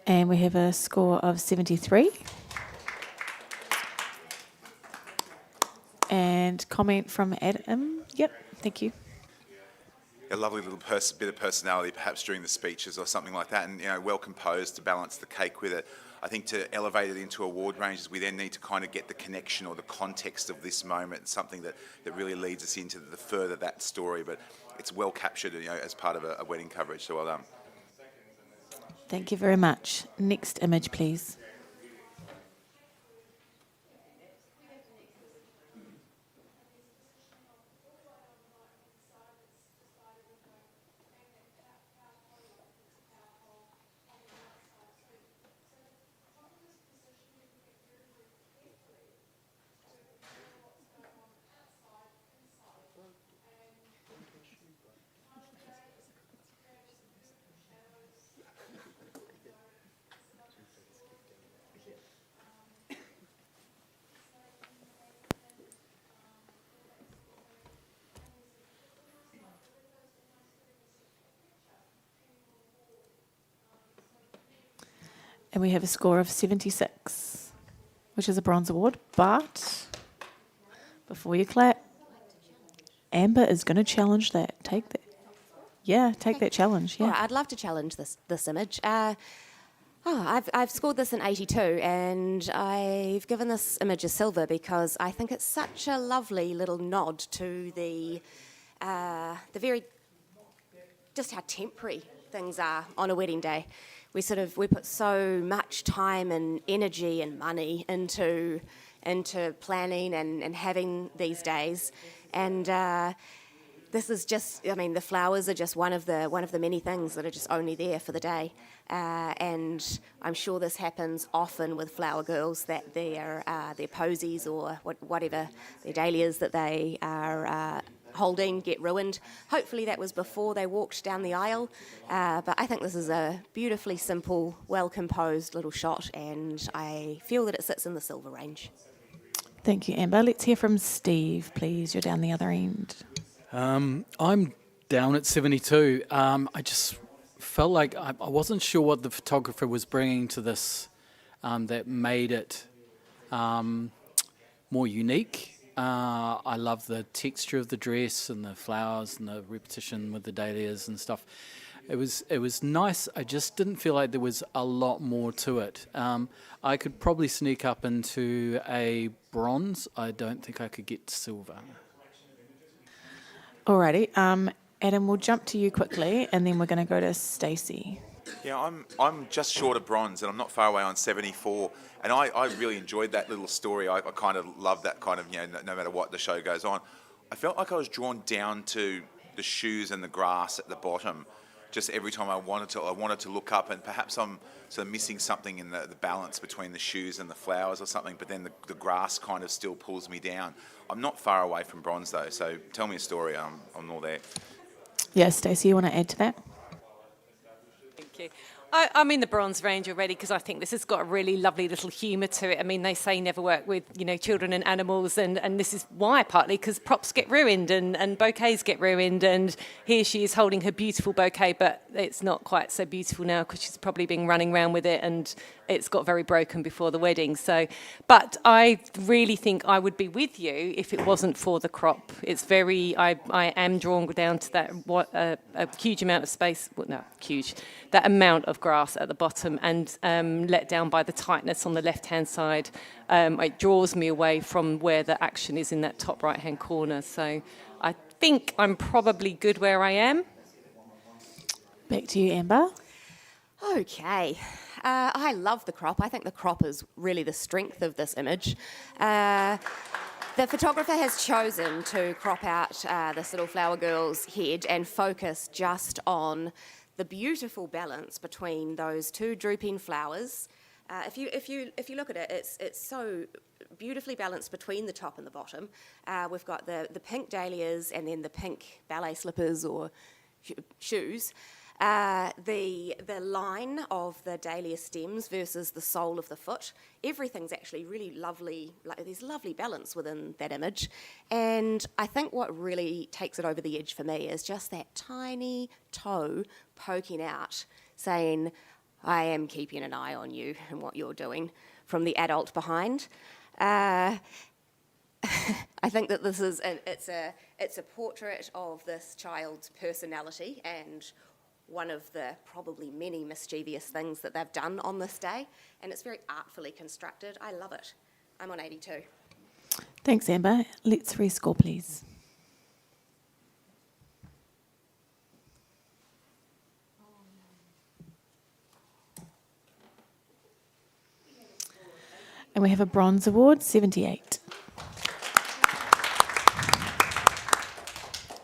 And we have a score of 73. And comment from Adam. Yep, thank you. A lovely little bit of personality perhaps during the speeches or something like that, and well composed to balance the cake with it. I think to elevate it into award ranges, we then need to kind of get the connection or the context of this moment, something that really leads us into the further that story, but it's well captured as part of a wedding coverage, so well done. Thank you very much. Next image, please. And we have a score of 76, which is a bronze award. But before you clap, Amber is going to challenge that. Take that. Yeah, take that challenge. Yeah. All right, I'd love to challenge this image. I've scored this an 82, and I've given this image a silver because I think it's such a lovely little nod to the very, just how temporary things are on a wedding day. We put so much time and energy and money into planning and having these days, and the this is just, I mean, the flowers are just one of the many things that are just only there for the day. And I'm sure this happens often with flower girls, that their posies or whatever, their dahlias that they are holding get ruined. Hopefully that was before they walked down the aisle. But I think this is a beautifully simple, well-composed little shot, and I feel that it sits in the silver range. Thank you, Amber. Let's hear from Steve, please. You're down the other end. I'm down at 72. I just felt like I wasn't sure what the photographer was bringing to this that made it more unique. I love the texture of the dress and the flowers and the repetition with the dahlias and stuff. It was nice. I just didn't feel like there was a lot more to it. I could probably sneak up into a bronze. I don't think I could get to silver. Alrighty. Adam, we'll jump to you quickly, and then we're going to go to Stacey. Yeah, I'm just short of bronze, and I'm not far away on 74. And I really enjoyed that little story. I kind of love that kind of, no matter what the show goes on. I felt like I was drawn down to the shoes and the grass at the bottom. Just every time I wanted to look up, and perhaps I'm sort of missing something in the balance between the shoes and the flowers or something, but then the grass kind of still pulls me down. I'm not far away from bronze though, so tell me a story, I'm all there. Yeah, Stacey, you want to add to that? Thank you. I'm in the bronze range already because I think this has got a really lovely little humour to it. I mean, they say never work with, children and animals, and this is why, partly because props get ruined and bouquets get ruined, and here she is holding her beautiful bouquet, but it's not quite so beautiful now because she's probably been running around with it and it's got very broken before the wedding. So, but I really think I would be with you if it wasn't for the crop. It's very, I am drawn down to that, a huge amount of space, well, no, huge, that amount of grass at the bottom, and let down by the tightness on the left-hand side. It draws me away from where the action is in that top right-hand corner. So I think I'm probably good where I am. Back to you, Amber. Okay. I love the crop. I think the crop is really the strength of this image. The photographer has chosen to crop out this little flower girl's head and focus just on the beautiful balance between those two drooping flowers. If you look at it, it's so beautifully balanced between the top and the bottom. We've got the pink dahlias and then the pink ballet slippers or shoes. The line of the dahlia stems versus the sole of the foot, everything's actually really lovely, there's lovely balance within that image. And I think what really takes it over the edge for me is just that tiny toe poking out, saying, I am keeping an eye on you and what you're doing, from the adult behind. I think that this is, it's a portrait of this child's personality and one of the probably many mischievous things that they've done on this day, and it's very artfully constructed. I love it. I'm on 82. Thanks, Amber. Let's rescore, please. And we have a bronze award, 78.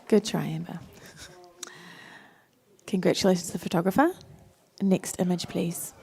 Good try, Amber. Congratulations to the photographer. Next image, please.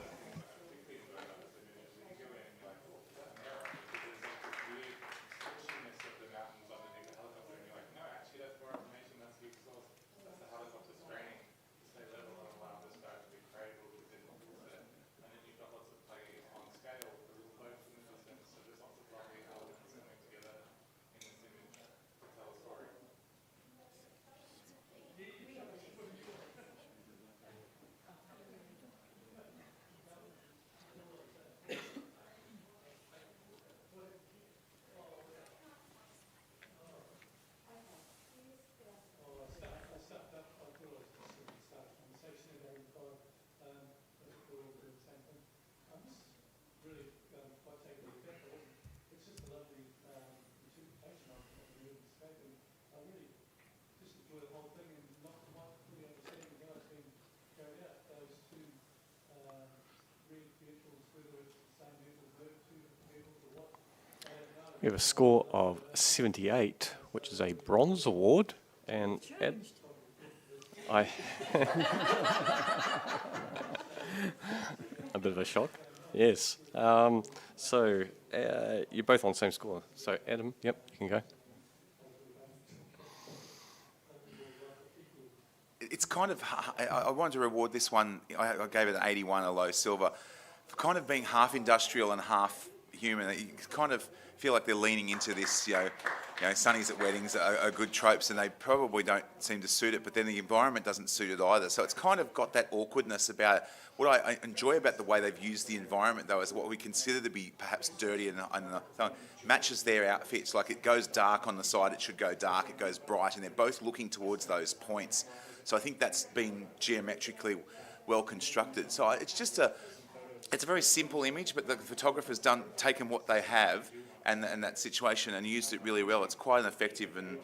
We have a score of 78, which is a bronze award, And Ed? I a bit of a shock. Yes. So you're both on the same score. So Adam, yep, you can go. It's kind of, I wanted to reward this one, I gave it an 81, a low silver, for kind of being half industrial and half human. You kind of feel like they're leaning into this, sunnies at weddings are good tropes, and they probably don't seem to suit it, but then the environment doesn't suit it either. So it's kind of got that awkwardness about it. What I enjoy about the way they've used the environment, though, is what we consider to be perhaps dirty and matches their outfits. Like, it goes dark on the side, it should go dark, it goes bright, and they're both looking towards those points. So I think that's been geometrically well constructed. So it's just it's a very simple image, but the photographer's taken what they have and that situation and used it really well. It's quite an effective and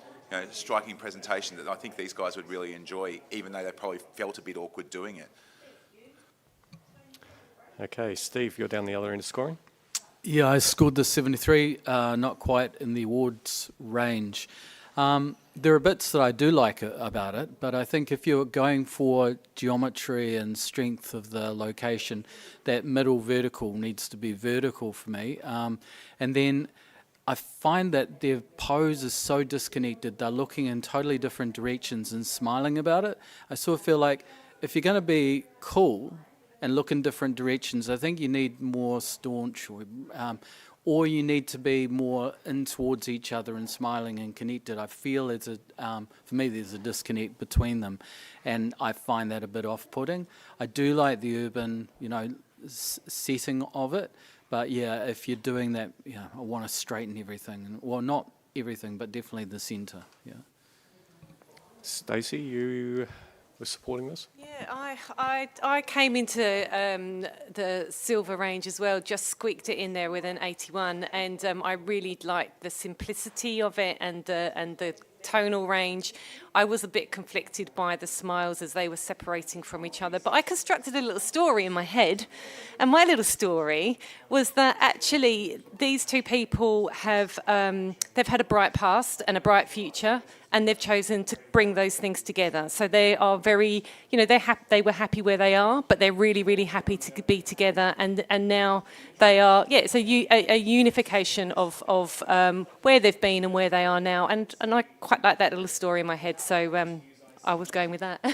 striking presentation that I think these guys would really enjoy, even though they probably felt a bit awkward doing it. Okay, Steve, you're down the other end of scoring. Yeah, I scored the 73, not quite in the awards range. There are bits that I do like about it, but I think if you're going for geometry and strength of the location, that middle vertical needs to be vertical for me. And then I find that their pose is so disconnected. They're looking in totally different directions and smiling about it. I sort of feel like if you're going to be cool and look in different directions, I think you need more staunch, or you need to be more in towards each other and smiling and connected. I feel for me, there's a disconnect between them, and I find that a bit off-putting. I do like the urban, setting of it, but yeah, if you're doing that, I want to straighten everything. Well, not everything, but definitely the centre. Yeah. Stacey, you were supporting this? Yeah, I came into the silver range as well, just squeaked it in there with an 81, and I really liked the simplicity of it and the tonal range. I was a bit conflicted by the smiles as they were separating from each other, but I constructed a little story in my head, and my little story was that actually these two people have they've had a bright past and a bright future, and they've chosen to bring those things together. So they are very, they were happy where they are, but they're really, really happy to be together. And now they are, it's a unification of where they've been and where they are now. And I quite like that little story in my head. So I was going with that.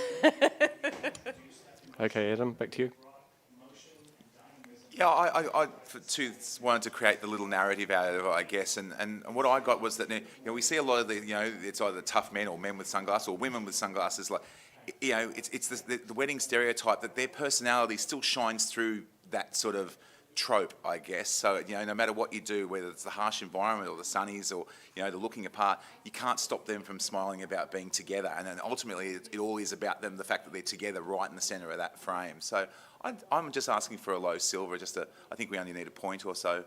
Okay, Adam, back to you. Yeah, I wanted to create the little narrative out of it, I guess, and what I got was that we see a lot of it's either tough men or men with sunglasses or women with sunglasses. Like, it's the wedding stereotype that their personality still shines through that sort of trope, I guess. So no matter what you do, whether it's the harsh environment or the sunnies or the looking apart, you can't stop them from smiling about being together. And then ultimately, it all is about them, the fact that they're together right in the centre of that frame. So I'm just asking for a low silver. I think we only need a point or so,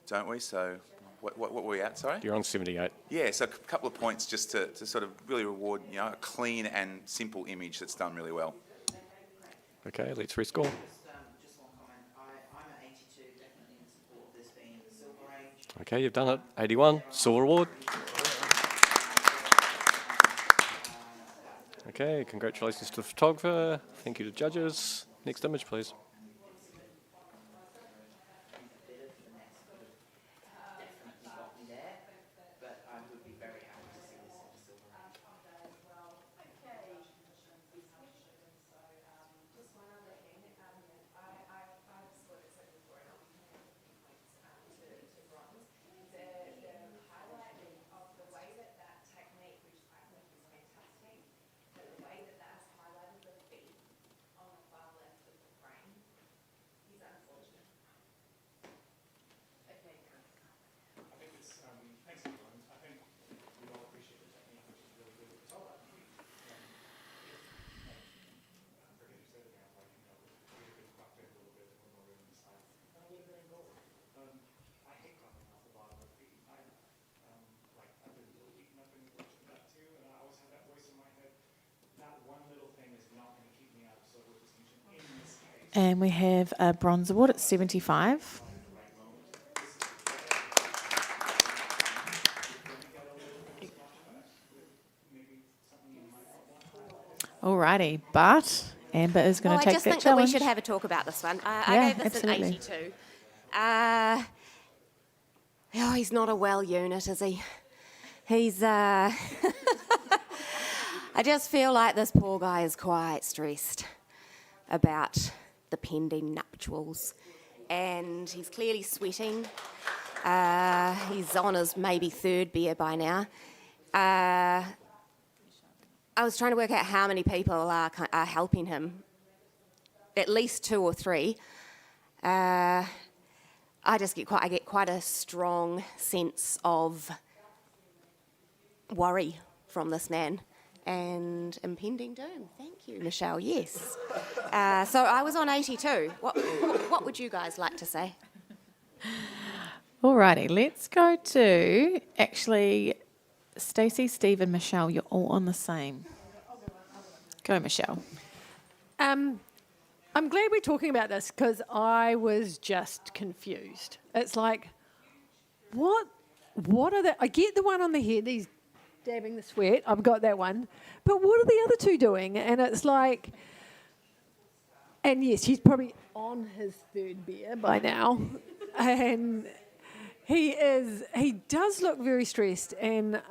don't we? So what were we at? Sorry. You're on 78. Yeah, so a couple of points just to sort of really reward a clean and simple image that's done really well. Okay, let's rescore. Just one comment. I'm at 82, definitely in support of this being the silver range. Okay, you've done it. 81, silver award. Okay, congratulations to the photographer. Thank you to judges. Next image, please. And we have a bronze award at 75. Alrighty, but Amber is going to I take just that think that we challenge. should have a talk about this one. I Yeah, gave this absolutely. an 82. Oh, he's not a well unit, is he? He's, I just feel like this poor guy is quite stressed about the pending nuptials. And he's clearly sweating. He's on his maybe third beer by now. I was trying to work out how many people are helping him. At least 2 or 3. I get quite a strong sense of worry from this man and impending doom. Thank you, Michelle. Yes. So I was on 82. What would you guys like to say? Alrighty, let's go to actually Stacey, Steve, and Michelle. You're all on the same. Go, Michelle. I'm glad we're talking about this because I was just confused. It's like, what are the... I get the one on the head, he's dabbing the sweat. I've got that one. But what are the other 2 doing? And it's like... And yes, he's probably on his 3rd beer by now. And he does look very stressed. And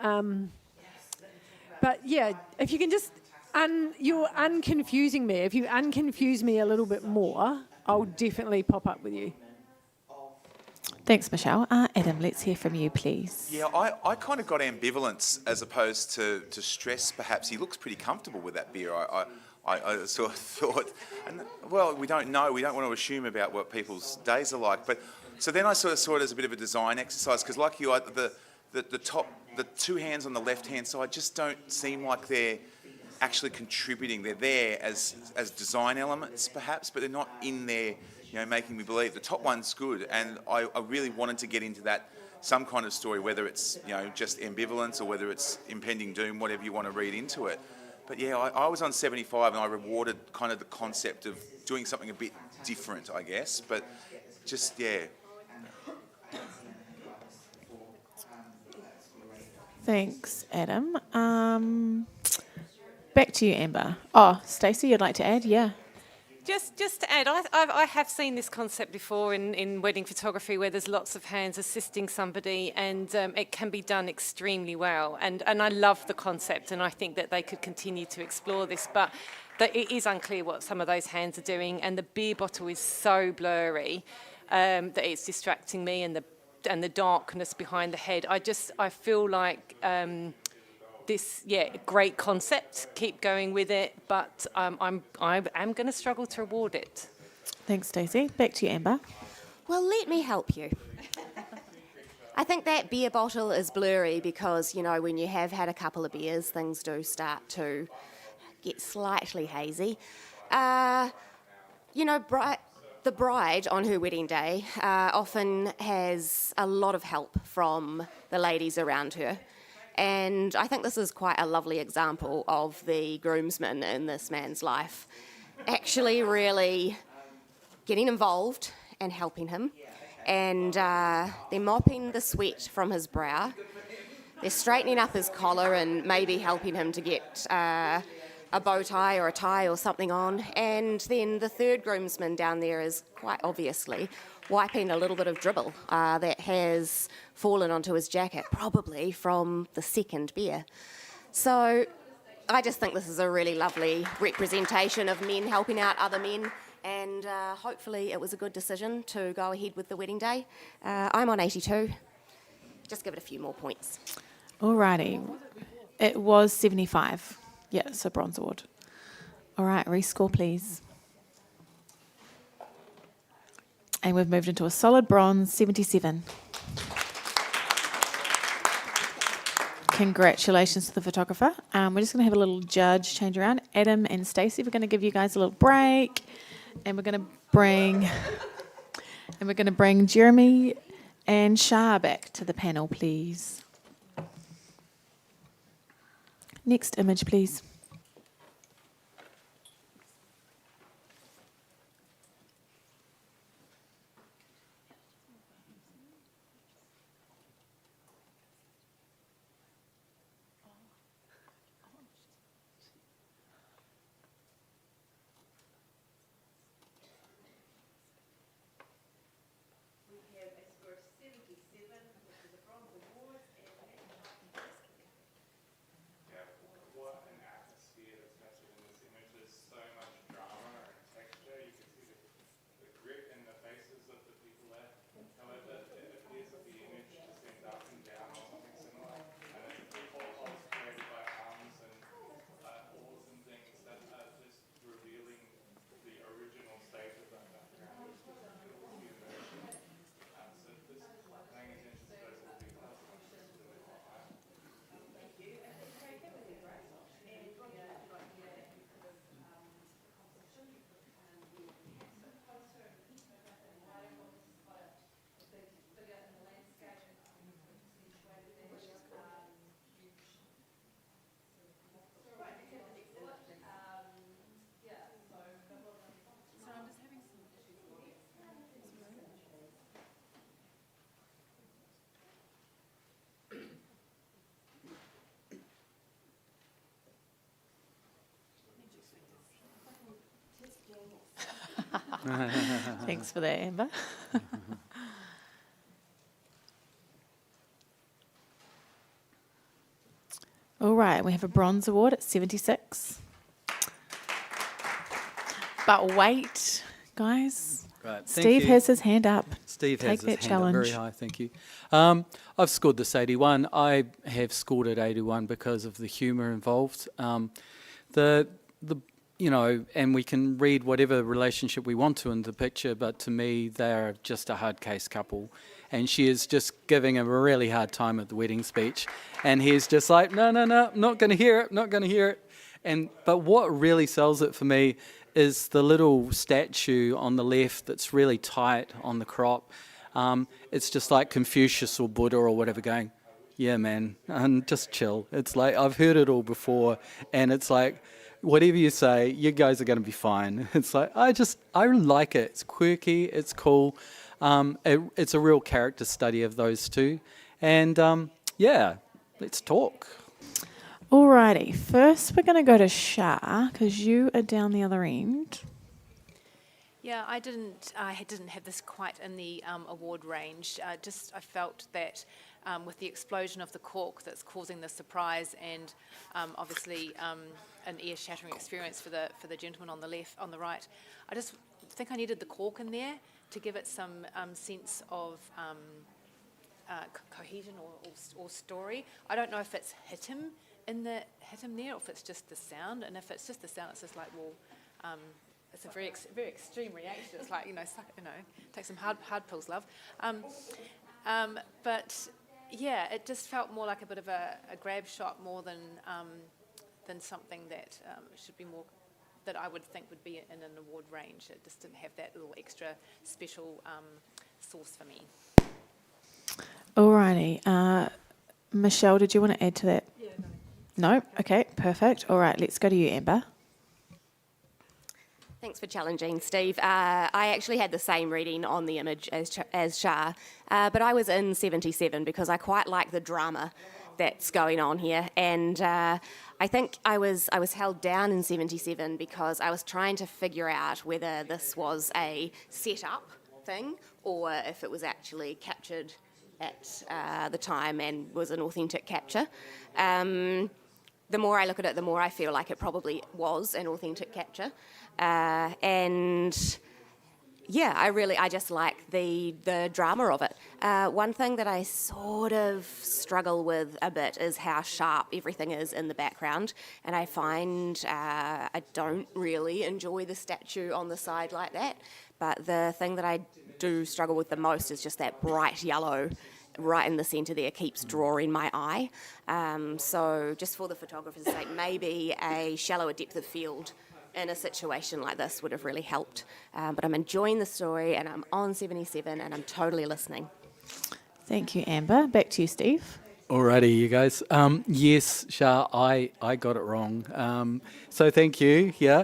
but yeah, if you can just... you're unconfusing me. If you unconfuse me a little bit more, I'll definitely pop up with you. Thanks, Michelle. Adam, let's hear from you, please. Yeah, I kind of got ambivalence as opposed to stress, perhaps. He looks pretty comfortable with that beer. I sort of thought, and well, we don't know. We don't want to assume about what people's days are like. But so then I sort of saw it as a bit of a design exercise because, like you, the 2 hands on the left-hand side just don't seem like they're actually contributing. They're there as design elements, perhaps, but they're not in there, making me believe. The top one's good, and I really wanted to get into that, some kind of story, whether it's, just ambivalence or whether it's impending doom, whatever you want to read into it. But yeah, I was on 75 and I rewarded kind of the concept of doing something a bit different, I guess, but just, yeah. Thanks, Adam. Back to you, Amber. Oh, Stacey, you'd like to add? Yeah. Just to add, I have seen this concept before in wedding photography where there's lots of hands assisting somebody, and it can be done extremely well. And I love the concept, and I think that they could continue to explore this, but that it is unclear what some of those hands are doing, and the beer bottle is so blurry that it's distracting me, and the darkness behind the head. I feel like this, great concept. Keep going with it, but I am going to struggle to reward it. Thanks, Stacey. Back to you, Amber. Well, let me help you. I think that beer bottle is blurry because, when you have had a couple of beers, things do start to get slightly hazy. The bride on her wedding day often has a lot of help from the ladies around her. And I think this is quite a lovely example of the groomsmen in this man's life actually really getting involved and helping him. And they're mopping the sweat from his brow. They're straightening up his collar and maybe helping him to get a bow tie or a tie or something on. And then the 3rd groomsman down there is quite obviously wiping a little bit of dribble that has fallen onto his jacket, probably from the 2nd beer. So I just think this is a really lovely representation of men helping out other men, and hopefully it was a good decision to go ahead with the wedding day. I'm on 82. Just give it a few more points. Alrighty. It was 75. Yeah, so bronze award. All right, rescore, please. And we've moved into a solid bronze, 77. Congratulations to the photographer. We're just going to have a little judge change around. Adam and Stacey, we're going to give you guys a little break, and we're going to bring Jeremy and Shah back to the panel, please. Next image, please. Thanks for that, Amber. All right, we have a bronze award at 76. But wait, guys. Right, thank Steve you. has his hand up. Steve Take has that his hand challenge. up very high, thank you. I've scored this 81. I have scored it 81 because of the humour involved. The you know, and we can read whatever relationship we want to in the picture, but to me, they're just a hard case couple. And she is just giving him a really hard time at the wedding speech. And he's just like, no, I'm not going to hear it, not going to hear it. But what really sells it for me is the little statue on the left that's really tight on the crop. It's just like Confucius or Buddha or whatever going, yeah, man, and just chill. It's like, I've heard it all before, and it's like, whatever you say, you guys are going to be fine. It's like, I like it. It's quirky, it's cool. It's a real character study of those two. And yeah, let's talk. Alrighty, first we're going to go to Shah, because you are down the other end. Yeah, I didn't have this quite in the award range. I felt that with the explosion of the cork that's causing the surprise, and obviously an ear-shattering experience for the gentleman on the right, I just think I needed the cork in there to give it some sense of cohesion or story. I don't know if it's hit him there, or if it's just the sound. And if it's just the sound, it's just like, well, it's a very very extreme reaction. It's like, take some hard pills, love. But yeah, it just felt more like a bit of a grab shot more than something that should be more, that I would think would be in an award range. It just didn't have that little extra special sauce for me. Alrighty, Michelle, did you want to add to that? Yeah, no. Okay, perfect. All right, let's go to you, Amber. Thanks for challenging, Steve. I actually had the same reading on the image as Shah, but I was in 77 because I quite like the drama that's going on here, and I think I was held down in 77 because I was trying to figure out whether this was a set-up thing or if it was actually captured at the time and was an authentic capture. The more I look at it, the more I feel like it probably was an authentic capture. And yeah, I just like the drama of it. One thing that I sort of struggle with a bit is how sharp everything is in the background. And I find I don't really enjoy the statue on the side like that. But the thing that I do struggle with the most is just that bright yellow right in the centre there keeps drawing my eye. So just for the photographer's sake, maybe a shallower depth of field in a situation like this would have really helped. But I'm enjoying the story, and I'm on 77, and I'm totally listening. Thank you, Amber. Back to you, Steve. Alrighty, you guys. Yes, Shah, I got it wrong. So thank you. Yeah.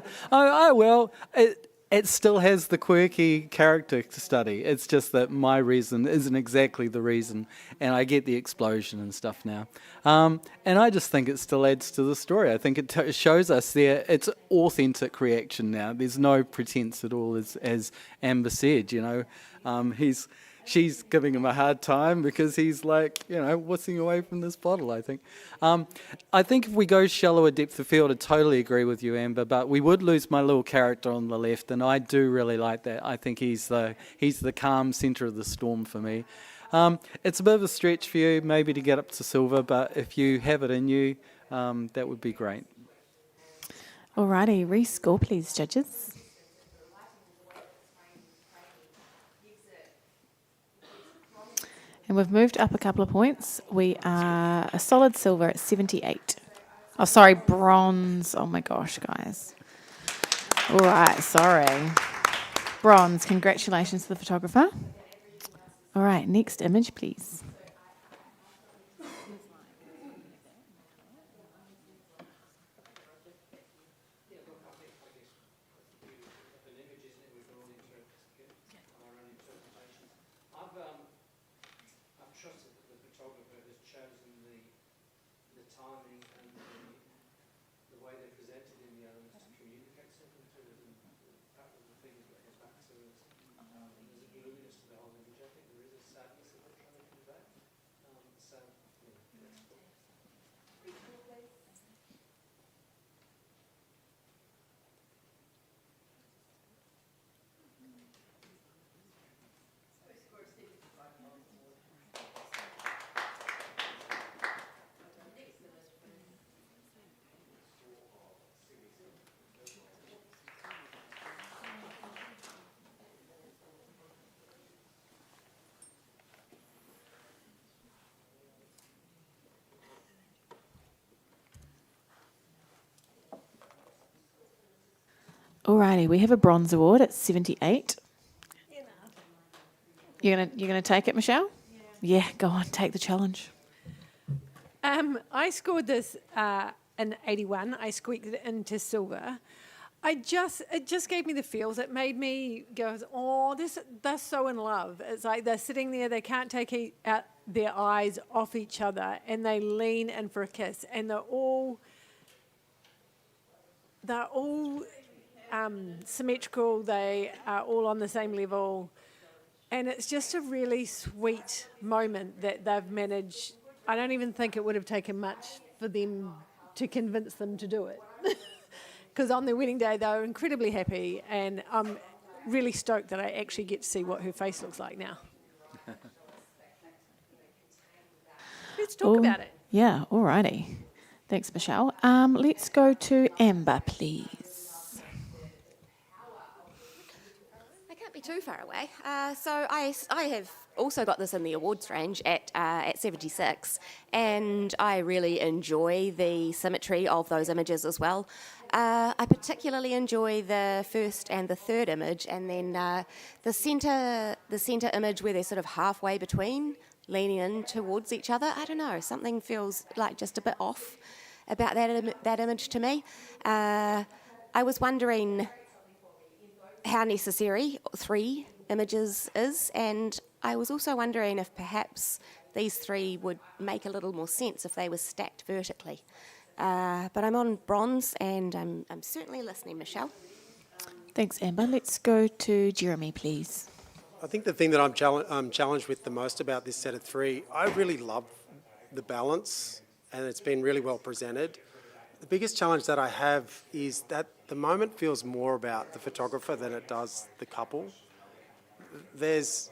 It still has the quirky character study. It's just that my reason isn't exactly the reason, and I get the explosion and stuff now. And I just think it still adds to the story. I think it shows us there it's authentic reaction now. There's no pretense at all, as Amber said. She's giving him a hard time because he's like, whistling away from this bottle, I think. I think if we go shallower depth of field, I totally agree with you, Amber, but we would lose my little character on the left, and I do really like that. I think he's the calm centre of the storm for me. It's a bit of a stretch for you, maybe to get up to silver, but if you have it in you, that would be great. Alrighty, rescore, please, judges. And we've moved up a couple of points. We are a solid silver at 78. Oh, sorry, bronze. Oh my gosh, guys. All right, sorry. Bronze, congratulations to the photographer. All right, next image, please. There's a blueness to the whole image. I think there is a sadness that they're trying to convey. So, yeah, that's cool. Alrighty, we have a bronze award at 78. You're gonna take it, Michelle? Yeah, go on, take the challenge. I scored this in 81. I squeaked it into silver. It just gave me the feels. It made me go, oh, they're so in love. It's like they're sitting there, they can't take out their eyes off each other, and they lean in for a kiss, and they're all symmetrical. They are all on the same level, and it's just a really sweet moment that they've managed. I don't even think it would have taken much for them to convince them to do it. Because on their wedding day, they were incredibly happy, and I'm really stoked that I actually get to see what her face looks like now. Let's talk about it. Yeah, alrighty. Thanks, Michelle. Let's go to Amber, please. I can't be too far away. So I have also got this in the awards range at 76, and I really enjoy the symmetry of those images as well. I particularly enjoy the first and the third image, and then the centre image where they're sort of halfway between, leaning in towards each other. I don't know, something feels like just a bit off about that image to me. I was wondering how necessary 3 images is, and I was also wondering if perhaps these 3 would make a little more sense if they were stacked vertically. But I'm on bronze, and I'm certainly listening, Michelle. Thanks, Amber. Let's go to Jeremy, please. I think the thing that I'm challenged with the most about this set of 3, I really love the balance, and it's been really well presented. The biggest challenge that I have is that the moment feels more about the photographer than it does the couple. There's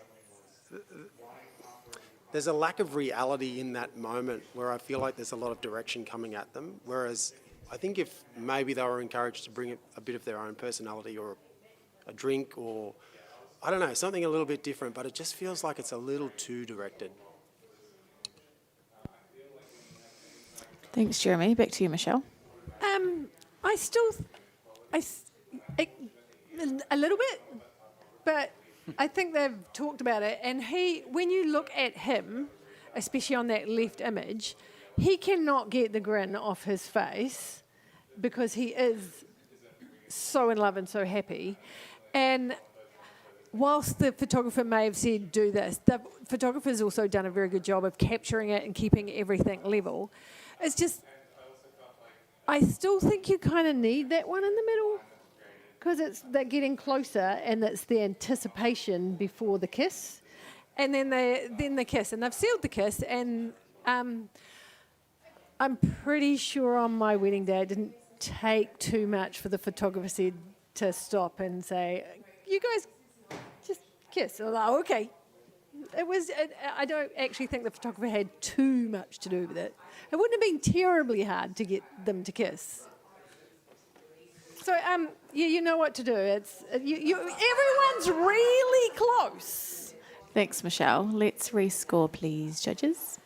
a lack of reality in that moment where I feel like there's a lot of direction coming at them, whereas I think if maybe they were encouraged to bring a bit of their own personality or a drink or, I don't know, something a little bit different, but it just feels like it's a little too directed. Thanks, Jeremy. Back to you, Michelle. A little bit, but I think they've talked about it. And when you look at him, especially on that left image, he cannot get the grin off his face because he is so in love and so happy. And whilst the photographer may have said do this, the photographer's also done a very good job of capturing it and keeping everything level. It's just, I still think you kind of need that one in the middle because they're getting closer and it's the anticipation before the kiss. And then the kiss, and they've sealed the kiss, and I'm pretty sure on my wedding day it didn't take too much for the photographer to stop and say, you guys just kiss. I was like, okay. I don't actually think the photographer had too much to do with it. It wouldn't have been terribly hard to get them to kiss. So, yeah, you know what to do. Everyone's really close. Thanks, Michelle. Let's rescore, please, judges.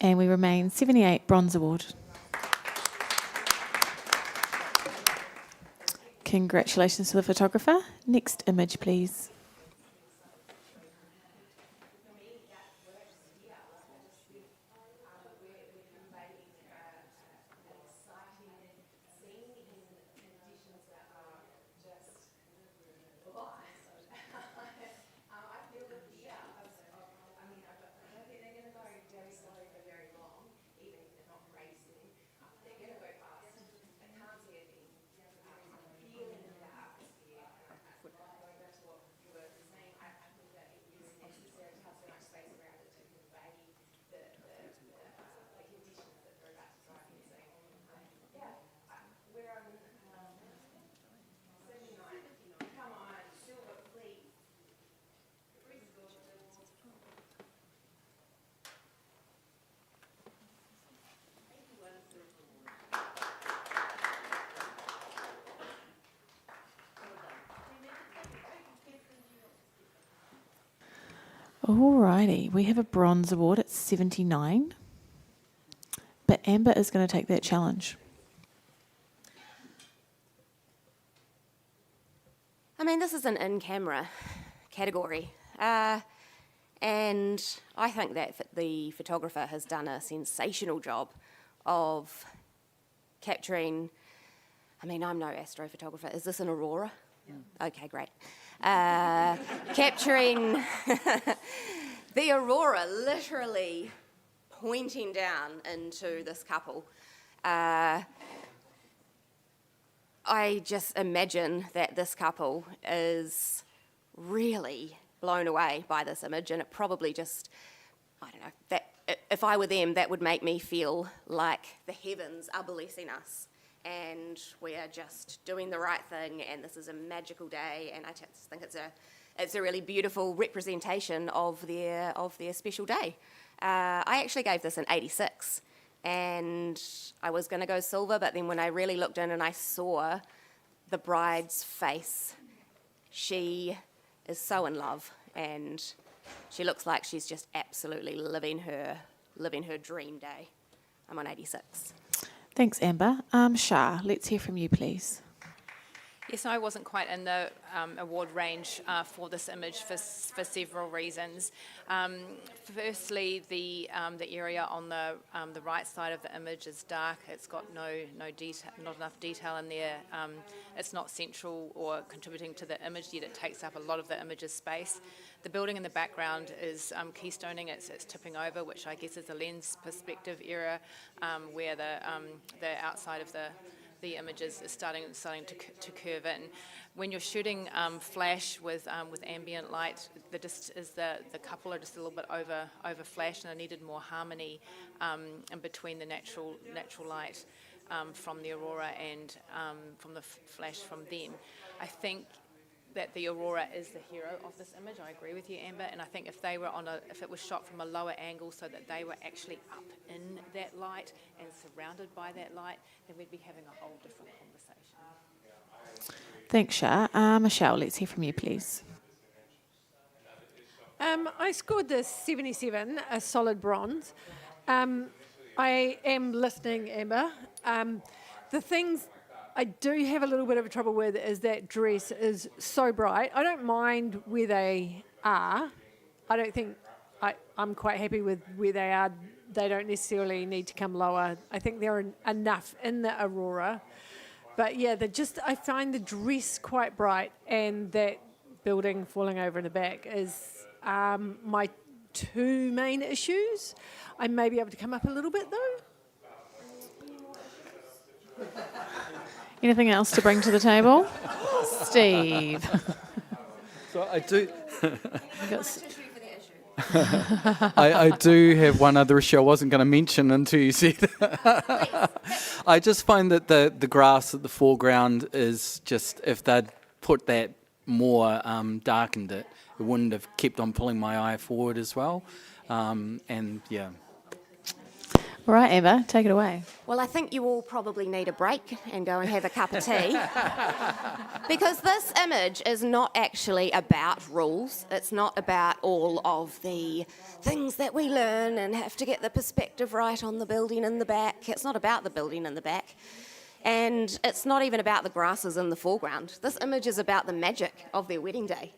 And we remain 78, bronze award. Congratulations to the photographer. Next image, please. Alrighty, we have a bronze award at 79, but Amber is going to take that challenge. I mean, this is an in-camera category, and I think that the photographer has done a sensational job of capturing. I mean, I'm no astrophotographer. Is this an aurora? Yeah. Okay, great. Capturing the aurora, literally pointing down into this couple. I just imagine that this couple is really blown away by this image, and it probably just, I don't know, that if I were them, that would make me feel like the heavens are blessing us, and we are just doing the right thing, and this is a magical day, and I just think it's a really beautiful representation of their special day. I actually gave this an 86. And I was going to go silver, but then when I really looked in and I saw the bride's face, she is so in love, and she looks like she's just absolutely living her dream day. I'm on 86. Thanks, Amber. Shah, let's hear from you, please. Yes, I wasn't quite in the award range for this image for several reasons. Firstly, the area on the right side of the image is dark. It's got no detail, not enough detail in there. It's not central or contributing to the image, yet it takes up a lot of the image's space. The building in the background is keystoning. It's tipping over, which I guess is a lens perspective error, where the outside of the image is starting to curve in. When you're shooting flash with ambient light, the couple are just a little bit over flash, and I needed more harmony in between the natural light from the aurora and from the flash from them. I think that the aurora is the hero of this image. I agree with you, Amber, and I think if it was shot from a lower angle so that they were actually up in that light and surrounded by that light, then we'd be having a whole different conversation. Thanks, Shah. Michelle, let's hear from you, please. I scored this 77, a solid bronze. I am listening, Amber. The things I do have a little bit of trouble with is that dress is so bright. I don't mind where they are. I don't think I'm quite happy with where they are. They don't necessarily need to come lower. I think they're enough in the aurora. But yeah, I find the dress quite bright, and that building falling over in the back is my two main issues. I may be able to come up a little bit though. Anything else to bring to the table? Steve. So I do. I do have one other issue I wasn't going to mention until you said it. I just find that the grass at the foreground is just, if they'd put that more darkened it wouldn't have kept on pulling my eye forward as well. And yeah. All right, Amber, take it away. Well, I think you all probably need a break and go and have a cup of tea. Because this image is not actually about rules. It's not about all of the things that we learn and have to get the perspective right on the building in the back. It's not about the building in the back. And it's not even about the grasses in the foreground. This image is about the magic of their wedding day.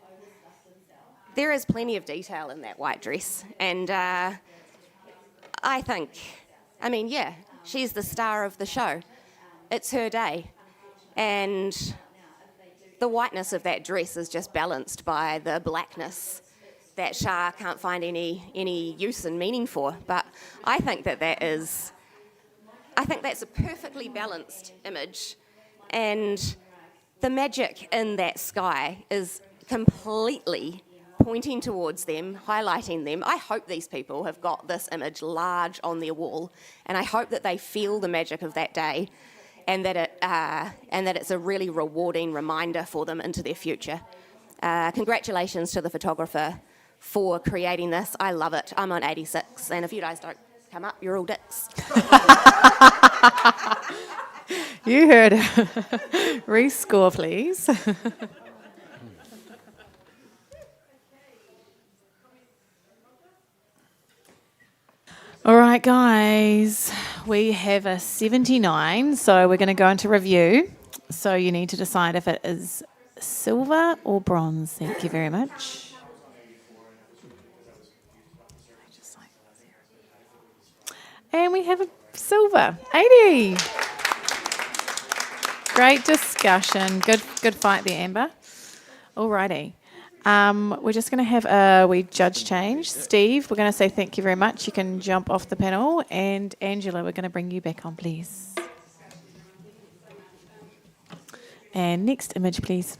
There is plenty of detail in that white dress. And I think... she's the star of the show. It's her day. And the whiteness of that dress is just balanced by the blackness that Shah can't find any use and meaning for. But I think that's a perfectly balanced image. And the magic in that sky is completely pointing towards them, highlighting them. I hope these people have got this image large on their wall, and I hope that they feel the magic of that day, and that it's a really rewarding reminder for them into their future. Congratulations to the photographer for creating this. I love it. I'm on 86, and if you guys don't come up, you're all dicks. You heard her. Rescore, please. All right, guys, we have a 79, so we're going to go into review. So you need to decide if it is silver or bronze. Thank you very much. And we have a silver, 80. Great discussion. Good fight there, Amber. Alrighty. We're just going to have a wee judge change. Steve, we're going to say thank you very much. You can jump off the panel. And Angela, we're going to bring you back on, please. And next image, please.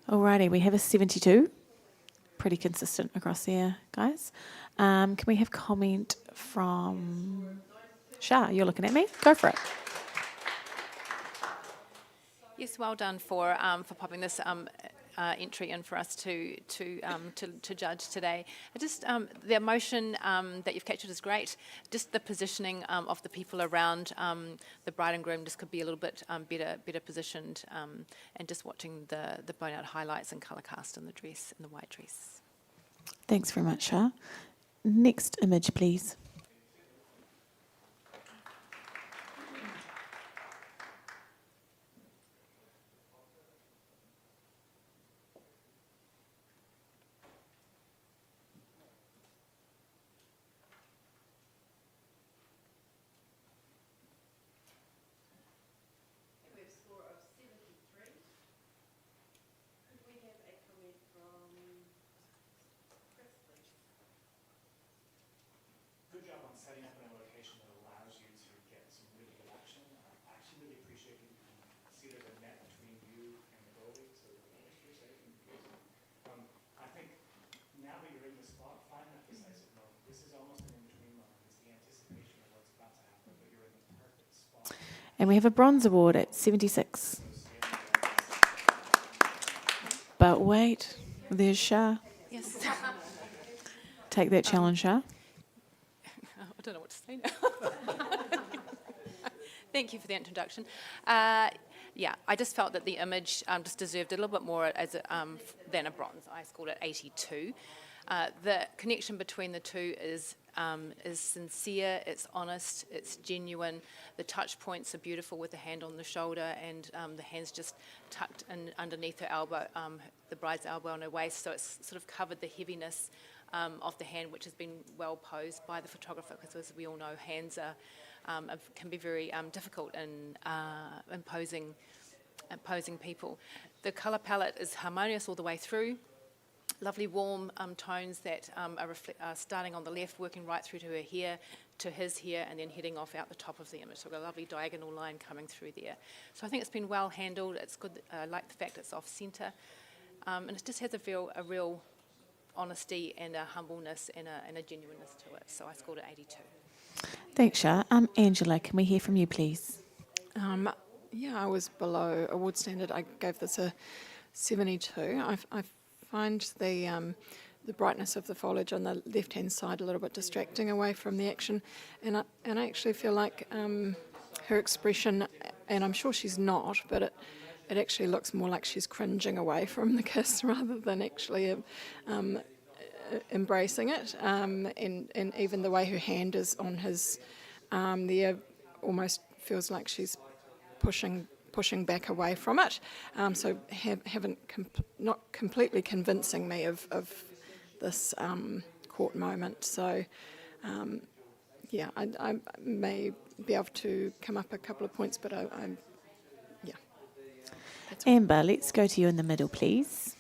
Alrighty, we have a 72. Pretty consistent across there, guys. Can we have comment from Shah? You're looking at me. Go for it. Yes, well done for popping this entry in for us to judge today. Just the emotion that you've captured is great. Just the positioning of the people around the bride and groom just could be a little bit better positioned, and just watching the blown out highlights and colour cast in the dress, in the white dress. Thanks very much, Shah. Next image, please. Good job on setting up in a location that allows you to get some really good action. I actually really appreciate that you can see there's a net between you and the goalie, so that you're safe and good. I think now that you're in the spot, find that decisive moment. This is almost an in-between moment. It's the anticipation of what's about to happen, but you're in the perfect spot. And we have a bronze award at 76. But wait, there's Shah. Yes. Take that challenge, Shah. I don't know what to say now. Thank you for the introduction. Yeah, I just felt that the image just deserved a little bit more than a bronze. I scored it 82. The connection between the two is sincere, it's honest, it's genuine. The touch points are beautiful with the hand on the shoulder and the hand's just tucked in underneath her elbow, the bride's elbow on her waist, so it's sort of covered the heaviness of the hand, which has been well posed by the photographer, because as we all know, hands can be very difficult in imposing people. The colour palette is harmonious all the way through. Lovely warm tones that are starting on the left, working right through to her hair, to his hair, and then heading off out the top of the image. So we've got a lovely diagonal line coming through there. So I think it's been well handled. It's good. I like the fact it's off centre, and it just has a real honesty and a humbleness and a genuineness to it. So I scored it 82. Thanks, Shah. Angela, can we hear from you, please? Yeah, I was below award standard. I gave this a 72. I find the brightness of the foliage on the left-hand side a little bit distracting away from the action, and I actually feel like her expression, and I'm sure she's not, but it actually looks more like she's cringing away from the kiss rather than actually embracing it, and even the way her hand is on his there almost feels like she's pushing back away from it, so not completely convincing me of this court moment. So yeah, I may be able to come up a couple of points, but I'm Amber, let's go to you in the middle, please.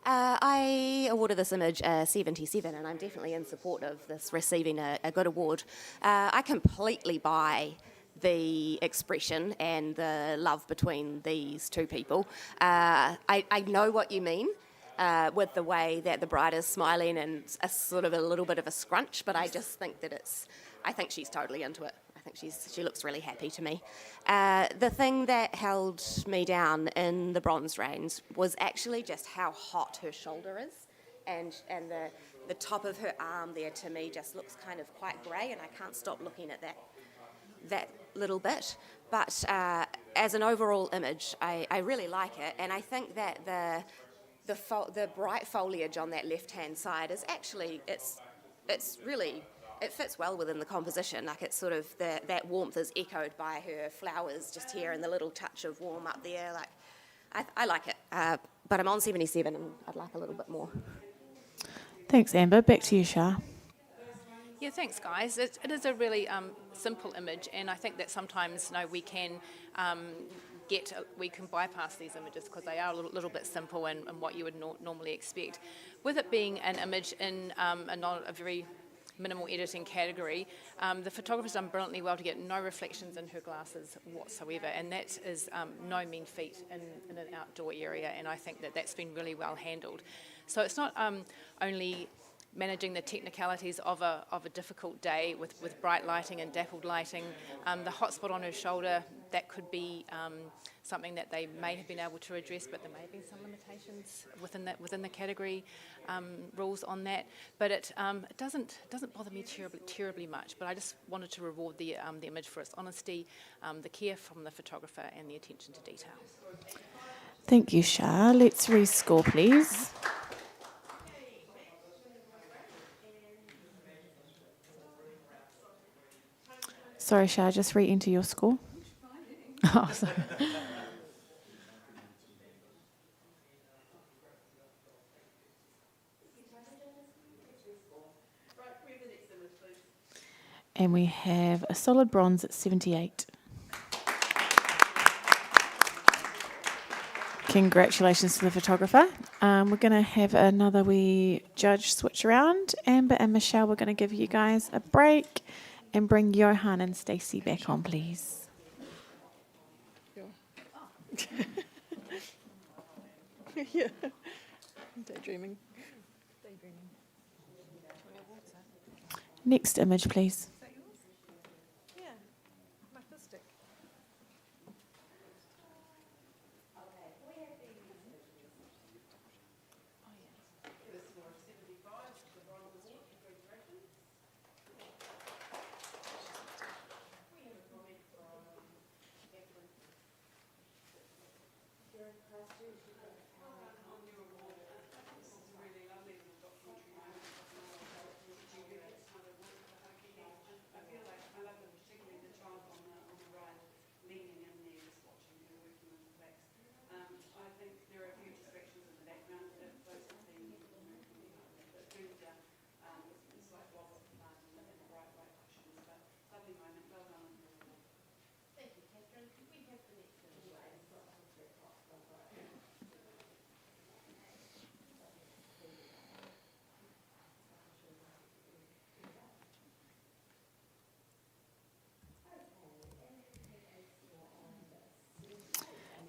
I awarded this image a 77, and I'm definitely in support of this receiving a good award. I completely buy the expression and the love between these two people. I know what you mean with the way that the bride is smiling and a sort of a little bit of a scrunch, but I just think that I think she's totally into it. I think she looks really happy to me. The thing that held me down in the bronze range was actually just how hot her shoulder is, and the top of her arm there to me just looks kind of quite grey, and I can't stop looking at that little bit. But as an overall image, I really like it, and I think that the bright foliage on that left-hand side is actually it's really. It fits well within the composition, like it's sort of that warmth is echoed by her flowers just here and the little touch of warm up there. Like, I like it, but I'm on 77 and I'd like a little bit more. Thanks, Amber. Back to you, Shah. Yeah, thanks, guys. It is a really simple image, and I think that sometimes we can we can bypass these images because they are a little bit simple and what you would normally expect. With it being an image in a very minimal editing category, the photographer's done brilliantly well to get no reflections in her glasses whatsoever, and that is no mean feat in an outdoor area, and I think that that's been really well handled. So it's not only managing the technicalities of a difficult day with bright lighting and dappled lighting. The hot spot on her shoulder, that could be something that they may have been able to address, but there may have been some limitations within the category rules on that. But it doesn't bother me terribly much. But I just wanted to reward the image for its honesty, the care from the photographer, and the attention to detail. Thank you, Shah. Let's rescore, please. Sorry, Shah, just re-enter your score. Oh, sorry. And we have a solid bronze at 78. Congratulations to the photographer. We're going to have another wee judge switch around. Amber and Michelle, we're going to give you guys a break and bring Johan and Stacey back on, please. Yeah. Daydreaming. Next image, please. Yeah, my fist.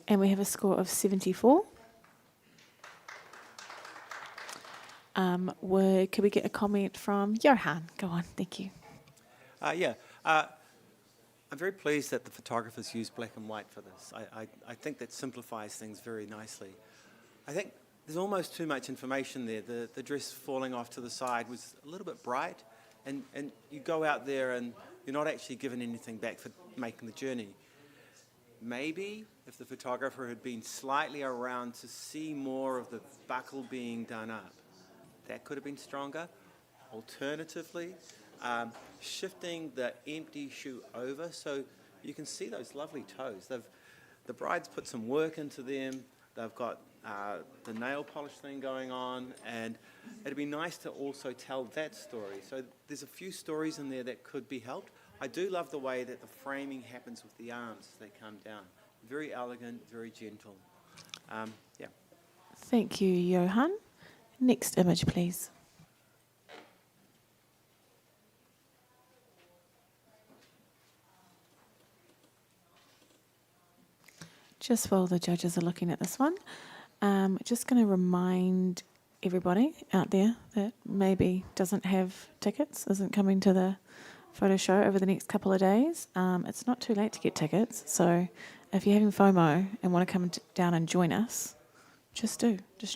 And we have a score of 74. Could we get a comment from Johan? Go on, thank you. I'm very pleased that the photographers used black and white for this. I think that simplifies things very nicely. I think there's almost too much information there. The dress falling off to the side was a little bit bright, and you go out there and you're not actually given anything back for making the journey. Maybe if the photographer had been slightly around to see more of the buckle being done up, that could have been stronger. Alternatively, shifting the empty shoe over so you can see those lovely toes. The bride's put some work into them. They've got the nail polish thing going on, and it'd be nice to also tell that story. So there's a few stories in there that could be helped. I do love the way that the framing happens with the arms as they come down. Very elegant, very gentle. Yeah. Thank you, Johan. Next image, please. Just while the judges are looking at this one, just going to remind everybody out there that maybe doesn't have tickets, isn't coming to the photo show over the next couple of days. It's not too late to get tickets, so if you're having FOMO and want to come down and join us, just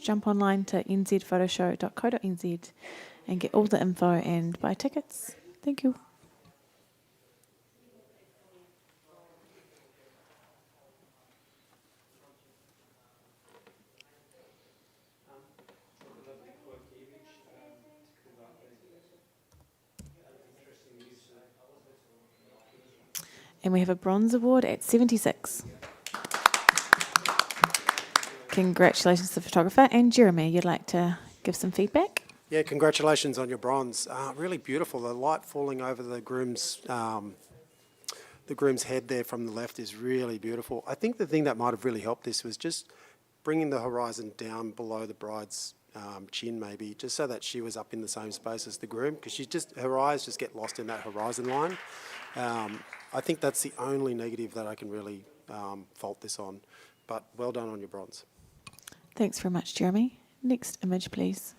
jump online to nzphotoshow.co.nz and get all the info and buy tickets. Thank you. And we have a bronze award at 76. Congratulations to the photographer. And Jeremy, you'd like to give some feedback? Yeah, congratulations on your bronze. Really beautiful. The light falling over the groom's head there from the left is really beautiful. I think the thing that might have really helped this was just bringing the horizon down below the bride's chin, maybe, just so that she was up in the same space as the groom, because her eyes just get lost in that horizon line. I think that's the only negative that I can really fault this on. But well done on your bronze. Thanks very much, Jeremy. Next image, please.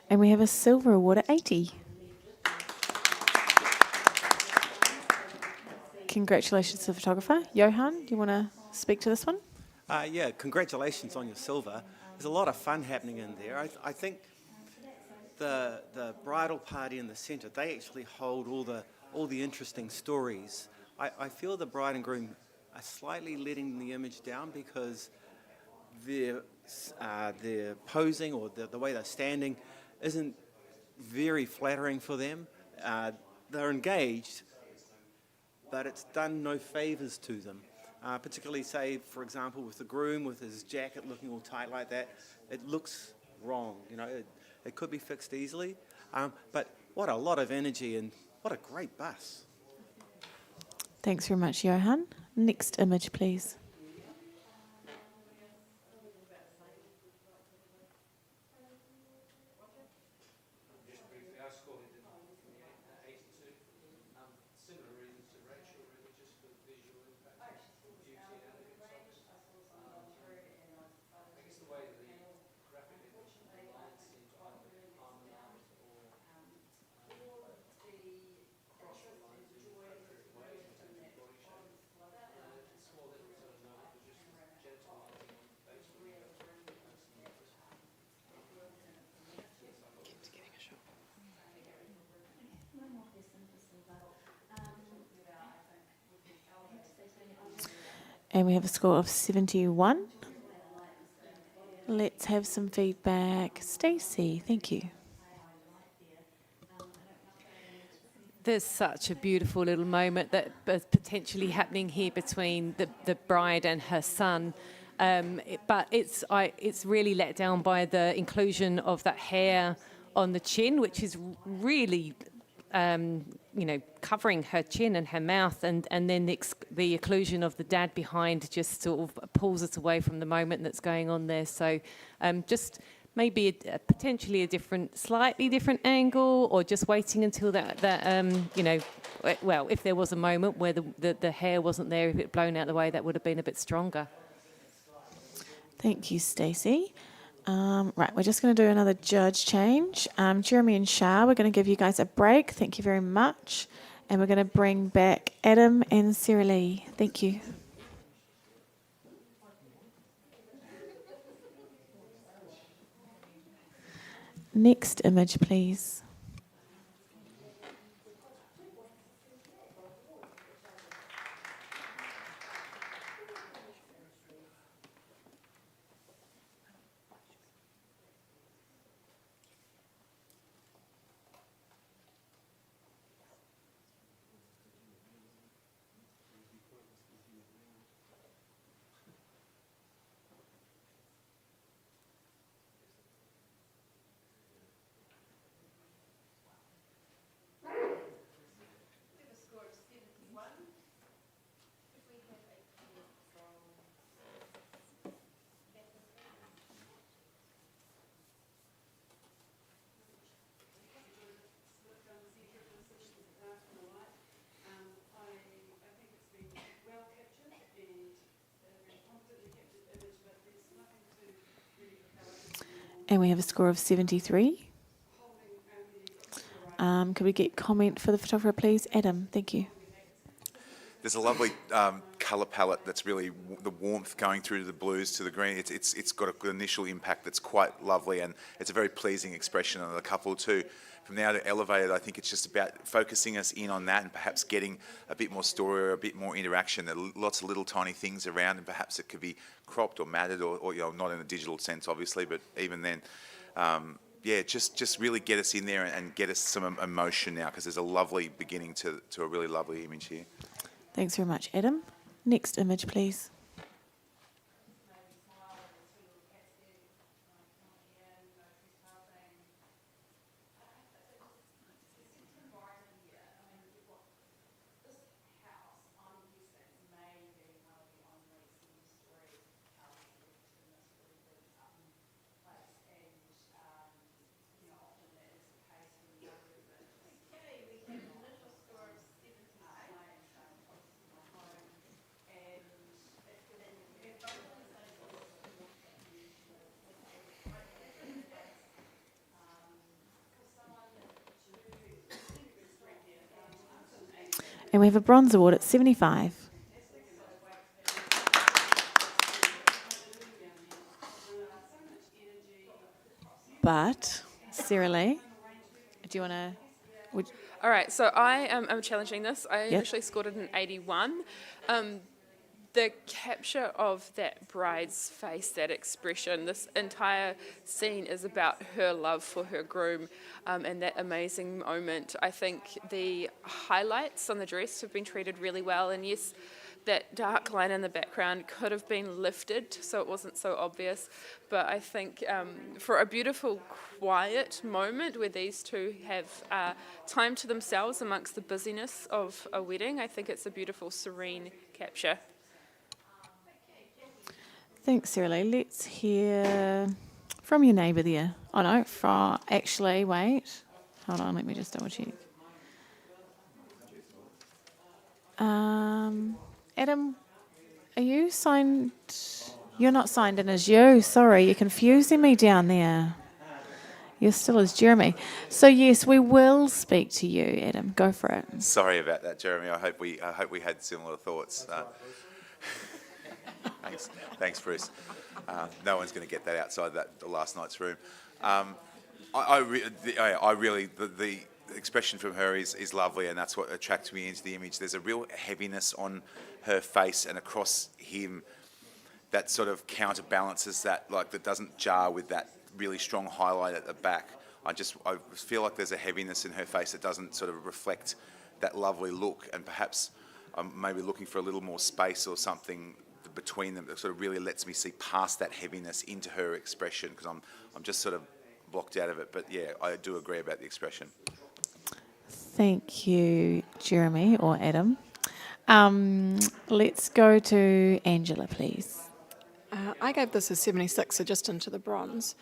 And we have a silver award at 80. Congratulations to the photographer. Johan, do you want to speak to this one? Yeah, congratulations on your silver. There's a lot of fun happening in there. I think the bridal party in the centre, they actually hold all the interesting stories. I feel the bride and groom are slightly letting the image down because their posing or the way they're standing isn't very flattering for them. They're engaged, but it's done no favours to them. Particularly, say, for example, with the groom with his jacket looking all tight like that, it looks wrong. You know, it could be fixed easily. But what a lot of energy and what a great bus. Thanks very much, Johan. Next image, please. And we have a score of 71. Let's have some feedback. Stacey, thank you. There's such a beautiful little moment that is potentially happening here between the bride and her son. But it's really let down by the inclusion of that hair on the chin, which is really covering her chin and her mouth, and then the occlusion of the dad behind just sort of pulls us away from the moment that's going on there. So just maybe potentially slightly different angle, or just waiting until well, if there was a moment where the hair wasn't there, if it blown out the way, that would have been a bit stronger. Thank you, Stacey. Right, we're just going to do another judge change. Jeremy and Shah, we're going to give you guys a break. Thank you very much. And we're going to bring back Adam and Sarah Lee. Thank you. Next image, please. And we have a score of 73. Could we get comment for the photographer, please? Adam, thank you. There's a lovely colour palette that's really the warmth going through to the blues to the green. It's got a good initial impact that's quite lovely, and it's a very pleasing expression on the couple too. From now to elevated, I think it's just about focusing us in on that and perhaps getting a bit more story or a bit more interaction. There are lots of little tiny things around, and perhaps it could be cropped or matted or not in a digital sense, obviously, but even then, yeah, just really get us in there and get us some emotion now, because there's a lovely beginning to a really lovely image here. Thanks very much, Adam. Next image, please. And we have a bronze award at 75. But, Sarah Lee, do you want to... All right, so I am challenging this. I Yep. initially scored it an 81. The capture of that bride's face, that expression, this entire scene is about her love for her groom and that amazing moment. I think the highlights on the dress have been treated really well, and yes, that dark line in the background could have been lifted so it wasn't so obvious, but I think for a beautiful quiet moment where these two have time to themselves amongst the busyness of a wedding, I think it's a beautiful, serene capture. Thanks, Sarah Lee. Let's hear from your neighbour there. Oh, no, actually, wait. Hold on, let me just double check. Adam, are you signed? You're not signed in as you. Sorry, you're confusing me down there. You're still as Jeremy. So, yes, we will speak to you, Adam. Go for it. Sorry about that, Jeremy. I hope we had similar thoughts. Thanks, Bruce. No one's going to get that outside the last night's room. The expression from her is lovely, and that's what attracts me into the image. There's a real heaviness on her face and across him that sort of counterbalances that, that doesn't jar with that really strong highlight at the back. I feel like there's a heaviness in her face that doesn't sort of reflect that lovely look, and perhaps I'm maybe looking for a little more space or something between them that sort of really lets me see past that heaviness into her expression, because I'm just sort of blocked out of it. But yeah, I do agree about the expression. Thank you, Jeremy or Adam. Let's go to Angela, please. I gave this a 76, so just into the bronze.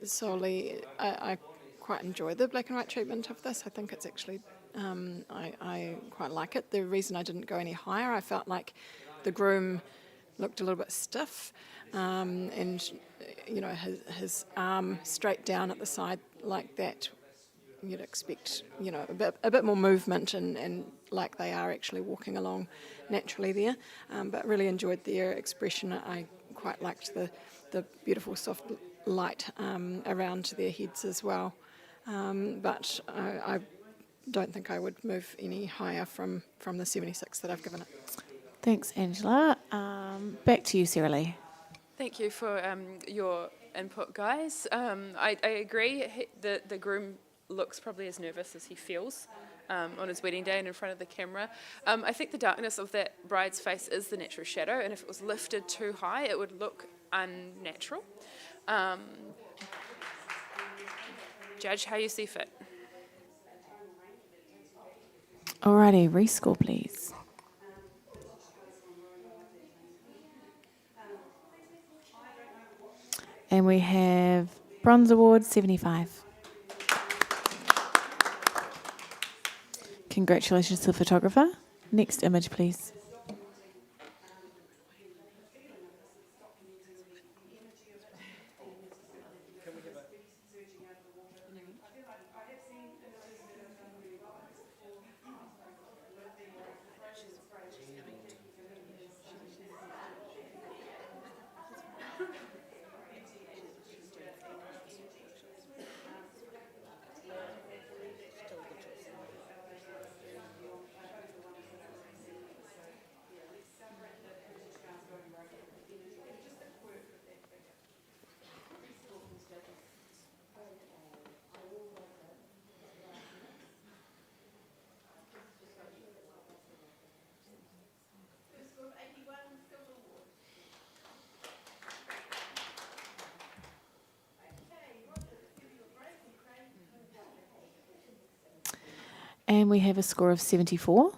Solely, I quite enjoy the black and white treatment of this. I think it's actually, I quite like it. The reason I didn't go any higher, I felt like the groom looked a little bit stiff, and his arm straight down at the side like that. You'd expect, a bit more movement and like they are actually walking along naturally there. But really enjoyed their expression. I quite liked the beautiful soft light around their heads as well. But I don't think I would move any higher from the 76 that I've given it. Thanks, Angela. Back to you, Sarah Lee. Thank you for your input, guys. I agree. The groom looks probably as nervous as he feels on his wedding day and in front of the camera. I think the darkness of that bride's face is the natural shadow, and if it was lifted too high, it would look unnatural. Judge how you see fit. Alrighty, rescore, please. And we have Bronze Award 75. Congratulations to the photographer. Next image, please. And we have a score of 74.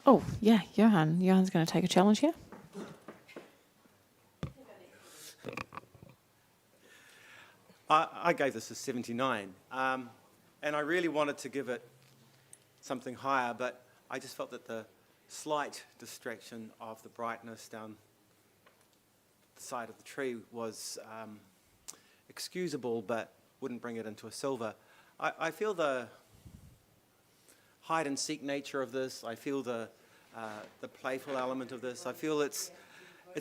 Oh, yeah, Johan. Johan's going to take a challenge here. I gave this a 79, and I really wanted to give it something higher, but I just felt that the slight distraction of the brightness down the side of the tree was excusable, but wouldn't bring it into a silver. I feel the hide-and-seek nature of this. I feel the playful element of this. I feel it's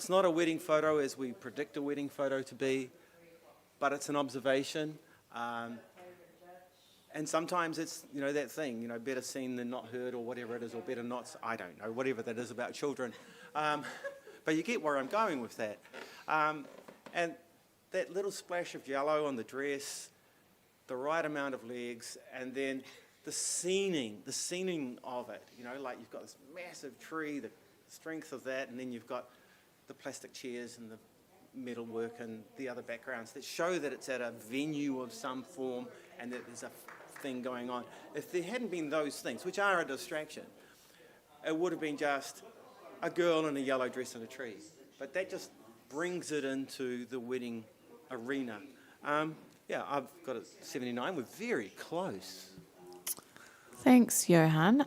not a wedding photo as we predict a wedding photo to be, but it's an observation. And sometimes it's, that thing, better seen than not heard, or whatever it is, or better not, I don't know, whatever that is about children. But you get where I'm going with that. And that little splash of yellow on the dress, the right amount of legs, and then the scening of it, like you've got this massive tree, the strength of that, and then you've got the plastic chairs and the metal work and the other backgrounds that show that it's at a venue of some form and that there's a thing going on. If there hadn't been those things, which are a distraction, it would have been just a girl in a yellow dress and a tree. But that just brings it into the wedding arena. Yeah, I've got a 79. We're very close. Thanks, Johan.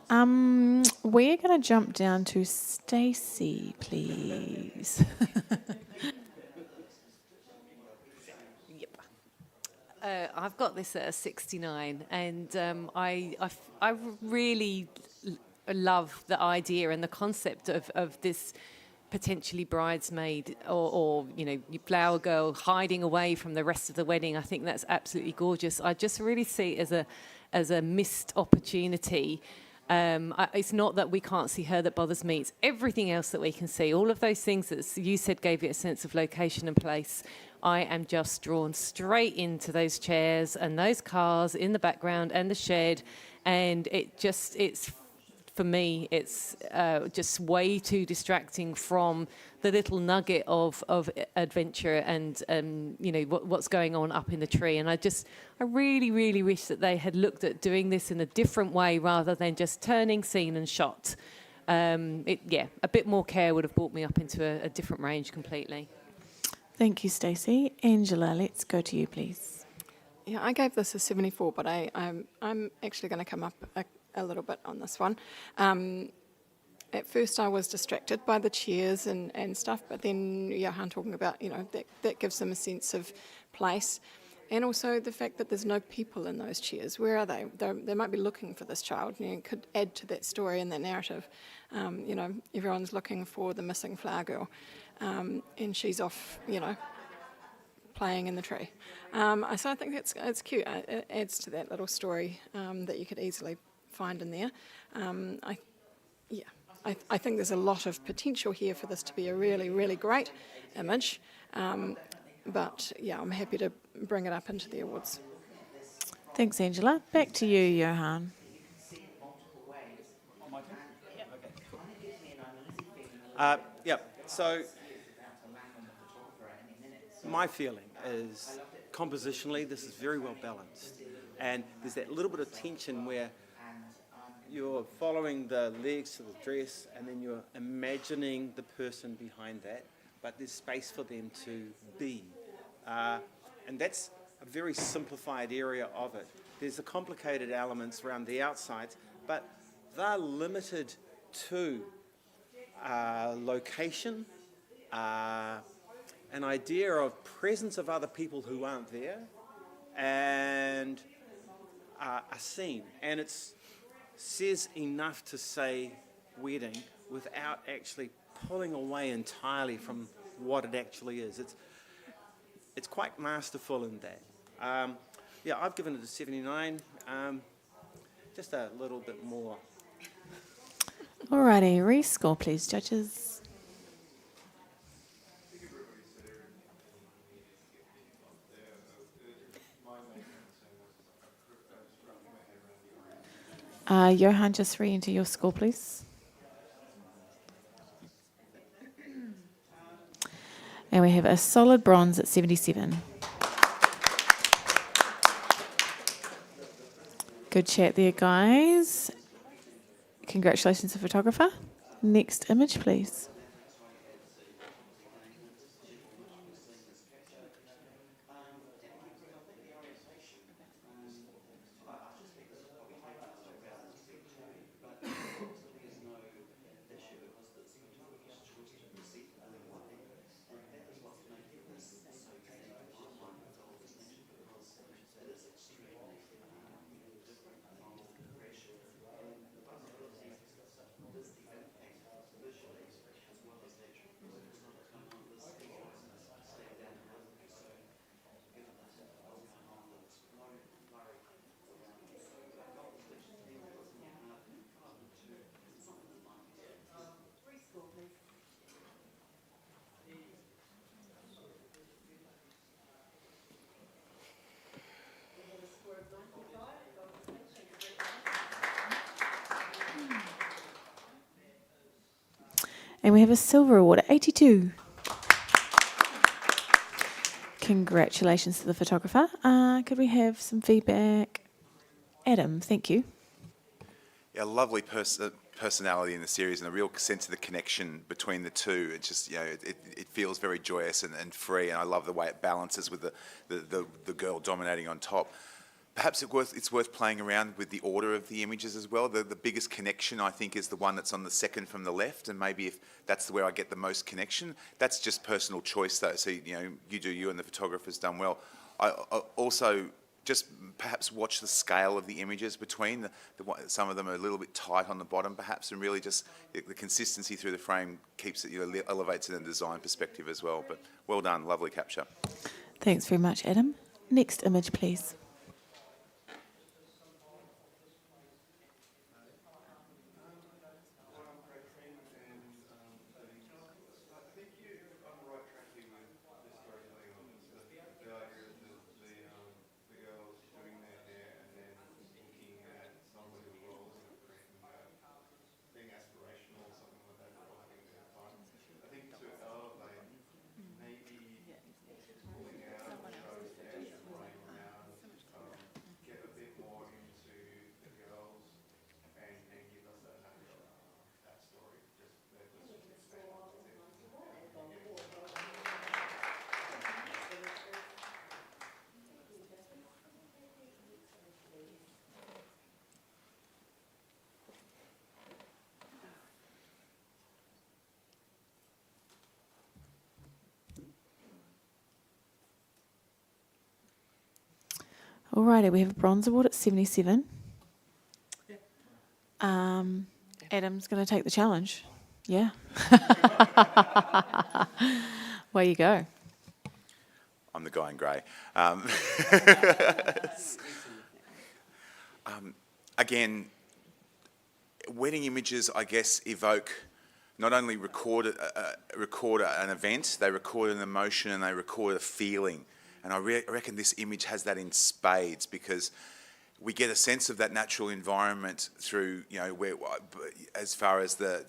We're going to jump down to Stacey, please. I've got this at a 69, and I really love the idea and the concept of this potentially bridesmaid or flower girl hiding away from the rest of the wedding. I think that's absolutely gorgeous. I just really see it as a missed opportunity. It's not that we can't see her that bothers me. It's everything else that we can see. All of those things that you said gave it a sense of location and place. I am just drawn straight into those chairs and those cars in the background and the shed. And for me, it's just way too distracting from the little nugget of adventure and what's going on up in the tree. And I really, really wish that they had looked at doing this in a different way rather than just turning scene and shot. A bit more care would have brought me up into a different range completely. Thank you, Stacey. Angela, let's go to you, please. Yeah, I gave this a 74, but I'm actually going to come up a little bit on this one. at first I was distracted by the chairs and stuff, but then Johan talking about, that gives them a sense of place. And also the fact that there's no people in those chairs. Where are they? They might be looking for this child, and it could add to that story and that narrative. Everyone's looking for the missing flower girl, and she's off, playing in the tree. So I think it's cute. It adds to that little story that you could easily find in there. I think there's a lot of potential here for this to be a really, really great image. But I'm happy to bring it up into the awards. Thanks, Angela. Back to you, Johan. So my feeling is compositionally this is very well balanced, and there's that little bit of tension where you're following the legs to the dress and then you're imagining the person behind that, but there's space for them to be. And that's a very simplified area of it. There's the complicated elements around the outsides, but they're limited to location, an idea of presence of other people who aren't there, and a scene. And it says enough to say wedding without actually pulling away entirely from what it actually is. It's quite masterful in that. I've given it a 79. Just a little bit more. Alrighty, rescore please, judges. Johan, just re-enter your score, please. And we have a solid bronze at 77. Good chat there, guys. Congratulations to the photographer. Next image, please. And we have a silver award at 82. Congratulations to the photographer. Could we have some feedback? Adam, thank you. Yeah, lovely personality in the series and a real sense of the connection between the two. It's just, it feels very joyous and free, and I love the way it balances with the girl dominating on top. Perhaps it's worth playing around with the order of the images as well. The biggest connection, I think, is the one that's on the second from the left, and maybe if that's where I get the most connection. That's just personal choice, though. So, you do you, and the photographer's done well. I also just perhaps watch the scale of the images between. Some of them are a little bit tight on the bottom, perhaps, and really just the consistency through the frame keeps it, elevates it in a design perspective as well. But well done, lovely capture. Thanks very much, Adam. Next image, please. Alrighty, we have a bronze award at 77. Adam's going to take the challenge. Yeah. Away you go. I'm the guy in grey. Again, wedding images, I guess, evoke, not only record an event, they record an emotion and they record a feeling. And I reckon this image has that in spades, because we get a sense of that natural environment through, as far as the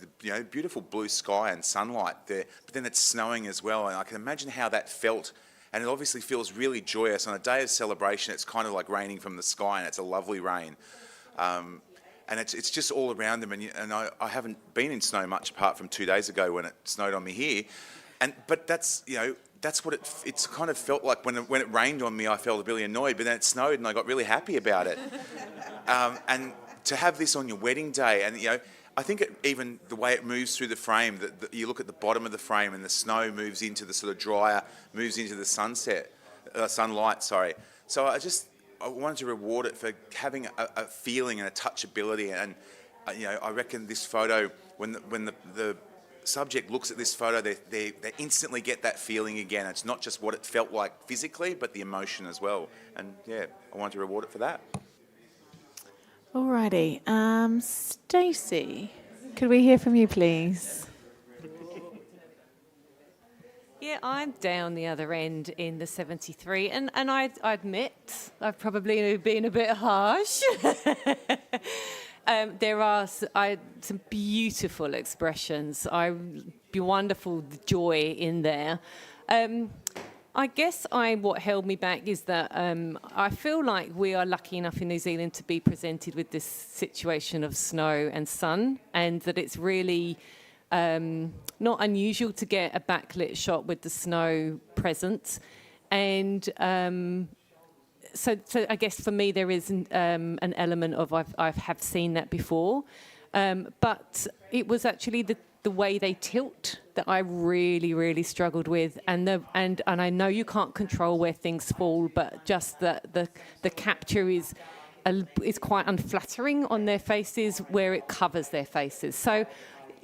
beautiful blue sky and sunlight there, but then it's snowing as well. And I can imagine how that felt. And it obviously feels really joyous. On a day of celebration, it's kind of like raining from the sky, and it's a lovely rain. And it's just all around them. And I haven't been in snow much apart from 2 days ago when it snowed on me here. But that's what it's kind of felt like. When it rained on me, I felt really annoyed, but then it snowed and I got really happy about it. And to have this on your wedding day, and I think even the way it moves through the frame, that you look at the bottom of the frame and the snow moves into the sort of drier, moves into the sunlight, sorry. So I wanted to reward it for having a feeling and a touchability. And I reckon this photo, when the subject looks at this photo, they instantly get that feeling again. It's not just what it felt like physically, but the emotion as well. And yeah, I wanted to reward it for that. Alrighty, Stacey, could we hear from you, please? Yeah, I'm down the other end in the 73, and I admit I've probably been a bit harsh. There are some beautiful expressions. Wonderful joy in there. I guess what held me back is that I feel like we are lucky enough in New Zealand to be presented with this situation of snow and sun, and that it's really not unusual to get a backlit shot with the snow present. And so I guess for me there is an element of I have seen that before, but it was actually the way they tilt that I really struggled with, and I know you can't control where things fall, but just the capture is quite unflattering on their faces where it covers their faces. So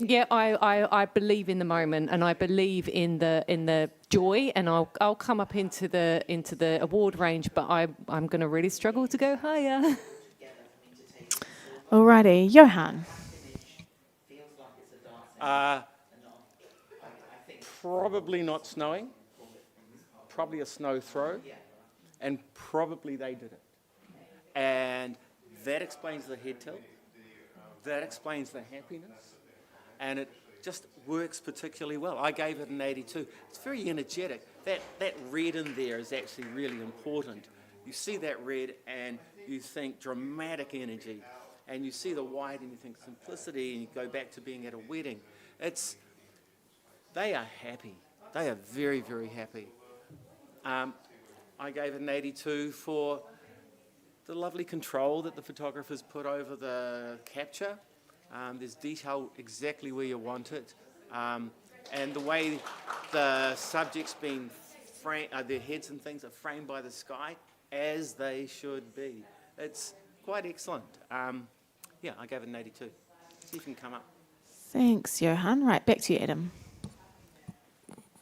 yeah, I believe in the moment, and I believe in the joy, and I'll come up into the award range, but I'm going to really struggle to go higher. Alrighty, Johan. Probably not snowing, probably a snow throw, and probably they did it. And that explains the head tilt, that explains the happiness, and it just works particularly well. I gave it an 82. It's very energetic. That red in there is actually really important. You see that red and you think dramatic energy, and you see the white and you think simplicity, and you go back to being at a wedding. They are happy. They are very, very happy. I gave it an 82 for the lovely control that the photographers put over the capture. There's detail exactly where you want it. And the way the subjects being framed, their heads and things are framed by the sky, as they should be. It's quite excellent. Yeah, I gave it an 82. See if you can come up. Thanks, Johan. Right, back to you, Adam.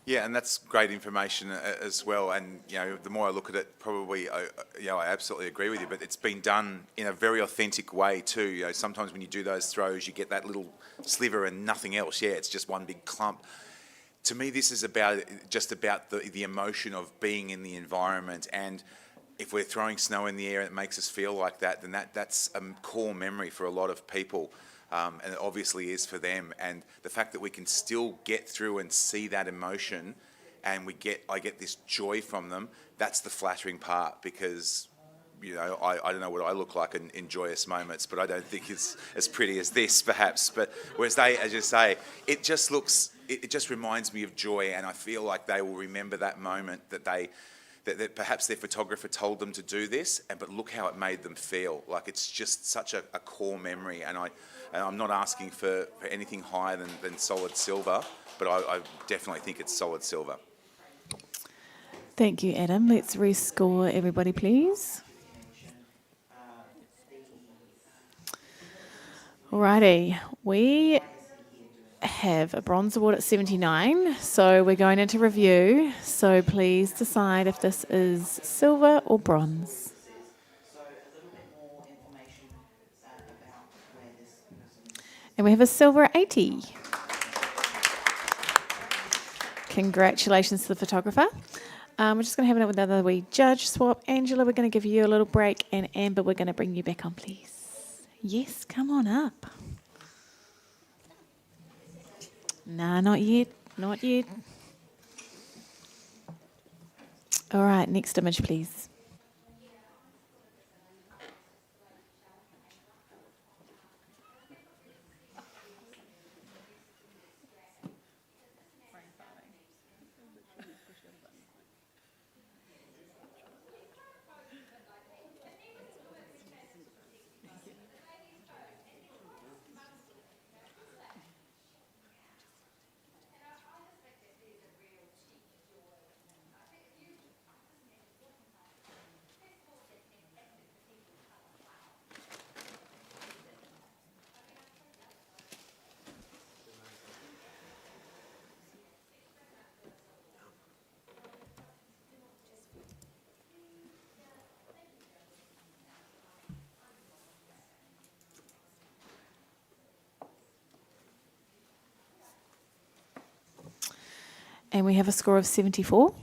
Yeah, and that's great information as well. And the more I look at it, probably I absolutely agree with you. But it's been done in a very authentic way too. Sometimes when you do those throws, you get that little sliver and nothing else. Yeah, it's just one big clump. To me, this is just about the emotion of being in the environment. And if we're throwing snow in the air and it makes us feel like that, then that's a core memory for a lot of people. And it obviously is for them. And the fact that we can still get through and see that emotion, and I get this joy from them, that's the flattering part, because I don't know what I look like in joyous moments, but I don't think it's as pretty as this, perhaps. But whereas they, as you say, it just reminds me of joy, and I feel like they will remember that moment that perhaps their photographer told them to do this, but look how it made them feel. Like, it's just such a core memory, and I'm not asking for anything higher than solid silver, but I definitely think it's solid silver. Thank you, Adam. Let's rescore everybody, please. Alrighty, we have a bronze award at 79, so we're going into review. So please decide if this is silver or bronze. And we have a silver at 80. Congratulations to the photographer. We're just going to have another wee judge swap. Angela, we're going to give you a little break, and Amber, we're going to bring you back on, please. Yes, come on up. Nah, not yet. Not yet. All right, next image, please. And we have a score of 74.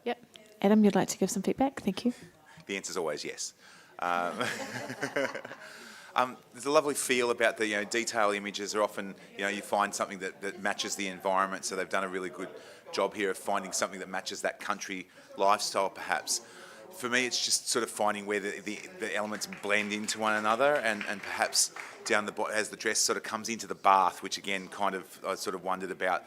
Yep. Adam, you'd like to give some feedback? Thank you. The answer is always yes. There's a lovely feel about the detail images are often you find something that matches the environment, so they've done a really good job here of finding something that matches that country lifestyle perhaps. For me, it's just sort of finding where the elements blend into one another, and perhaps down the bottom as the dress sort of comes into the bath, which again I sort of wondered about,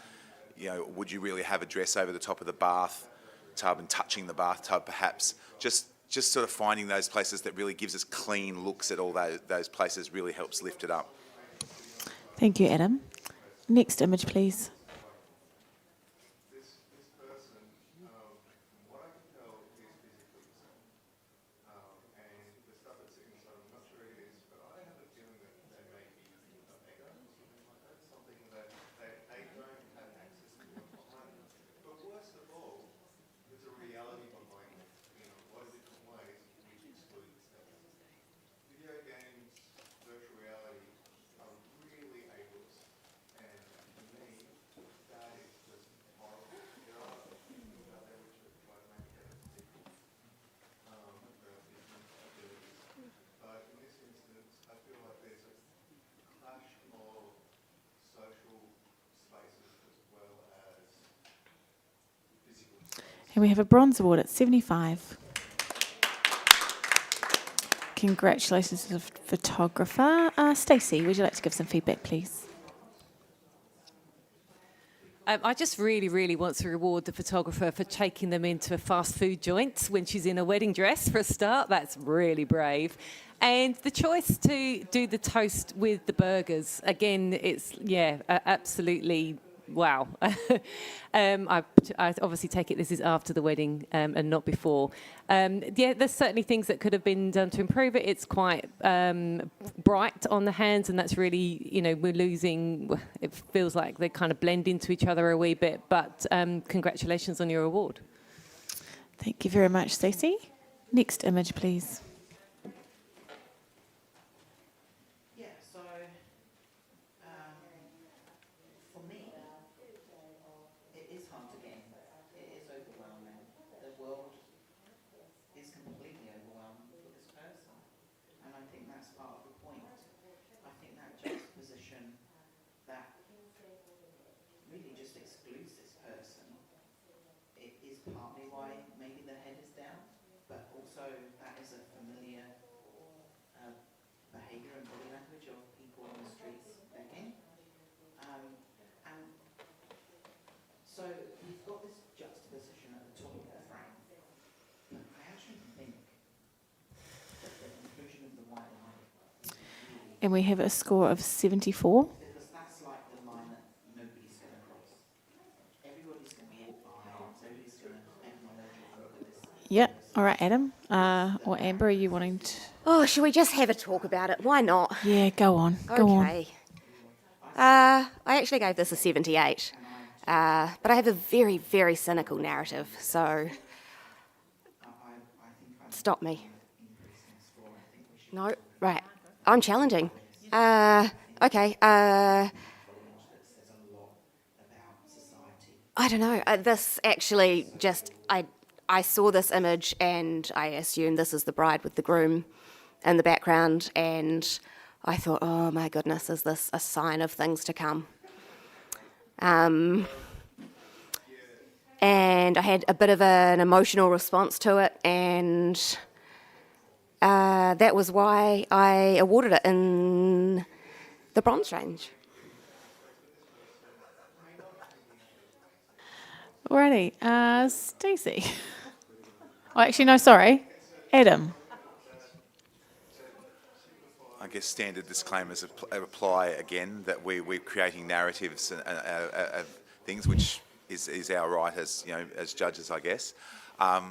would you really have a dress over the top of the bathtub and touching the bathtub perhaps? Just sort of finding those places that really gives us clean looks at all those places really helps lift it up. Thank you, Adam. Next image, please. And we have a bronze award at 75. Congratulations to the photographer. Stacey, would you like to give some feedback, please? I just really want to reward the photographer for taking them into a fast food joint when she's in a wedding dress for a start. That's really brave. And the choice to do the toast with the burgers, again, it's, absolutely wow. I obviously take it this is after the wedding and not before. There's certainly things that could have been done to improve it. It's quite bright on the hands, and that's really, we're losing, it feels like they kind of blend into each other a wee bit, but congratulations on your award. Thank you very much, Stacey. Next image, please. So you've got this juxtaposition at the top of the frame, but I actually think that the inclusion of the white line. And we have a score of 74. Because that's like the line that nobody's going to cross. Everybody's going to walk by, everybody's going to acknowledge or look at this. All right, Adam or Amber, are you wanting to? Oh, should we just have a talk about it? Why not? Yeah, go on. Go on. Okay. I actually gave this a 78, but I have a very, very cynical narrative, so stop me. No, right. I'm challenging. Okay. I don't know. This actually just, I saw this image and I assumed this is the bride with the groom in the background, and I thought, oh my goodness, is this a sign of things to come? And I had a bit of an emotional response to it, and that was why I awarded it in the bronze range. Alrighty, Stacey. Oh, actually, no, sorry, Adam. I guess standard disclaimers apply again, that we're creating narratives of things, which is our right as, you know, as judges, I guess. To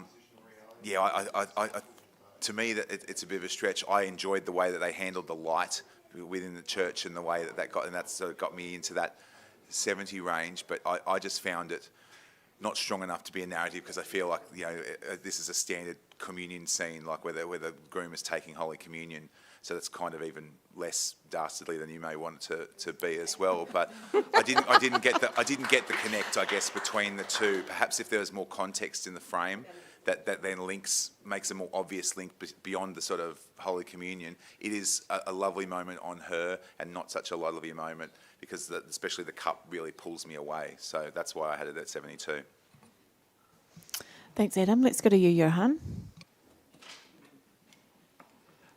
me, that it's a bit of a stretch. I enjoyed the way that they handled the light within the church and the way that got, and that sort of got me into that 70 range. But I just found it not strong enough to be a narrative, because I feel like, you know, this is a standard communion scene, like where the groom is taking Holy Communion. So that's kind of even less dastardly than you may want it to be as well. But I didn't get the connect, I guess, between the two. Perhaps if there was more context in the frame, that then makes a more obvious link beyond the sort of Holy Communion. It is a lovely moment on her, and not such a lovely moment, because especially the cup really pulls me away. So that's why I had it at 72. Thanks, Adam. Let's go to you, Johan.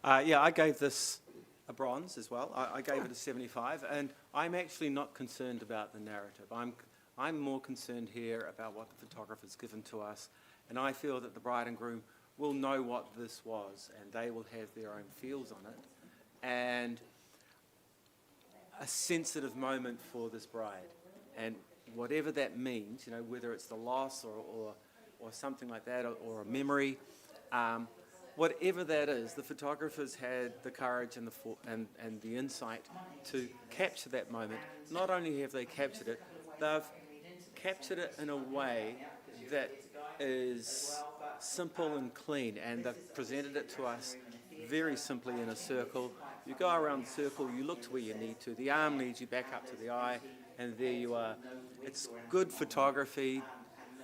I gave this a bronze as well. I gave it a 75, and I'm actually not concerned about the narrative. I'm more concerned here about what the photographer's given to us, and I feel that the bride and groom will know what this was, and they will have their own feels on it, and a sensitive moment for this bride, and whatever that means, you know, whether it's the loss or something like that, or a memory. Whatever that is, the photographers had the courage and the insight to capture that moment. Not only have they captured it, they've captured it in a way that is simple and clean, and they've presented it to us very simply in a circle. You go around the circle, you look to where you need to, the arm leads you back up to the eye, and there you are. It's good photography,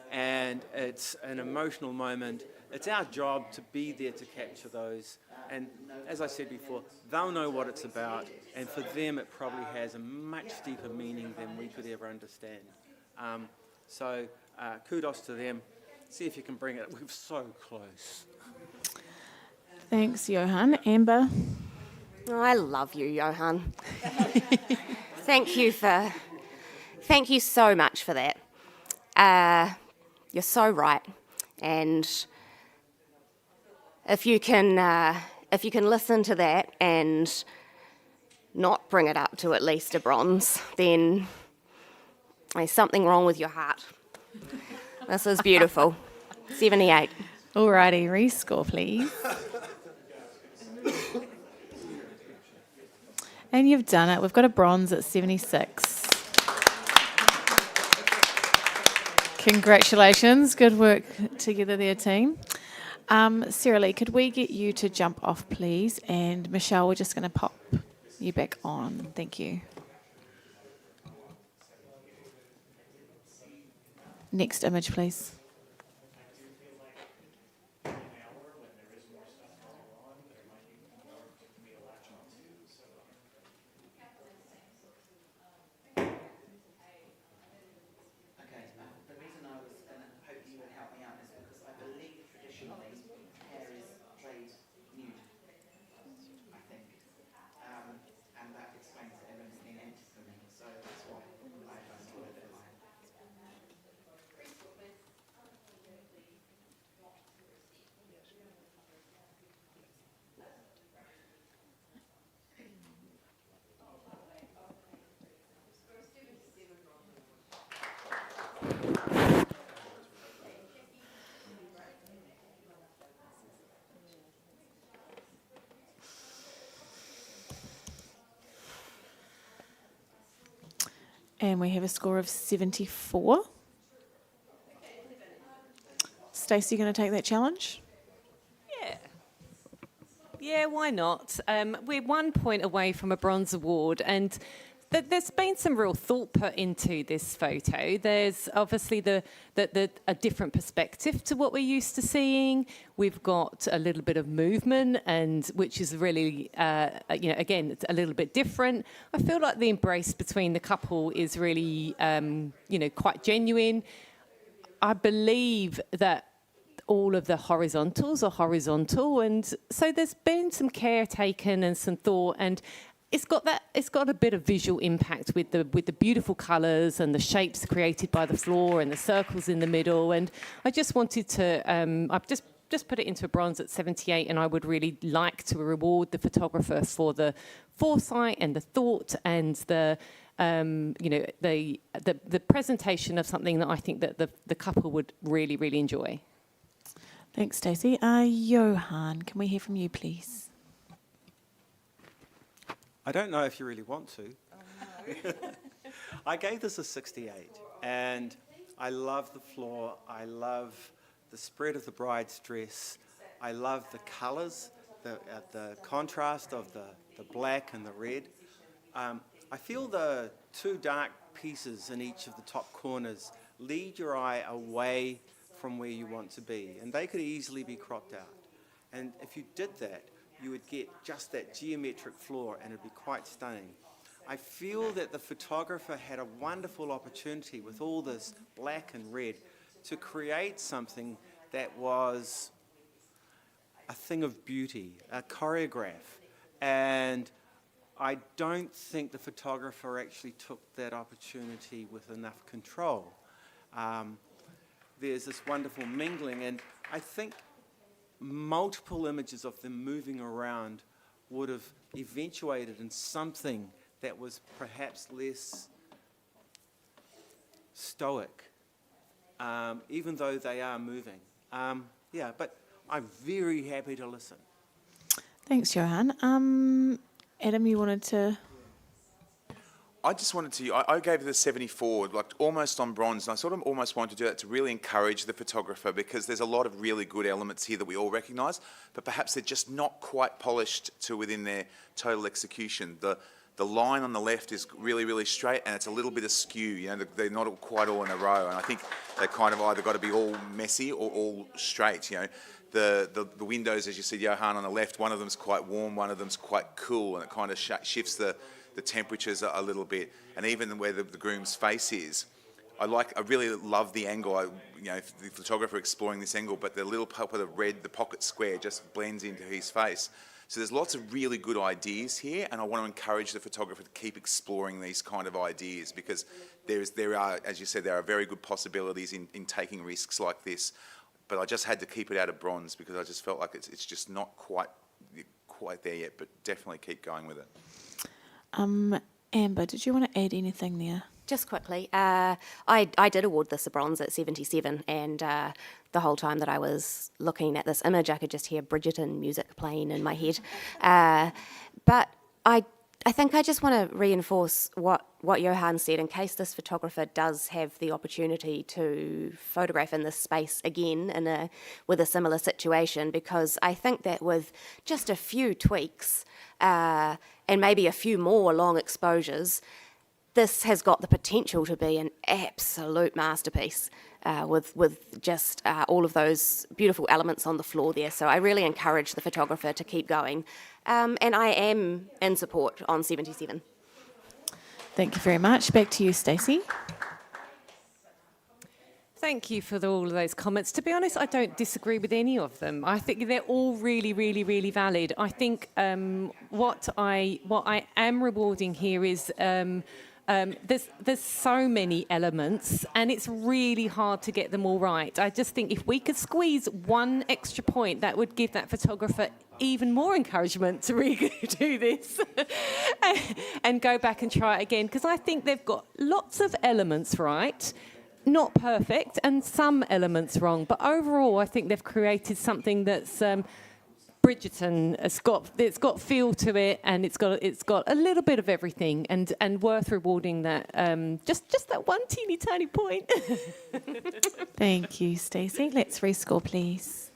and it's an emotional moment. It's our job to be there to capture those, and as I said before, they'll know what it's about, and for them it probably has a much deeper meaning than we could ever understand. So kudos to them. See if you can bring it. We're so close. Thanks, Johan. Amber. Oh, I love you, Johan. Thank you so much for that. You're so right, and if you can listen to that and not bring it up to at least a bronze, then there's something wrong with your heart. This is beautiful. 78. Alrighty, rescore, please. And you've done it. We've got a bronze at 76. Congratulations. Good work together there, team. Sarah Lee, could we get you to jump off, please? And Michelle, we're just going to pop you back on. Thank you. Next image, please. The reason I was going to hope you would help me out is because I believe traditionally hair is played nude, I think. And that explains that everything's been empty for me, so that's why I don't know a bit And we have a score of 74. Stacey, going to take that challenge? Yeah, why not? We're 1 point away from a bronze award, and there's been some real thought put into this photo. There's obviously a different perspective to what we're used to seeing. We've got a little bit of movement, and which is really, again, it's a little bit different. I feel like the embrace between the couple is really, quite genuine. I believe that all of the horizontals are horizontal, and so there's been some care taken and some thought, and it's got a bit of visual impact with the beautiful colours and the shapes created by the floor and the circles in the middle. And I just wanted to I've just put it into a bronze at 78, and I would really like to reward the photographer for the foresight and the thought and the presentation of something that I think that the couple would really, really enjoy. Thanks, Stacey. Johan, can we hear from you, please? I don't know if you really want to. Oh, no. I gave this a 68, and I love the floor. I love the spread of the bride's dress. I love the colours, the contrast of the black and the red. I feel the two dark pieces in each of the top corners lead your eye away from where you want to be, and they could easily be cropped out. And if you did that, you would get just that geometric floor, and it'd be quite stunning. I feel that the photographer had a wonderful opportunity with all this black and red to create something that was a thing of beauty, a choreograph. And I don't think the photographer actually took that opportunity with enough control. There's this wonderful mingling, and I think multiple images of them moving around would have eventuated in something that was perhaps less stoic, even though they are moving. But I'm very happy to listen. Thanks, Johan. Adam, you wanted to... I just wanted to, I gave it a 74, like almost on bronze, and I sort of almost wanted to do that to really encourage the photographer, because there's a lot of really good elements here that we all recognise, but perhaps they're just not quite polished to within their total execution. The line on the left is really, really straight, and it's a little bit askew, they're not quite all in a row, and I think they kind of either got to be all messy or all straight, The windows, as you see, Johan, on the left, one of them's quite warm, one of them's quite cool, and it kind of shifts the temperatures a little bit, and even where the groom's face is, I really love the angle. The photographer exploring this angle, but the little pocket of red, the pocket square, just blends into his face. So there's lots of really good ideas here, and I want to encourage the photographer to keep exploring these kind of ideas, because there are, as you said, there are very good possibilities in taking risks like this. But I just had to keep it out of bronze because I just felt like it's just not quite there yet, but definitely keep going with it. Amber, did you want to add anything there? Just quickly, I did award this a bronze at 77, and the whole time that I was looking at this image, I could just hear Bridgerton music playing in my head. But I think I just want to reinforce what Johan said, in case this photographer does have the opportunity to photograph in this space again with a similar situation, because I think that with just a few tweaks and maybe a few more long exposures, this has got the potential to be an absolute masterpiece with just all of those beautiful elements on the floor there. So I really encourage the photographer to keep going. And I am in support on 77. Thank you very much. Back to you, Stacey. Thank you for all of those comments. To be honest, I don't disagree with any of them. I think they're all really, really, really valid. I think what I am rewarding here is there's so many elements, and it's really hard to get them all right. I just think if we could squeeze one extra point, that would give that photographer even more encouragement to redo this and go back and try it again, because I think they've got lots of elements right. Not perfect, and some elements wrong, but overall I think they've created something that's Bridgerton. It's got feel to it, and it's got a little bit of everything, and worth rewarding that. Just that one teeny tiny point. Thank you, Stacey. Let's rescore, please.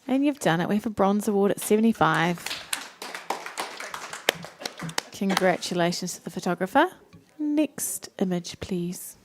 And you've done it. We have a bronze award at 75. Congratulations to the photographer. Next image, please.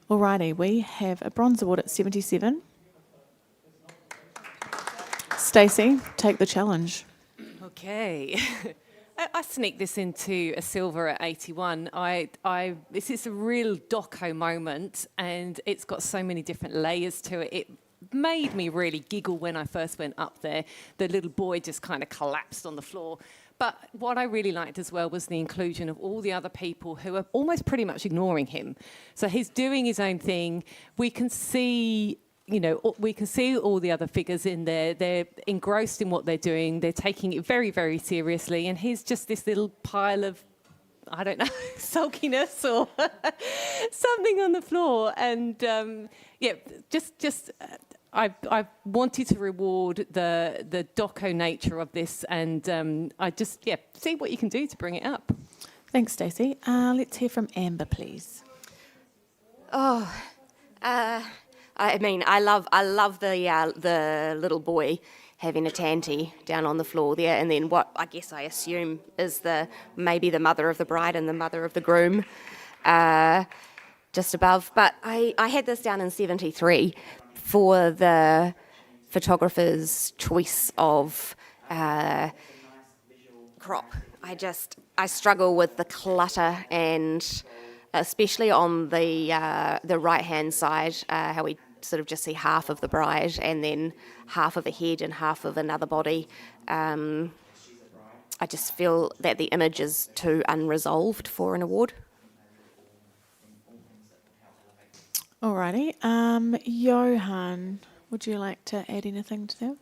Alrighty, we have a bronze award at 77. Stacey, take the challenge. Okay. I sneaked this into a silver at 81. This is a real doco moment, and it's got so many different layers to it. It made me really giggle when I first went up there. The little boy just kind of collapsed on the floor. But what I really liked as well was the inclusion of all the other people who are almost pretty much ignoring him. So he's doing his own thing. We can see, we can see all the other figures in there. They're engrossed in what they're doing. They're taking it very, very seriously. And he's just this little pile of, I don't know, sulkiness or something on the floor. And I wanted to reward the doco nature of this, and see what you can do to bring it up. Thanks, Stacey. Let's hear from Amber, please. I mean, I love the little boy having a tanty down on the floor there, and then what I guess I assume is maybe the mother of the bride and the mother of the groom just above. But I had this down in 73 for the photographer's choice of crop. I struggle with the clutter, and especially on the right-hand side, how we sort of just see half of the bride and then half of a head and half of another body. I just feel that the image is too unresolved for an award. Alrighty. Johan, would you like to add anything to that?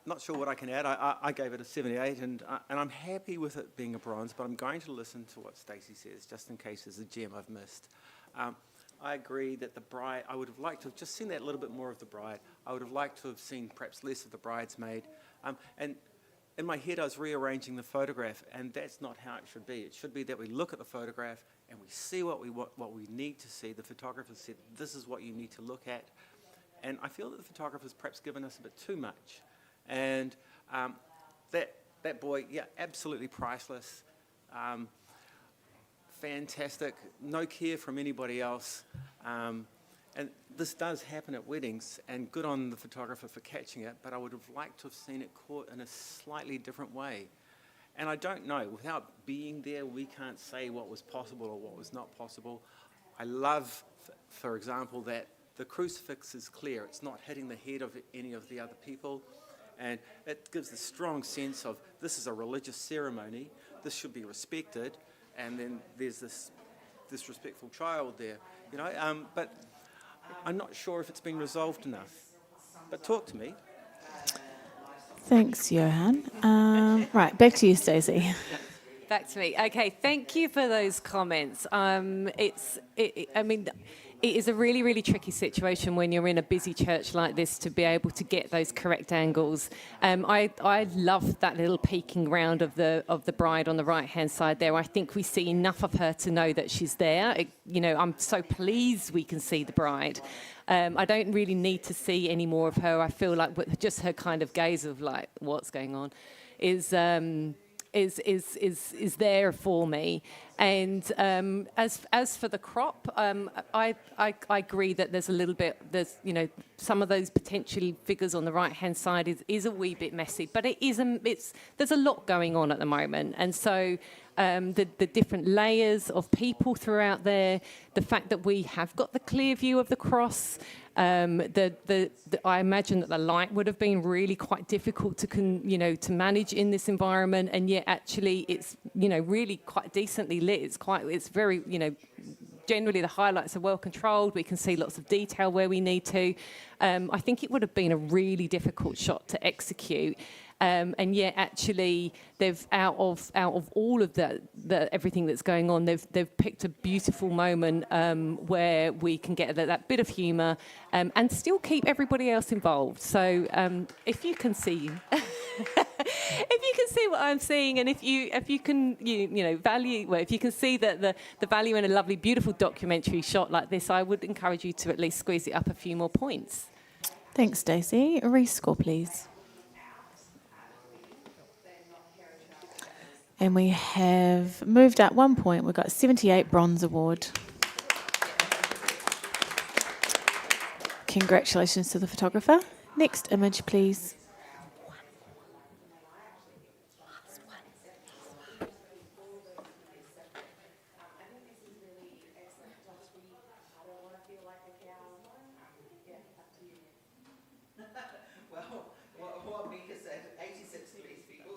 Not sure what I can add. I gave it a 78, and I'm happy with it being a bronze, but I'm going to listen to what Stacey says, just in case there's a gem I've missed. I agree that the bride, I would have liked to have just seen that little bit more of the bride. I would have liked to have seen perhaps less of the bridesmaid. And in my head, I was rearranging the photograph, and that's not how it should be. It should be that we look at the photograph and we see what we need to see. The photographer said, this is what you need to look at. And I feel that the photographer's perhaps given us a bit too much. And that boy, yeah, absolutely priceless. Fantastic, no care from anybody else. And this does happen at weddings, and good on the photographer for catching it, but I would have liked to have seen it caught in a slightly different way. And I don't know, without being there, we can't say what was possible or what was not possible. I love, for example, that the crucifix is clear. It's not hitting the head of any of the other people. And it gives a strong sense of this is a religious ceremony, this should be respected, and then there's this disrespectful child there, but I'm not sure if it's been resolved enough. But talk to me. Thanks, Johan. Right, back to you, Stacey. Back to me. Okay, thank you for those comments. I mean, it is a really, really tricky situation when you're in a busy church like this to be able to get those correct angles. I love that little peeking round of the bride on the right-hand side there. I think we see enough of her to know that she's there. I'm so pleased we can see the bride. I don't really need to see any more of her. I feel like just her kind of gaze of like, what's going on, is there for me. And as for the crop, I agree that there's a little bit, some of those potential figures on the right hand side is a wee bit messy, but there's a lot going on at the moment. And so the different layers of people throughout there, the fact that we have got the clear view of the cross, I imagine that the light would have been really quite difficult to manage in this environment, and yet actually it's really quite decently lit. It's very generally the highlights are well controlled. We can see lots of detail where we need to. I think it would have been a really difficult shot to execute. And yet, actually, they've out of all of the everything that's going on, they've picked a beautiful moment where we can get that bit of humour and still keep everybody else involved. So, if you can see, if you can see what I'm seeing, and if you can value, well, if you can see that the value in a lovely, beautiful documentary shot like this, I would encourage you to at least squeeze it up a few more points. Thanks, Stacey. A rescore, please. And we have moved up 1 point. We've got 78 bronze award. Congratulations to the photographer. Next image, please. What Mika said, 86 please, people.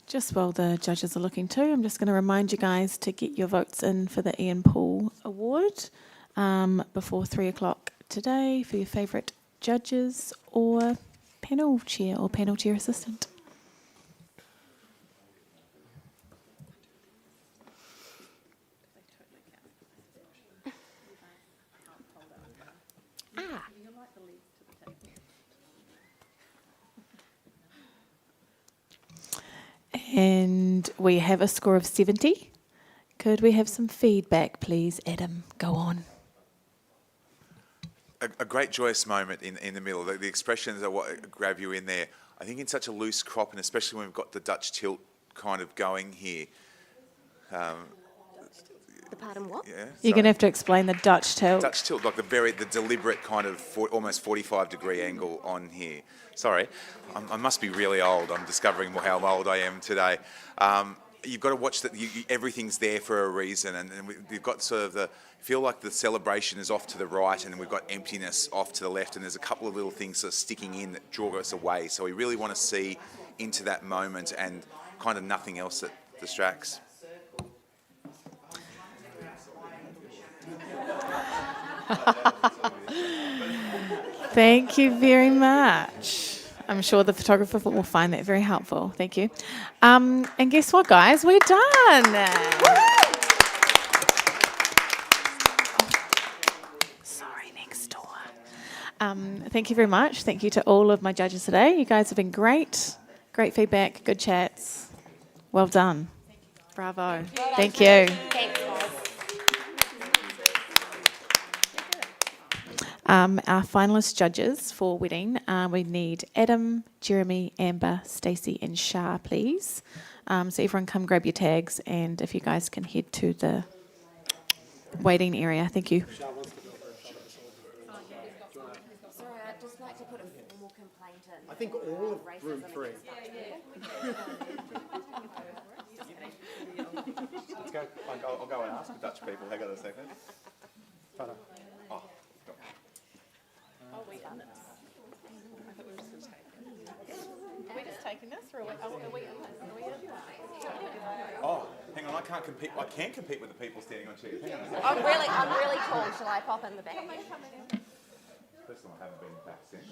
Just while the judges are looking too, I'm just going to remind you guys to get your votes in for the Ian Poole Award before 3 o'clock today for your favourite judges or panel chair or panel chair assistant. And we have a score of 70. Could we have some feedback, please? Adam, go on. A great joyous moment in the middle. The expressions are what grab you in there. I think in such a loose crop, and especially when we've got the Dutch tilt kind of going here. The pardon what? Yeah, You're going to have to explain the Dutch tilt. Dutch tilt, like the deliberate kind of almost 45-degree angle on here. Sorry, I must be really old. I'm discovering how old I am today. You've got to watch that. Everything's there for a reason, and we've got sort of feel like the celebration is off to the right, and then we've got emptiness off to the left, and there's a couple of little things sort of sticking in that draw us away. So we really want to see into that moment and kind of nothing else that distracts. Thank you very much. I'm sure the photographer will find that very helpful. Thank you. And guess what, guys? We're done. Sorry, next door. Thank you very much. Thank you to all of my judges today. You guys have been great. Great feedback, good chats. Well done. Bravo. Thank you. Thanks, guys. Our finalist judges for wedding, we need Adam, Jeremy, Amber, Stacey and Shah, please. So everyone come grab your tags, and if you guys can head to the waiting area. Thank you. Sorry, I'd just like to put a formal complaint in. I think all of room 3. Let's go. I'll go and ask the Dutch people. Hang on a second. Oh. Oh, we done it. I thought we were just going to take it. Are we just taking this, or are we in? Oh, hang on. can't compete. I can compete with the people standing on chairs. Hang on a second. I'm really tall. Shall I pop in the back? First time I haven't been back centre.